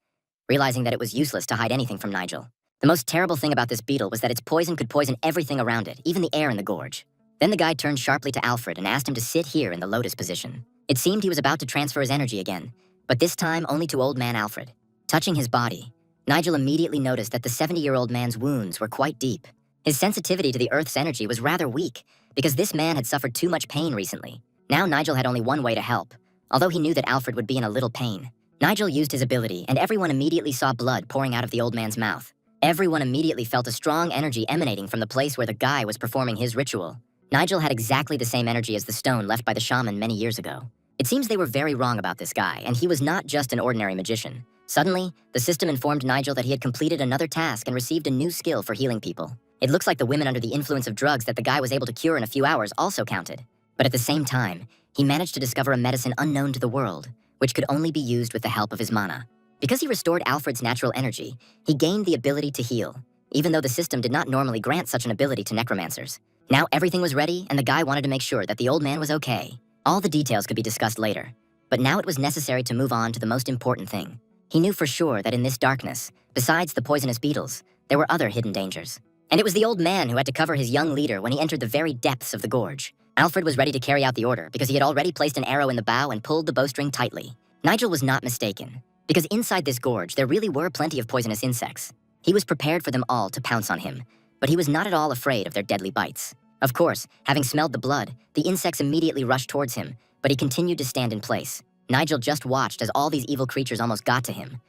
realizing that it was useless to hide anything from Nigel. The most terrible thing about this beetle was that its poison could poison everything around it, even the air in the gorge. Then the guy turned sharply to Alfred and asked him to sit here in the lotus position. It seemed he was about to transfer his energy again, but this time only to old man Alfred. Touching his body, Nigel immediately noticed that the 70-year-old man's wounds were quite deep. His sensitivity to the Earth's energy was rather weak, because this man had suffered too much pain recently. Now Nigel had only one way to help, although he knew that Alfred would be in a little pain. Nigel used his ability, and everyone immediately saw blood pouring out of the old man's mouth. Everyone immediately felt a strong energy emanating from the place where the guy was performing his ritual. Nigel had exactly the same energy as the stone left by the shaman many years ago. It seems they were very wrong about this guy, and he was not just an ordinary magician. Suddenly, the system informed Nigel that he had completed another task and received a new skill for healing people. It looks like the women under the influence of drugs that the guy was able to cure in a few hours also counted. But at the same time, he managed to discover a medicine unknown to the world, which could only be used with the help of his mana. Because he restored Alfred's natural energy, he gained the ability to heal, even though the system did not normally grant such an ability to necromancers. Now everything was ready, and the guy wanted to make sure that the old man was okay. All the details could be discussed later, but now it was necessary to move on to the most important thing. He knew for sure that in this darkness, besides the poisonous beetles, there were other hidden dangers. And it was the old man who had to cover his young leader when he entered the very depths of the gorge. Alfred was ready to carry out the order because he had already placed an arrow in the bow and pulled the bowstring tightly. Nigel was not mistaken, because inside this gorge there really were plenty of poisonous insects. He was prepared for them all to pounce on him, but he was not at all afraid of their deadly bites. Of course, having smelled the blood, the insects immediately rushed towards him, but he continued to stand in place. Nigel just watched as all these evil creatures almost got to him.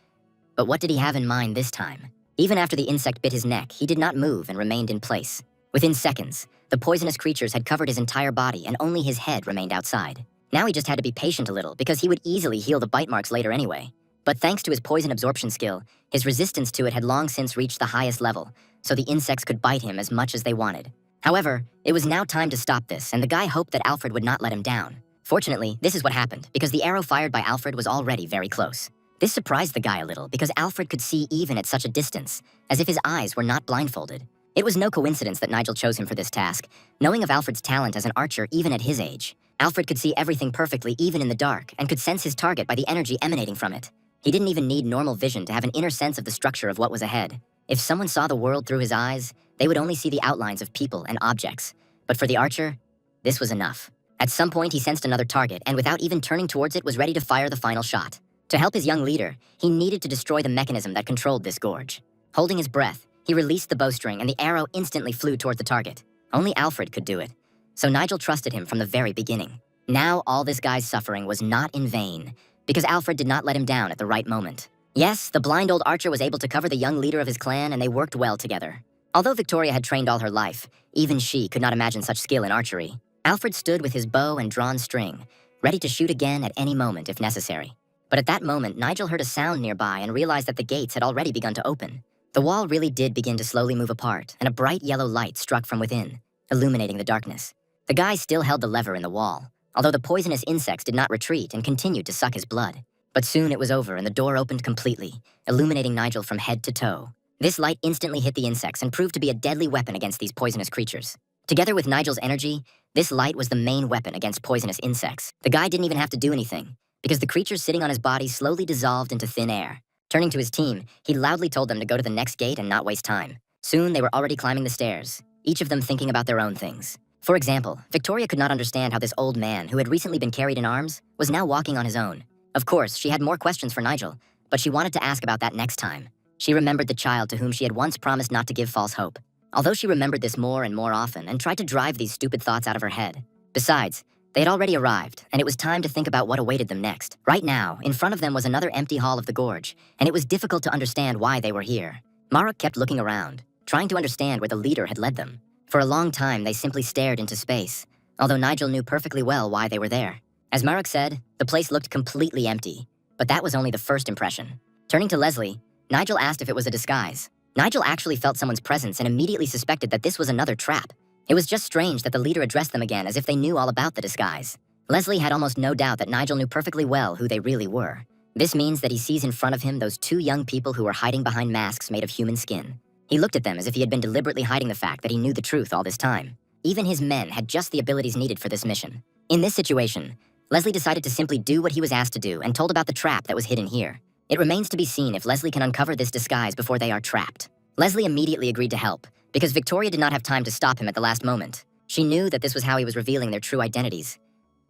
But what did he have in mind this time? Even after the insect bit his neck, he did not move and remained in place. Within seconds, the poisonous creatures had covered his entire body and only his head remained outside. Now he just had to be patient a little because he would easily heal the bite marks later anyway. But thanks to his poison absorption skill, his resistance to it had long since reached the highest level, so the insects could bite him as much as they wanted. However, it was now time to stop this, and the guy hoped that Alfred would not let him down. Fortunately, this is what happened, because the arrow fired by Alfred was already very close. This surprised the guy a little, because Alfred could see even at such a distance, as if his eyes were not blindfolded. It was no coincidence that Nigel chose him for this task. Knowing of Alfred's talent as an archer even at his age, Alfred could see everything perfectly even in the dark, and could sense his target by the energy emanating from it. He didn't even need normal vision to have an inner sense of the structure of what was ahead. If someone saw the world through his eyes, they would only see the outlines of people and objects. But for the archer, this was enough. At some point, he sensed another target, and without even turning towards it, was ready to fire the final shot. To help his young leader, he needed to destroy the mechanism that controlled this gorge. Holding his breath, he released the bowstring, and the arrow instantly flew toward the target. Only Alfred could do it, so Nigel trusted him from the very beginning. Now all this guy's suffering was not in vain, because Alfred did not let him down at the right moment. Yes, the blind old archer was able to cover the young leader of his clan, and they worked well together. Although Victoria had trained all her life, even she could not imagine such skill in archery. Alfred stood with his bow and drawn string, ready to shoot again at any moment if necessary. But at that moment, Nigel heard a sound nearby and realized that the gates had already begun to open. The wall really did begin to slowly move apart, and a bright yellow light struck from within, illuminating the darkness. The guy still held the lever in the wall, although the poisonous insects did not retreat and continued to suck his blood. But soon it was over, and the door opened completely, illuminating Nigel from head to toe. This light instantly hit the insects and proved to be a deadly weapon against these poisonous creatures. Together with Nigel's energy, this light was the main weapon against poisonous insects. The guy didn't even have to do anything, because the creatures sitting on his body slowly dissolved into thin air. Turning to his team, he loudly told them to go to the next gate and not waste time. Soon they were already climbing the stairs, each of them thinking about their own things. For example, Victoria could not understand how this old man, who had recently been carried in arms, was now walking on his own. Of course, she had more questions for Nigel, but she wanted to ask about that next time. She remembered the child to whom she had once promised not to give false hope. Although she remembered this more and more often and tried to drive these stupid thoughts out of her head. Besides, they had already arrived, and it was time to think about what awaited them next. Right now, in front of them was another empty hall of the gorge, and it was difficult to understand why they were here. Marek kept looking around, trying to understand where the leader had led them. For a long time, they simply stared into space, although Nigel knew perfectly well why they were there. As Marek said, the place looked completely empty, but that was only the first impression. Turning to Leslie, Nigel asked if it was a disguise. Nigel actually felt someone's presence and immediately suspected that this was another trap. It was just strange that the leader addressed them again as if they knew all about the disguise. Leslie had almost no doubt that Nigel knew perfectly well who they really were. This means that he sees in front of him those two young people who were hiding behind masks made of human skin. He looked at them as if he had been deliberately hiding the fact that he knew the truth all this time. Even his men had just the abilities needed for this mission. In this situation, Leslie decided to simply do what he was asked to do and told about the trap that was hidden here. It remains to be seen if Leslie can uncover this disguise before they are trapped. Leslie immediately agreed to help, because Victoria did not have time to stop him at the last moment. She knew that this was how he was revealing their true identities,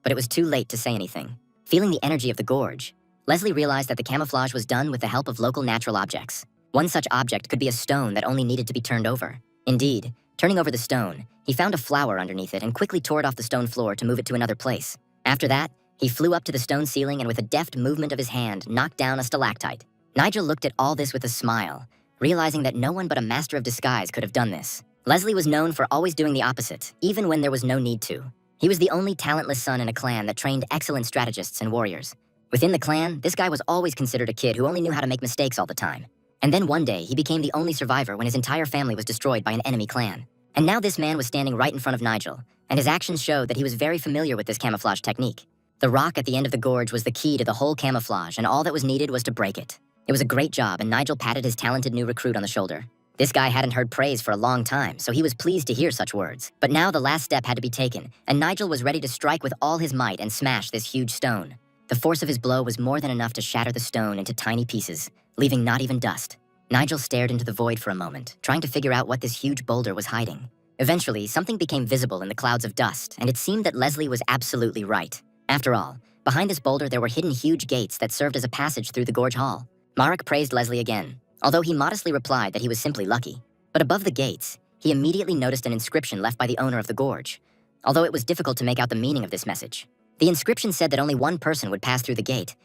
but it was too late to say anything. Feeling the energy of the gorge, Leslie realized that the camouflage was done with the help of local natural objects. One such object could be a stone that only needed to be turned over. Indeed, turning over the stone, he found a flower underneath it and quickly tore it off the stone floor to move it to another place. After that, he flew up to the stone ceiling and with a deft movement of his hand, knocked down a stalactite. Nigel looked at all this with a smile, realizing that no one but a master of disguise could have done this. Leslie was known for always doing the opposite, even when there was no need to. He was the only talentless son in a clan that trained excellent strategists and warriors. Within the clan, this guy was always considered a kid who only knew how to make mistakes all the time. And then one day, he became the only survivor when his entire family was destroyed by an enemy clan. And now this man was standing right in front of Nigel, and his actions showed that he was very familiar with this camouflage technique. The rock at the end of the gorge was the key to the whole camouflage, and all that was needed was to break it. It was a great job, and Nigel patted his talented new recruit on the shoulder. This guy hadn't heard praise for a long time, so he was pleased to hear such words. But now the last step had to be taken, and Nigel was ready to strike with all his might and smash this huge stone. The force of his blow was more than enough to shatter the stone into tiny pieces, leaving not even dust. Nigel stared into the void for a moment, trying to figure out what this huge boulder was hiding. Eventually, something became visible in the clouds of dust, and it seemed that Leslie was absolutely right. After all, behind this boulder there were hidden huge gates that served as a passage through the gorge hall. Marek praised Leslie again, although he modestly replied that he was simply lucky. But above the gates, he immediately noticed an inscription left by the owner of the gorge, although it was difficult to make out the meaning of this message. The inscription said that only one person would pass through the gate.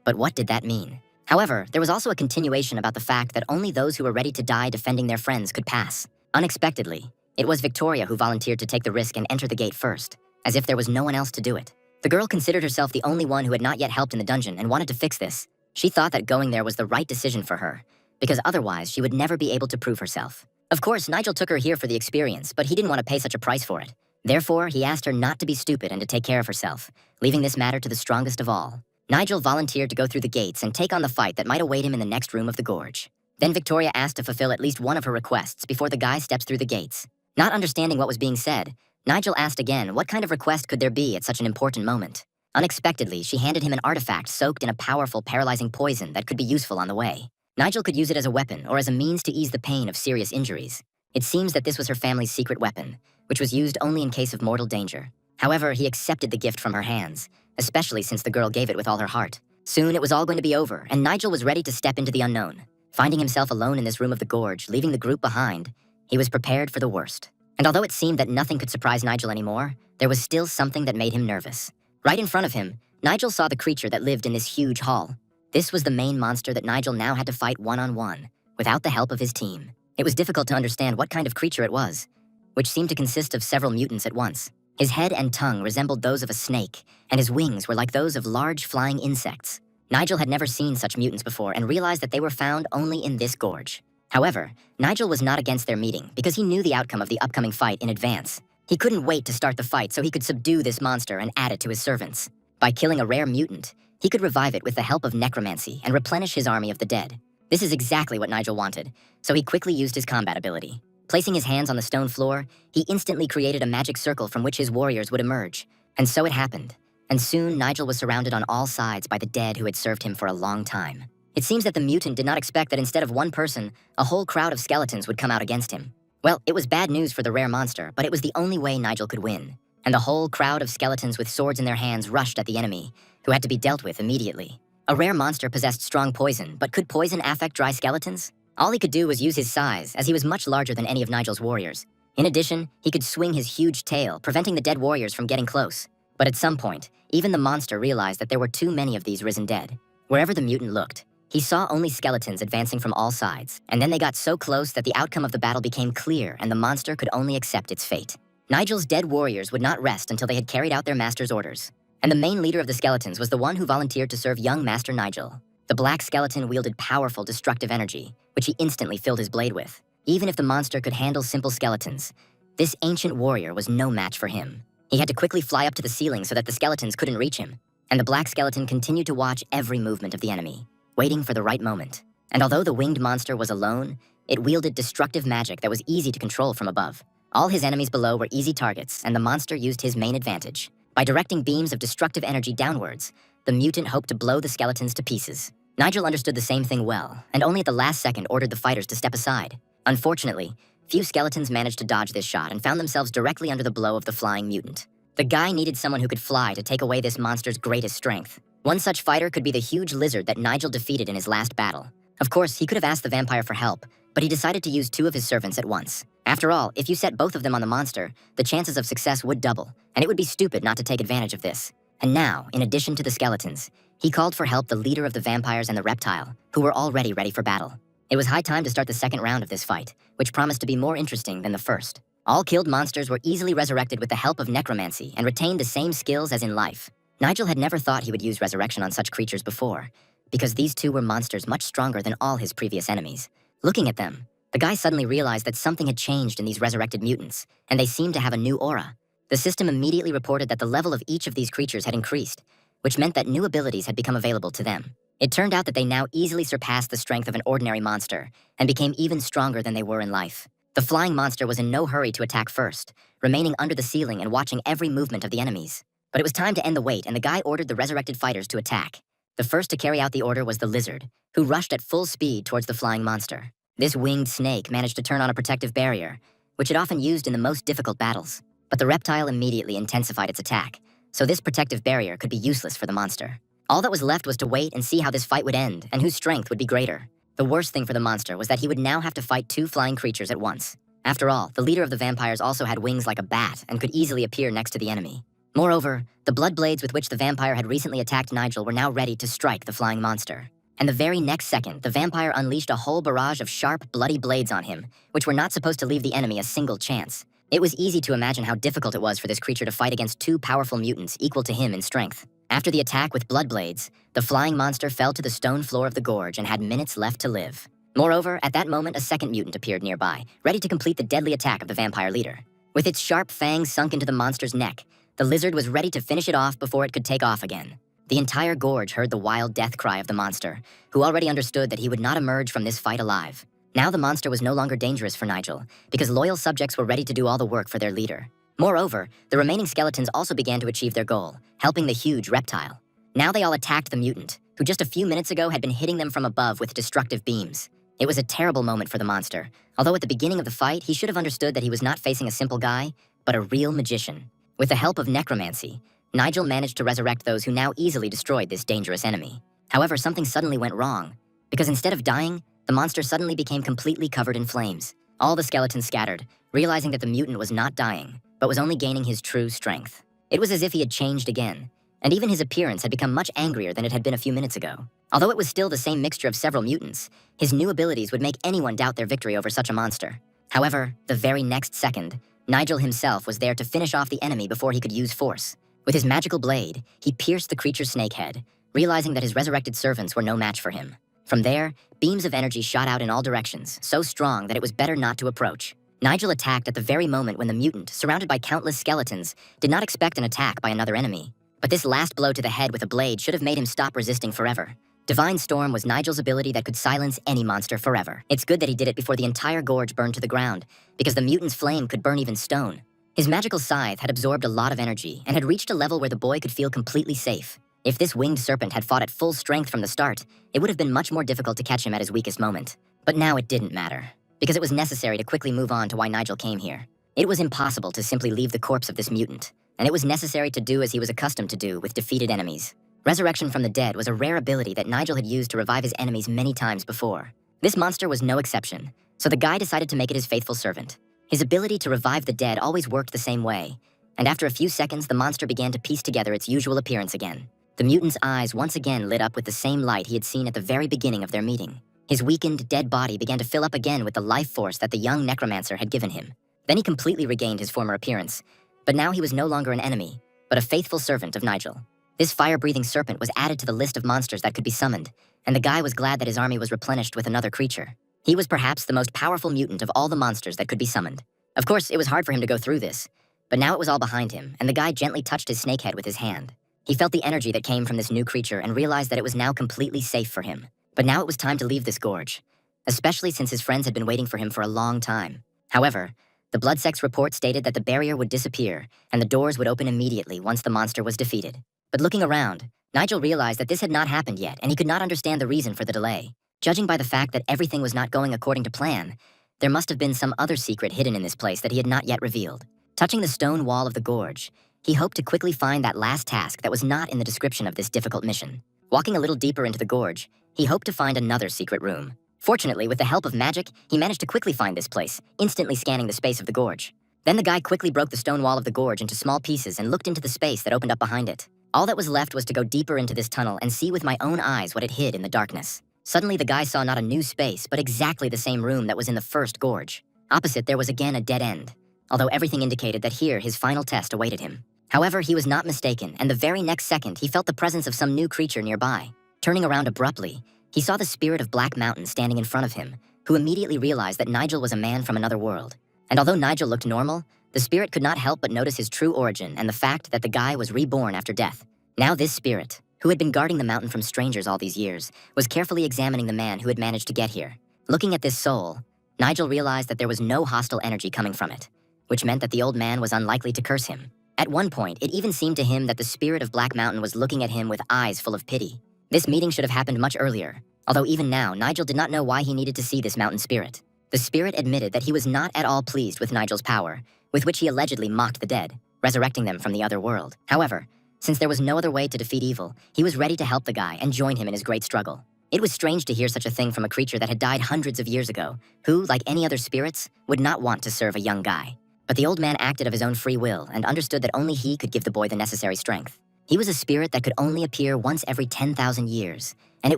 But what did that mean? However, there was also a continuation about the fact that only those who were ready to die defending their friends could pass. Unexpectedly, it was Victoria who volunteered to take the risk and enter the gate first, as if there was no one else to do it. The girl considered herself the only one who had not yet helped in the dungeon and wanted to fix this. She thought that going there was the right decision for her, because otherwise she would never be able to prove herself. Of course, Nigel took her here for the experience, but he didn't want to pay such a price for it. Therefore, he asked her not to be stupid and to take care of herself, leaving this matter to the strongest of all. Nigel volunteered to go through the gates and take on the fight that might await him in the next room of the gorge. Then Victoria asked to fulfill at least one of her requests before the guy steps through the gates. Not understanding what was being said, Nigel asked again what kind of request could there be at such an important moment. Unexpectedly, she handed him an artifact soaked in a powerful, paralyzing poison that could be useful on the way. Nigel could use it as a weapon or as a means to ease the pain of serious injuries. It seems that this was her family's secret weapon, which was used only in case of mortal danger. However, he accepted the gift from her hands, especially since the girl gave it with all her heart. Soon it was all going to be over, and Nigel was ready to step into the unknown. Finding himself alone in this room of the gorge, leaving the group behind, he was prepared for the worst. And although it seemed that nothing could surprise Nigel anymore, there was still something that made him nervous. Right in front of him, Nigel saw the creature that lived in this huge hall. This was the main monster that Nigel now had to fight one-on-one, without the help of his team. It was difficult to understand what kind of creature it was, which seemed to consist of several mutants at once. His head and tongue resembled those of a snake, and his wings were like those of large flying insects. Nigel had never seen such mutants before and realized that they were found only in this gorge. However, Nigel was not against their meeting because he knew the outcome of the upcoming fight in advance. He couldn't wait to start the fight so he could subdue this monster and add it to his servants. By killing a rare mutant, he could revive it with the help of necromancy and replenish his army of the dead. This is exactly what Nigel wanted, so he quickly used his combat ability. Placing his hands on the stone floor, he instantly created a magic circle from which his warriors would emerge. And so it happened. And soon Nigel was surrounded on all sides by the dead who had served him for a long time. It seems that the mutant did not expect that instead of one person, a whole crowd of skeletons would come out against him. Well, it was bad news for the rare monster, but it was the only way Nigel could win. And the whole crowd of skeletons with swords in their hands rushed at the enemy, who had to be dealt with immediately. A rare monster possessed strong poison, but could poison affect dry skeletons? All he could do was use his size, as he was much larger than any of Nigel's warriors. In addition, he could swing his huge tail, preventing the dead warriors from getting close. But at some point, even the monster realized that there were too many of these risen dead. Wherever the mutant looked, he saw only skeletons advancing from all sides, and then they got so close that the outcome of the battle became clear and the monster could only accept its fate. Nigel's dead warriors would not rest until they had carried out their master's orders. And the main leader of the skeletons was the one who volunteered to serve young Master Nigel. The black skeleton wielded powerful destructive energy, which he instantly filled his blade with. Even if the monster could handle simple skeletons, this ancient warrior was no match for him. He had to quickly fly up to the ceiling so that the skeletons couldn't reach him, and the black skeleton continued to watch every movement of the enemy, waiting for the right moment. And although the winged monster was alone, it wielded destructive magic that was easy to control from above. All his enemies below were easy targets, and the monster used his main advantage. By directing beams of destructive energy downwards, the mutant hoped to blow the skeletons to pieces. Nigel understood the same thing well, and only at the last second ordered the fighters to step aside. Unfortunately, few skeletons managed to dodge this shot and found themselves directly under the blow of the flying mutant. The guy needed someone who could fly to take away this monster's greatest strength. One such fighter could be the huge lizard that Nigel defeated in his last battle. Of course, he could have asked the vampire for help, but he decided to use 2 of his servants at once. After all, if you set both of them on the monster, the chances of success would double, and it would be stupid not to take advantage of this. And now, in addition to the skeletons, he called for help the leader of the vampires and the reptile, who were already ready for battle. It was high time to start the second round of this fight, which promised to be more interesting than the first. All killed monsters were easily resurrected with the help of necromancy and retained the same skills as in life. Nigel had never thought he would use resurrection on such creatures before, because these 2 were monsters much stronger than all his previous enemies. Looking at them, the guy suddenly realized that something had changed in these resurrected mutants, and they seemed to have a new aura. The system immediately reported that the level of each of these creatures had increased, which meant that new abilities had become available to them. It turned out that they now easily surpassed the strength of an ordinary monster, and became even stronger than they were in life. The flying monster was in no hurry to attack first, remaining under the ceiling and watching every movement of the enemies. But it was time to end the wait, and the guy ordered the resurrected fighters to attack. The first to carry out the order was the lizard, who rushed at full speed towards the flying monster. This winged snake managed to turn on a protective barrier, which it often used in the most difficult battles. But the reptile immediately intensified its attack, so this protective barrier could be useless for the monster. All that was left was to wait and see how this fight would end and whose strength would be greater. The worst thing for the monster was that he would now have to fight 2 flying creatures at once. After all, the leader of the vampires also had wings like a bat and could easily appear next to the enemy. Moreover, the blood blades with which the vampire had recently attacked Nigel were now ready to strike the flying monster. And the very next second, the vampire unleashed a whole barrage of sharp, bloody blades on him, which were not supposed to leave the enemy a single chance. It was easy to imagine how difficult it was for this creature to fight against 2 powerful mutants equal to him in strength. After the attack with blood blades, the flying monster fell to the stone floor of the gorge and had minutes left to live. Moreover, at that moment, a second mutant appeared nearby, ready to complete the deadly attack of the vampire leader. With its sharp fangs sunk into the monster's neck, the lizard was ready to finish it off before it could take off again. The entire gorge heard the wild death cry of the monster, who already understood that he would not emerge from this fight alive. Now the monster was no longer dangerous for Nigel, because loyal subjects were ready to do all the work for their leader. Moreover, the remaining skeletons also began to achieve their goal, helping the huge reptile. Now they all attacked the mutant, who just a few minutes ago had been hitting them from above with destructive beams. It was a terrible moment for the monster, although at the beginning of the fight he should have understood that he was not facing a simple guy, but a real magician. With the help of necromancy, Nigel managed to resurrect those who now easily destroyed this dangerous enemy. However, something suddenly went wrong, because instead of dying, the monster suddenly became completely covered in flames. All the skeletons scattered, realizing that the mutant was not dying, but was only gaining his true strength. It was as if he had changed again, and even his appearance had become much angrier than it had been a few minutes ago. Although it was still the same mixture of several mutants, his new abilities would make anyone doubt their victory over such a monster. However, the very next second, Nigel himself was there to finish off the enemy before he could use force. With his magical blade, he pierced the creature's snake head, realizing that his resurrected servants were no match for him. From there, beams of energy shot out in all directions, so strong that it was better not to approach. Nigel attacked at the very moment when the mutant, surrounded by countless skeletons, did not expect an attack by another enemy. But this last blow to the head with a blade should have made him stop resisting forever. Divine Storm was Nigel's ability that could silence any monster forever. It's good that he did it before the entire gorge burned to the ground, because the mutant's flame could burn even stone. His magical scythe had absorbed a lot of energy and had reached a level where the boy could feel completely safe. If this winged serpent had fought at full strength from the start, it would have been much more difficult to catch him at his weakest moment. But now it didn't matter, because it was necessary to quickly move on to why Nigel came here. It was impossible to simply leave the corpse of this mutant, and it was necessary to do as he was accustomed to do with defeated enemies. Resurrection from the dead was a rare ability that Nigel had used to revive his enemies many times before. This monster was no exception, so the guy decided to make it his faithful servant. His ability to revive the dead always worked the same way, and after a few seconds the monster began to piece together its usual appearance again. The mutant's eyes once again lit up with the same light he had seen at the very beginning of their meeting. His weakened, dead body began to fill up again with the life force that the young necromancer had given him. Then he completely regained his former appearance, but now he was no longer an enemy, but a faithful servant of Nigel. This fire-breathing serpent was added to the list of monsters that could be summoned, and the guy was glad that his army was replenished with another creature. He was perhaps the most powerful mutant of all the monsters that could be summoned. Of course, it was hard for him to go through this, but now it was all behind him, and the guy gently touched his snakehead with his hand. He felt the energy that came from this new creature and realized that it was now completely safe for him. But now it was time to leave this gorge, especially since his friends had been waiting for him for a long time. However, the blood sex report stated that the barrier would disappear and the doors would open immediately once the monster was defeated. But looking around, Nigel realized that this had not happened yet, and he could not understand the reason for the delay. Judging by the fact that everything was not going according to plan, there must have been some other secret hidden in this place that he had not yet revealed. Touching the stone wall of the gorge, he hoped to quickly find that last task that was not in the description of this difficult mission. Walking a little deeper into the gorge, he hoped to find another secret room. Fortunately, with the help of magic, he managed to quickly find this place, instantly scanning the space of the gorge. Then the guy quickly broke the stone wall of the gorge into small pieces and looked into the space that opened up behind it. All that was left was to go deeper into this tunnel and see with my own eyes what it hid in the darkness. Suddenly, the guy saw not a new space, but exactly the same room that was in the first gorge. Opposite, there was again a dead end, although everything indicated that here his final test awaited him. However, he was not mistaken, and the very next second, he felt the presence of some new creature nearby. Turning around abruptly, he saw the spirit of Black Mountain standing in front of him, who immediately realized that Nigel was a man from another world. And although Nigel looked normal, the spirit could not help but notice his true origin and the fact that the guy was reborn after death. Now this spirit, who had been guarding the mountain from strangers all these years, was carefully examining the man who had managed to get here. Looking at this soul, Nigel realized that there was no hostile energy coming from it, which meant that the old man was unlikely to curse him. At one point, it even seemed to him that the spirit of Black Mountain was looking at him with eyes full of pity. This meeting should have happened much earlier, although even now, Nigel did not know why he needed to see this mountain spirit. The spirit admitted that he was not at all pleased with Nigel's power, with which he allegedly mocked the dead, resurrecting them from the other world. However, since there was no other way to defeat evil, he was ready to help the guy and join him in his great struggle. It was strange to hear such a thing from a creature that had died hundreds of years ago, who, like any other spirits, would not want to serve a young guy. But the old man acted of his own free will and understood that only he could give the boy the necessary strength. He was a spirit that could only appear once every 10,000 years, and it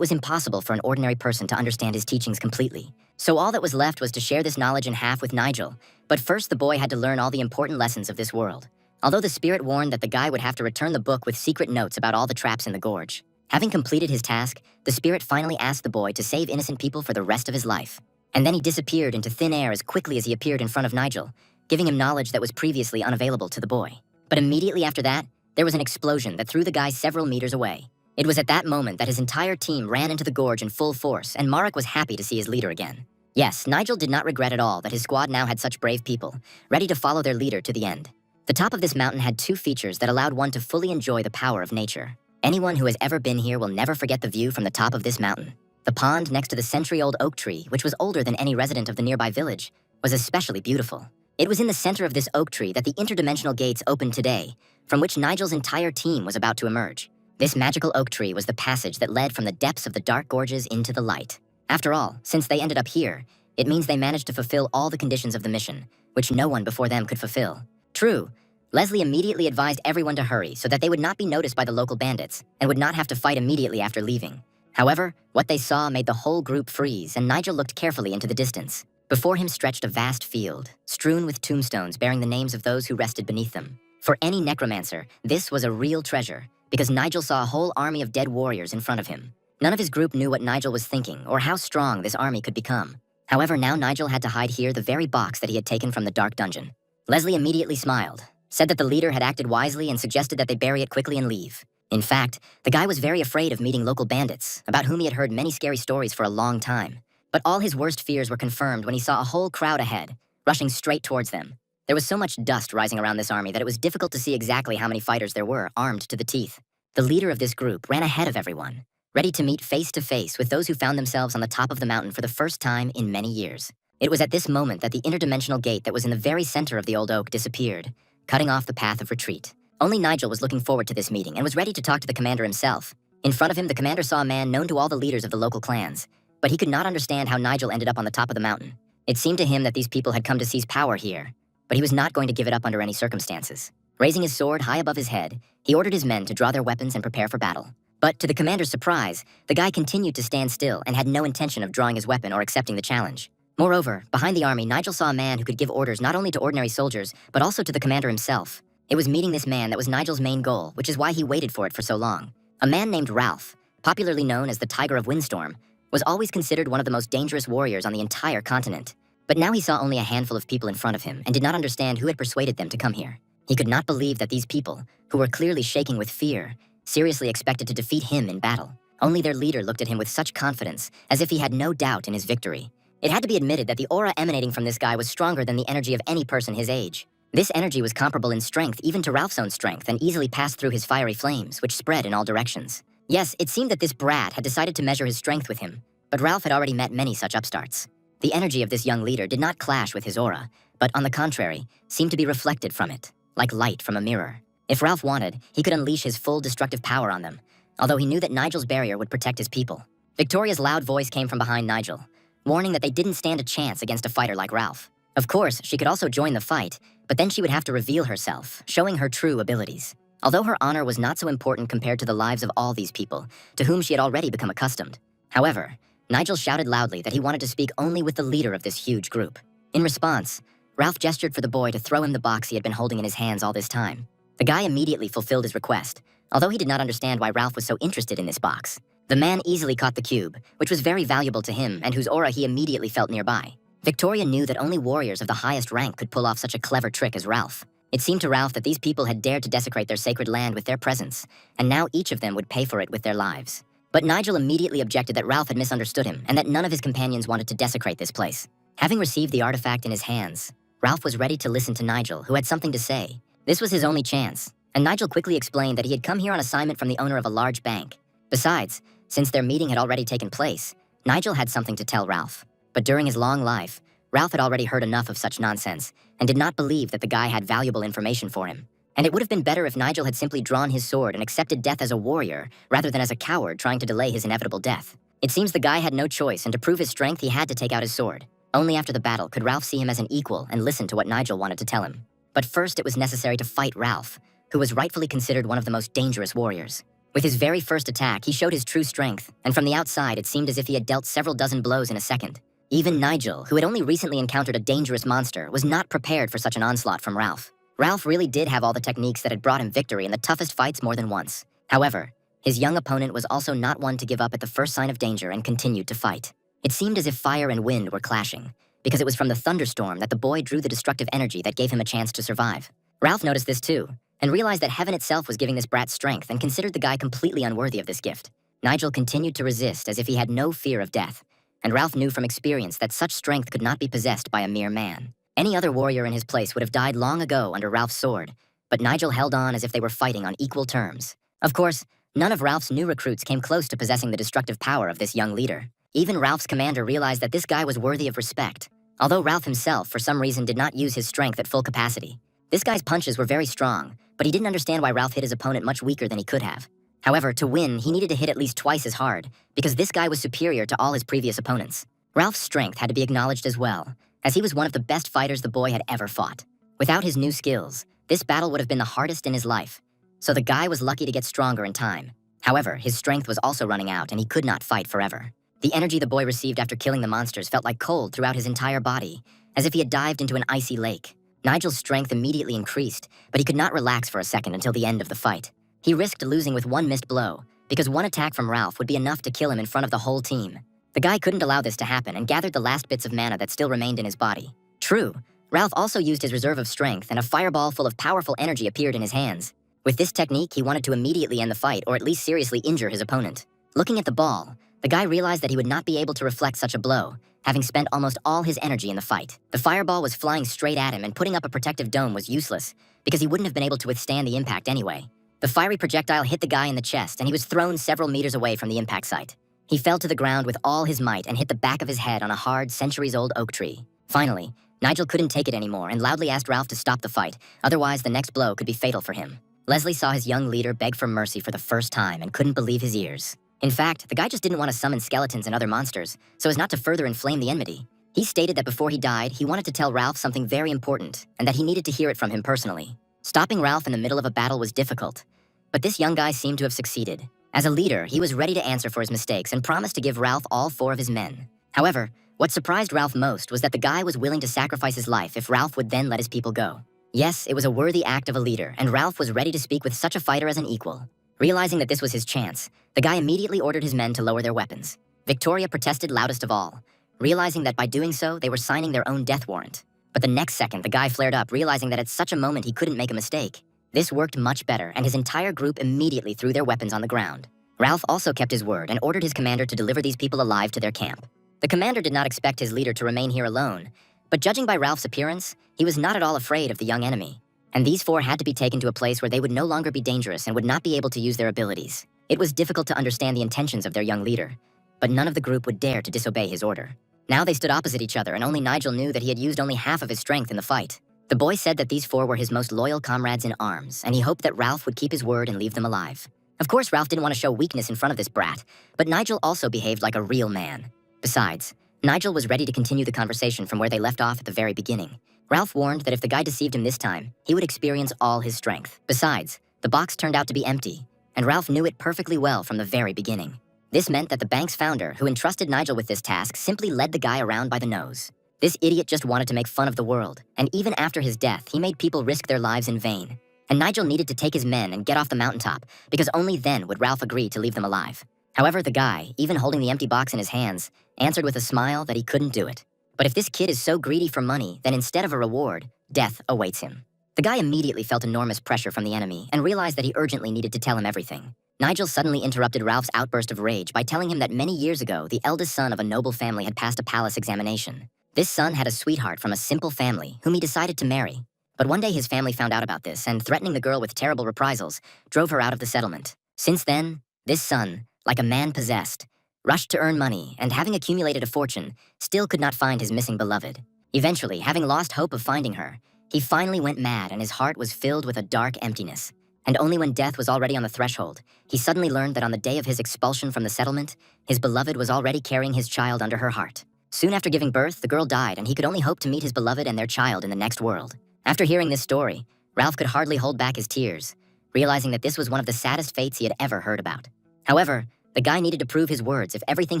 was impossible for an ordinary person to understand his teachings completely. So all that was left was to share this knowledge in half with Nigel, but first the boy had to learn all the important lessons of this world. Although the spirit warned that the guy would have to return the book with secret notes about all the traps in the gorge, Having completed his task, the spirit finally asked the boy to save innocent people for the rest of his life. And then he disappeared into thin air as quickly as he appeared in front of Nigel, giving him knowledge that was previously unavailable to the boy. But immediately after that, there was an explosion that threw the guy several meters away. It was at that moment that his entire team ran into the gorge in full force, and Marek was happy to see his leader again. Yes, Nigel did not regret at all that his squad now had such brave people, ready to follow their leader to the end. The top of this mountain had two features that allowed one to fully enjoy the power of nature. Anyone who has ever been here will never forget the view from the top of this mountain. The pond next to the century-old oak tree, which was older than any resident of the nearby village, was especially beautiful. It was in the center of this oak tree that the interdimensional gates opened today, from which Nigel's entire team was about to emerge. This magical oak tree was the passage that led from the depths of the dark gorges into the light. After all, since they ended up here, it means they managed to fulfill all the conditions of the mission, which no one before them could fulfill. True, Leslie immediately advised everyone to hurry so that they would not be noticed by the local bandits and would not have to fight immediately after leaving. However, what they saw made the whole group freeze, and Nigel looked carefully into the distance. Before him stretched a vast field, strewn with tombstones bearing the names of those who rested beneath them. For any necromancer, this was a real treasure, because Nigel saw a whole army of dead warriors in front of him. None of his group knew what Nigel was thinking or how strong this army could become. However, now Nigel had to hide here the very box that he had taken from the dark dungeon. Leslie immediately smiled, said that the leader had acted wisely, and suggested that they bury it quickly and leave. In fact, the guy was very afraid of meeting local bandits, about whom he had heard many scary stories for a long time. But all his worst fears were confirmed when he saw a whole crowd ahead, rushing straight towards them. There was so much dust rising around this army that it was difficult to see exactly how many fighters there were, armed to the teeth. The leader of this group ran ahead of everyone, ready to meet face to face with those who found themselves on the top of the mountain for the first time in many years. It was at this moment that the interdimensional gate that was in the very center of the old oak disappeared, cutting off the path of retreat. Only Nigel was looking forward to this meeting and was ready to talk to the commander himself. In front of him, the commander saw a man known to all the leaders of the local clans, but he could not understand how Nigel ended up on the top of the mountain. It seemed to him that these people had come to seize power here, but he was not going to give it up under any circumstances. Raising his sword high above his head, he ordered his men to draw their weapons and prepare for battle. But to the commander's surprise, the guy continued to stand still and had no intention of drawing his weapon or accepting the challenge. Moreover, behind the army, Nigel saw a man who could give orders not only to ordinary soldiers, but also to the commander himself. It was meeting this man that was Nigel's main goal, which is why he waited for it for so long. A man named Ralph, popularly known as the Tiger of Windstorm, was always considered one of the most dangerous warriors on the entire continent. But now he saw only a handful of people in front of him and did not understand who had persuaded them to come here. He could not believe that these people, who were clearly shaking with fear, seriously expected to defeat him in battle. Only their leader looked at him with such confidence, as if he had no doubt in his victory. It had to be admitted that the aura emanating from this guy was stronger than the energy of any person his age. This energy was comparable in strength even to Ralph's own strength and easily passed through his fiery flames, which spread in all directions. Yes, it seemed that this brat had decided to measure his strength with him, but Ralph had already met many such upstarts. The energy of this young leader did not clash with his aura, but on the contrary, seemed to be reflected from it, like light from a mirror. If Ralph wanted, he could unleash his full destructive power on them, although he knew that Nigel's barrier would protect his people. Victoria's loud voice came from behind Nigel, warning that they didn't stand a chance against a fighter like Ralph. Of course, she could also join the fight, but then she would have to reveal herself, showing her true abilities. Although her honor was not so important compared to the lives of all these people, to whom she had already become accustomed. However, Nigel shouted loudly that he wanted to speak only with the leader of this huge group. In response, Ralph gestured for the boy to throw him the box he had been holding in his hands all this time. The guy immediately fulfilled his request, although he did not understand why Ralph was so interested in this box. The man easily caught the cube, which was very valuable to him and whose aura he immediately felt nearby. Victoria knew that only warriors of the highest rank could pull off such a clever trick as Ralph. It seemed to Ralph that these people had dared to desecrate their sacred land with their presence, and now each of them would pay for it with their lives. But Nigel immediately objected that Ralph had misunderstood him and that none of his companions wanted to desecrate this place. Having received the artifact in his hands, Ralph was ready to listen to Nigel, who had something to say. This was his only chance, and Nigel quickly explained that he had come here on assignment from the owner of a large bank. Besides, since their meeting had already taken place, Nigel had something to tell Ralph. But during his long life, Ralph had already heard enough of such nonsense and did not believe that the guy had valuable information for him. And it would have been better if Nigel had simply drawn his sword and accepted death as a warrior rather than as a coward trying to delay his inevitable death. It seems the guy had no choice, and to prove his strength he had to take out his sword. Only after the battle could Ralph see him as an equal and listen to what Nigel wanted to tell him. But first it was necessary to fight Ralph, who was rightfully considered one of the most dangerous warriors. With his very first attack, he showed his true strength, and from the outside it seemed as if he had dealt several dozen blows in a second. Even Nigel, who had only recently encountered a dangerous monster, was not prepared for such an onslaught from Ralph. Ralph really did have all the techniques that had brought him victory in the toughest fights more than once. However, His young opponent was also not one to give up at the first sign of danger and continued to fight. It seemed as if fire and wind were clashing, because it was from the thunderstorm that the boy drew the destructive energy that gave him a chance to survive. Ralph noticed this too, and realized that heaven itself was giving this brat strength and considered the guy completely unworthy of this gift. Nigel continued to resist as if he had no fear of death, and Ralph knew from experience that such strength could not be possessed by a mere man. Any other warrior in his place would have died long ago under Ralph's sword, but Nigel held on as if they were fighting on equal terms. Of course, none of Ralph's new recruits came close to possessing the destructive power of this young leader. Even Ralph's commander realized that this guy was worthy of respect, although Ralph himself, for some reason, did not use his strength at full capacity. This guy's punches were very strong, but he didn't understand why Ralph hit his opponent much weaker than he could have. However, to win, he needed to hit at least twice as hard, because this guy was superior to all his previous opponents. Ralph's strength had to be acknowledged as well, as he was one of the best fighters the boy had ever fought. Without his new skills, this battle would have been the hardest in his life, so the guy was lucky to get stronger in time. However, his strength was also running out and he could not fight forever. The energy the boy received after killing the monsters felt like cold throughout his entire body, as if he had dived into an icy lake. Nigel's strength immediately increased, but he could not relax for a second until the end of the fight. He risked losing with one missed blow, because one attack from Ralph would be enough to kill him in front of the whole team. The guy couldn't allow this to happen and gathered the last bits of mana that still remained in his body. True, Ralph also used his reserve of strength, and a fireball full of powerful energy appeared in his hands. With this technique, he wanted to immediately end the fight or at least seriously injure his opponent. Looking at the ball, the guy realized that he would not be able to reflect such a blow, having spent almost all his energy in the fight. The fireball was flying straight at him, and putting up a protective dome was useless, because he wouldn't have been able to withstand the impact anyway. The fiery projectile hit the guy in the chest, and he was thrown several meters away from the impact site. He fell to the ground with all his might and hit the back of his head on a hard, centuries-old oak tree. Finally, Nigel couldn't take it anymore and loudly asked Ralph to stop the fight, otherwise the next blow could be fatal for him. Leslie saw his young leader beg for mercy for the first time and couldn't believe his ears. In fact, the guy just didn't want to summon skeletons and other monsters, so as not to further inflame the enmity. He stated that before he died, he wanted to tell Ralph something very important, and that he needed to hear it from him personally. Stopping Ralph in the middle of a battle was difficult, but this young guy seemed to have succeeded. As a leader, he was ready to answer for his mistakes and promised to give Ralph all 4 of his men. However, what surprised Ralph most was that the guy was willing to sacrifice his life if Ralph would then let his people go. Yes, it was a worthy act of a leader, and Ralph was ready to speak with such a fighter as an equal. Realizing that this was his chance, the guy immediately ordered his men to lower their weapons. Victoria protested loudest of all, realizing that by doing so, they were signing their own death warrant. But the next second, the guy flared up, realizing that at such a moment he couldn't make a mistake. This worked much better, and his entire group immediately threw their weapons on the ground. Ralph also kept his word and ordered his commander to deliver these people alive to their camp. The commander did not expect his leader to remain here alone, but judging by Ralph's appearance, he was not at all afraid of the young enemy. And these 4 had to be taken to a place where they would no longer be dangerous and would not be able to use their abilities. It was difficult to understand the intentions of their young leader, but none of the group would dare to disobey his order. Now they stood opposite each other, and only Nigel knew that he had used only half of his strength in the fight. The boy said that these 4 were his most loyal comrades in arms, and he hoped that Ralph would keep his word and leave them alive. Of course, Ralph didn't want to show weakness in front of this brat, but Nigel also behaved like a real man. Besides, Nigel was ready to continue the conversation from where they left off at the very beginning. Ralph warned that if the guy deceived him this time, he would experience all his strength. Besides, the box turned out to be empty, and Ralph knew it perfectly well from the very beginning. This meant that the bank's founder, who entrusted Nigel with this task, simply led the guy around by the nose. This idiot just wanted to make fun of the world, and even after his death, he made people risk their lives in vain. And Nigel needed to take his men and get off the mountaintop, because only then would Ralph agree to leave them alive. However, the guy, even holding the empty box in his hands, answered with a smile that he couldn't do it. But if this kid is so greedy for money, then instead of a reward, death awaits him. The guy immediately felt enormous pressure from the enemy and realized that he urgently needed to tell him everything. Nigel suddenly interrupted Ralph's outburst of rage by telling him that many years ago, the eldest son of a noble family had passed a palace examination. This son had a sweetheart from a simple family whom he decided to marry. But one day his family found out about this and, threatening the girl with terrible reprisals, drove her out of the settlement. Since then, this son, like a man possessed, rushed to earn money and, having accumulated a fortune, still could not find his missing beloved. Eventually, having lost hope of finding her, he finally went mad and his heart was filled with a dark emptiness. And only when death was already on the threshold, he suddenly learned that on the day of his expulsion from the settlement, his beloved was already carrying his child under her heart. Soon after giving birth, the girl died, and he could only hope to meet his beloved and their child in the next world. After hearing this story, Ralph could hardly hold back his tears, realizing that this was one of the saddest fates he had ever heard about. However, the guy needed to prove his words if everything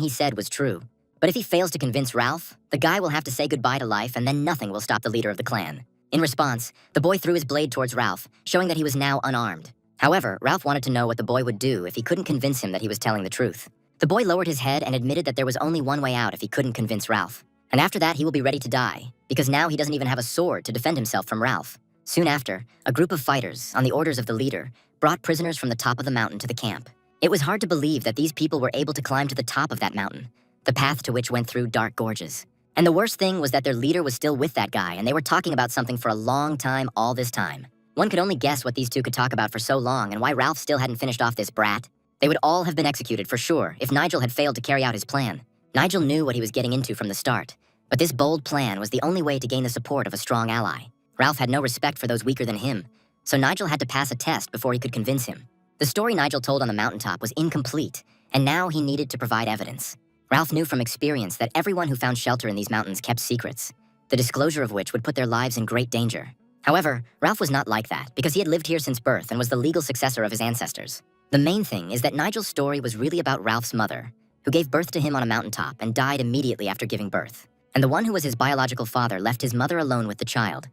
he said was true. But if he fails to convince Ralph, the guy will have to say goodbye to life, and then nothing will stop the leader of the clan. In response, the boy threw his blade towards Ralph, showing that he was now unarmed. However, Ralph wanted to know what the boy would do if he couldn't convince him that he was telling the truth. The boy lowered his head and admitted that there was only one way out if he couldn't convince Ralph. And after that, he will be ready to die, because now he doesn't even have a sword to defend himself from Ralph. Soon after, a group of fighters, on the orders of the leader, brought prisoners from the top of the mountain to the camp. It was hard to believe that these people were able to climb to the top of that mountain, the path to which went through dark gorges. And the worst thing was that their leader was still with that guy, and they were talking about something for a long time all this time. One could only guess what these two could talk about for so long and why Ralph still hadn't finished off this brat. They would all have been executed for sure if Nigel had failed to carry out his plan. Nigel knew what he was getting into from the start, but this bold plan was the only way to gain the support of a strong ally. Ralph had no respect for those weaker than him, so Nigel had to pass a test before he could convince him. The story Nigel told on the mountaintop was incomplete, and now he needed to provide evidence. Ralph knew from experience that everyone who found shelter in these mountains kept secrets, the disclosure of which would put their lives in great danger. However, Ralph was not like that because he had lived here since birth and was the legal successor of his ancestors. The main thing is that Nigel's story was really about Ralph's mother, who gave birth to him on a mountaintop and died immediately after giving birth. And the one who was his biological father left his mother alone with the child.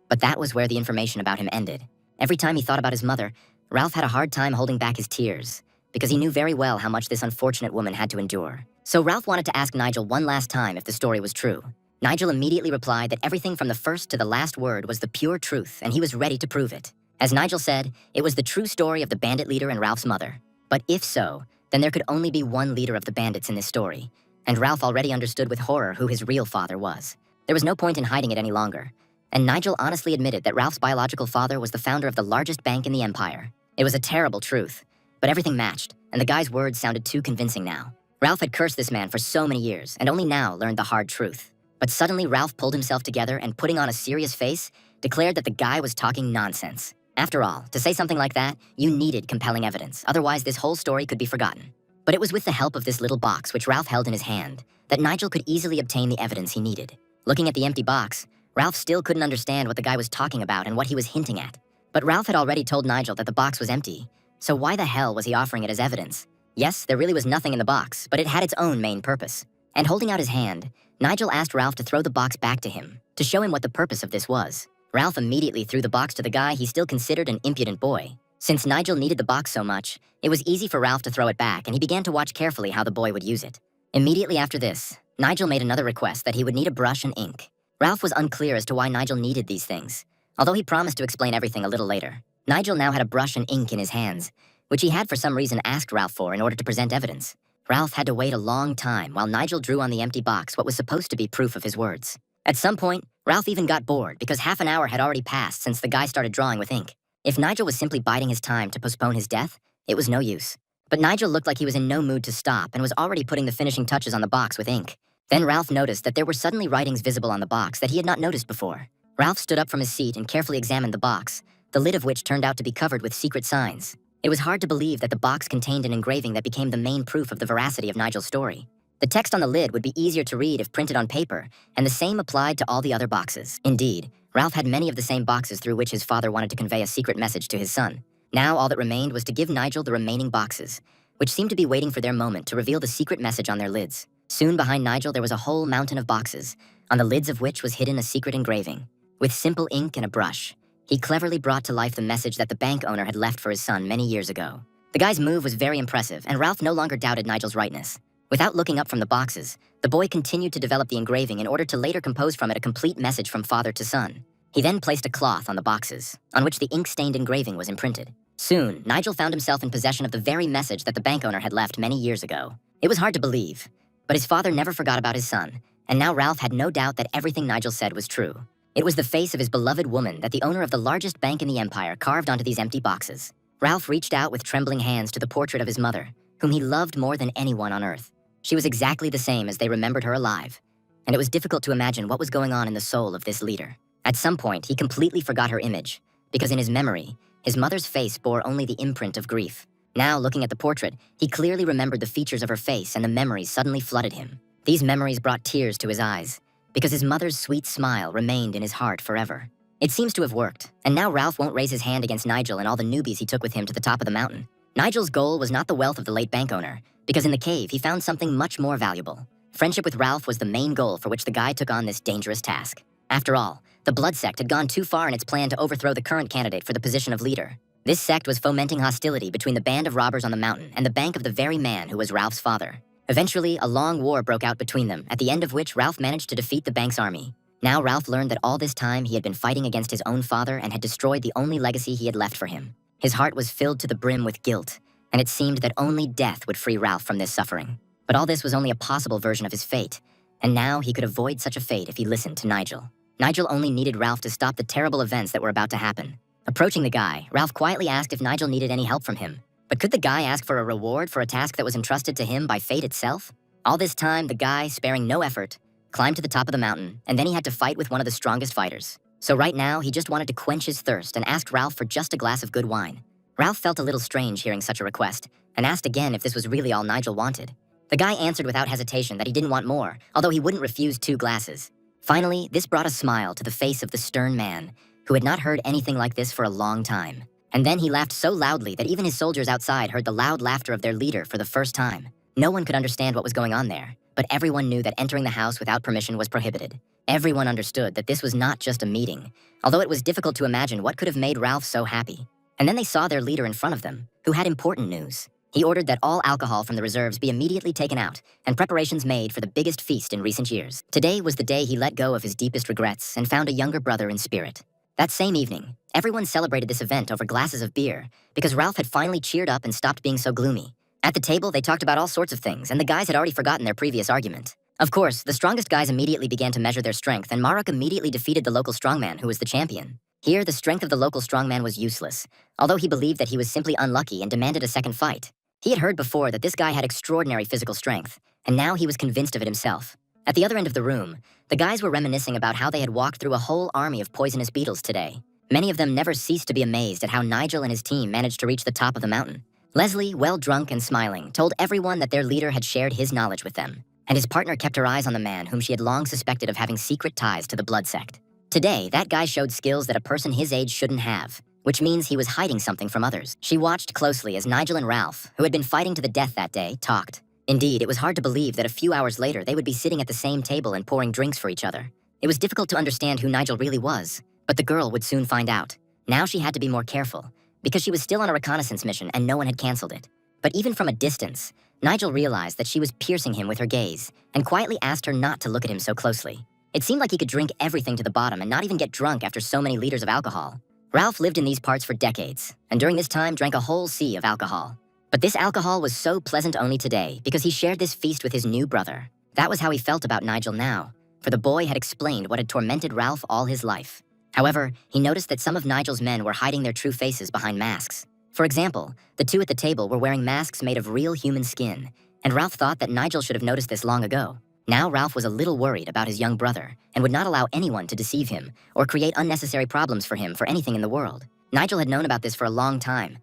But that was where the information about him ended. Every time he thought about his mother, Ralph had a hard time holding back his tears, because he knew very well how much this unfortunate woman had to endure. So Ralph wanted to ask Nigel one last time if the story was true. Nigel immediately replied that everything from the first to the last word was the pure truth, and he was ready to prove it. As Nigel said, it was the true story of the bandit leader and Ralph's mother. But if so, then there could only be one leader of the bandits in this story, and Ralph already understood with horror who his real father was. There was no point in hiding it any longer, and Nigel honestly admitted that Ralph's biological father was the founder of the largest bank in the empire. It was a terrible truth, but everything matched, and the guy's words sounded too convincing now. Ralph had cursed this man for so many years, and only now learned the hard truth. But suddenly Ralph pulled himself together and, putting on a serious face, declared that the guy was talking nonsense. After all, to say something like that, you needed compelling evidence, otherwise this whole story could be forgotten. But it was with the help of this little box which Ralph held in his hand that Nigel could easily obtain the evidence he needed. Looking at the empty box, Ralph still couldn't understand what the guy was talking about and what he was hinting at. But Ralph had already told Nigel that the box was empty, so why the hell was he offering it as evidence? Yes, there really was nothing in the box, but it had its own main purpose. And holding out his hand, Nigel asked Ralph to throw the box back to him, to show him what the purpose of this was. Ralph immediately threw the box to the guy he still considered an impudent boy. Since Nigel needed the box so much, it was easy for Ralph to throw it back, and he began to watch carefully how the boy would use it. Immediately after this, Nigel made another request that he would need a brush and ink. Ralph was unclear as to why Nigel needed these things, although he promised to explain everything a little later. Nigel now had a brush and ink in his hands, which he had for some reason asked Ralph for in order to present evidence. Ralph had to wait a long time while Nigel drew on the empty box what was supposed to be proof of his words. At some point, Ralph even got bored because half an hour had already passed since the guy started drawing with ink. If Nigel was simply biding his time to postpone his death, it was no use. But Nigel looked like he was in no mood to stop and was already putting the finishing touches on the box with ink. Then Ralph noticed that there were suddenly writings visible on the box that he had not noticed before. Ralph stood up from his seat and carefully examined the box, the lid of which turned out to be covered with secret signs. It was hard to believe that the box contained an engraving that became the main proof of the veracity of Nigel's story. The text on the lid would be easier to read if printed on paper, and the same applied to all the other boxes. Indeed, Ralph had many of the same boxes through which his father wanted to convey a secret message to his son. Now all that remained was to give Nigel the remaining boxes, which seemed to be waiting for their moment to reveal the secret message on their lids. Soon behind Nigel there was a whole mountain of boxes, on the lids of which was hidden a secret engraving. With simple ink and a brush, he cleverly brought to life the message that the bank owner had left for his son many years ago. The guy's move was very impressive, and Ralph no longer doubted Nigel's rightness. Without looking up from the boxes, the boy continued to develop the engraving in order to later compose from it a complete message from father to son. He then placed a cloth on the boxes, on which the ink-stained engraving was imprinted. Soon, Nigel found himself in possession of the very message that the bank owner had left many years ago. It was hard to believe, but his father never forgot about his son, and now Ralph had no doubt that everything Nigel said was true. It was the face of his beloved woman that the owner of the largest bank in the empire carved onto these empty boxes. Ralph reached out with trembling hands to the portrait of his mother, whom he loved more than anyone on earth. She was exactly the same as they remembered her alive, and it was difficult to imagine what was going on in the soul of this leader. At some point, he completely forgot her image, because in his memory, his mother's face bore only the imprint of grief. Now, looking at the portrait, he clearly remembered the features of her face, and the memories suddenly flooded him. These memories brought tears to his eyes, because his mother's sweet smile remained in his heart forever. It seems to have worked, and now Ralph won't raise his hand against Nigel and all the newbies he took with him to the top of the mountain. Nigel's goal was not the wealth of the late bank owner, because in the cave he found something much more valuable. Friendship with Ralph was the main goal for which the guy took on this dangerous task. After all, the Blood Sect had gone too far in its plan to overthrow the current candidate for the position of leader. This sect was fomenting hostility between the band of robbers on the mountain and the bank of the very man who was Ralph's father. Eventually, a long war broke out between them, at the end of which Ralph managed to defeat the bank's army. Now Ralph learned that all this time he had been fighting against his own father and had destroyed the only legacy he had left for him. His heart was filled to the brim with guilt, and it seemed that only death would free Ralph from this suffering. But all this was only a possible version of his fate, and now he could avoid such a fate if he listened to Nigel. Nigel only needed Ralph to stop the terrible events that were about to happen. Approaching the guy, Ralph quietly asked if Nigel needed any help from him. But could the guy ask for a reward for a task that was entrusted to him by fate itself? All this time, the guy, sparing no effort, climbed to the top of the mountain, and then he had to fight with one of the strongest fighters. So right now, he just wanted to quench his thirst and asked Ralph for just a glass of good wine. Ralph felt a little strange hearing such a request, and asked again if this was really all Nigel wanted. The guy answered without hesitation that he didn't want more, although he wouldn't refuse 2 glasses. Finally, this brought a smile to the face of the stern man, who had not heard anything like this for a long time. And then he laughed so loudly that even his soldiers outside heard the loud laughter of their leader for the first time. No one could understand what was going on there, but everyone knew that entering the house without permission was prohibited. Everyone understood that this was not just a meeting, although it was difficult to imagine what could have made Ralph so happy. And then they saw their leader in front of them, who had important news. He ordered that all alcohol from the reserves be immediately taken out, and preparations made for the biggest feast in recent years. Today was the day he let go of his deepest regrets and found a younger brother in spirit. That same evening, everyone celebrated this event over glasses of beer, because Ralph had finally cheered up and stopped being so gloomy. At the table, they talked about all sorts of things, and the guys had already forgotten their previous argument. Of course, the strongest guys immediately began to measure their strength, and Maruk immediately defeated the local strongman, who was the champion. Here, the strength of the local strongman was useless, although he believed that he was simply unlucky and demanded a second fight. He had heard before that this guy had extraordinary physical strength, and now he was convinced of it himself. At the other end of the room, the guys were reminiscing about how they had walked through a whole army of poisonous beetles today. Many of them never ceased to be amazed at how Nigel and his team managed to reach the top of the mountain. Leslie, well drunk and smiling, told everyone that their leader had shared his knowledge with them, and his partner kept her eyes on the man whom she had long suspected of having secret ties to the blood sect. Today, that guy showed skills that a person his age shouldn't have, which means he was hiding something from others. She watched closely as Nigel and Ralph, who had been fighting to the death that day, talked. Indeed, it was hard to believe that a few hours later they would be sitting at the same table and pouring drinks for each other. It was difficult to understand who Nigel really was, but the girl would soon find out. Now she had to be more careful, because she was still on a reconnaissance mission and no one had canceled it. But even from a distance, Nigel realized that she was piercing him with her gaze, and quietly asked her not to look at him so closely. It seemed like he could drink everything to the bottom and not even get drunk after so many liters of alcohol. Ralph lived in these parts for decades, and during this time drank a whole sea of alcohol. But this alcohol was so pleasant only today because he shared this feast with his new brother. That was how he felt about Nigel now, for the boy had explained what had tormented Ralph all his life. However, he noticed that some of Nigel's men were hiding their true faces behind masks. For example, the 2 at the table were wearing masks made of real human skin, and Ralph thought that Nigel should have noticed this long ago. Now Ralph was a little worried about his young brother and would not allow anyone to deceive him or create unnecessary problems for him for anything in the world. Nigel had known about this for a long time,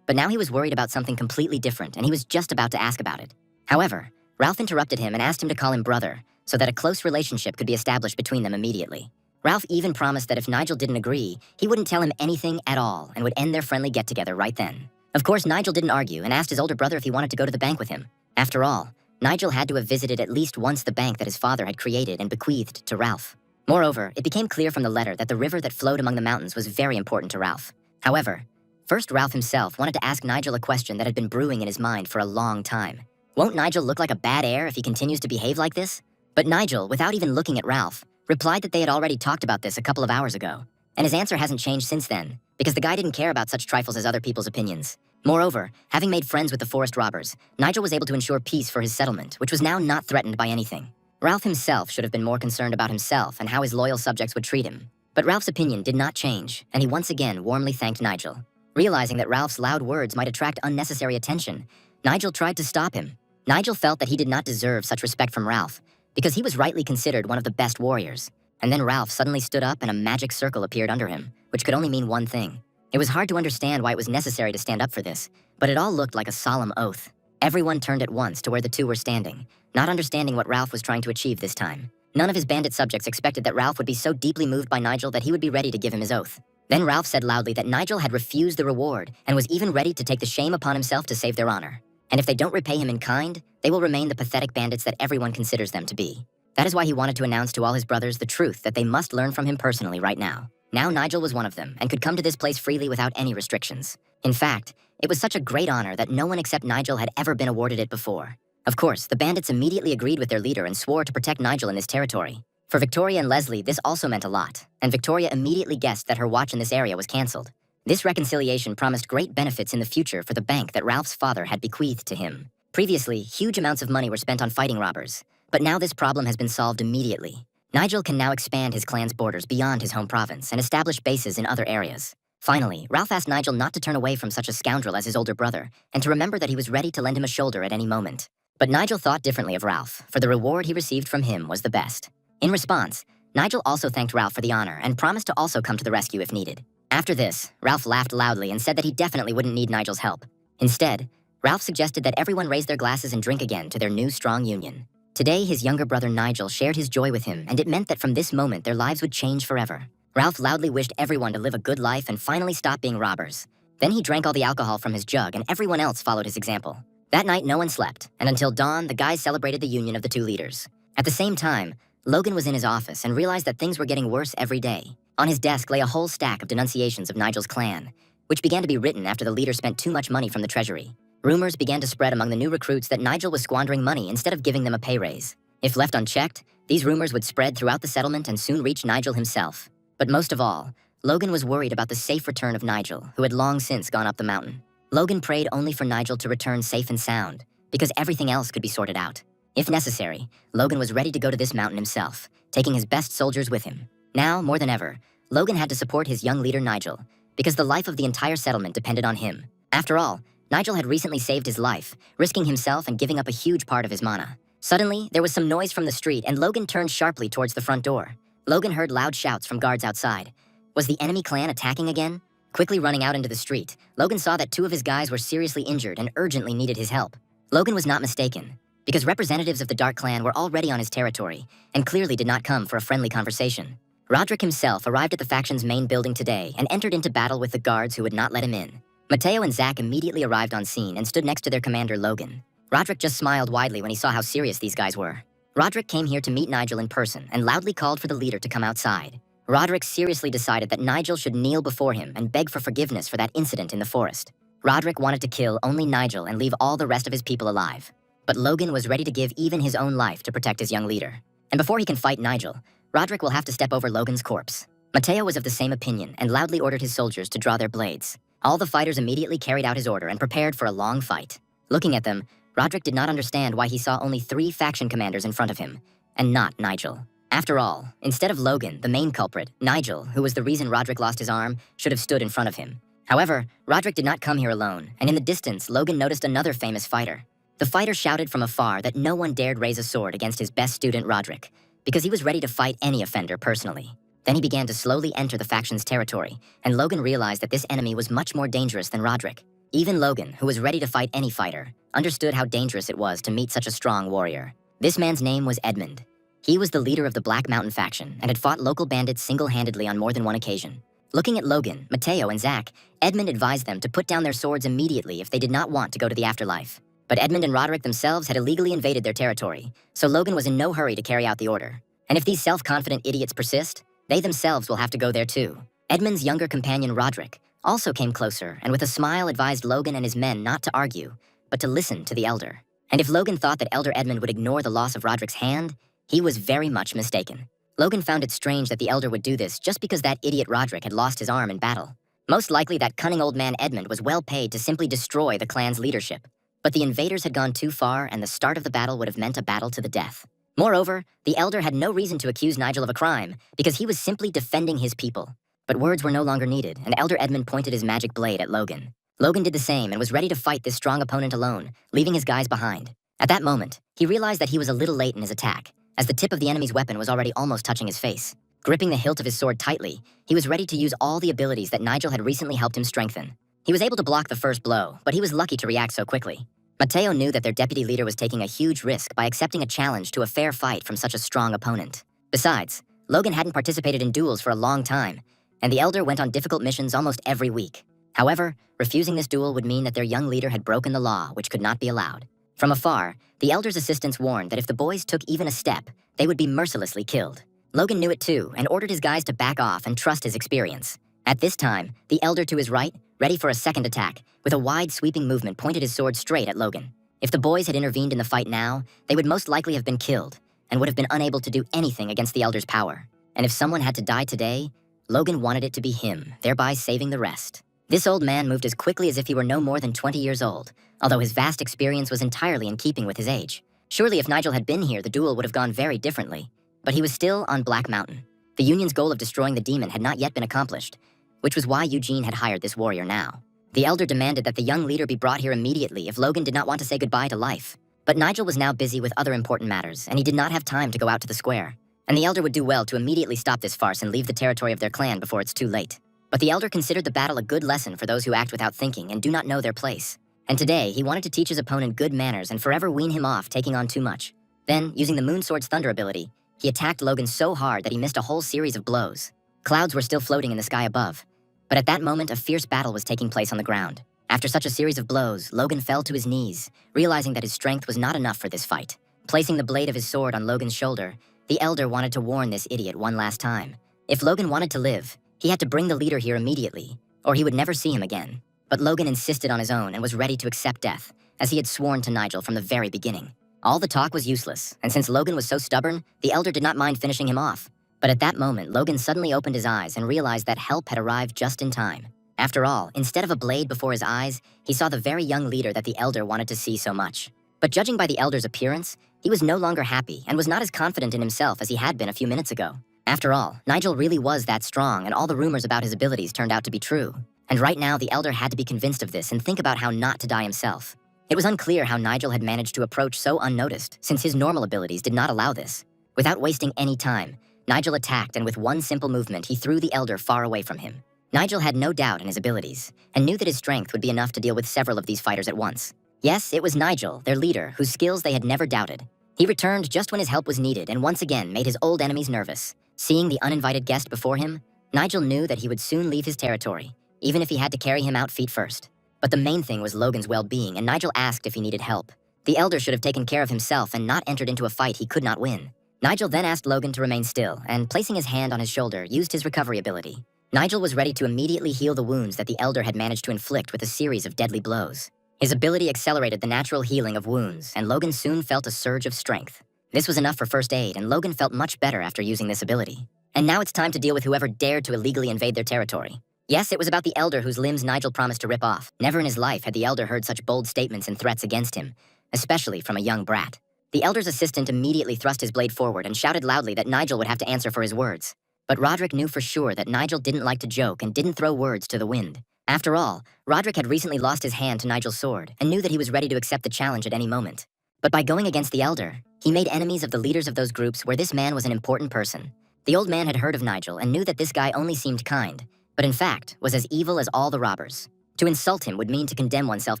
but now he was worried about something completely different, and he was just about to ask about it. However, Ralph interrupted him and asked him to call him brother, so that a close relationship could be established between them immediately. Ralph even promised that if Nigel didn't agree, he wouldn't tell him anything at all and would end their friendly get-together right then. Of course, Nigel didn't argue and asked his older brother if he wanted to go to the bank with him. After all, Nigel had to have visited at least once the bank that his father had created and bequeathed to Ralph. Moreover, it became clear from the letter that the river that flowed among the mountains was very important to Ralph. However, first Ralph himself wanted to ask Nigel a question that had been brewing in his mind for a long time. Won't Nigel look like a bad heir if he continues to behave like this? But Nigel, without even looking at Ralph, replied that they had already talked about this a couple of hours ago, and his answer hasn't changed since then, because the guy didn't care about such trifles as other people's opinions. Moreover, having made friends with the forest robbers, Nigel was able to ensure peace for his settlement, which was now not threatened by anything. Ralph himself should have been more concerned about himself and how his loyal subjects would treat him. But Ralph's opinion did not change, and he once again warmly thanked Nigel. Realizing that Ralph's loud words might attract unnecessary attention, Nigel tried to stop him. Nigel felt that he did not deserve such respect from Ralph, because he was rightly considered one of the best warriors. And then Ralph suddenly stood up and a magic circle appeared under him, which could only mean one thing. It was hard to understand why it was necessary to stand up for this, but it all looked like a solemn oath. Everyone turned at once to where the 2 were standing, not understanding what Ralph was trying to achieve this time. None of his bandit subjects expected that Ralph would be so deeply moved by Nigel that he would be ready to give him his oath. Then Ralph said loudly that Nigel had refused the reward and was even ready to take the shame upon himself to save their honor. And if they don't repay him in kind, they will remain the pathetic bandits that everyone considers them to be. That is why he wanted to announce to all his brothers the truth that they must learn from him personally right now. Now Nigel was one of them and could come to this place freely without any restrictions. In fact, it was such a great honor that no one except Nigel had ever been awarded it before. Of course, the bandits immediately agreed with their leader and swore to protect Nigel in this territory. For Victoria and Leslie, this also meant a lot, and Victoria immediately guessed that her watch in this area was cancelled. This reconciliation promised great benefits in the future for the bank that Ralph's father had bequeathed to him. Previously, huge amounts of money were spent on fighting robbers, but now this problem has been solved immediately. Nigel can now expand his clan's borders beyond his home province and establish bases in other areas. Finally, Ralph asked Nigel not to turn away from such a scoundrel as his older brother, and to remember that he was ready to lend him a shoulder at any moment. But Nigel thought differently of Ralph, for the reward he received from him was the best. In response, Nigel also thanked Ralph for the honor and promised to also come to the rescue if needed. After this, Ralph laughed loudly and said that he definitely wouldn't need Nigel's help. Instead, Ralph suggested that everyone raise their glasses and drink again to their new strong union. Today, his younger brother Nigel shared his joy with him, and it meant that from this moment their lives would change forever. Ralph loudly wished everyone to live a good life and finally stop being robbers. Then he drank all the alcohol from his jug, and everyone else followed his example. That night, no one slept, and until dawn, the guys celebrated the union of the two leaders. At the same time, Logan was in his office and realized that things were getting worse every day. On his desk lay a whole stack of denunciations of Nigel's clan, which began to be written after the leader spent too much money from the treasury. Rumors began to spread among the new recruits that Nigel was squandering money instead of giving them a pay raise. If left unchecked, these rumors would spread throughout the settlement and soon reach Nigel himself. But most of all, Logan was worried about the safe return of Nigel, who had long since gone up the mountain. Logan prayed only for Nigel to return safe and sound, because everything else could be sorted out. If necessary, Logan was ready to go to this mountain himself, taking his best soldiers with him. Now, more than ever, Logan had to support his young leader Nigel, because the life of the entire settlement depended on him. After all, Nigel had recently saved his life, risking himself and giving up a huge part of his mana. Suddenly, there was some noise from the street, and Logan turned sharply towards the front door. Logan heard loud shouts from guards outside. Was the enemy clan attacking again? Quickly running out into the street, Logan saw that two of his guys were seriously injured and urgently needed his help. Logan was not mistaken, because representatives of the Dark Clan were already on his territory, and clearly did not come for a friendly conversation. Roderick himself arrived at the faction's main building today and entered into battle with the guards who would not let him in. Mateo and Zach immediately arrived on scene and stood next to their commander Logan. Roderick just smiled widely when he saw how serious these guys were. Roderick came here to meet Nigel in person and loudly called for the leader to come outside. Roderick seriously decided that Nigel should kneel before him and beg for forgiveness for that incident in the forest. Roderick wanted to kill only Nigel and leave all the rest of his people alive. But Logan was ready to give even his own life to protect his young leader. And before he can fight Nigel, Roderick will have to step over Logan's corpse. Mateo was of the same opinion and loudly ordered his soldiers to draw their blades. All the fighters immediately carried out his order and prepared for a long fight. Looking at them, Roderick did not understand why he saw only 3 faction commanders in front of him, and not Nigel. After all, instead of Logan, the main culprit, Nigel, who was the reason Roderick lost his arm, should have stood in front of him. However, Roderick did not come here alone, and in the distance, Logan noticed another famous fighter. The fighter shouted from afar that no one dared raise a sword against his best student, Roderick, because he was ready to fight any offender personally. Then he began to slowly enter the faction's territory, and Logan realized that this enemy was much more dangerous than Roderick. Even Logan, who was ready to fight any fighter, understood how dangerous it was to meet such a strong warrior. This man's name was Edmund. He was the leader of the Black Mountain faction and had fought local bandits single-handedly on more than one occasion. Looking at Logan, Mateo, and Zach, Edmund advised them to put down their swords immediately if they did not want to go to the afterlife. But Edmund and Roderick themselves had illegally invaded their territory, so Logan was in no hurry to carry out the order. And if these self-confident idiots persist, they themselves will have to go there too. Edmund's younger companion, Roderick, also came closer and with a smile advised Logan and his men not to argue, but to listen to the elder. And if Logan thought that Elder Edmund would ignore the loss of Roderick's hand, he was very much mistaken. Logan found it strange that the elder would do this just because that idiot Roderick had lost his arm in battle. Most likely that cunning old man Edmund was well paid to simply destroy the clan's leadership. But the invaders had gone too far and the start of the battle would have meant a battle to the death. Moreover, the elder had no reason to accuse Nigel of a crime because he was simply defending his people. But words were no longer needed, and Elder Edmund pointed his magic blade at Logan. Logan did the same and was ready to fight this strong opponent alone, leaving his guys behind. At that moment, he realized that he was a little late in his attack, as the tip of the enemy's weapon was already almost touching his face. Gripping the hilt of his sword tightly, he was ready to use all the abilities that Nigel had recently helped him strengthen. He was able to block the first blow, but he was lucky to react so quickly. Mateo knew that their deputy leader was taking a huge risk by accepting a challenge to a fair fight from such a strong opponent. Besides, Logan hadn't participated in duels for a long time, and the elder went on difficult missions almost every week. However, refusing this duel would mean that their young leader had broken the law, which could not be allowed. From afar, the elder's assistants warned that if the boys took even a step, they would be mercilessly killed. Logan knew it too and ordered his guys to back off and trust his experience. At this time, the elder to his right, ready for a second attack, with a wide sweeping movement pointed his sword straight at Logan. If the boys had intervened in the fight now, they would most likely have been killed and would have been unable to do anything against the elder's power. And if someone had to die today, Logan wanted it to be him, thereby saving the rest. This old man moved as quickly as if he were no more than 20 years old, although his vast experience was entirely in keeping with his age. Surely if Nigel had been here, the duel would have gone very differently. But he was still on Black Mountain. The Union's goal of destroying the demon had not yet been accomplished, which was why Eugene had hired this warrior now. The elder demanded that the young leader be brought here immediately if Logan did not want to say goodbye to life. But Nigel was now busy with other important matters, and he did not have time to go out to the square. And the elder would do well to immediately stop this farce and leave the territory of their clan before it's too late. But the elder considered the battle a good lesson for those who act without thinking and do not know their place. And today, he wanted to teach his opponent good manners and forever wean him off taking on too much. Then, using the Moonsword's thunder ability, he attacked Logan so hard that he missed a whole series of blows. Clouds were still floating in the sky above. But at that moment, a fierce battle was taking place on the ground. After such a series of blows, Logan fell to his knees, realizing that his strength was not enough for this fight. Placing the blade of his sword on Logan's shoulder, the elder wanted to warn this idiot one last time. If Logan wanted to live, he had to bring the leader here immediately, or he would never see him again. But Logan insisted on his own and was ready to accept death, as he had sworn to Nigel from the very beginning. All the talk was useless, and since Logan was so stubborn, the elder did not mind finishing him off. But at that moment, Logan suddenly opened his eyes and realized that help had arrived just in time. After all, instead of a blade before his eyes, he saw the very young leader that the elder wanted to see so much. But judging by the elder's appearance, he was no longer happy and was not as confident in himself as he had been a few minutes ago. After all, Nigel really was that strong, and all the rumors about his abilities turned out to be true. And right now, the elder had to be convinced of this and think about how not to die himself. It was unclear how Nigel had managed to approach so unnoticed, since his normal abilities did not allow this. Without wasting any time, Nigel attacked, and with one simple movement, he threw the elder far away from him. Nigel had no doubt in his abilities, and knew that his strength would be enough to deal with several of these fighters at once. Yes, it was Nigel, their leader, whose skills they had never doubted. He returned just when his help was needed and once again made his old enemies nervous. Seeing the uninvited guest before him, Nigel knew that he would soon leave his territory, even if he had to carry him out feet first. But the main thing was Logan's well-being, and Nigel asked if he needed help. The elder should have taken care of himself and not entered into a fight he could not win. Nigel then asked Logan to remain still, and placing his hand on his shoulder, used his recovery ability. Nigel was ready to immediately heal the wounds that the elder had managed to inflict with a series of deadly blows. His ability accelerated the natural healing of wounds, and Logan soon felt a surge of strength. This was enough for first aid, and Logan felt much better after using this ability. And now it's time to deal with whoever dared to illegally invade their territory. Yes, it was about the elder whose limbs Nigel promised to rip off. Never in his life had the elder heard such bold statements and threats against him, especially from a young brat. The elder's assistant immediately thrust his blade forward and shouted loudly that Nigel would have to answer for his words. But Roderick knew for sure that Nigel didn't like to joke and didn't throw words to the wind. After all, Roderick had recently lost his hand to Nigel's sword and knew that he was ready to accept the challenge at any moment. But by going against the elder, he made enemies of the leaders of those groups where this man was an important person. The old man had heard of Nigel and knew that this guy only seemed kind, but in fact was as evil as all the robbers. To insult him would mean to condemn oneself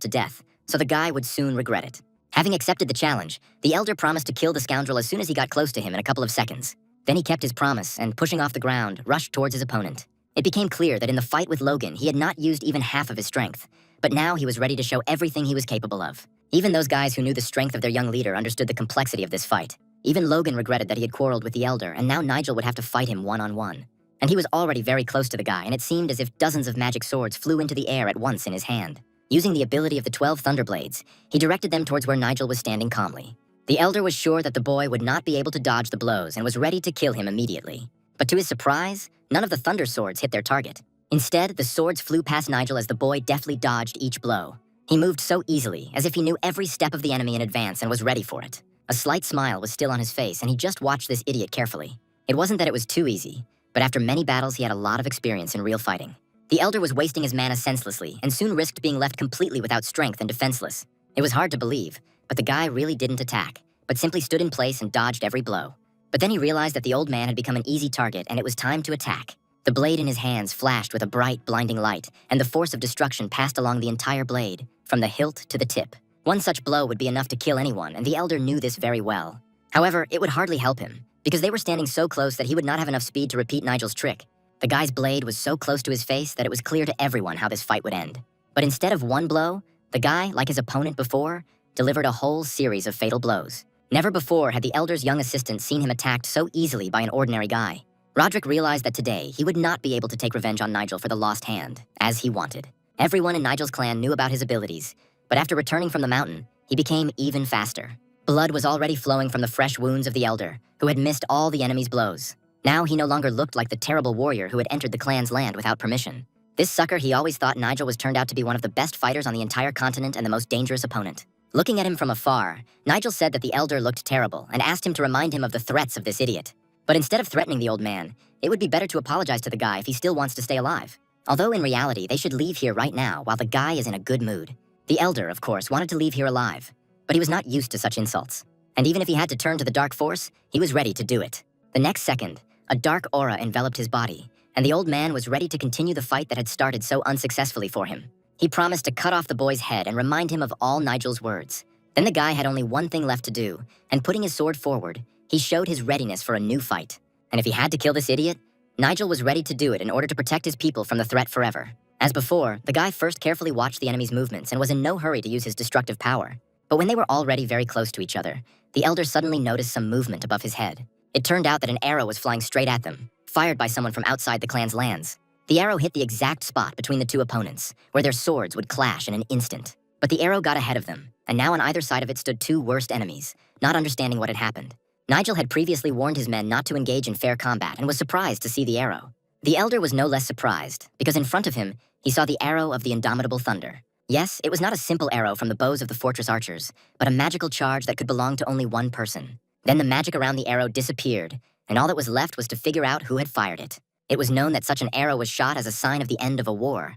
to death, so the guy would soon regret it. Having accepted the challenge, the elder promised to kill the scoundrel as soon as he got close to him in a couple of seconds. Then he kept his promise and, pushing off the ground, rushed towards his opponent. It became clear that in the fight with Logan, he had not used even half of his strength, but now he was ready to show everything he was capable of. Even those guys who knew the strength of their young leader understood the complexity of this fight. Even Logan regretted that he had quarreled with the elder, and now Nigel would have to fight him one-on-one. And he was already very close to the guy, and it seemed as if dozens of magic swords flew into the air at once in his hand. Using the ability of the 12 Thunderblades, he directed them towards where Nigel was standing calmly. The elder was sure that the boy would not be able to dodge the blows and was ready to kill him immediately. But to his surprise, none of the thunder swords hit their target. Instead, the swords flew past Nigel as the boy deftly dodged each blow. He moved so easily, as if he knew every step of the enemy in advance and was ready for it. A slight smile was still on his face, and he just watched this idiot carefully. It wasn't that it was too easy, but after many battles he had a lot of experience in real fighting. The elder was wasting his mana senselessly, and soon risked being left completely without strength and defenseless. It was hard to believe, but the guy really didn't attack, but simply stood in place and dodged every blow. But then he realized that the old man had become an easy target, and it was time to attack. The blade in his hands flashed with a bright, blinding light, and the force of destruction passed along the entire blade, from the hilt to the tip. One such blow would be enough to kill anyone, and the elder knew this very well. However, it would hardly help him, because they were standing so close that he would not have enough speed to repeat Nigel's trick. The guy's blade was so close to his face that it was clear to everyone how this fight would end. But instead of one blow, the guy, like his opponent before, delivered a whole series of fatal blows. Never before had the elder's young assistant seen him attacked so easily by an ordinary guy. Roderick realized that today he would not be able to take revenge on Nigel for the lost hand, as he wanted. Everyone in Nigel's clan knew about his abilities, but after returning from the mountain, he became even faster. Blood was already flowing from the fresh wounds of the elder, who had missed all the enemy's blows. Now he no longer looked like the terrible warrior who had entered the clan's land without permission. This sucker he always thought Nigel was turned out to be one of the best fighters on the entire continent and the most dangerous opponent. Looking at him from afar, Nigel said that the elder looked terrible and asked him to remind him of the threats of this idiot. But instead of threatening the old man, it would be better to apologize to the guy if he still wants to stay alive. Although in reality, they should leave here right now while the guy is in a good mood. The elder, of course, wanted to leave here alive, but he was not used to such insults. And even if he had to turn to the dark force, he was ready to do it. The next second, a dark aura enveloped his body, and the old man was ready to continue the fight that had started so unsuccessfully for him. He promised to cut off the boy's head and remind him of all Nigel's words. Then the guy had only one thing left to do, and putting his sword forward, he showed his readiness for a new fight. And if he had to kill this idiot, Nigel was ready to do it in order to protect his people from the threat forever. As before, the guy first carefully watched the enemy's movements and was in no hurry to use his destructive power. But when they were already very close to each other, the elder suddenly noticed some movement above his head. It turned out that an arrow was flying straight at them, fired by someone from outside the clan's lands. The arrow hit the exact spot between the two opponents, where their swords would clash in an instant. But the arrow got ahead of them, and now on either side of it stood two worst enemies, not understanding what had happened. Nigel had previously warned his men not to engage in fair combat and was surprised to see the arrow. The elder was no less surprised, because in front of him, he saw the arrow of the indomitable thunder. Yes, it was not a simple arrow from the bows of the fortress archers, but a magical charge that could belong to only one person. Then the magic around the arrow disappeared, and all that was left was to figure out who had fired it. It was known that such an arrow was shot as a sign of the end of a war.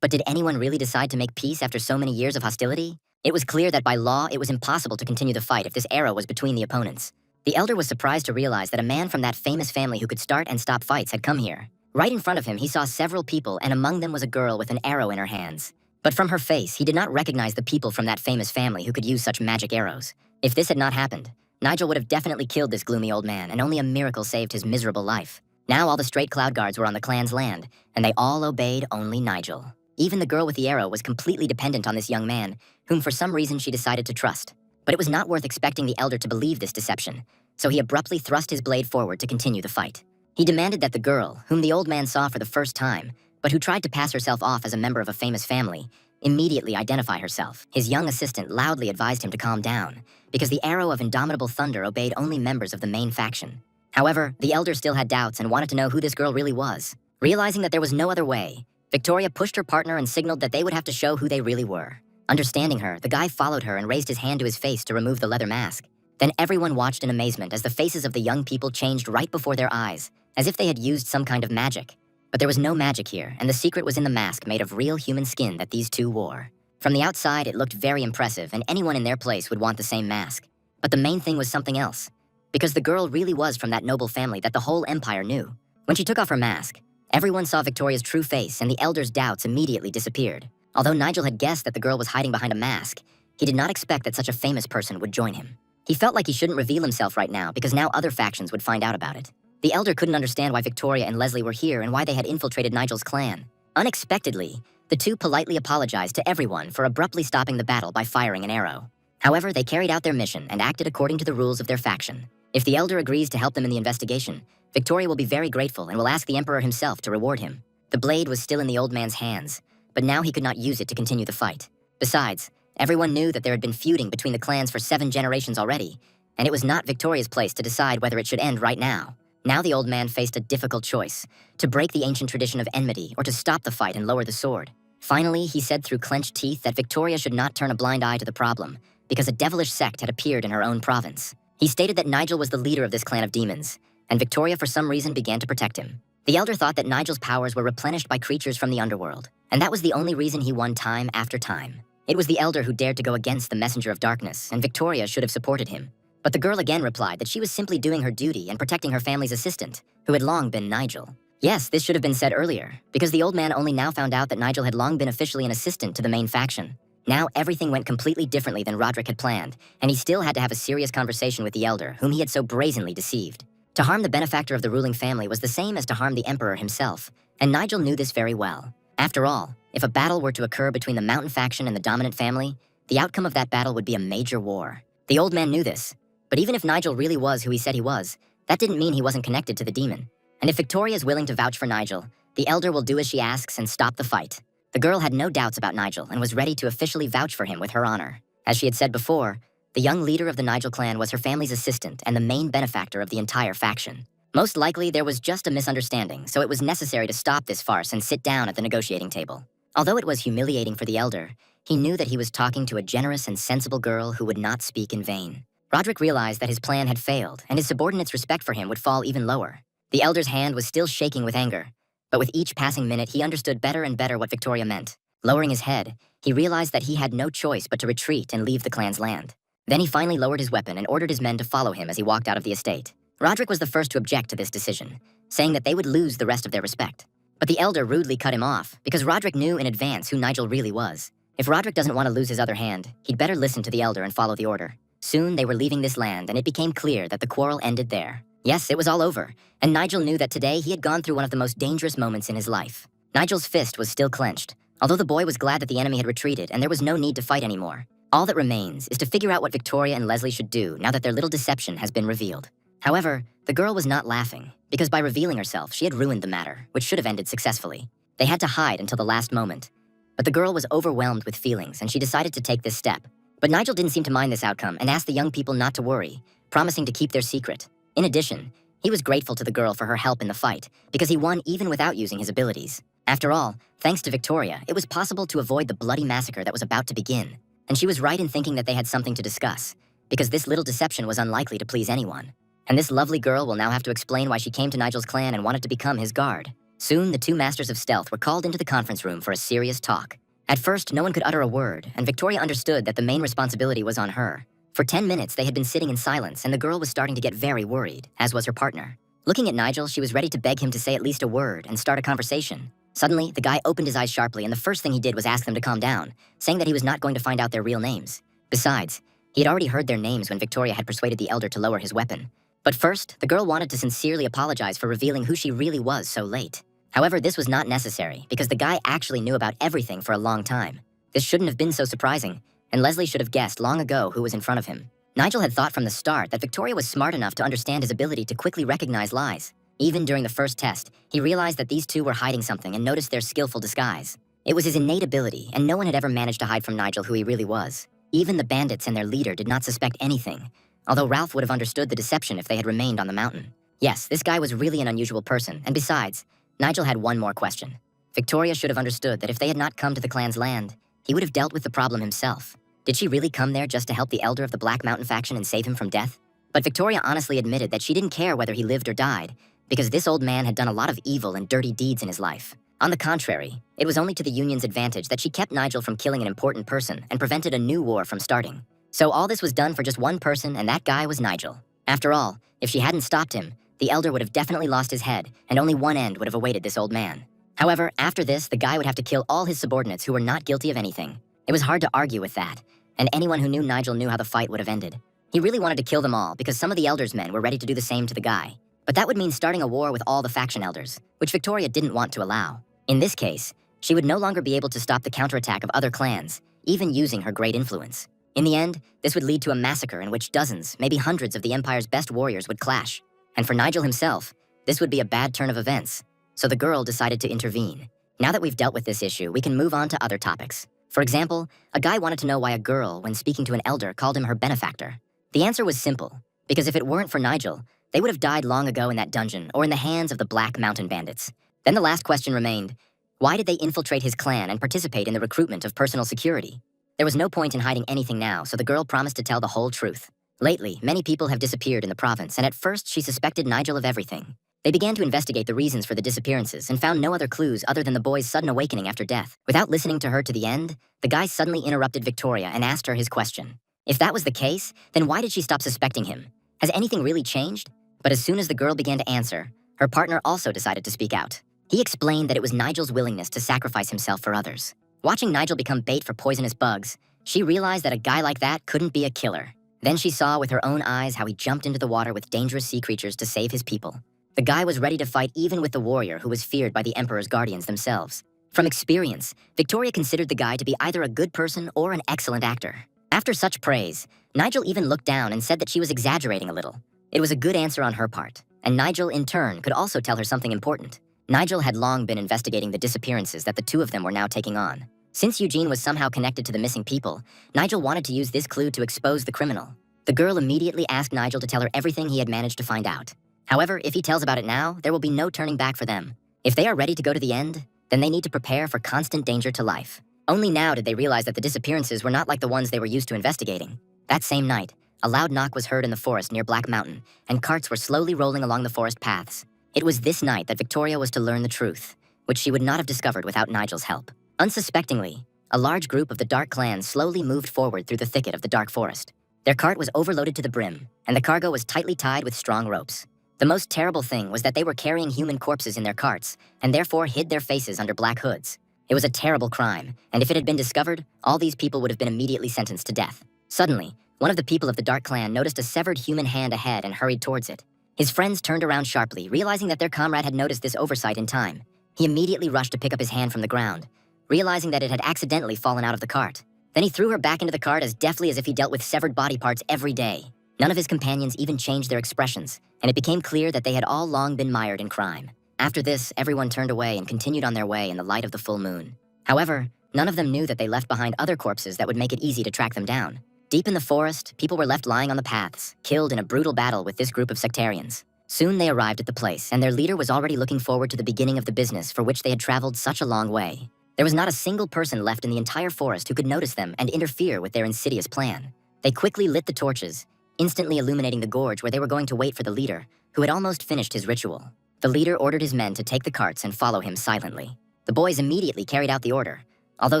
But did anyone really decide to make peace after so many years of hostility? It was clear that by law, it was impossible to continue the fight if this arrow was between the opponents. The elder was surprised to realize that a man from that famous family who could start and stop fights had come here. Right in front of him, he saw several people, and among them was a girl with an arrow in her hands. But from her face, he did not recognize the people from that famous family who could use such magic arrows. If this had not happened, Nigel would have definitely killed this gloomy old man, and only a miracle saved his miserable life. Now all the straight cloud guards were on the clan's land, and they all obeyed only Nigel. Even the girl with the arrow was completely dependent on this young man, whom for some reason she decided to trust. But it was not worth expecting the elder to believe this deception, so he abruptly thrust his blade forward to continue the fight. He demanded that the girl, whom the old man saw for the first time, but who tried to pass herself off as a member of a famous family, immediately identify herself. His young assistant loudly advised him to calm down, because the arrow of indomitable thunder obeyed only members of the main faction. However, the elder still had doubts and wanted to know who this girl really was. Realizing that there was no other way, Victoria pushed her partner and signaled that they would have to show who they really were. Understanding her, the guy followed her and raised his hand to his face to remove the leather mask. Then everyone watched in amazement as the faces of the young people changed right before their eyes, as if they had used some kind of magic. But there was no magic here, and the secret was in the mask made of real human skin that these two wore. From the outside, it looked very impressive, and anyone in their place would want the same mask. But the main thing was something else, because the girl really was from that noble family that the whole empire knew. When she took off her mask, everyone saw Victoria's true face, and the elder's doubts immediately disappeared. Although Nigel had guessed that the girl was hiding behind a mask, he did not expect that such a famous person would join him. He felt like he shouldn't reveal himself right now because now other factions would find out about it. The elder couldn't understand why Victoria and Leslie were here and why they had infiltrated Nigel's clan. Unexpectedly, the two politely apologized to everyone for abruptly stopping the battle by firing an arrow. However, they carried out their mission and acted according to the rules of their faction. If the elder agrees to help them in the investigation, Victoria will be very grateful and will ask the emperor himself to reward him. The blade was still in the old man's hands, but now he could not use it to continue the fight. Besides, everyone knew that there had been feuding between the clans for 7 generations already, and it was not Victoria's place to decide whether it should end right now. Now the old man faced a difficult choice, to break the ancient tradition of enmity or to stop the fight and lower the sword. Finally, he said through clenched teeth that Victoria should not turn a blind eye to the problem, because a devilish sect had appeared in her own province. He stated that Nigel was the leader of this clan of demons, and Victoria for some reason began to protect him. The elder thought that Nigel's powers were replenished by creatures from the underworld, and that was the only reason he won time after time. It was the elder who dared to go against the messenger of darkness, and Victoria should have supported him. But the girl again replied that she was simply doing her duty and protecting her family's assistant, who had long been Nigel. Yes, this should have been said earlier, because the old man only now found out that Nigel had long been officially an assistant to the main faction. Now everything went completely differently than Roderick had planned, and he still had to have a serious conversation with the elder, whom he had so brazenly deceived. To harm the benefactor of the ruling family was the same as to harm the emperor himself, and Nigel knew this very well. After all, if a battle were to occur between the mountain faction and the dominant family, the outcome of that battle would be a major war. The old man knew this, But even if Nigel really was who he said he was, that didn't mean he wasn't connected to the demon. And if Victoria is willing to vouch for Nigel, the elder will do as she asks and stop the fight. The girl had no doubts about Nigel and was ready to officially vouch for him with her honor. As she had said before, the young leader of the Nigel clan was her family's assistant and the main benefactor of the entire faction. Most likely, there was just a misunderstanding, so it was necessary to stop this farce and sit down at the negotiating table. Although it was humiliating for the elder, he knew that he was talking to a generous and sensible girl who would not speak in vain. Roderick realized that his plan had failed, and his subordinates' respect for him would fall even lower. The elder's hand was still shaking with anger, but with each passing minute, he understood better and better what Victoria meant. Lowering his head, he realized that he had no choice but to retreat and leave the clan's land. Then he finally lowered his weapon and ordered his men to follow him as he walked out of the estate. Roderick was the first to object to this decision, saying that they would lose the rest of their respect. But the elder rudely cut him off, because Roderick knew in advance who Nigel really was. If Roderick doesn't want to lose his other hand, he'd better listen to the elder and follow the order. Soon they were leaving this land, and it became clear that the quarrel ended there. Yes, it was all over, and Nigel knew that today he had gone through one of the most dangerous moments in his life. Nigel's fist was still clenched, although the boy was glad that the enemy had retreated and there was no need to fight anymore. All that remains is to figure out what Victoria and Leslie should do now that their little deception has been revealed. However, the girl was not laughing, because by revealing herself, she had ruined the matter, which should have ended successfully. They had to hide until the last moment. But the girl was overwhelmed with feelings, and she decided to take this step. But Nigel didn't seem to mind this outcome and asked the young people not to worry, promising to keep their secret. In addition, he was grateful to the girl for her help in the fight, because he won even without using his abilities. After all, thanks to Victoria, it was possible to avoid the bloody massacre that was about to begin. And she was right in thinking that they had something to discuss, because this little deception was unlikely to please anyone. And this lovely girl will now have to explain why she came to Nigel's clan and wanted to become his guard. Soon, the two masters of stealth were called into the conference room for a serious talk. At first, no one could utter a word, and Victoria understood that the main responsibility was on her. For 10 minutes, they had been sitting in silence, and the girl was starting to get very worried, as was her partner. Looking at Nigel, she was ready to beg him to say at least a word and start a conversation. Suddenly, the guy opened his eyes sharply, and the first thing he did was ask them to calm down, saying that he was not going to find out their real names. Besides, he had already heard their names when Victoria had persuaded the elder to lower his weapon. But first, the girl wanted to sincerely apologize for revealing who she really was so late. However, this was not necessary, because the guy actually knew about everything for a long time. This shouldn't have been so surprising, and Leslie should have guessed long ago who was in front of him. Nigel had thought from the start that Victoria was smart enough to understand his ability to quickly recognize lies. Even during the first test, he realized that these two were hiding something and noticed their skillful disguise. It was his innate ability, and no one had ever managed to hide from Nigel who he really was. Even the bandits and their leader did not suspect anything, although Ralph would have understood the deception if they had remained on the mountain. Yes, this guy was really an unusual person, and besides, Nigel had one more question. Victoria should have understood that if they had not come to the clan's land, he would have dealt with the problem himself. Did she really come there just to help the elder of the Black Mountain faction and save him from death? But Victoria honestly admitted that she didn't care whether he lived or died, because this old man had done a lot of evil and dirty deeds in his life. On the contrary, it was only to the Union's advantage that she kept Nigel from killing an important person and prevented a new war from starting. So all this was done for just one person, and that guy was Nigel. After all, if she hadn't stopped him, the elder would have definitely lost his head, and only one end would have awaited this old man. However, after this, the guy would have to kill all his subordinates who were not guilty of anything. It was hard to argue with that, and anyone who knew Nigel knew how the fight would have ended. He really wanted to kill them all because some of the elder's men were ready to do the same to the guy. But that would mean starting a war with all the faction elders, which Victoria didn't want to allow. In this case, she would no longer be able to stop the counterattack of other clans, even using her great influence. In the end, this would lead to a massacre in which dozens, maybe hundreds of the Empire's best warriors would clash. And for Nigel himself, this would be a bad turn of events. So the girl decided to intervene. Now that we've dealt with this issue, we can move on to other topics. For example, a guy wanted to know why a girl, when speaking to an elder, called him her benefactor. The answer was simple, because if it weren't for Nigel, they would have died long ago in that dungeon or in the hands of the Black Mountain bandits. Then the last question remained, why did they infiltrate his clan and participate in the recruitment of personal security? There was no point in hiding anything now, so the girl promised to tell the whole truth. Lately, many people have disappeared in the province, and at first she suspected Nigel of everything. They began to investigate the reasons for the disappearances and found no other clues other than the boy's sudden awakening after death. Without listening to her to the end, the guy suddenly interrupted Victoria and asked her his question. If that was the case, then why did she stop suspecting him? Has anything really changed? But as soon as the girl began to answer, her partner also decided to speak out. He explained that it was Nigel's willingness to sacrifice himself for others. Watching Nigel become bait for poisonous bugs, she realized that a guy like that couldn't be a killer. Then she saw with her own eyes how he jumped into the water with dangerous sea creatures to save his people. The guy was ready to fight even with the warrior who was feared by the Emperor's guardians themselves. From experience, Victoria considered the guy to be either a good person or an excellent actor. After such praise, Nigel even looked down and said that she was exaggerating a little. It was a good answer on her part, and Nigel, in turn, could also tell her something important. Nigel had long been investigating the disappearances that the two of them were now taking on. Since Eugene was somehow connected to the missing people, Nigel wanted to use this clue to expose the criminal. The girl immediately asked Nigel to tell her everything he had managed to find out. However, if he tells about it now, there will be no turning back for them. If they are ready to go to the end, then they need to prepare for constant danger to life. Only now did they realize that the disappearances were not like the ones they were used to investigating. That same night, a loud knock was heard in the forest near Black Mountain, and carts were slowly rolling along the forest paths. It was this night that Victoria was to learn the truth, which she would not have discovered without Nigel's help. Unsuspectingly, a large group of the Dark Clan slowly moved forward through the thicket of the dark forest. Their cart was overloaded to the brim, and the cargo was tightly tied with strong ropes. The most terrible thing was that they were carrying human corpses in their carts, and therefore hid their faces under black hoods. It was a terrible crime, and if it had been discovered, all these people would have been immediately sentenced to death. Suddenly, one of the people of the Dark Clan noticed a severed human hand ahead and hurried towards it. His friends turned around sharply, realizing that their comrade had noticed this oversight in time. He immediately rushed to pick up his hand from the ground, realizing that it had accidentally fallen out of the cart. Then he threw her back into the cart as deftly as if he dealt with severed body parts every day. None of his companions even changed their expressions, and it became clear that they had all long been mired in crime. After this, everyone turned away and continued on their way in the light of the full moon. However, none of them knew that they left behind other corpses that would make it easy to track them down. Deep in the forest, people were left lying on the paths, killed in a brutal battle with this group of sectarians. Soon they arrived at the place, and their leader was already looking forward to the beginning of the business for which they had traveled such a long way. There was not a single person left in the entire forest who could notice them and interfere with their insidious plan. They quickly lit the torches, instantly illuminating the gorge where they were going to wait for the leader, who had almost finished his ritual. The leader ordered his men to take the carts and follow him silently. The boys immediately carried out the order, although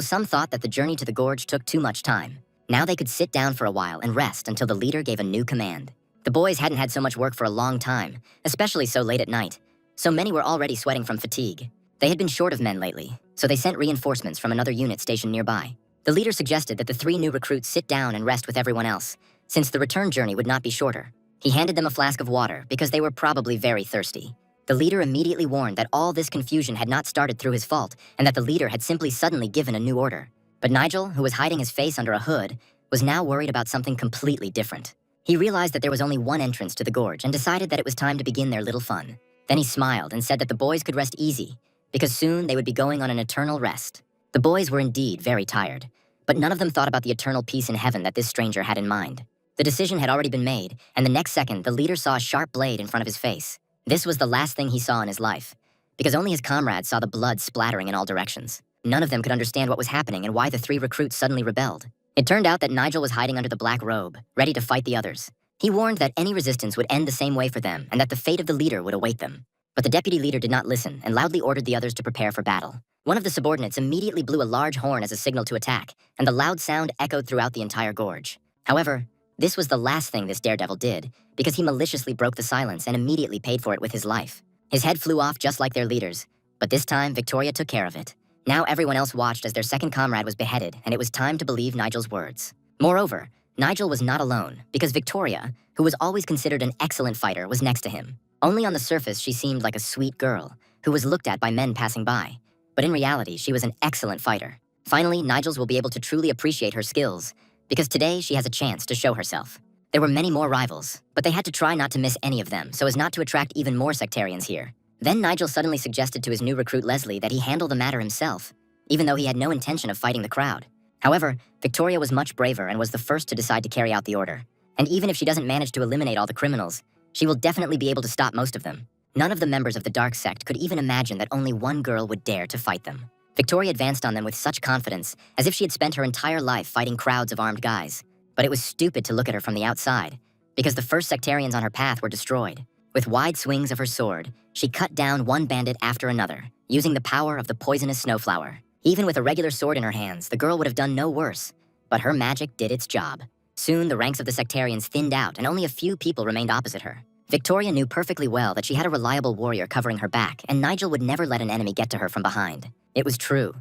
some thought that the journey to the gorge took too much time. Now they could sit down for a while and rest until the leader gave a new command. The boys hadn't had so much work for a long time, especially so late at night, so many were already sweating from fatigue. They had been short of men lately, so they sent reinforcements from another unit stationed nearby. The leader suggested that the 3 new recruits sit down and rest with everyone else, since the return journey would not be shorter. He handed them a flask of water because they were probably very thirsty. The leader immediately warned that all this confusion had not started through his fault and that the leader had simply suddenly given a new order. But Nigel, who was hiding his face under a hood, was now worried about something completely different. He realized that there was only one entrance to the gorge and decided that it was time to begin their little fun. Then he smiled and said that the boys could rest easy, because soon they would be going on an eternal rest. The boys were indeed very tired, but none of them thought about the eternal peace in heaven that this stranger had in mind. The decision had already been made, and the next second the leader saw a sharp blade in front of his face. This was the last thing he saw in his life, because only his comrades saw the blood splattering in all directions. None of them could understand what was happening and why the 3 recruits suddenly rebelled. It turned out that Nigel was hiding under the black robe, ready to fight the others. He warned that any resistance would end the same way for them and that the fate of the leader would await them. But the deputy leader did not listen and loudly ordered the others to prepare for battle. One of the subordinates immediately blew a large horn as a signal to attack, and the loud sound echoed throughout the entire gorge. However, this was the last thing this daredevil did, because he maliciously broke the silence and immediately paid for it with his life. His head flew off just like their leaders, but this time Victoria took care of it. Now everyone else watched as their second comrade was beheaded, and it was time to believe Nigel's words. Moreover, Nigel was not alone, because Victoria, who was always considered an excellent fighter, was next to him. Only on the surface she seemed like a sweet girl, who was looked at by men passing by. But in reality, she was an excellent fighter. Finally, Nigel will be able to truly appreciate her skills, because today she has a chance to show herself. There were many more rivals, but they had to try not to miss any of them so as not to attract even more sectarians here. Then Nigel suddenly suggested to his new recruit Leslie that he handle the matter himself, even though he had no intention of fighting the crowd. However, Victoria was much braver and was the first to decide to carry out the order. And even if she doesn't manage to eliminate all the criminals, she will definitely be able to stop most of them. None of the members of the dark sect could even imagine that only one girl would dare to fight them. Victoria advanced on them with such confidence, as if she had spent her entire life fighting crowds of armed guys. But it was stupid to look at her from the outside, because the first sectarians on her path were destroyed. With wide swings of her sword, she cut down one bandit after another, using the power of the poisonous snowflower. Even with a regular sword in her hands, the girl would have done no worse, but her magic did its job. Soon, the ranks of the sectarians thinned out and only a few people remained opposite her. Victoria knew perfectly well that she had a reliable warrior covering her back, and Nigel would never let an enemy get to her from behind. It was true.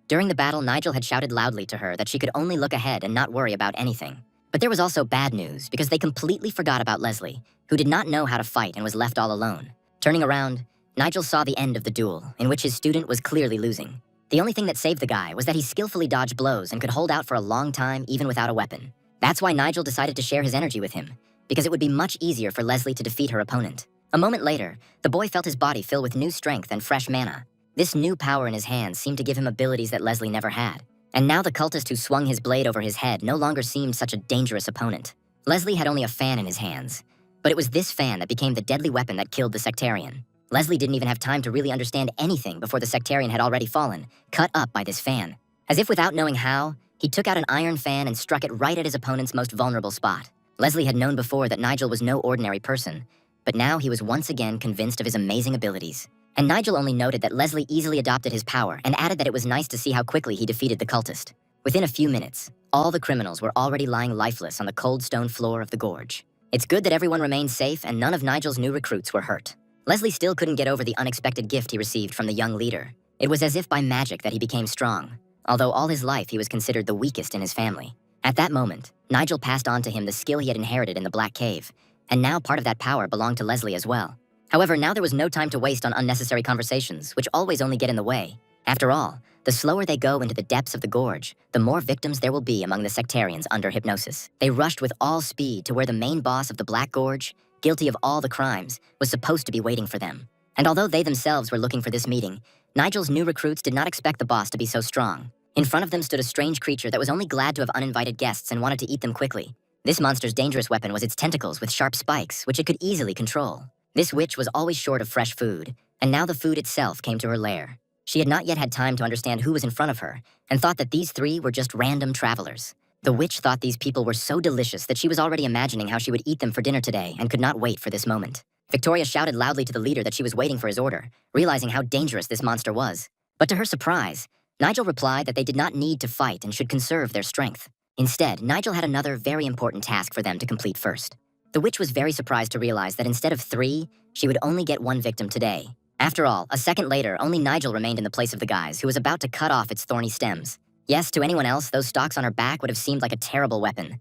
During the battle, Nigel had shouted loudly to her that she could only look ahead and not worry about anything. But there was also bad news, because they completely forgot about Leslie, who did not know how to fight and was left all alone. Turning around, Nigel saw the end of the duel, in which his student was clearly losing. The only thing that saved the guy was that he skillfully dodged blows and could hold out for a long time even without a weapon. That's why Nigel decided to share his energy with him, because it would be much easier for Leslie to defeat her opponent. A moment later, the boy felt his body fill with new strength and fresh mana. This new power in his hands seemed to give him abilities that Leslie never had. And now the cultist who swung his blade over his head no longer seemed such a dangerous opponent. Leslie had only a fan in his hands, but it was this fan that became the deadly weapon that killed the sectarian. Leslie didn't even have time to really understand anything before the sectarian had already fallen, cut up by this fan. As if without knowing how, he took out an iron fan and struck it right at his opponent's most vulnerable spot. Leslie had known before that Nigel was no ordinary person, but now he was once again convinced of his amazing abilities. And Nigel only noted that Leslie easily adopted his power and added that it was nice to see how quickly he defeated the cultist. Within a few minutes, all the criminals were already lying lifeless on the cold stone floor of the gorge. It's good that everyone remained safe and none of Nigel's new recruits were hurt. Leslie still couldn't get over the unexpected gift he received from the young leader. It was as if by magic that he became strong, although all his life he was considered the weakest in his family. At that moment, Nigel passed on to him the skill he had inherited in the Black Cave, and now part of that power belonged to Leslie as well. However, now there was no time to waste on unnecessary conversations, which always only get in the way. After all, the slower they go into the depths of the gorge, the more victims there will be among the sectarians under hypnosis. They rushed with all speed to where the main boss of the Black Gorge, guilty of all the crimes, was supposed to be waiting for them. And although they themselves were looking for this meeting, Nigel's new recruits did not expect the boss to be so strong. In front of them stood a strange creature that was only glad to have uninvited guests and wanted to eat them quickly. This monster's dangerous weapon was its tentacles with sharp spikes, which it could easily control. This witch was always short of fresh food, and now the food itself came to her lair. She had not yet had time to understand who was in front of her, and thought that these three were just random travelers. The witch thought these people were so delicious that she was already imagining how she would eat them for dinner today and could not wait for this moment. Victoria shouted loudly to the leader that she was waiting for his order, realizing how dangerous this monster was. But to her surprise, Nigel replied that they did not need to fight and should conserve their strength. Instead, Nigel had another very important task for them to complete first. The witch was very surprised to realize that instead of 3, she would only get 1 victim today. After all, a second later, only Nigel remained in the place of the guys, who was about to cut off its thorny stems. Yes, to anyone else, those stalks on her back would have seemed like a terrible weapon.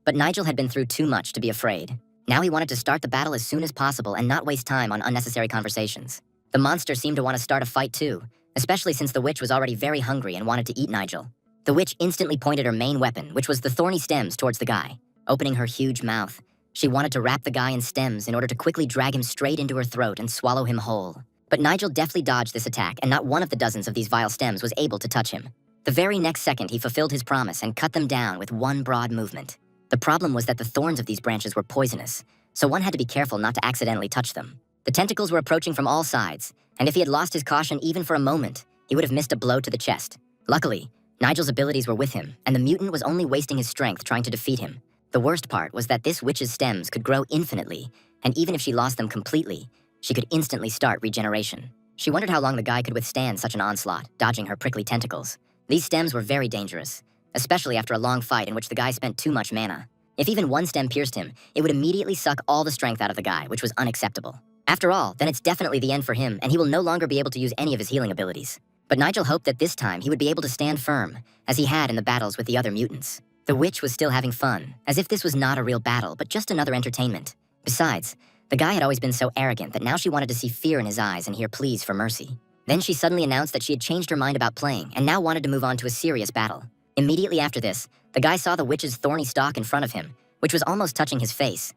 But Nigel had been through too much to be afraid. Now he wanted to start the battle as soon as possible and not waste time on unnecessary conversations. The monster seemed to want to start a fight too, especially since the witch was already very hungry and wanted to eat Nigel. The witch instantly pointed her main weapon, which was the thorny stems, towards the guy. Opening her huge mouth, she wanted to wrap the guy in stems in order to quickly drag him straight into her throat and swallow him whole. But Nigel deftly dodged this attack, and not one of the dozens of these vile stems was able to touch him. The very next second, he fulfilled his promise and cut them down with one broad movement. The problem was that the thorns of these branches were poisonous, so one had to be careful not to accidentally touch them. The tentacles were approaching from all sides, and if he had lost his caution even for a moment, he would have missed a blow to the chest. Luckily, Nigel's abilities were with him, and the mutant was only wasting his strength trying to defeat him. The worst part was that this witch's stems could grow infinitely, and even if she lost them completely, she could instantly start regeneration. She wondered how long the guy could withstand such an onslaught, dodging her prickly tentacles. These stems were very dangerous, especially after a long fight in which the guy spent too much mana. If even one stem pierced him, it would immediately suck all the strength out of the guy, which was unacceptable. After all, then it's definitely the end for him, and he will no longer be able to use any of his healing abilities. But Nigel hoped that this time he would be able to stand firm, as he had in the battles with the other mutants. The witch was still having fun, as if this was not a real battle, but just another entertainment. Besides, the guy had always been so arrogant that now she wanted to see fear in his eyes and hear pleas for mercy. Then she suddenly announced that she had changed her mind about playing and now wanted to move on to a serious battle. Immediately after this, the guy saw the witch's thorny stalk in front of him, which was almost touching his face.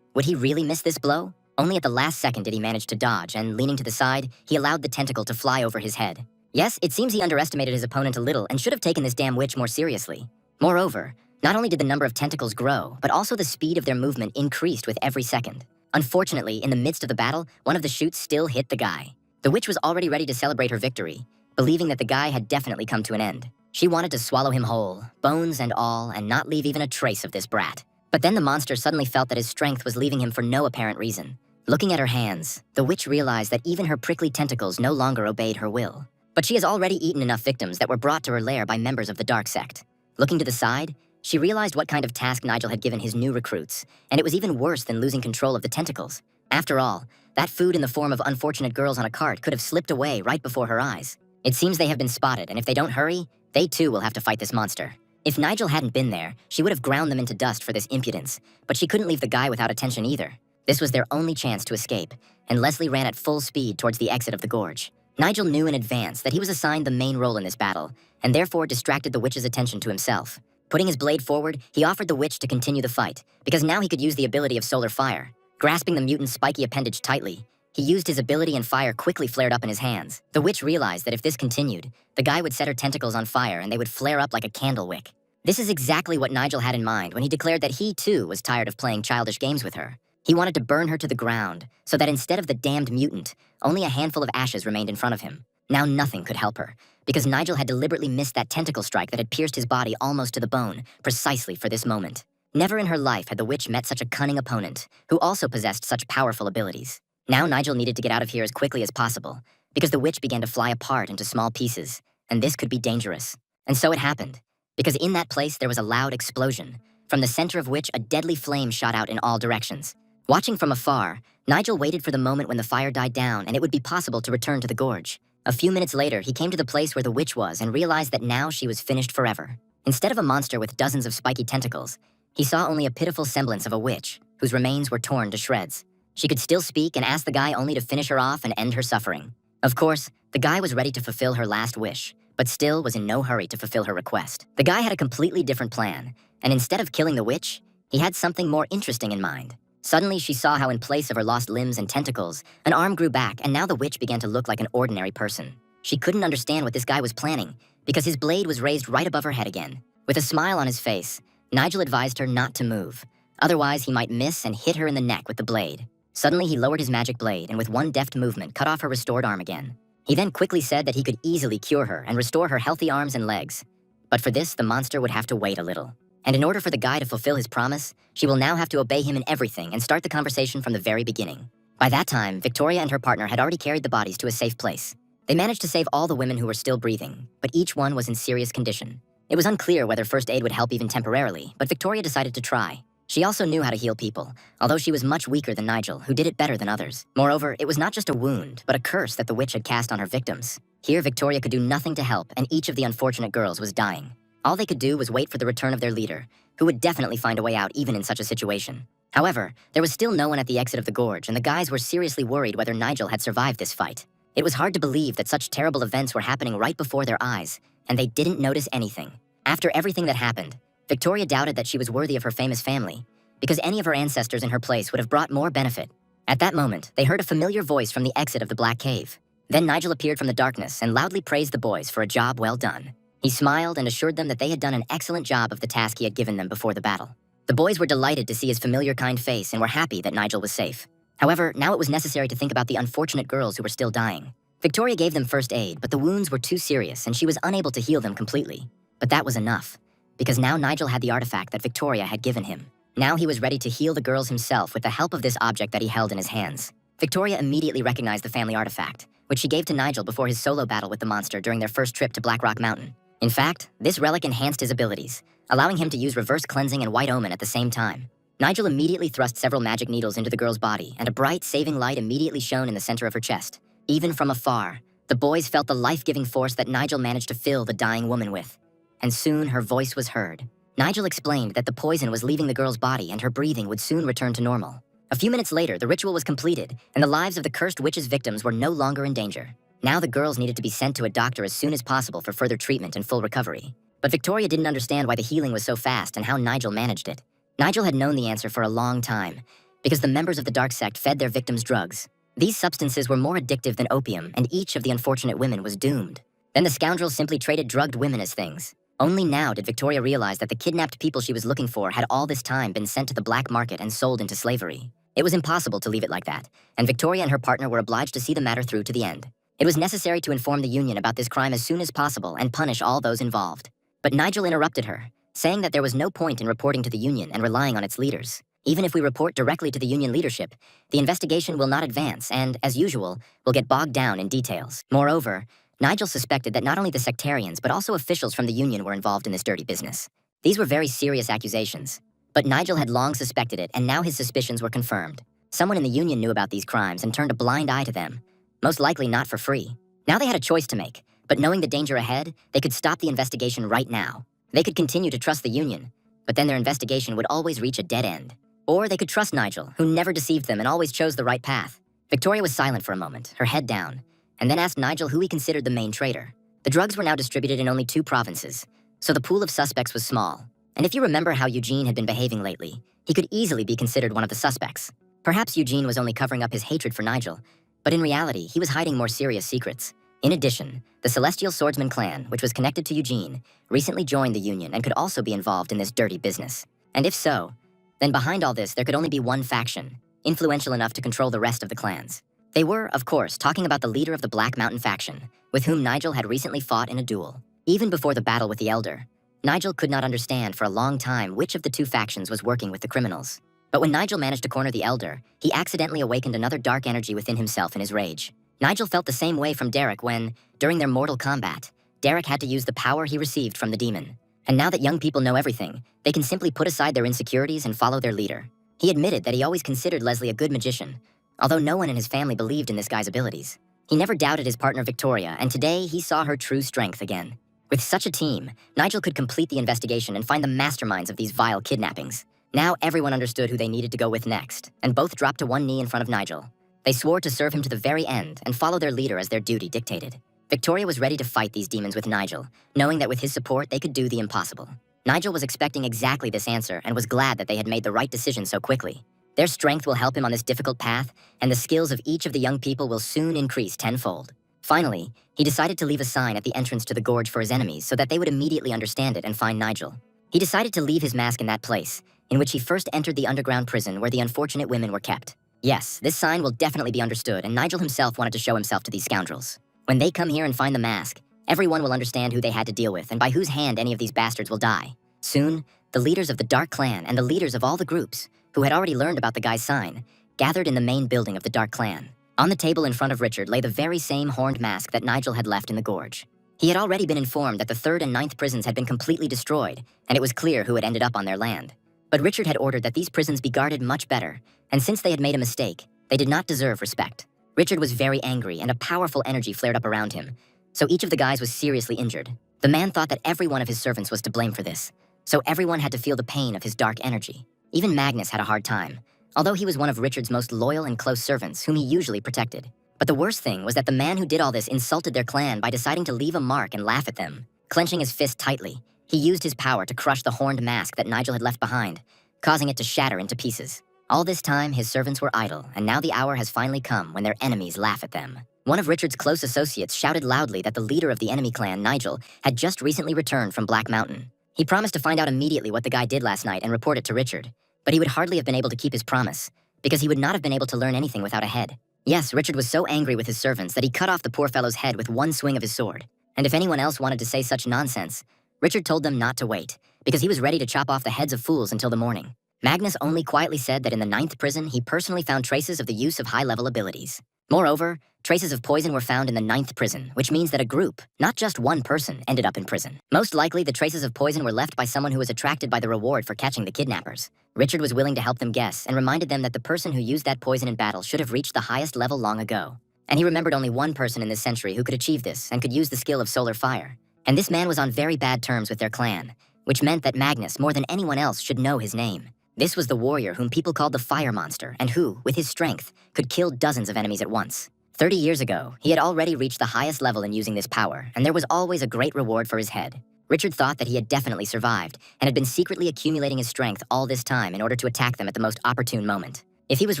Would he really miss this blow? Only at the last second did he manage to dodge, and leaning to the side, he allowed the tentacle to fly over his head. Yes, it seems he underestimated his opponent a little and should have taken this damn witch more seriously. Moreover, not only did the number of tentacles grow, but also the speed of their movement increased with every second. Unfortunately, in the midst of the battle, one of the shoots still hit the guy. The witch was already ready to celebrate her victory, believing that the guy had definitely come to an end. She wanted to swallow him whole, bones and all, and not leave even a trace of this brat. But then the monster suddenly felt that his strength was leaving him for no apparent reason. Looking at her hands, the witch realized that even her prickly tentacles no longer obeyed her will. But she has already eaten enough victims that were brought to her lair by members of the dark sect. Looking to the side, she realized what kind of task Nigel had given his new recruits, and it was even worse than losing control of the tentacles. After all, that food in the form of unfortunate girls on a cart could have slipped away right before her eyes. It seems they have been spotted, and if they don't hurry, they too will have to fight this monster. If Nigel hadn't been there, she would have ground them into dust for this impudence, but she couldn't leave the guy without attention either. This was their only chance to escape, and Leslie ran at full speed towards the exit of the gorge. Nigel knew in advance that he was assigned the main role in this battle, and therefore distracted the witch's attention to himself. Putting his blade forward, he offered the witch to continue the fight, because now he could use the ability of solar fire. Grasping the mutant's spiky appendage tightly, he used his ability and fire quickly flared up in his hands. The witch realized that if this continued, the guy would set her tentacles on fire and they would flare up like a candle wick. This is exactly what Nigel had in mind when he declared that he too was tired of playing childish games with her. He wanted to burn her to the ground, so that instead of the damned mutant, only a handful of ashes remained in front of him. Now nothing could help her, because Nigel had deliberately missed that tentacle strike that had pierced his body almost to the bone, precisely for this moment. Never in her life had the witch met such a cunning opponent, who also possessed such powerful abilities. Now Nigel needed to get out of here as quickly as possible, because the witch began to fly apart into small pieces, and this could be dangerous. And so it happened, because in that place there was a loud explosion, from the center of which a deadly flame shot out in all directions. Watching from afar, Nigel waited for the moment when the fire died down and it would be possible to return to the gorge. A few minutes later, he came to the place where the witch was and realized that now she was finished forever. Instead of a monster with dozens of spiky tentacles, he saw only a pitiful semblance of a witch, whose remains were torn to shreds. She could still speak and asked the guy only to finish her off and end her suffering. Of course, the guy was ready to fulfill her last wish, but still was in no hurry to fulfill her request. The guy had a completely different plan, and instead of killing the witch, he had something more interesting in mind. Suddenly, she saw how in place of her lost limbs and tentacles, an arm grew back and now the witch began to look like an ordinary person. She couldn't understand what this guy was planning, because his blade was raised right above her head again. With a smile on his face, Nigel advised her not to move. Otherwise, he might miss and hit her in the neck with the blade. Suddenly, he lowered his magic blade and with one deft movement cut off her restored arm again. He then quickly said that he could easily cure her and restore her healthy arms and legs. But for this, the monster would have to wait a little. And in order for the guy to fulfill his promise, she will now have to obey him in everything and start the conversation from the very beginning. By that time, Victoria and her partner had already carried the bodies to a safe place. They managed to save all the women who were still breathing, but each one was in serious condition. It was unclear whether first aid would help even temporarily, but Victoria decided to try. She also knew how to heal people, although she was much weaker than Nigel, who did it better than others. Moreover, it was not just a wound, but a curse that the witch had cast on her victims. Here, Victoria could do nothing to help, and each of the unfortunate girls was dying. All they could do was wait for the return of their leader, who would definitely find a way out even in such a situation. However, there was still no one at the exit of the gorge, and the guys were seriously worried whether Nigel had survived this fight. It was hard to believe that such terrible events were happening right before their eyes, and they didn't notice anything. After everything that happened, Victoria doubted that she was worthy of her famous family, because any of her ancestors in her place would have brought more benefit. At that moment, they heard a familiar voice from the exit of the Black Cave. Then Nigel appeared from the darkness and loudly praised the boys for a job well done. He smiled and assured them that they had done an excellent job of the task he had given them before the battle. The boys were delighted to see his familiar kind face and were happy that Nigel was safe. However, now it was necessary to think about the unfortunate girls who were still dying. Victoria gave them first aid, but the wounds were too serious and she was unable to heal them completely. But that was enough, because now Nigel had the artifact that Victoria had given him. Now he was ready to heal the girls himself with the help of this object that he held in his hands. Victoria immediately recognized the family artifact, which she gave to Nigel before his solo battle with the monster during their first trip to Black Rock Mountain. In fact, this relic enhanced his abilities, allowing him to use reverse cleansing and white omen at the same time. Nigel immediately thrust several magic needles into the girl's body, and a bright, saving light immediately shone in the center of her chest. Even from afar, the boys felt the life-giving force that Nigel managed to fill the dying woman with. And soon her voice was heard. Nigel explained that the poison was leaving the girl's body and her breathing would soon return to normal. A few minutes later, the ritual was completed, and the lives of the cursed witch's victims were no longer in danger. Now the girls needed to be sent to a doctor as soon as possible for further treatment and full recovery. But Victoria didn't understand why the healing was so fast and how Nigel managed it. Nigel had known the answer for a long time, because the members of the dark sect fed their victims drugs. These substances were more addictive than opium, and each of the unfortunate women was doomed. Then the scoundrels simply traded drugged women as things. Only now did Victoria realize that the kidnapped people she was looking for had all this time been sent to the black market and sold into slavery. It was impossible to leave it like that, and Victoria and her partner were obliged to see the matter through to the end. It was necessary to inform the Union about this crime as soon as possible and punish all those involved. But Nigel interrupted her, saying that there was no point in reporting to the Union and relying on its leaders. Even if we report directly to the Union leadership, the investigation will not advance and, as usual, will get bogged down in details. Moreover, Nigel suspected that not only the sectarians but also officials from the Union were involved in this dirty business. These were very serious accusations. But Nigel had long suspected it, and now his suspicions were confirmed. Someone in the Union knew about these crimes and turned a blind eye to them. Most likely not for free. Now they had a choice to make, but knowing the danger ahead, they could stop the investigation right now. They could continue to trust the Union, but then their investigation would always reach a dead end. Or they could trust Nigel, who never deceived them and always chose the right path. Victoria was silent for a moment, her head down, and then asked Nigel who he considered the main traitor. The drugs were now distributed in only 2 provinces, so the pool of suspects was small. And if you remember how Eugene had been behaving lately, he could easily be considered one of the suspects. Perhaps Eugene was only covering up his hatred for Nigel, but in reality, he was hiding more serious secrets. In addition, the Celestial Swordsman clan, which was connected to Eugene, recently joined the Union and could also be involved in this dirty business. And if so, then behind all this, there could only be one faction, influential enough to control the rest of the clans. They were, of course, talking about the leader of the Black Mountain faction, with whom Nigel had recently fought in a duel. Even before the battle with the Elder, Nigel could not understand for a long time which of the two factions was working with the criminals. But when Nigel managed to corner the Elder, he accidentally awakened another dark energy within himself in his rage. Nigel felt the same way from Derek when, during their mortal combat, Derek had to use the power he received from the demon. And now that young people know everything, they can simply put aside their insecurities and follow their leader. He admitted that he always considered Leslie a good magician, although no one in his family believed in this guy's abilities. He never doubted his partner Victoria, and today he saw her true strength again. With such a team, Nigel could complete the investigation and find the masterminds of these vile kidnappings. Now everyone understood who they needed to go with next, and both dropped to one knee in front of Nigel. They swore to serve him to the very end and follow their leader as their duty dictated. Victoria was ready to fight these demons with Nigel, knowing that with his support they could do the impossible. Nigel was expecting exactly this answer and was glad that they had made the right decision so quickly. Their strength will help him on this difficult path, and the skills of each of the young people will soon increase tenfold. Finally, he decided to leave a sign at the entrance to the gorge for his enemies so that they would immediately understand it and find Nigel. He decided to leave his mask in that place, in which he first entered the underground prison where the unfortunate women were kept. Yes, this sign will definitely be understood, and Nigel himself wanted to show himself to these scoundrels. When they come here and find the mask, everyone will understand who they had to deal with and by whose hand any of these bastards will die. Soon, the leaders of the Dark Clan and the leaders of all the groups, who had already learned about the guy's sign, gathered in the main building of the Dark Clan. On the table in front of Richard lay the very same horned mask that Nigel had left in the gorge. He had already been informed that the 3rd and 9th prisons had been completely destroyed, and it was clear who had ended up on their land. But Richard had ordered that these prisons be guarded much better, and since they had made a mistake, they did not deserve respect. Richard was very angry, and a powerful energy flared up around him, so each of the guys was seriously injured. The man thought that every one of his servants was to blame for this, so everyone had to feel the pain of his dark energy. Even Magnus had a hard time, although he was one of Richard's most loyal and close servants whom he usually protected. But the worst thing was that the man who did all this insulted their clan by deciding to leave a mark and laugh at them. Clenching his fist tightly, he used his power to crush the horned mask that Nigel had left behind, causing it to shatter into pieces. All this time, his servants were idle, and now the hour has finally come when their enemies laugh at them. One of Richard's close associates shouted loudly that the leader of the enemy clan, Nigel, had just recently returned from Black Mountain. He promised to find out immediately what the guy did last night and report it to Richard, but he would hardly have been able to keep his promise, because he would not have been able to learn anything without a head. Yes, Richard was so angry with his servants that he cut off the poor fellow's head with one swing of his sword. And if anyone else wanted to say such nonsense, Richard told them not to wait, because he was ready to chop off the heads of fools until the morning. Magnus only quietly said that in the 9th prison he personally found traces of the use of high-level abilities. Moreover, traces of poison were found in the 9th prison, which means that a group, not just one person, ended up in prison. Most likely, the traces of poison were left by someone who was attracted by the reward for catching the kidnappers. Richard was willing to help them guess and reminded them that the person who used that poison in battle should have reached the highest level long ago. And he remembered only one person in this century who could achieve this and could use the skill of solar fire. And this man was on very bad terms with their clan, which meant that Magnus, more than anyone else, should know his name. This was the warrior whom people called the Fire Monster, and who, with his strength, could kill dozens of enemies at once. 30 years ago, he had already reached the highest level in using this power, and there was always a great reward for his head. Richard thought that he had definitely survived, and had been secretly accumulating his strength all this time in order to attack them at the most opportune moment. If he was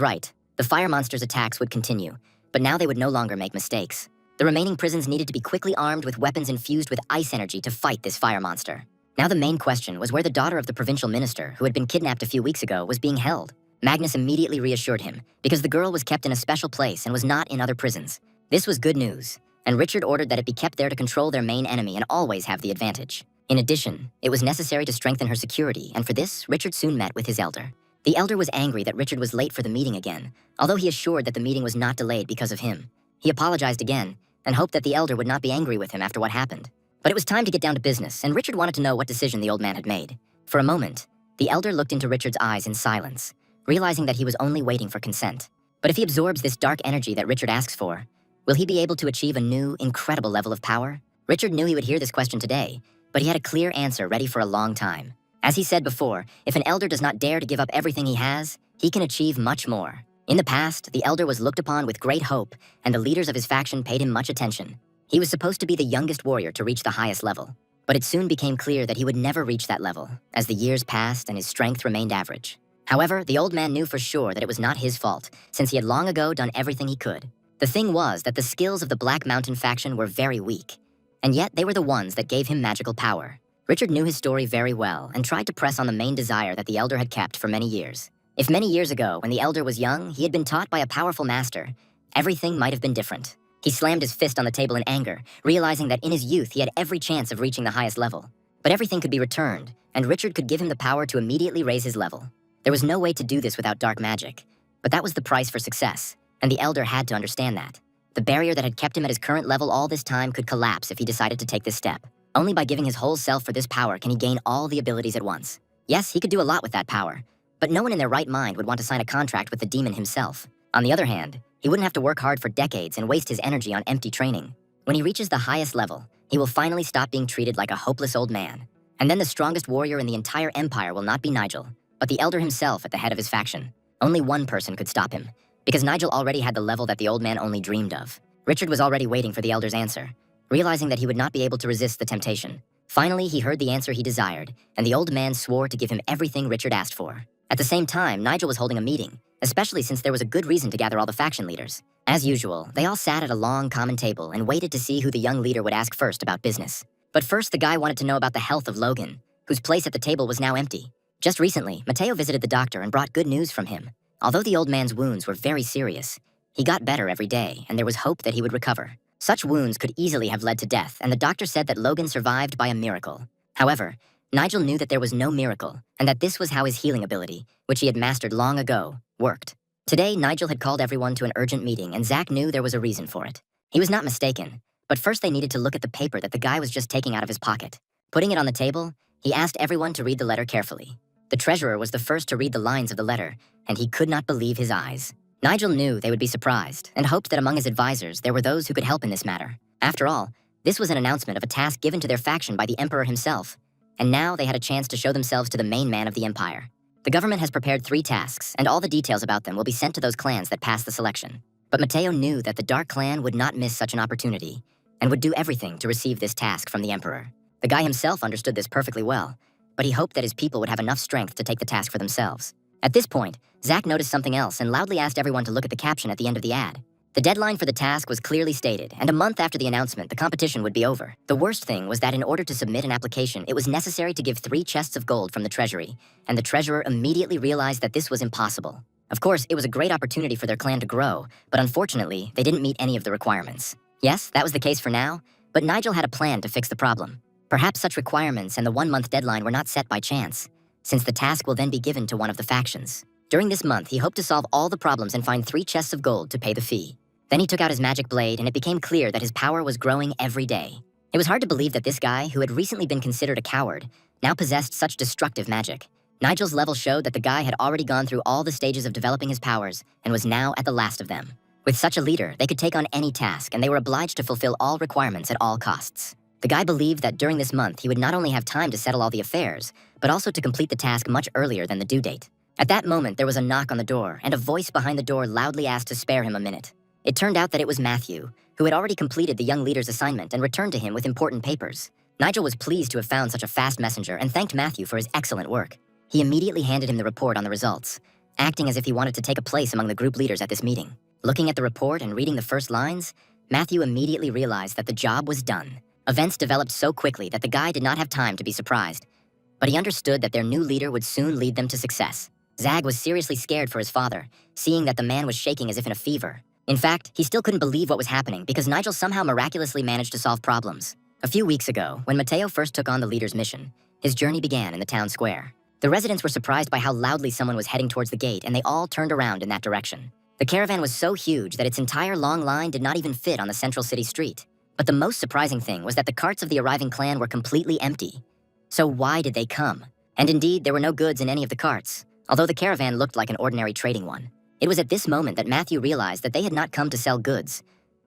right, the Fire Monster's attacks would continue, but now they would no longer make mistakes. The remaining prisons needed to be quickly armed with weapons infused with ice energy to fight this Fire Monster. Now the main question was where the daughter of the provincial minister, who had been kidnapped a few weeks ago, was being held. Magnus immediately reassured him, because the girl was kept in a special place and was not in other prisons. This was good news, and Richard ordered that it be kept there to control their main enemy and always have the advantage. In addition, it was necessary to strengthen her security, and for this, Richard soon met with his elder. The elder was angry that Richard was late for the meeting again, although he assured that the meeting was not delayed because of him. He apologized again, and hoped that the elder would not be angry with him after what happened. But it was time to get down to business, and Richard wanted to know what decision the old man had made. For a moment, the elder looked into Richard's eyes in silence, realizing that he was only waiting for consent. But if he absorbs this dark energy that Richard asks for, will he be able to achieve a new, incredible level of power? Richard knew he would hear this question today, but he had a clear answer ready for a long time. As he said before, if an elder does not dare to give up everything he has, he can achieve much more. In the past, the elder was looked upon with great hope, and the leaders of his faction paid him much attention. He was supposed to be the youngest warrior to reach the highest level. But it soon became clear that he would never reach that level, as the years passed and his strength remained average. However, the old man knew for sure that it was not his fault, since he had long ago done everything he could. The thing was that the skills of the Black Mountain faction were very weak, and yet they were the ones that gave him magical power. Richard knew his story very well and tried to press on the main desire that the Elder had kept for many years. If many years ago, when the Elder was young, he had been taught by a powerful master, everything might have been different. He slammed his fist on the table in anger, realizing that in his youth he had every chance of reaching the highest level. But everything could be returned, and Richard could give him the power to immediately raise his level. There was no way to do this without dark magic, but that was the price for success, and the Elder had to understand that. The barrier that had kept him at his current level all this time could collapse if he decided to take this step. Only by giving his whole self for this power can he gain all the abilities at once. Yes, he could do a lot with that power, but no one in their right mind would want to sign a contract with the demon himself. On the other hand, he wouldn't have to work hard for decades and waste his energy on empty training. When he reaches the highest level, he will finally stop being treated like a hopeless old man. And then the strongest warrior in the entire empire will not be Nigel, but the Elder himself at the head of his faction. Only one person could stop him, because Nigel already had the level that the old man only dreamed of. Richard was already waiting for the Elder's answer, realizing that he would not be able to resist the temptation. Finally, he heard the answer he desired, and the old man swore to give him everything Richard asked for. At the same time, Nigel was holding a meeting, especially since there was a good reason to gather all the faction leaders. As usual, they all sat at a long common table and waited to see who the young leader would ask first about business. But first, the guy wanted to know about the health of Logan, whose place at the table was now empty. Just recently, Mateo visited the doctor and brought good news from him. Although the old man's wounds were very serious, he got better every day, and there was hope that he would recover. Such wounds could easily have led to death, and the doctor said that Logan survived by a miracle. However, Nigel knew that there was no miracle, and that this was how his healing ability, which he had mastered long ago, worked. Today, Nigel had called everyone to an urgent meeting, and Zach knew there was a reason for it. He was not mistaken, but first they needed to look at the paper that the guy was just taking out of his pocket. Putting it on the table, he asked everyone to read the letter carefully. The treasurer was the first to read the lines of the letter, and he could not believe his eyes. Nigel knew they would be surprised, and hoped that among his advisors there were those who could help in this matter. After all, this was an announcement of a task given to their faction by the Emperor himself, and now they had a chance to show themselves to the main man of the Empire. The government has prepared 3 tasks, and all the details about them will be sent to those clans that pass the selection. But Mateo knew that the Dark Clan would not miss such an opportunity, and would do everything to receive this task from the Emperor. The guy himself understood this perfectly well, but he hoped that his people would have enough strength to take the task for themselves. At this point, Zach noticed something else and loudly asked everyone to look at the caption at the end of the ad. The deadline for the task was clearly stated, and a month after the announcement, the competition would be over. The worst thing was that in order to submit an application, it was necessary to give 3 chests of gold from the treasury, and the treasurer immediately realized that this was impossible. Of course, it was a great opportunity for their clan to grow, but unfortunately, they didn't meet any of the requirements. Yes, that was the case for now, but Nigel had a plan to fix the problem. Perhaps such requirements and the 1-month deadline were not set by chance, since the task will then be given to one of the factions. During this month, he hoped to solve all the problems and find 3 chests of gold to pay the fee. Then he took out his magic blade, and it became clear that his power was growing every day. It was hard to believe that this guy, who had recently been considered a coward, now possessed such destructive magic. Nigel's level showed that the guy had already gone through all the stages of developing his powers, and was now at the last of them. With such a leader, they could take on any task, and they were obliged to fulfill all requirements at all costs. The guy believed that during this month, he would not only have time to settle all the affairs, but also to complete the task much earlier than the due date. At that moment, there was a knock on the door, and a voice behind the door loudly asked to spare him a minute. It turned out that it was Matthew, who had already completed the young leader's assignment and returned to him with important papers. Nigel was pleased to have found such a fast messenger and thanked Matthew for his excellent work. He immediately handed him the report on the results, acting as if he wanted to take a place among the group leaders at this meeting. Looking at the report and reading the first lines, Matthew immediately realized that the job was done. Events developed so quickly that the guy did not have time to be surprised, but he understood that their new leader would soon lead them to success. Zag was seriously scared for his father, seeing that the man was shaking as if in a fever. In fact, he still couldn't believe what was happening because Nigel somehow miraculously managed to solve problems. A few weeks ago, when Mateo first took on the leader's mission, his journey began in the town square. The residents were surprised by how loudly someone was heading towards the gate, and they all turned around in that direction. The caravan was so huge that its entire long line did not even fit on the central city street. But the most surprising thing was that the carts of the arriving clan were completely empty. So why did they come? And indeed, there were no goods in any of the carts, although the caravan looked like an ordinary trading one. It was at this moment that Matthew realized that they had not come to sell goods,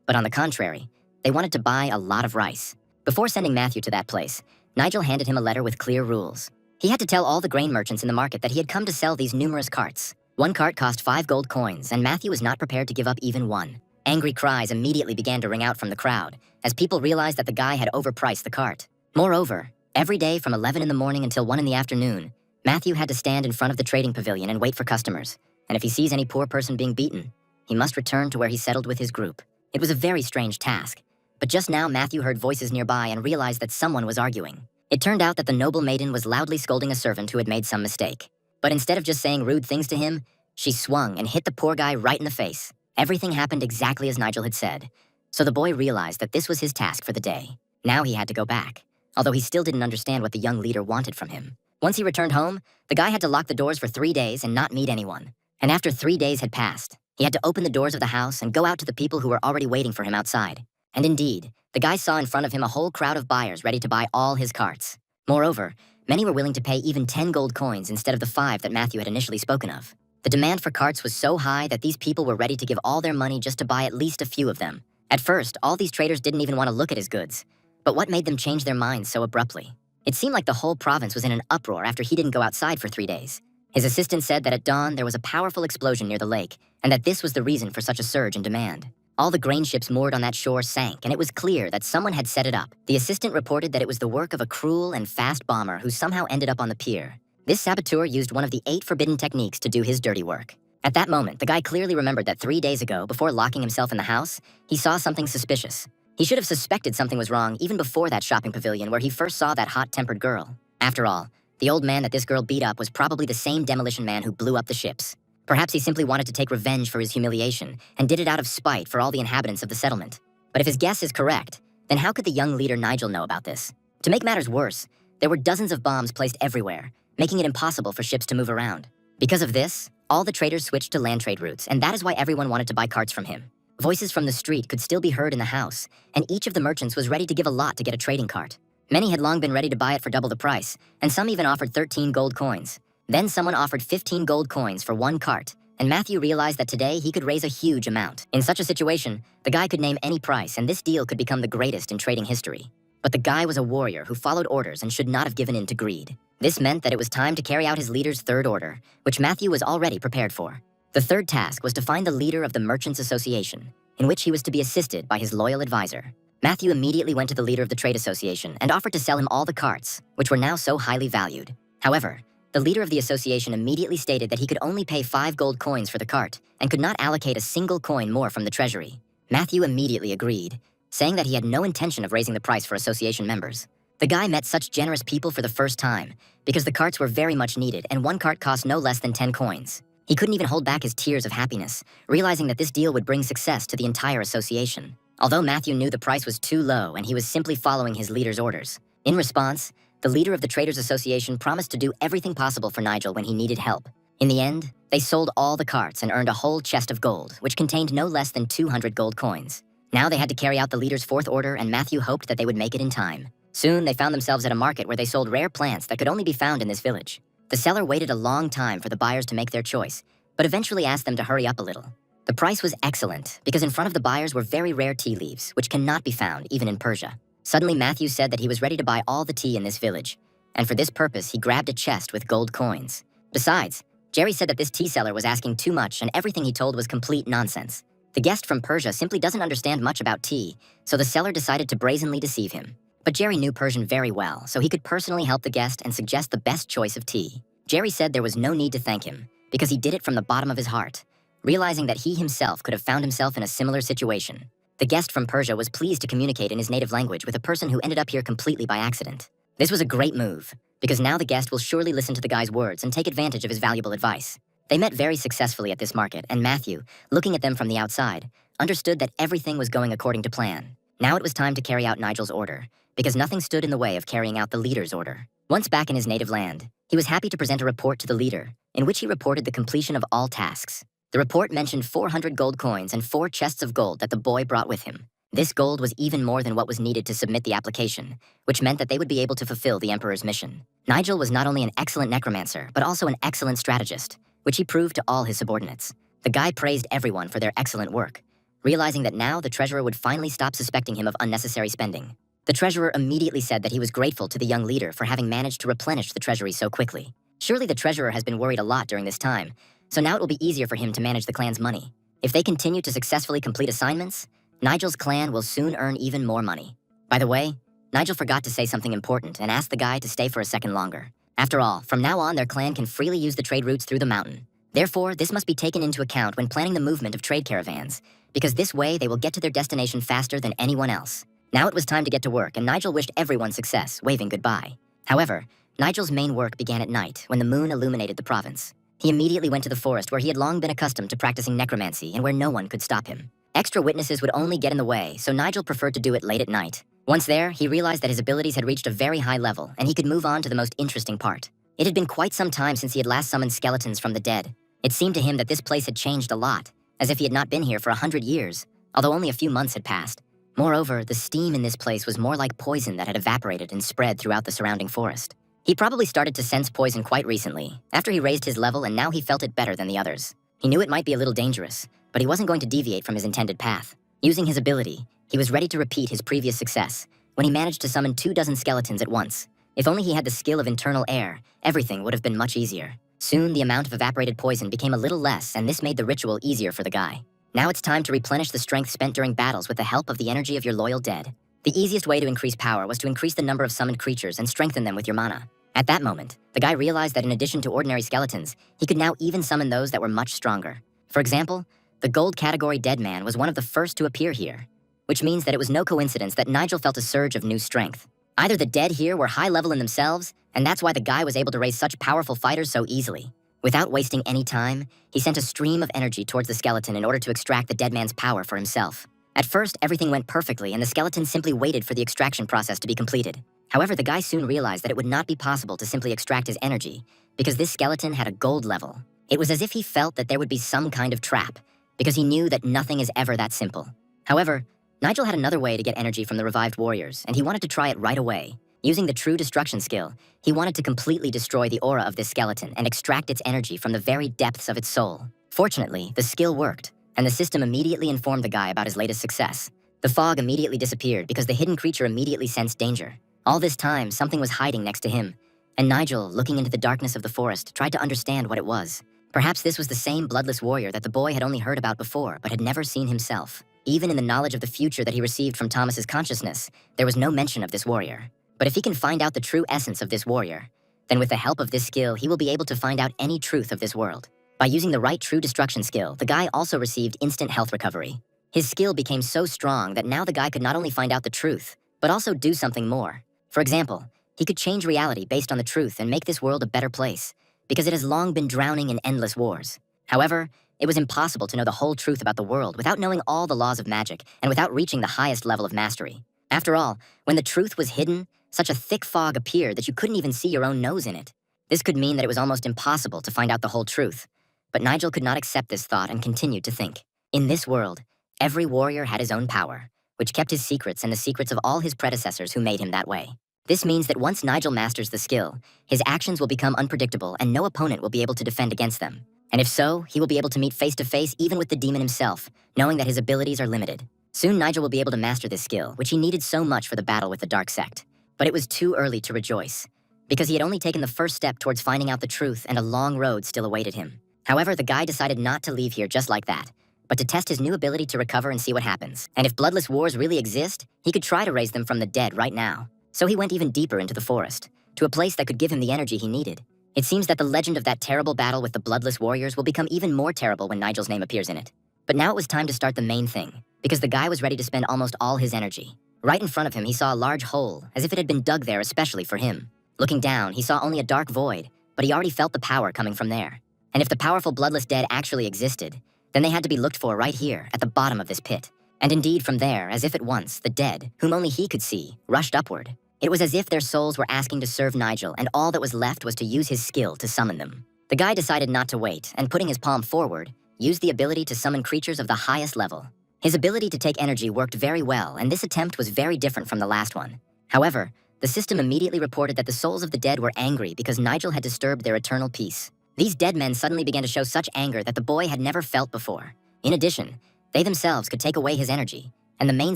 but on the contrary, they wanted to buy a lot of rice. Before sending Matthew to that place, Nigel handed him a letter with clear rules. He had to tell all the grain merchants in the market that he had come to sell these numerous carts. One cart cost 5 gold coins, and Matthew was not prepared to give up even one. Angry cries immediately began to ring out from the crowd, as people realized that the guy had overpriced the cart. Moreover, every day from 11 in the morning until 1 in the afternoon, Matthew had to stand in front of the trading pavilion and wait for customers, and if he sees any poor person being beaten, he must return to where he settled with his group. It was a very strange task, but just now Matthew heard voices nearby and realized that someone was arguing. It turned out that the noble maiden was loudly scolding a servant who had made some mistake. But instead of just saying rude things to him, she swung and hit the poor guy right in the face. Everything happened exactly as Nigel had said, so the boy realized that this was his task for the day. Now he had to go back, although he still didn't understand what the young leader wanted from him. Once he returned home, the guy had to lock the doors for 3 days and not meet anyone. And after 3 days had passed, he had to open the doors of the house and go out to the people who were already waiting for him outside. And indeed, the guy saw in front of him a whole crowd of buyers ready to buy all his carts. Moreover, many were willing to pay even 10 gold coins instead of the 5 that Matthew had initially spoken of. The demand for carts was so high that these people were ready to give all their money just to buy at least a few of them. At first, all these traders didn't even want to look at his goods. But what made them change their minds so abruptly? It seemed like the whole province was in an uproar after he didn't go outside for 3 days. His assistant said that at dawn there was a powerful explosion near the lake, and that this was the reason for such a surge in demand. All the grain ships moored on that shore sank, and it was clear that someone had set it up. The assistant reported that it was the work of a cruel and fast bomber who somehow ended up on the pier. This saboteur used one of the 8 forbidden techniques to do his dirty work. At that moment, the guy clearly remembered that 3 days ago, before locking himself in the house, he saw something suspicious. He should have suspected something was wrong even before that shopping pavilion where he first saw that hot-tempered girl. After all, the old man that this girl beat up was probably the same demolition man who blew up the ships. Perhaps he simply wanted to take revenge for his humiliation and did it out of spite for all the inhabitants of the settlement. But if his guess is correct, then how could the young leader Nigel know about this? To make matters worse, there were dozens of bombs placed everywhere, making it impossible for ships to move around. Because of this, all the traders switched to land trade routes, and that is why everyone wanted to buy carts from him. Voices from the street could still be heard in the house, and each of the merchants was ready to give a lot to get a trading cart. Many had long been ready to buy it for double the price, and some even offered 13 gold coins. Then someone offered 15 gold coins for 1 cart, and Matthew realized that today he could raise a huge amount. In such a situation, the guy could name any price, and this deal could become the greatest in trading history. But the guy was a warrior who followed orders and should not have given in to greed. This meant that it was time to carry out his leader's third order, which Matthew was already prepared for. The third task was to find the leader of the Merchants Association, in which he was to be assisted by his loyal advisor. Matthew immediately went to the leader of the trade association and offered to sell him all the carts, which were now so highly valued. However, the leader of the association immediately stated that he could only pay 5 gold coins for the cart and could not allocate a single coin more from the treasury. Matthew immediately agreed, saying that he had no intention of raising the price for association members. The guy met such generous people for the first time because the carts were very much needed and 1 cart cost no less than 10 coins. He couldn't even hold back his tears of happiness, realizing that this deal would bring success to the entire association. Although Matthew knew the price was too low and he was simply following his leader's orders. In response, the leader of the Traders Association promised to do everything possible for Nigel when he needed help. In the end, they sold all the carts and earned a whole chest of gold, which contained no less than 200 gold coins. Now they had to carry out the leader's fourth order, and Matthew hoped that they would make it in time. Soon, they found themselves at a market where they sold rare plants that could only be found in this village. The seller waited a long time for the buyers to make their choice, but eventually asked them to hurry up a little. The price was excellent, because in front of the buyers were very rare tea leaves, which cannot be found even in Persia. Suddenly, Matthew said that he was ready to buy all the tea in this village, and for this purpose, he grabbed a chest with gold coins. Besides, Jerry said that this tea seller was asking too much and everything he told was complete nonsense. The guest from Persia simply doesn't understand much about tea, so the seller decided to brazenly deceive him. But Jerry knew Persian very well, so he could personally help the guest and suggest the best choice of tea. Jerry said there was no need to thank him, because he did it from the bottom of his heart, realizing that he himself could have found himself in a similar situation. The guest from Persia was pleased to communicate in his native language with a person who ended up here completely by accident. This was a great move, because now the guest will surely listen to the guy's words and take advantage of his valuable advice. They met very successfully at this market, and Matthew, looking at them from the outside, understood that everything was going according to plan. Now it was time to carry out Nigel's order, because nothing stood in the way of carrying out the leader's order. Once back in his native land, he was happy to present a report to the leader, in which he reported the completion of all tasks. The report mentioned 400 gold coins and 4 chests of gold that the boy brought with him. This gold was even more than what was needed to submit the application, which meant that they would be able to fulfill the Emperor's mission. Nigel was not only an excellent necromancer, but also an excellent strategist, which he proved to all his subordinates. The guy praised everyone for their excellent work, realizing that now the treasurer would finally stop suspecting him of unnecessary spending. The treasurer immediately said that he was grateful to the young leader for having managed to replenish the treasury so quickly. Surely the treasurer has been worried a lot during this time, so now it will be easier for him to manage the clan's money. If they continue to successfully complete assignments, Nigel's clan will soon earn even more money. By the way, Nigel forgot to say something important and asked the guy to stay for a second longer. After all, from now on their clan can freely use the trade routes through the mountain. Therefore, this must be taken into account when planning the movement of trade caravans, because this way they will get to their destination faster than anyone else. Now it was time to get to work, and Nigel wished everyone success, waving goodbye. However, Nigel's main work began at night when the moon illuminated the province. He immediately went to the forest where he had long been accustomed to practicing necromancy and where no one could stop him. Extra witnesses would only get in the way, so Nigel preferred to do it late at night. Once there, he realized that his abilities had reached a very high level, and he could move on to the most interesting part. It had been quite some time since he had last summoned skeletons from the dead. It seemed to him that this place had changed a lot, as if he had not been here for 100 years, although only a few months had passed. Moreover, the steam in this place was more like poison that had evaporated and spread throughout the surrounding forest. He probably started to sense poison quite recently, after he raised his level, and now he felt it better than the others. He knew it might be a little dangerous, but he wasn't going to deviate from his intended path. Using his ability, he was ready to repeat his previous success, when he managed to summon 24 skeletons at once. If only he had the skill of internal air, everything would have been much easier. Soon, the amount of evaporated poison became a little less, and this made the ritual easier for the guy. Now it's time to replenish the strength spent during battles with the help of the energy of your loyal dead. The easiest way to increase power was to increase the number of summoned creatures and strengthen them with your mana. At that moment, the guy realized that in addition to ordinary skeletons, he could now even summon those that were much stronger. For example, the gold category dead man was one of the first to appear here, which means that it was no coincidence that Nigel felt a surge of new strength. Either the dead here were high level in themselves, and that's why the guy was able to raise such powerful fighters so easily. Without wasting any time, he sent a stream of energy towards the skeleton in order to extract the dead man's power for himself. At first, everything went perfectly, and the skeleton simply waited for the extraction process to be completed. However, the guy soon realized that it would not be possible to simply extract his energy, because this skeleton had a gold level. It was as if he felt that there would be some kind of trap, because he knew that nothing is ever that simple. However, Nigel had another way to get energy from the revived warriors, and he wanted to try it right away. Using the true destruction skill, he wanted to completely destroy the aura of this skeleton and extract its energy from the very depths of its soul. Fortunately, the skill worked, and the system immediately informed the guy about his latest success. The fog immediately disappeared because the hidden creature immediately sensed danger. All this time, something was hiding next to him, and Nigel, looking into the darkness of the forest, tried to understand what it was. Perhaps this was the same bloodless warrior that the boy had only heard about before, but had never seen himself. Even in the knowledge of the future that he received from Thomas's consciousness, there was no mention of this warrior. But if he can find out the true essence of this warrior, then with the help of this skill, he will be able to find out any truth of this world. By using the right true destruction skill, the guy also received instant health recovery. His skill became so strong that now the guy could not only find out the truth, but also do something more. For example, he could change reality based on the truth and make this world a better place, because it has long been drowning in endless wars. However, it was impossible to know the whole truth about the world without knowing all the laws of magic and without reaching the highest level of mastery. After all, when the truth was hidden, such a thick fog appeared that you couldn't even see your own nose in it. This could mean that it was almost impossible to find out the whole truth. But Nigel could not accept this thought and continued to think. In this world, every warrior had his own power, which kept his secrets and the secrets of all his predecessors who made him that way. This means that once Nigel masters the skill, his actions will become unpredictable and no opponent will be able to defend against them. And if so, he will be able to meet face to face even with the demon himself, knowing that his abilities are limited. Soon Nigel will be able to master this skill, which he needed so much for the battle with the Dark Sect. But it was too early to rejoice, because he had only taken the first step towards finding out the truth and a long road still awaited him. However, the guy decided not to leave here just like that, but to test his new ability to recover and see what happens. And if bloodless wars really exist, he could try to raise them from the dead right now. So he went even deeper into the forest, to a place that could give him the energy he needed. It seems that the legend of that terrible battle with the bloodless warriors will become even more terrible when Nigel's name appears in it. But now it was time to start the main thing, because the guy was ready to spend almost all his energy. Right in front of him, he saw a large hole, as if it had been dug there especially for him. Looking down, he saw only a dark void, but he already felt the power coming from there. And if the powerful bloodless dead actually existed, then they had to be looked for right here, at the bottom of this pit. And indeed, from there, as if at once, the dead, whom only he could see, rushed upward. It was as if their souls were asking to serve Nigel, and all that was left was to use his skill to summon them. The guy decided not to wait, and putting his palm forward, used the ability to summon creatures of the highest level. His ability to take energy worked very well, and this attempt was very different from the last one. However, the system immediately reported that the souls of the dead were angry because Nigel had disturbed their eternal peace. These dead men suddenly began to show such anger that the boy had never felt before. In addition, they themselves could take away his energy, and the main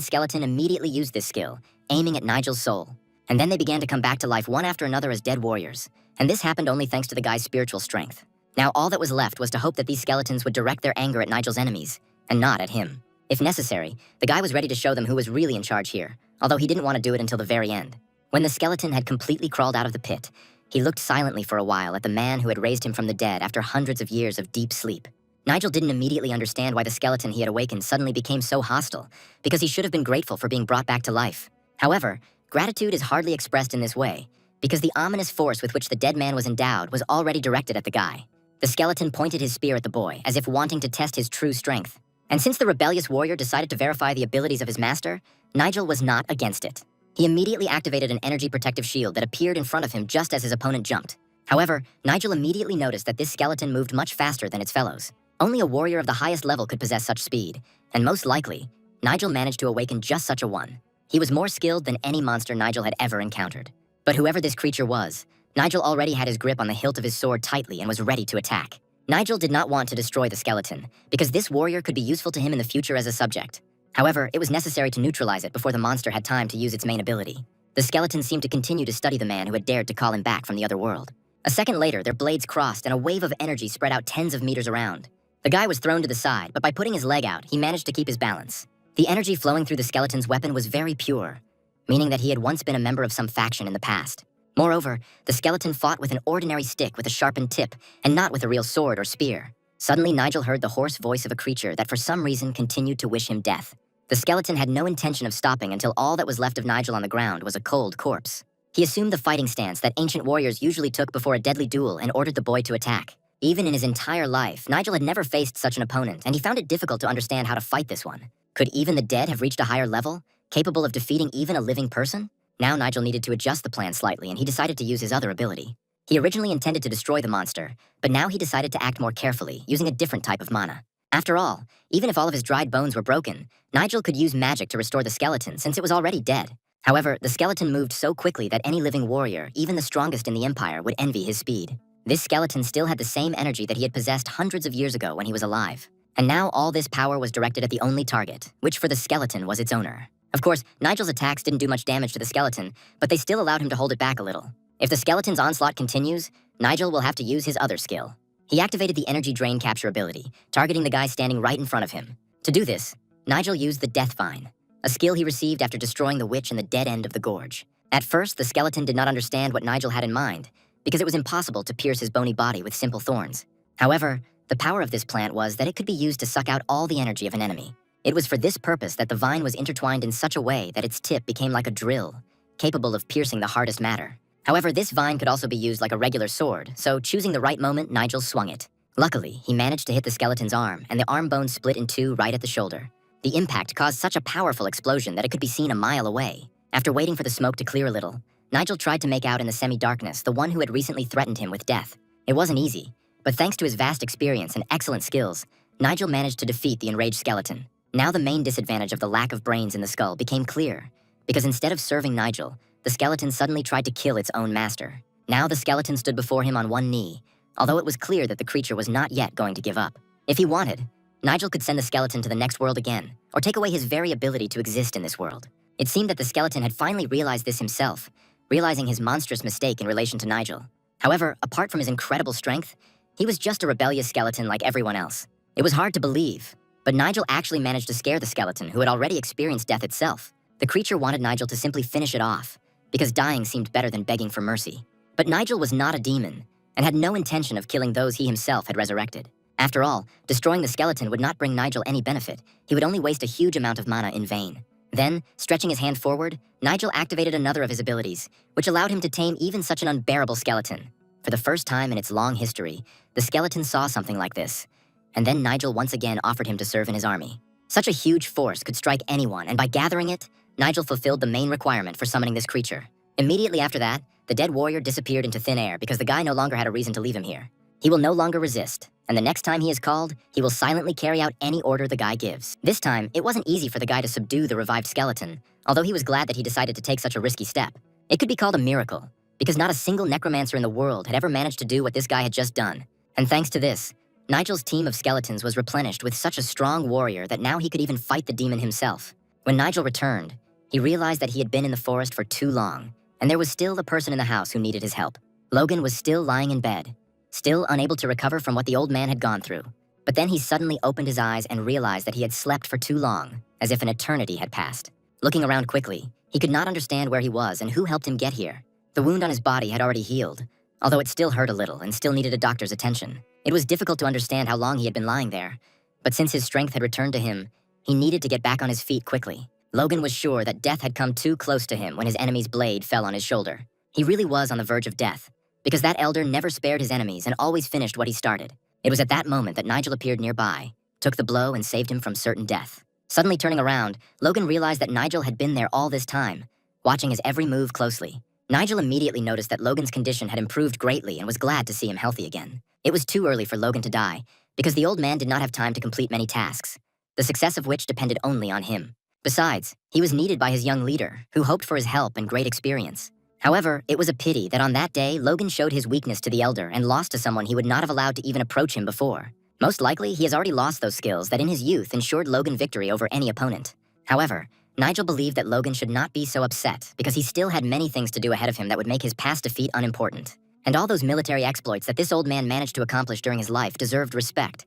skeleton immediately used this skill, aiming at Nigel's soul. And then they began to come back to life one after another as dead warriors, and this happened only thanks to the guy's spiritual strength. Now all that was left was to hope that these skeletons would direct their anger at Nigel's enemies, and not at him. If necessary, the guy was ready to show them who was really in charge here, although he didn't want to do it until the very end. When the skeleton had completely crawled out of the pit, he looked silently for a while at the man who had raised him from the dead after hundreds of years of deep sleep. Nigel didn't immediately understand why the skeleton he had awakened suddenly became so hostile, because he should have been grateful for being brought back to life. However, gratitude is hardly expressed in this way, because the ominous force with which the dead man was endowed was already directed at the guy. The skeleton pointed his spear at the boy, as if wanting to test his true strength. And since the rebellious warrior decided to verify the abilities of his master, Nigel was not against it. He immediately activated an energy protective shield that appeared in front of him just as his opponent jumped. However, Nigel immediately noticed that this skeleton moved much faster than its fellows. Only a warrior of the highest level could possess such speed, and most likely, Nigel managed to awaken just such a one. He was more skilled than any monster Nigel had ever encountered. But whoever this creature was, Nigel already had his grip on the hilt of his sword tightly and was ready to attack. Nigel did not want to destroy the skeleton, because this warrior could be useful to him in the future as a subject. However, it was necessary to neutralize it before the monster had time to use its main ability. The skeleton seemed to continue to study the man who had dared to call him back from the other world. A second later, their blades crossed and a wave of energy spread out tens of meters around. The guy was thrown to the side, but by putting his leg out, he managed to keep his balance. The energy flowing through the skeleton's weapon was very pure, meaning that he had once been a member of some faction in the past. Moreover, the skeleton fought with an ordinary stick with a sharpened tip, and not with a real sword or spear. Suddenly, Nigel heard the hoarse voice of a creature that for some reason continued to wish him death. The skeleton had no intention of stopping until all that was left of Nigel on the ground was a cold corpse. He assumed the fighting stance that ancient warriors usually took before a deadly duel and ordered the boy to attack. Even in his entire life, Nigel had never faced such an opponent, and he found it difficult to understand how to fight this one. Could even the dead have reached a higher level, capable of defeating even a living person? Now Nigel needed to adjust the plan slightly, and he decided to use his other ability. He originally intended to destroy the monster, but now he decided to act more carefully, using a different type of mana. After all, even if all of his dried bones were broken, Nigel could use magic to restore the skeleton since it was already dead. However, the skeleton moved so quickly that any living warrior, even the strongest in the Empire, would envy his speed. This skeleton still had the same energy that he had possessed hundreds of years ago when he was alive. And now all this power was directed at the only target, which for the skeleton was its owner. Of course, Nigel's attacks didn't do much damage to the skeleton, but they still allowed him to hold it back a little. If the skeleton's onslaught continues, Nigel will have to use his other skill. He activated the energy drain capture ability, targeting the guy standing right in front of him. To do this, Nigel used the Death Vine, a skill he received after destroying the witch in the dead end of the gorge. At first, the skeleton did not understand what Nigel had in mind, because it was impossible to pierce his bony body with simple thorns. However, the power of this plant was that it could be used to suck out all the energy of an enemy. It was for this purpose that the vine was intertwined in such a way that its tip became like a drill, capable of piercing the hardest matter. However, this vine could also be used like a regular sword, so choosing the right moment, Nigel swung it. Luckily, he managed to hit the skeleton's arm, and the arm bone split in two right at the shoulder. The impact caused such a powerful explosion that it could be seen a mile away. After waiting for the smoke to clear a little, Nigel tried to make out in the semi-darkness the one who had recently threatened him with death. It wasn't easy, but thanks to his vast experience and excellent skills, Nigel managed to defeat the enraged skeleton. Now the main disadvantage of the lack of brains in the skull became clear, because instead of serving Nigel, the skeleton suddenly tried to kill its own master. Now the skeleton stood before him on one knee, although it was clear that the creature was not yet going to give up. If he wanted, Nigel could send the skeleton to the next world again, or take away his very ability to exist in this world. It seemed that the skeleton had finally realized this himself, realizing his monstrous mistake in relation to Nigel. However, apart from his incredible strength, he was just a rebellious skeleton like everyone else. It was hard to believe, but Nigel actually managed to scare the skeleton, who had already experienced death itself. The creature wanted Nigel to simply finish it off, because dying seemed better than begging for mercy. But Nigel was not a demon, and had no intention of killing those he himself had resurrected. After all, destroying the skeleton would not bring Nigel any benefit. He would only waste a huge amount of mana in vain. Then, stretching his hand forward, Nigel activated another of his abilities, which allowed him to tame even such an unbearable skeleton. For the first time in its long history, the skeleton saw something like this, and then Nigel once again offered him to serve in his army. Such a huge force could strike anyone, and by gathering it, Nigel fulfilled the main requirement for summoning this creature. Immediately after that, the dead warrior disappeared into thin air because the guy no longer had a reason to leave him here. He will no longer resist, and the next time he is called, he will silently carry out any order the guy gives. This time, it wasn't easy for the guy to subdue the revived skeleton, although he was glad that he decided to take such a risky step. It could be called a miracle, because not a single necromancer in the world had ever managed to do what this guy had just done. And thanks to this, Nigel's team of skeletons was replenished with such a strong warrior that now he could even fight the demon himself. When Nigel returned, he realized that he had been in the forest for too long, and there was still a person in the house who needed his help. Logan was still lying in bed, still unable to recover from what the old man had gone through. But then he suddenly opened his eyes and realized that he had slept for too long, as if an eternity had passed. Looking around quickly, he could not understand where he was and who helped him get here. The wound on his body had already healed, although it still hurt a little and still needed a doctor's attention. It was difficult to understand how long he had been lying there, but since his strength had returned to him, he needed to get back on his feet quickly. Logan was sure that death had come too close to him when his enemy's blade fell on his shoulder. He really was on the verge of death, because that elder never spared his enemies and always finished what he started. It was at that moment that Nigel appeared nearby, took the blow, and saved him from certain death. Suddenly turning around, Logan realized that Nigel had been there all this time, watching his every move closely. Nigel immediately noticed that Logan's condition had improved greatly and was glad to see him healthy again. It was too early for Logan to die, because the old man did not have time to complete many tasks, the success of which depended only on him. Besides, he was needed by his young leader, who hoped for his help and great experience. However, it was a pity that on that day, Logan showed his weakness to the elder and lost to someone he would not have allowed to even approach him before. Most likely, he has already lost those skills that in his youth ensured Logan victory over any opponent. However, Nigel believed that Logan should not be so upset because he still had many things to do ahead of him that would make his past defeat unimportant. And all those military exploits that this old man managed to accomplish during his life deserved respect.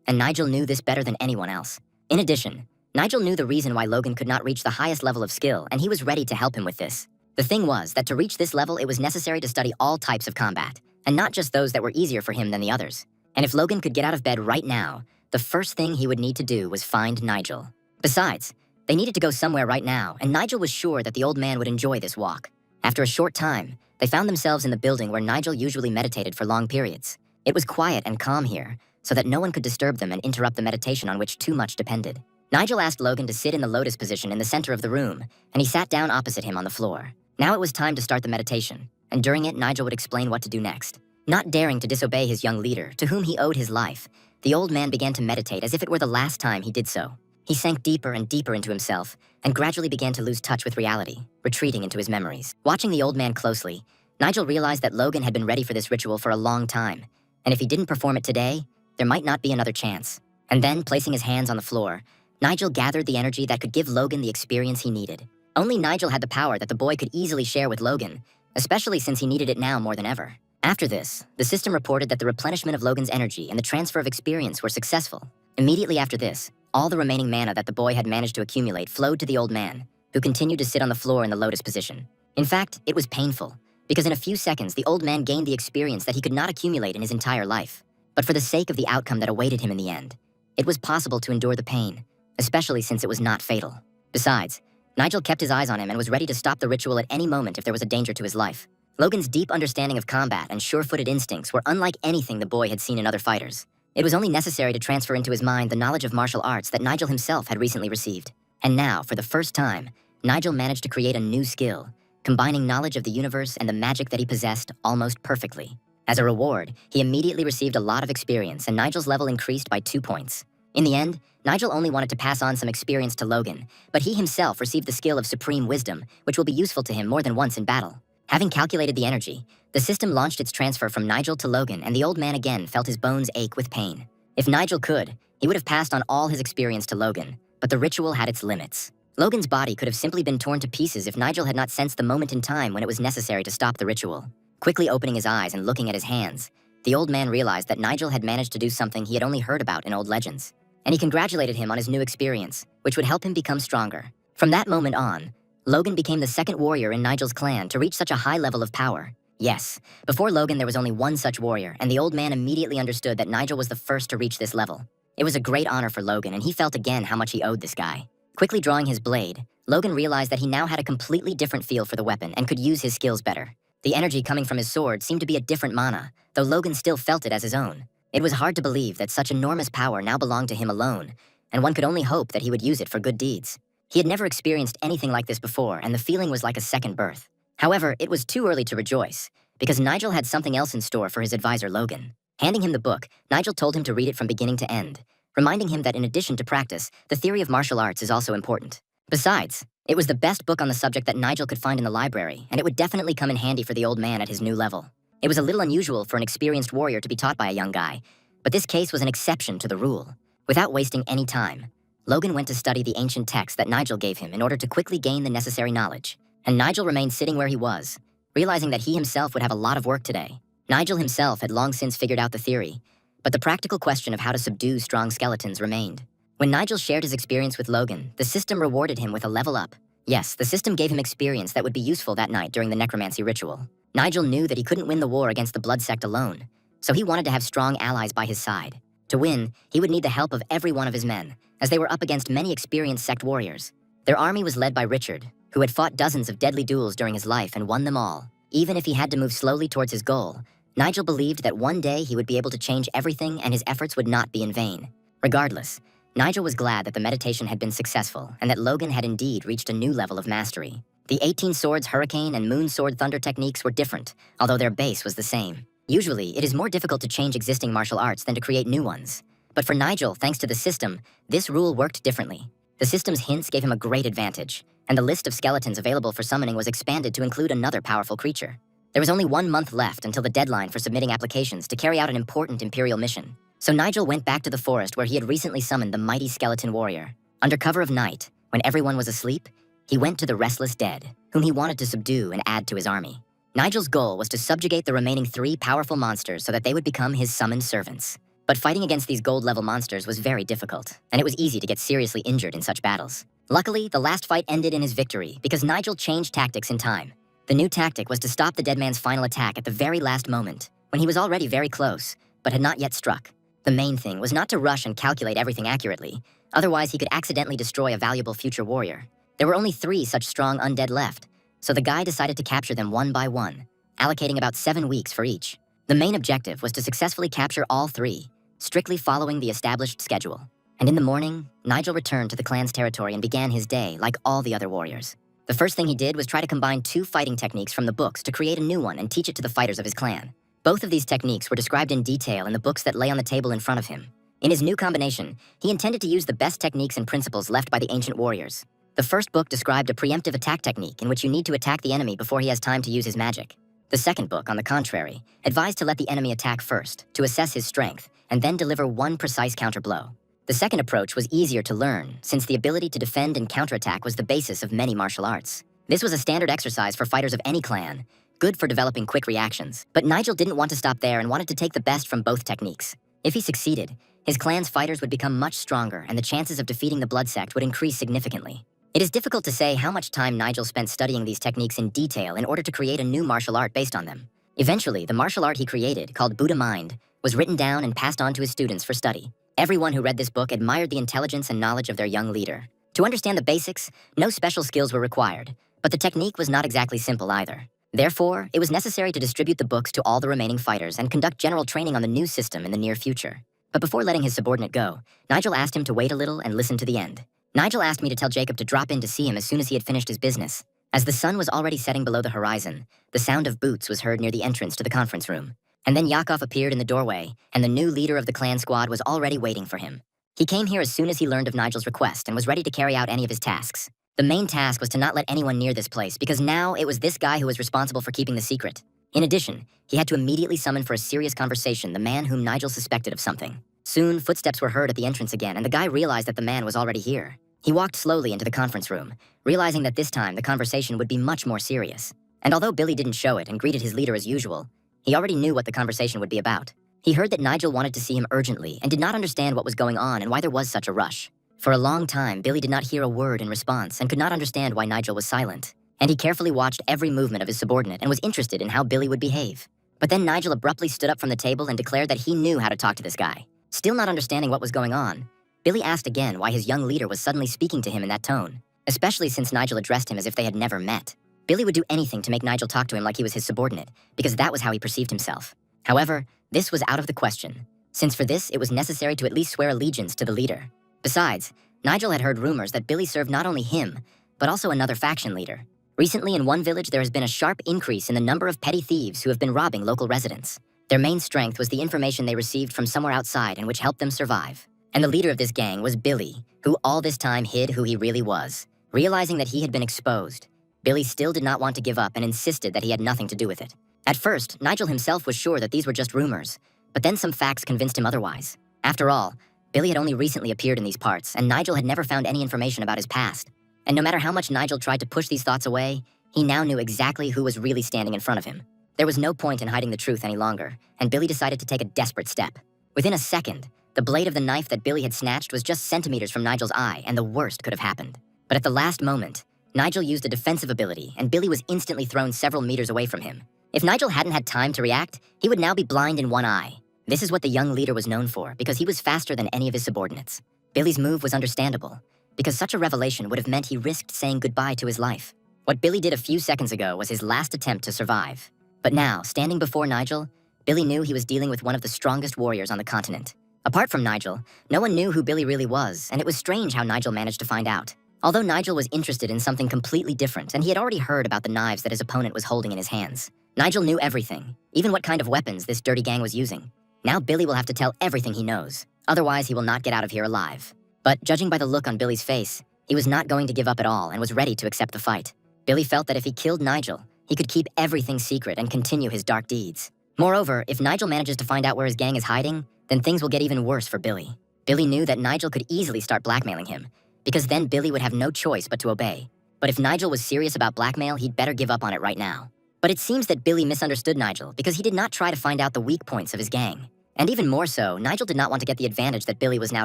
And Nigel knew this better than anyone else. In addition, Nigel knew the reason why Logan could not reach the highest level of skill, and he was ready to help him with this. The thing was that to reach this level, it was necessary to study all types of combat, and not just those that were easier for him than the others. And if Logan could get out of bed right now, the first thing he would need to do was find Nigel. Besides, they needed to go somewhere right now, and Nigel was sure that the old man would enjoy this walk. After a short time, they found themselves in the building where Nigel usually meditated for long periods. It was quiet and calm here, so that no one could disturb them and interrupt the meditation on which too much depended. Nigel asked Logan to sit in the lotus position in the center of the room, and he sat down opposite him on the floor. Now it was time to start the meditation, and during it, Nigel would explain what to do next. Not daring to disobey his young leader, to whom he owed his life, the old man began to meditate as if it were the last time he did so. He sank deeper and deeper into himself, and gradually began to lose touch with reality, retreating into his memories. Watching the old man closely, Nigel realized that Logan had been ready for this ritual for a long time, and if he didn't perform it today, there might not be another chance. And then, placing his hands on the floor, Nigel gathered the energy that could give Logan the experience he needed. Only Nigel had the power that the boy could easily share with Logan, especially since he needed it now more than ever. After this, the system reported that the replenishment of Logan's energy and the transfer of experience were successful. Immediately after this, all the remaining mana that the boy had managed to accumulate flowed to the old man, who continued to sit on the floor in the lotus position. In fact, it was painful, because in a few seconds the old man gained the experience that he could not accumulate in his entire life. But for the sake of the outcome that awaited him in the end, it was possible to endure the pain, especially since it was not fatal. Besides, Nigel kept his eyes on him and was ready to stop the ritual at any moment if there was a danger to his life. Logan's deep understanding of combat and sure-footed instincts were unlike anything the boy had seen in other fighters. It was only necessary to transfer into his mind the knowledge of martial arts that Nigel himself had recently received. And now, for the first time, Nigel managed to create a new skill, combining knowledge of the universe and the magic that he possessed almost perfectly. As a reward, he immediately received a lot of experience, and Nigel's level increased by 2 points. In the end, Nigel only wanted to pass on some experience to Logan, but he himself received the skill of supreme wisdom, which will be useful to him more than once in battle. Having calculated the energy, the system launched its transfer from Nigel to Logan, and the old man again felt his bones ache with pain. If Nigel could, he would have passed on all his experience to Logan, but the ritual had its limits. Logan's body could have simply been torn to pieces if Nigel had not sensed the moment in time when it was necessary to stop the ritual. Quickly opening his eyes and looking at his hands, the old man realized that Nigel had managed to do something he had only heard about in old legends, and he congratulated him on his new experience, which would help him become stronger. From that moment on, Logan became the second warrior in Nigel's clan to reach such a high level of power. Yes, before Logan there was only one such warrior, and the old man immediately understood that Nigel was the first to reach this level. It was a great honor for Logan, and he felt again how much he owed this guy. Quickly drawing his blade, Logan realized that he now had a completely different feel for the weapon and could use his skills better. The energy coming from his sword seemed to be a different mana, though Logan still felt it as his own. It was hard to believe that such enormous power now belonged to him alone, and one could only hope that he would use it for good deeds. He had never experienced anything like this before, and the feeling was like a second birth. However, it was too early to rejoice, because Nigel had something else in store for his advisor Logan. Handing him the book, Nigel told him to read it from beginning to end, reminding him that in addition to practice, the theory of martial arts is also important. Besides, it was the best book on the subject that Nigel could find in the library, and it would definitely come in handy for the old man at his new level. It was a little unusual for an experienced warrior to be taught by a young guy, but this case was an exception to the rule. Without wasting any time, Logan went to study the ancient text that Nigel gave him in order to quickly gain the necessary knowledge, and Nigel remained sitting where he was, realizing that he himself would have a lot of work today. Nigel himself had long since figured out the theory, But the practical question of how to subdue strong skeletons remained. When Nigel shared his experience with Logan, the system rewarded him with a level up. Yes, the system gave him experience that would be useful that night during the necromancy ritual. Nigel knew that he couldn't win the war against the blood sect alone, so he wanted to have strong allies by his side. To win, he would need the help of every one of his men, as they were up against many experienced sect warriors. Their army was led by Richard, who had fought dozens of deadly duels during his life and won them all. Even if he had to move slowly towards his goal, Nigel believed that one day he would be able to change everything and his efforts would not be in vain. Regardless, Nigel was glad that the meditation had been successful and that Logan had indeed reached a new level of mastery. The 18 Swords Hurricane and Moon Sword Thunder techniques were different, although their base was the same. Usually, it is more difficult to change existing martial arts than to create new ones. But for Nigel, thanks to the system, this rule worked differently. The system's hints gave him a great advantage, and the list of skeletons available for summoning was expanded to include another powerful creature. There was only 1 month left until the deadline for submitting applications to carry out an important Imperial mission. So Nigel went back to the forest where he had recently summoned the mighty skeleton warrior. Under cover of night, when everyone was asleep, he went to the restless dead, whom he wanted to subdue and add to his army. Nigel's goal was to subjugate the remaining 3 powerful monsters so that they would become his summoned servants. But fighting against these gold-level monsters was very difficult, and it was easy to get seriously injured in such battles. Luckily, the last fight ended in his victory because Nigel changed tactics in time. The new tactic was to stop the dead man's final attack at the very last moment, when he was already very close, but had not yet struck. The main thing was not to rush and calculate everything accurately, otherwise he could accidentally destroy a valuable future warrior. There were only 3 such strong undead left, so the guy decided to capture them one by one, allocating about 7 weeks for each. The main objective was to successfully capture all 3, strictly following the established schedule. And in the morning, Nigel returned to the clan's territory and began his day like all the other warriors. The first thing he did was try to combine 2 fighting techniques from the books to create a new one and teach it to the fighters of his clan. Both of these techniques were described in detail in the books that lay on the table in front of him. In his new combination, he intended to use the best techniques and principles left by the ancient warriors. The first book described a preemptive attack technique in which you need to attack the enemy before he has time to use his magic. The second book, on the contrary, advised to let the enemy attack first, to assess his strength, and then deliver one precise counterblow. The second approach was easier to learn, since the ability to defend and counterattack was the basis of many martial arts. This was a standard exercise for fighters of any clan, good for developing quick reactions. But Nigel didn't want to stop there and wanted to take the best from both techniques. If he succeeded, his clan's fighters would become much stronger and the chances of defeating the blood sect would increase significantly. It is difficult to say how much time Nigel spent studying these techniques in detail in order to create a new martial art based on them. Eventually, the martial art he created, called Buddha Mind, was written down and passed on to his students for study. Everyone who read this book admired the intelligence and knowledge of their young leader. To understand the basics, no special skills were required, but the technique was not exactly simple either. Therefore, it was necessary to distribute the books to all the remaining fighters and conduct general training on the new system in the near future. But before letting his subordinate go, Nigel asked him to wait a little and listen to the end. Nigel asked me to tell Jacob to drop in to see him as soon as he had finished his business. As the sun was already setting below the horizon, the sound of boots was heard near the entrance to the conference room. And then Yakov appeared in the doorway, and the new leader of the clan squad was already waiting for him. He came here as soon as he learned of Nigel's request and was ready to carry out any of his tasks. The main task was to not let anyone near this place, because now it was this guy who was responsible for keeping the secret. In addition, he had to immediately summon for a serious conversation the man whom Nigel suspected of something. Soon, footsteps were heard at the entrance again, and the guy realized that the man was already here. He walked slowly into the conference room, realizing that this time the conversation would be much more serious. And although Billy didn't show it and greeted his leader as usual, he already knew what the conversation would be about. He heard that Nigel wanted to see him urgently and did not understand what was going on and why there was such a rush. For a long time, Billy did not hear a word in response and could not understand why Nigel was silent. And he carefully watched every movement of his subordinate and was interested in how Billy would behave. But then Nigel abruptly stood up from the table and declared that he knew how to talk to this guy. Still not understanding what was going on, Billy asked again why his young leader was suddenly speaking to him in that tone, especially since Nigel addressed him as if they had never met. Billy would do anything to make Nigel talk to him like he was his subordinate, because that was how he perceived himself. However, this was out of the question, since for this it was necessary to at least swear allegiance to the leader. Besides, Nigel had heard rumors that Billy served not only him, but also another faction leader. Recently in one village there has been a sharp increase in the number of petty thieves who have been robbing local residents. Their main strength was the information they received from somewhere outside and which helped them survive. And the leader of this gang was Billy, who all this time hid who he really was. Realizing that he had been exposed, Billy still did not want to give up and insisted that he had nothing to do with it. At first, Nigel himself was sure that these were just rumors, but then some facts convinced him otherwise. After all, Billy had only recently appeared in these parts, and Nigel had never found any information about his past. And no matter how much Nigel tried to push these thoughts away, he now knew exactly who was really standing in front of him. There was no point in hiding the truth any longer, and Billy decided to take a desperate step. Within a second, the blade of the knife that Billy had snatched was just centimeters from Nigel's eye, and the worst could have happened. But at the last moment, Nigel used a defensive ability, and Billy was instantly thrown several meters away from him. If Nigel hadn't had time to react, he would now be blind in one eye. This is what the young leader was known for, because he was faster than any of his subordinates. Billy's move was understandable, because such a revelation would have meant he risked saying goodbye to his life. What Billy did a few seconds ago was his last attempt to survive. But now, standing before Nigel, Billy knew he was dealing with one of the strongest warriors on the continent. Apart from Nigel, no one knew who Billy really was, and it was strange how Nigel managed to find out. Although Nigel was interested in something completely different, and he had already heard about the knives that his opponent was holding in his hands, Nigel knew everything, even what kind of weapons this dirty gang was using. Now Billy will have to tell everything he knows, otherwise he will not get out of here alive. But judging by the look on Billy's face, he was not going to give up at all and was ready to accept the fight. Billy felt that if he killed Nigel, he could keep everything secret and continue his dark deeds. Moreover, if Nigel manages to find out where his gang is hiding, then things will get even worse for Billy. Billy knew that Nigel could easily start blackmailing him, because then Billy would have no choice but to obey. But if Nigel was serious about blackmail, he'd better give up on it right now. But it seems that Billy misunderstood Nigel because he did not try to find out the weak points of his gang. And even more so, Nigel did not want to get the advantage that Billy was now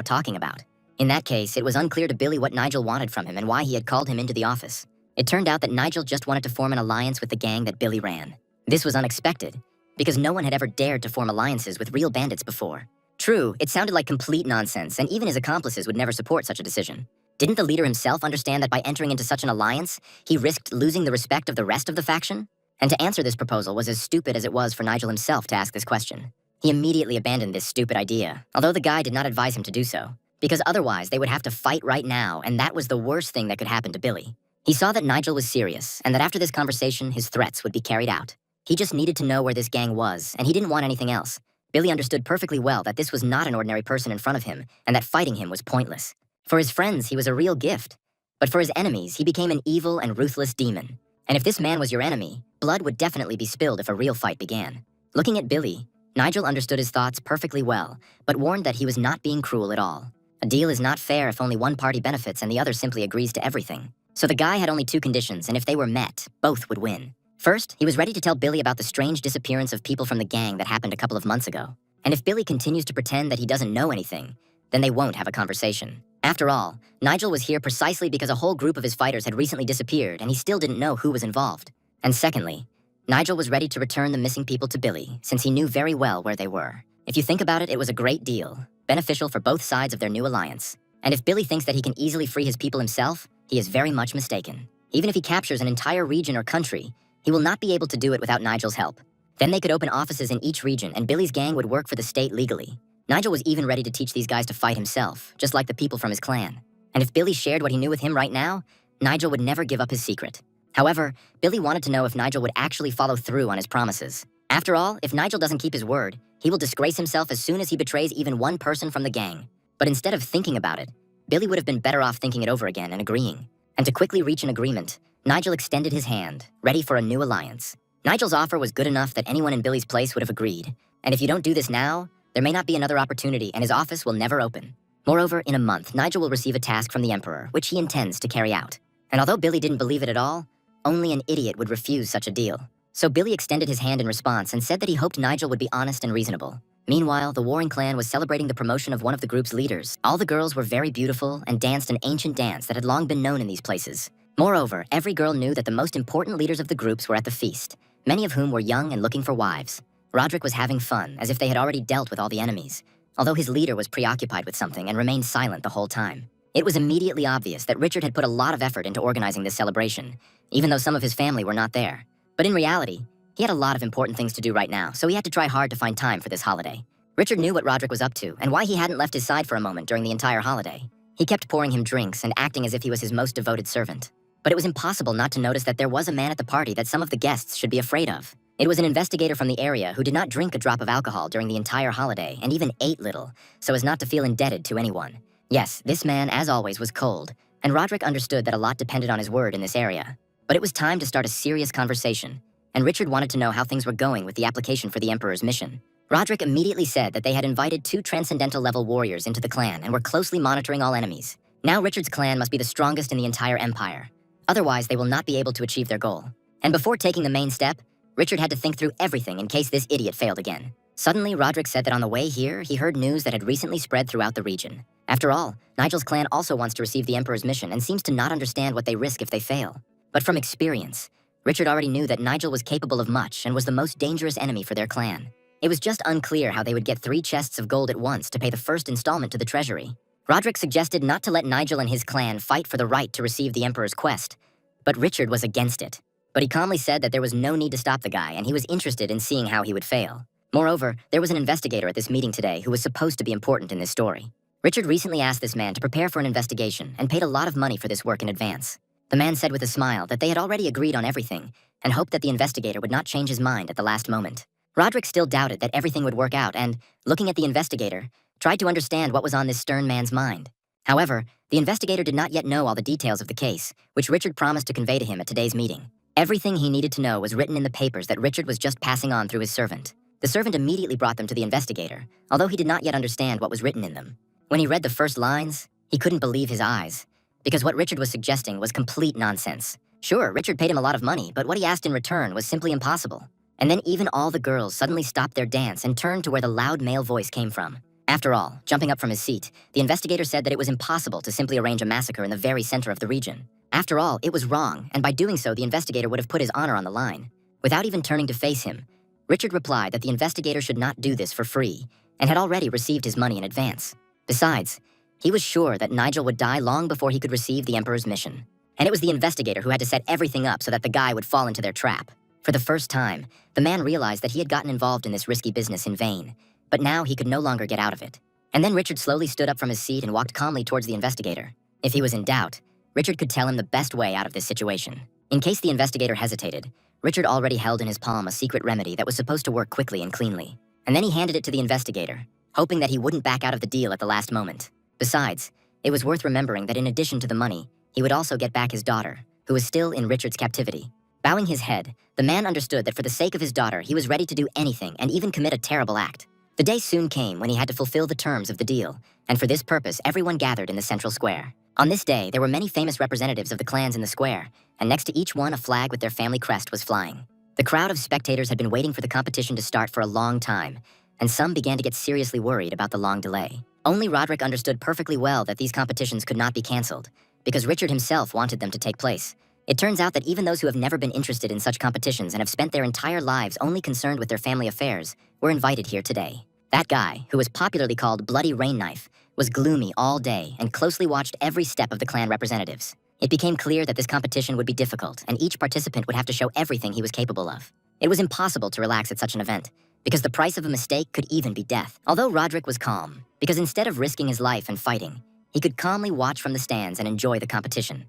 talking about. In that case, it was unclear to Billy what Nigel wanted from him and why he had called him into the office. It turned out that Nigel just wanted to form an alliance with the gang that Billy ran. This was unexpected, because no one had ever dared to form alliances with real bandits before. True, it sounded like complete nonsense, and even his accomplices would never support such a decision. Didn't the leader himself understand that by entering into such an alliance, he risked losing the respect of the rest of the faction? And to answer this proposal was as stupid as it was for Nigel himself to ask this question. He immediately abandoned this stupid idea, although the guy did not advise him to do so, because otherwise they would have to fight right now, and that was the worst thing that could happen to Billy. He saw that Nigel was serious, and that after this conversation, his threats would be carried out. He just needed to know where this gang was, and he didn't want anything else. Billy understood perfectly well that this was not an ordinary person in front of him, and that fighting him was pointless. For his friends, he was a real gift. But for his enemies, he became an evil and ruthless demon. And if this man was your enemy, blood would definitely be spilled if a real fight began. Looking at Billy, Nigel understood his thoughts perfectly well, but warned that he was not being cruel at all. A deal is not fair if only one party benefits and the other simply agrees to everything. So the guy had only two conditions, and if they were met, both would win. First, he was ready to tell Billy about the strange disappearance of people from the gang that happened a couple of months ago. And if Billy continues to pretend that he doesn't know anything, then they won't have a conversation. After all, Nigel was here precisely because a whole group of his fighters had recently disappeared and he still didn't know who was involved. And secondly, Nigel was ready to return the missing people to Billy since he knew very well where they were. If you think about it, it was a great deal, beneficial for both sides of their new alliance. And if Billy thinks that he can easily free his people himself, he is very much mistaken. Even if he captures an entire region or country, he will not be able to do it without Nigel's help. Then they could open offices in each region and Billy's gang would work for the state legally. Nigel was even ready to teach these guys to fight himself, just like the people from his clan. And if Billy shared what he knew with him right now, Nigel would never give up his secret. However, Billy wanted to know if Nigel would actually follow through on his promises. After all, if Nigel doesn't keep his word, he will disgrace himself as soon as he betrays even one person from the gang. But instead of thinking about it, Billy would have been better off thinking it over again and agreeing. And to quickly reach an agreement, Nigel extended his hand, ready for a new alliance. Nigel's offer was good enough that anyone in Billy's place would have agreed. And if you don't do this now, there may not be another opportunity and his office will never open. Moreover, in a month, Nigel will receive a task from the Emperor, which he intends to carry out. And although Billy didn't believe it at all, only an idiot would refuse such a deal. So Billy extended his hand in response and said that he hoped Nigel would be honest and reasonable. Meanwhile, the warring clan was celebrating the promotion of one of the group's leaders. All the girls were very beautiful and danced an ancient dance that had long been known in these places. Moreover, every girl knew that the most important leaders of the groups were at the feast, many of whom were young and looking for wives. Roderick was having fun, as if they had already dealt with all the enemies, although his leader was preoccupied with something and remained silent the whole time. It was immediately obvious that Richard had put a lot of effort into organizing this celebration, even though some of his family were not there. But in reality, he had a lot of important things to do right now, so he had to try hard to find time for this holiday. Richard knew what Roderick was up to and why he hadn't left his side for a moment during the entire holiday. He kept pouring him drinks and acting as if he was his most devoted servant. But it was impossible not to notice that there was a man at the party that some of the guests should be afraid of. It was an investigator from the area who did not drink a drop of alcohol during the entire holiday and even ate little, so as not to feel indebted to anyone. Yes, this man, as always, was cold, and Roderick understood that a lot depended on his word in this area. But it was time to start a serious conversation, and Richard wanted to know how things were going with the application for the Emperor's mission. Roderick immediately said that they had invited 2 transcendental-level warriors into the clan and were closely monitoring all enemies. Now Richard's clan must be the strongest in the entire empire. Otherwise, they will not be able to achieve their goal. And before taking the main step, Richard had to think through everything in case this idiot failed again. Suddenly, Roderick said that on the way here, he heard news that had recently spread throughout the region. After all, Nigel's clan also wants to receive the Emperor's mission and seems to not understand what they risk if they fail. But from experience, Richard already knew that Nigel was capable of much and was the most dangerous enemy for their clan. It was just unclear how they would get 3 chests of gold at once to pay the first installment to the treasury. Roderick suggested not to let Nigel and his clan fight for the right to receive the Emperor's quest, but Richard was against it. But he calmly said that there was no need to stop the guy and he was interested in seeing how he would fail. Moreover, there was an investigator at this meeting today who was supposed to be important in this story. Richard recently asked this man to prepare for an investigation and paid a lot of money for this work in advance. The man said with a smile that they had already agreed on everything and hoped that the investigator would not change his mind at the last moment. Roderick still doubted that everything would work out and, looking at the investigator, tried to understand what was on this stern man's mind. However, the investigator did not yet know all the details of the case, which Richard promised to convey to him at today's meeting. Everything he needed to know was written in the papers that Richard was just passing on through his servant. The servant immediately brought them to the investigator, although he did not yet understand what was written in them. When he read the first lines, he couldn't believe his eyes, because what Richard was suggesting was complete nonsense. Sure, Richard paid him a lot of money, but what he asked in return was simply impossible. And then even all the girls suddenly stopped their dance and turned to where the loud male voice came from. After all, jumping up from his seat, the investigator said that it was impossible to simply arrange a massacre in the very center of the region. After all, it was wrong, and by doing so, the investigator would have put his honor on the line. Without even turning to face him, Richard replied that the investigator should not do this for free, and had already received his money in advance. Besides, he was sure that Nigel would die long before he could receive the Emperor's mission. And it was the investigator who had to set everything up so that the guy would fall into their trap. For the first time, the man realized that he had gotten involved in this risky business in vain, but now he could no longer get out of it. And then Richard slowly stood up from his seat and walked calmly towards the investigator. If he was in doubt, Richard could tell him the best way out of this situation. In case the investigator hesitated, Richard already held in his palm a secret remedy that was supposed to work quickly and cleanly. And then he handed it to the investigator, hoping that he wouldn't back out of the deal at the last moment. Besides, it was worth remembering that in addition to the money, he would also get back his daughter, who was still in Richard's captivity. Bowing his head, the man understood that for the sake of his daughter, he was ready to do anything and even commit a terrible act. The day soon came when he had to fulfill the terms of the deal, and for this purpose, everyone gathered in the central square. On this day, there were many famous representatives of the clans in the square, and next to each one, a flag with their family crest was flying. The crowd of spectators had been waiting for the competition to start for a long time, and some began to get seriously worried about the long delay. Only Roderick understood perfectly well that these competitions could not be cancelled, because Richard himself wanted them to take place. It turns out that even those who have never been interested in such competitions and have spent their entire lives only concerned with their family affairs were invited here today. That guy, who was popularly called Bloody Rainknife, was gloomy all day and closely watched every step of the clan representatives. It became clear that this competition would be difficult, and each participant would have to show everything he was capable of. It was impossible to relax at such an event, because the price of a mistake could even be death. Although Roderick was calm, because instead of risking his life and fighting, he could calmly watch from the stands and enjoy the competition.